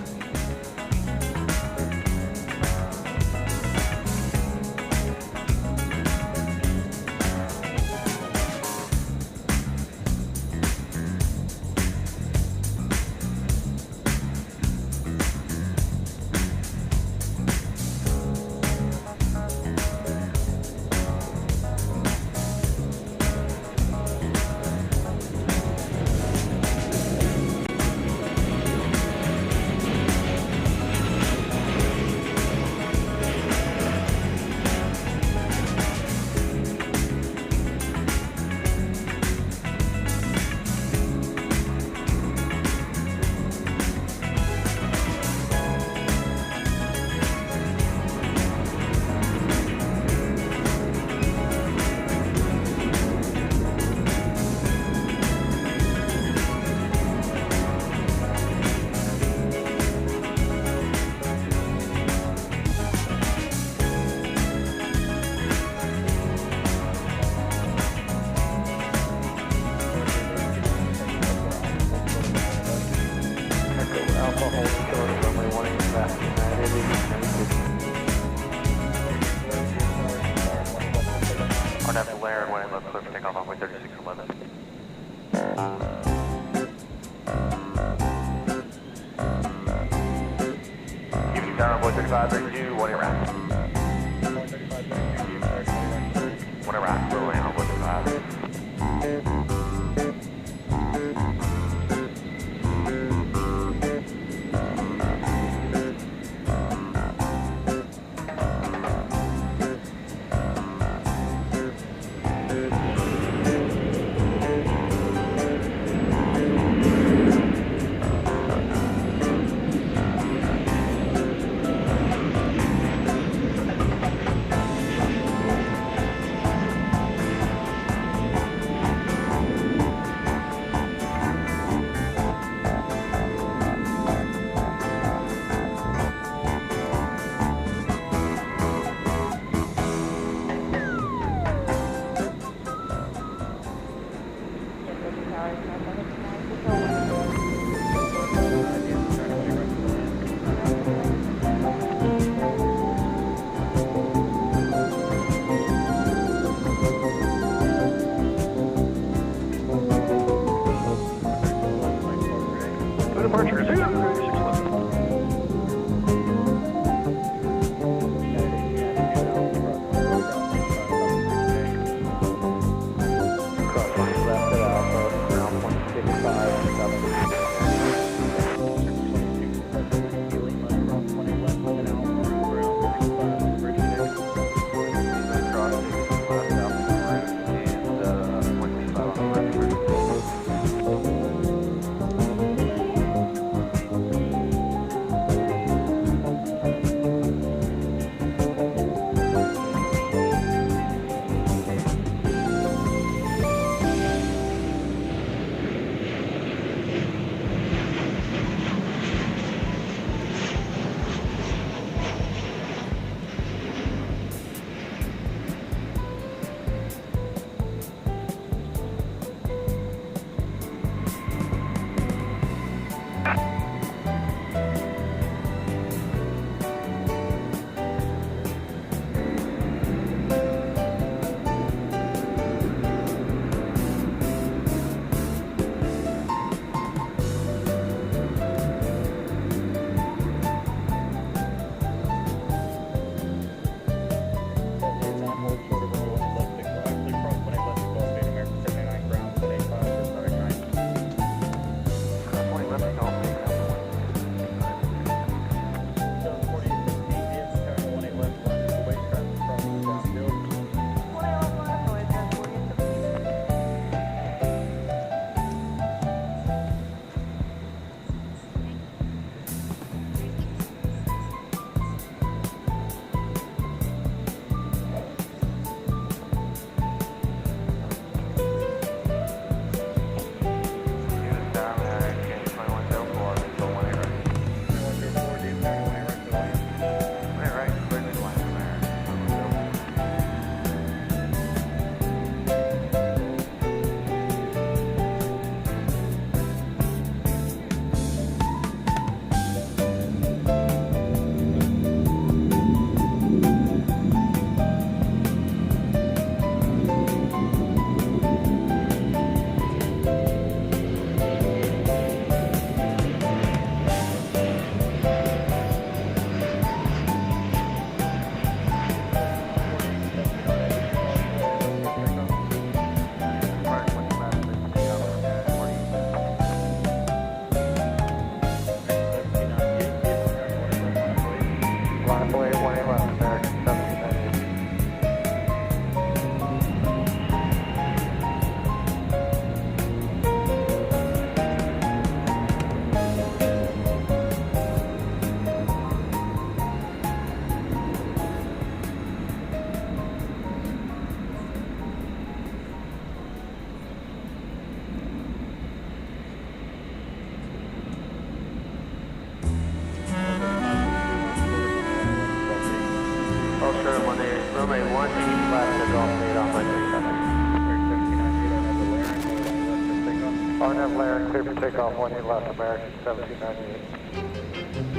F: RNAV Laren, clear for takeoff, 18 left, American 1798.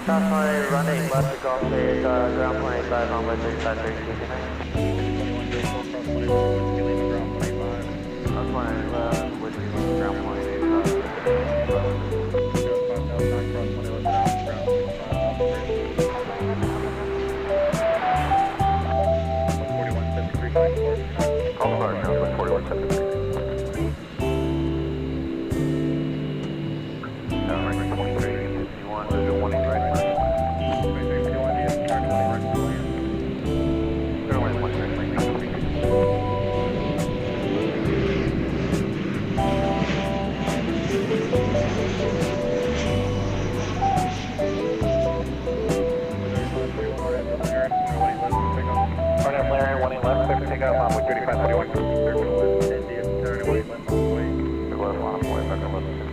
K: Cross running left to Golf Bay, ground point 85, runway 3532, good night. 21 ground point 85. Ground point left, Whiskey, ground point 85. Call car, now 4173. Runway 23, 51, there's a 1 right first. Runway 23,
L: takeoff on with 3541.
C: Circle left, India, turn away, left on the way.
L: Left on the way, back on left.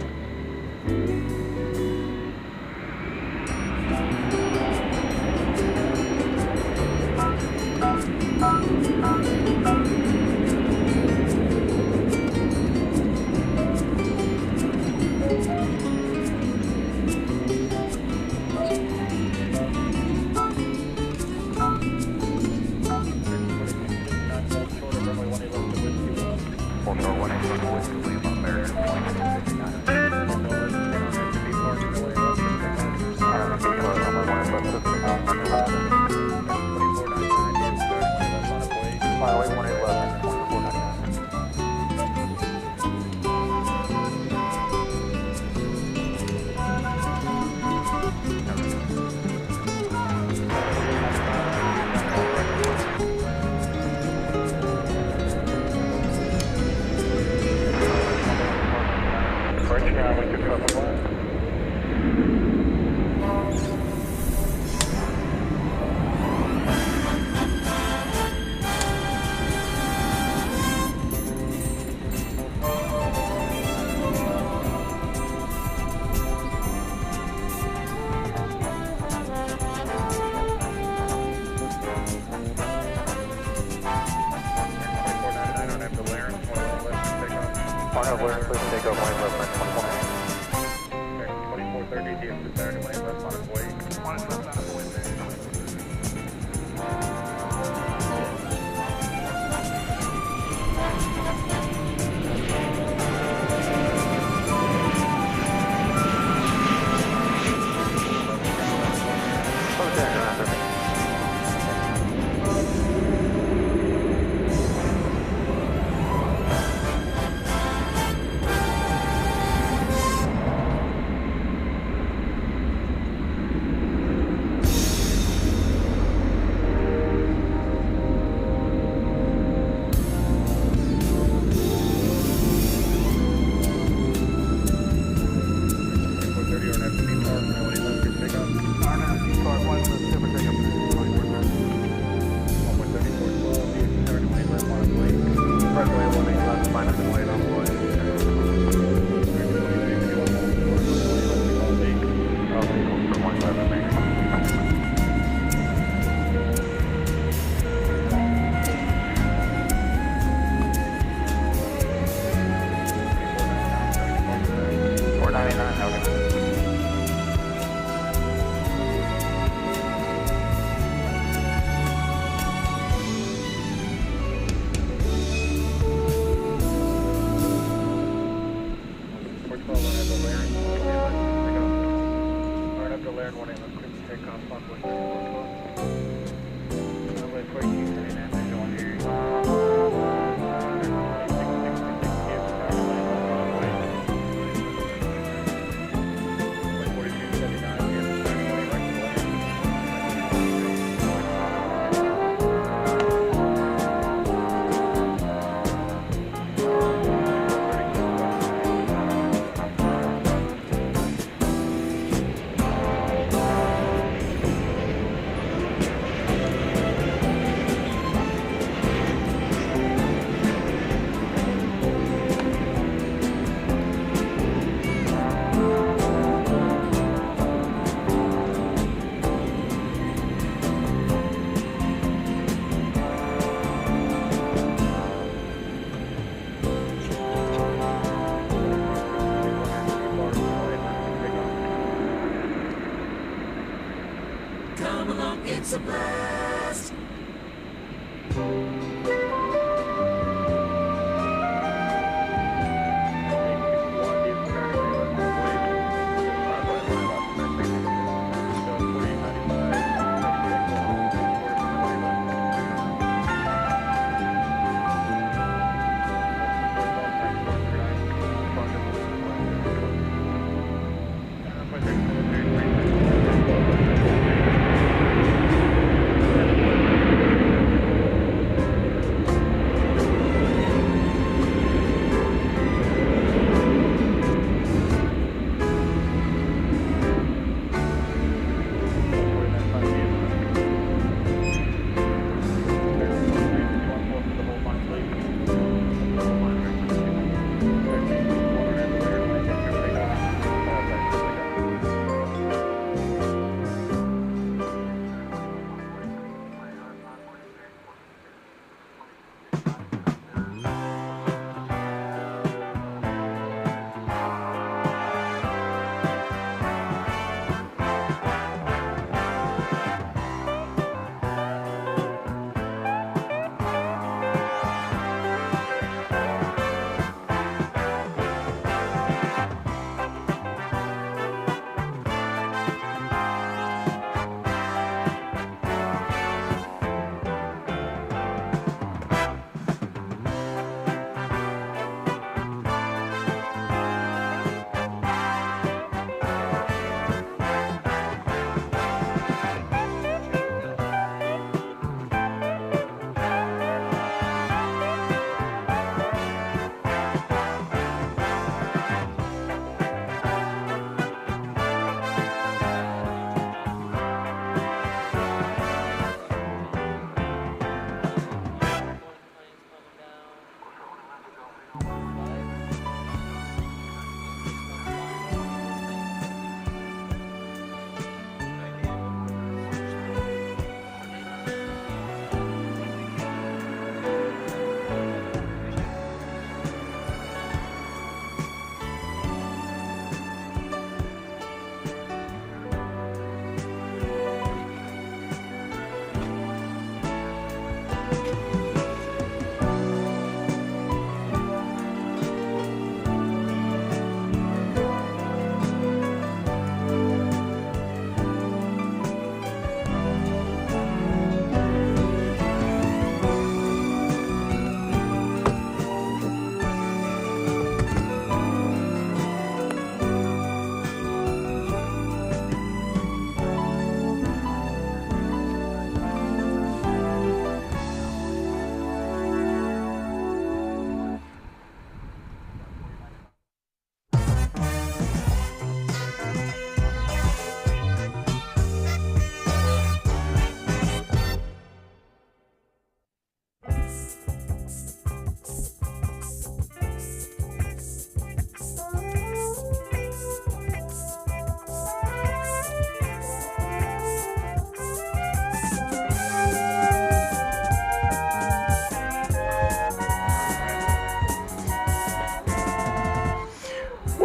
N: It's a blast.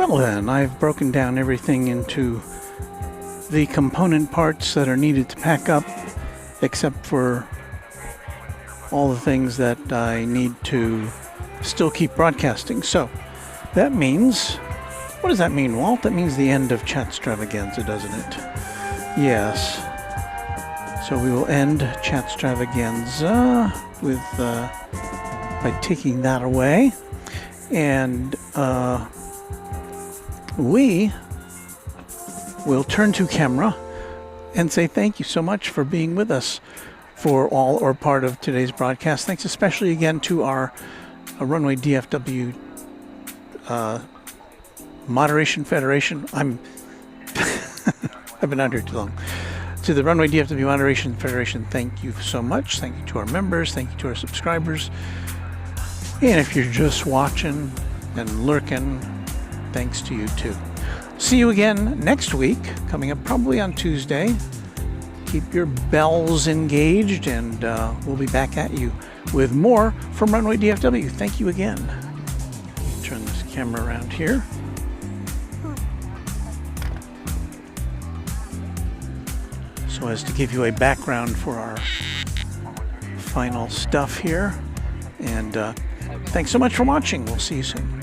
A: Well then, I've broken down everything into the component parts that are needed to pack up, except for all the things that I need to still keep broadcasting. So that means, what does that mean, Walt? That means the end of Chatstravaganza, doesn't it? Yes. So we will end Chatstravaganza with by taking that away, and we will turn to camera and say thank you so much for being with us for all or part of today's broadcast. Thanks especially again to our Runway DFW Moderation Federation. I've been out here too long. To the Runway DFW Moderation Federation, thank you so much. Thank you to our members. Thank you to our subscribers. And if you're just watching and lurking, thanks to you too. See you again next week, coming up probably on Tuesday. Keep your bells engaged, and we'll be back at you with more from Runway DFW. Thank you again. Turn this camera around here. So as to give you a background for our final stuff here. And thanks so much for watching. We'll see you soon.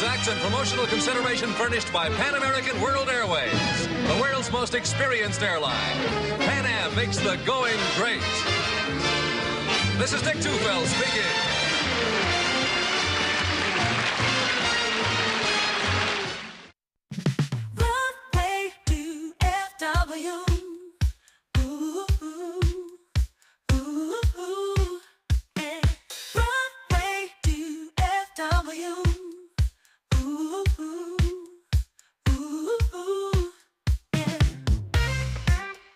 O: Acts and promotional consideration furnished by Pan American World Airways, the world's most experienced airline. Pan Am makes the going great. This is Dick Tufeld speaking.
N: Runway DFW. Ooh, ooh, ooh, ooh, yeah. Runway DFW. Ooh, ooh, ooh, ooh, yeah. Runway DFW.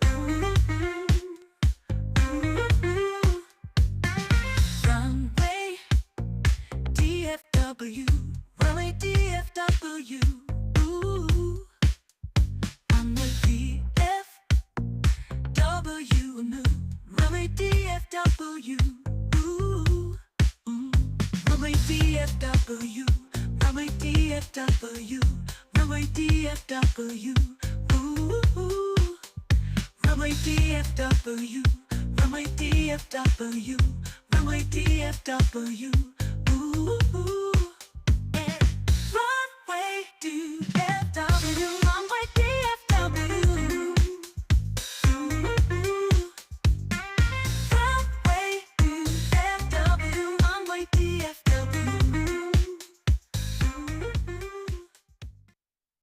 N: Ooh, ooh, ooh, ooh. Runway DFW. Runway DFW. Ooh. I'm the DFW, Runway DFW, ooh, ooh. Runway DFW, Runway DFW, Runway DFW, ooh, ooh. Runway DFW, Runway DFW, Runway DFW, ooh, ooh, yeah. Runway DFW.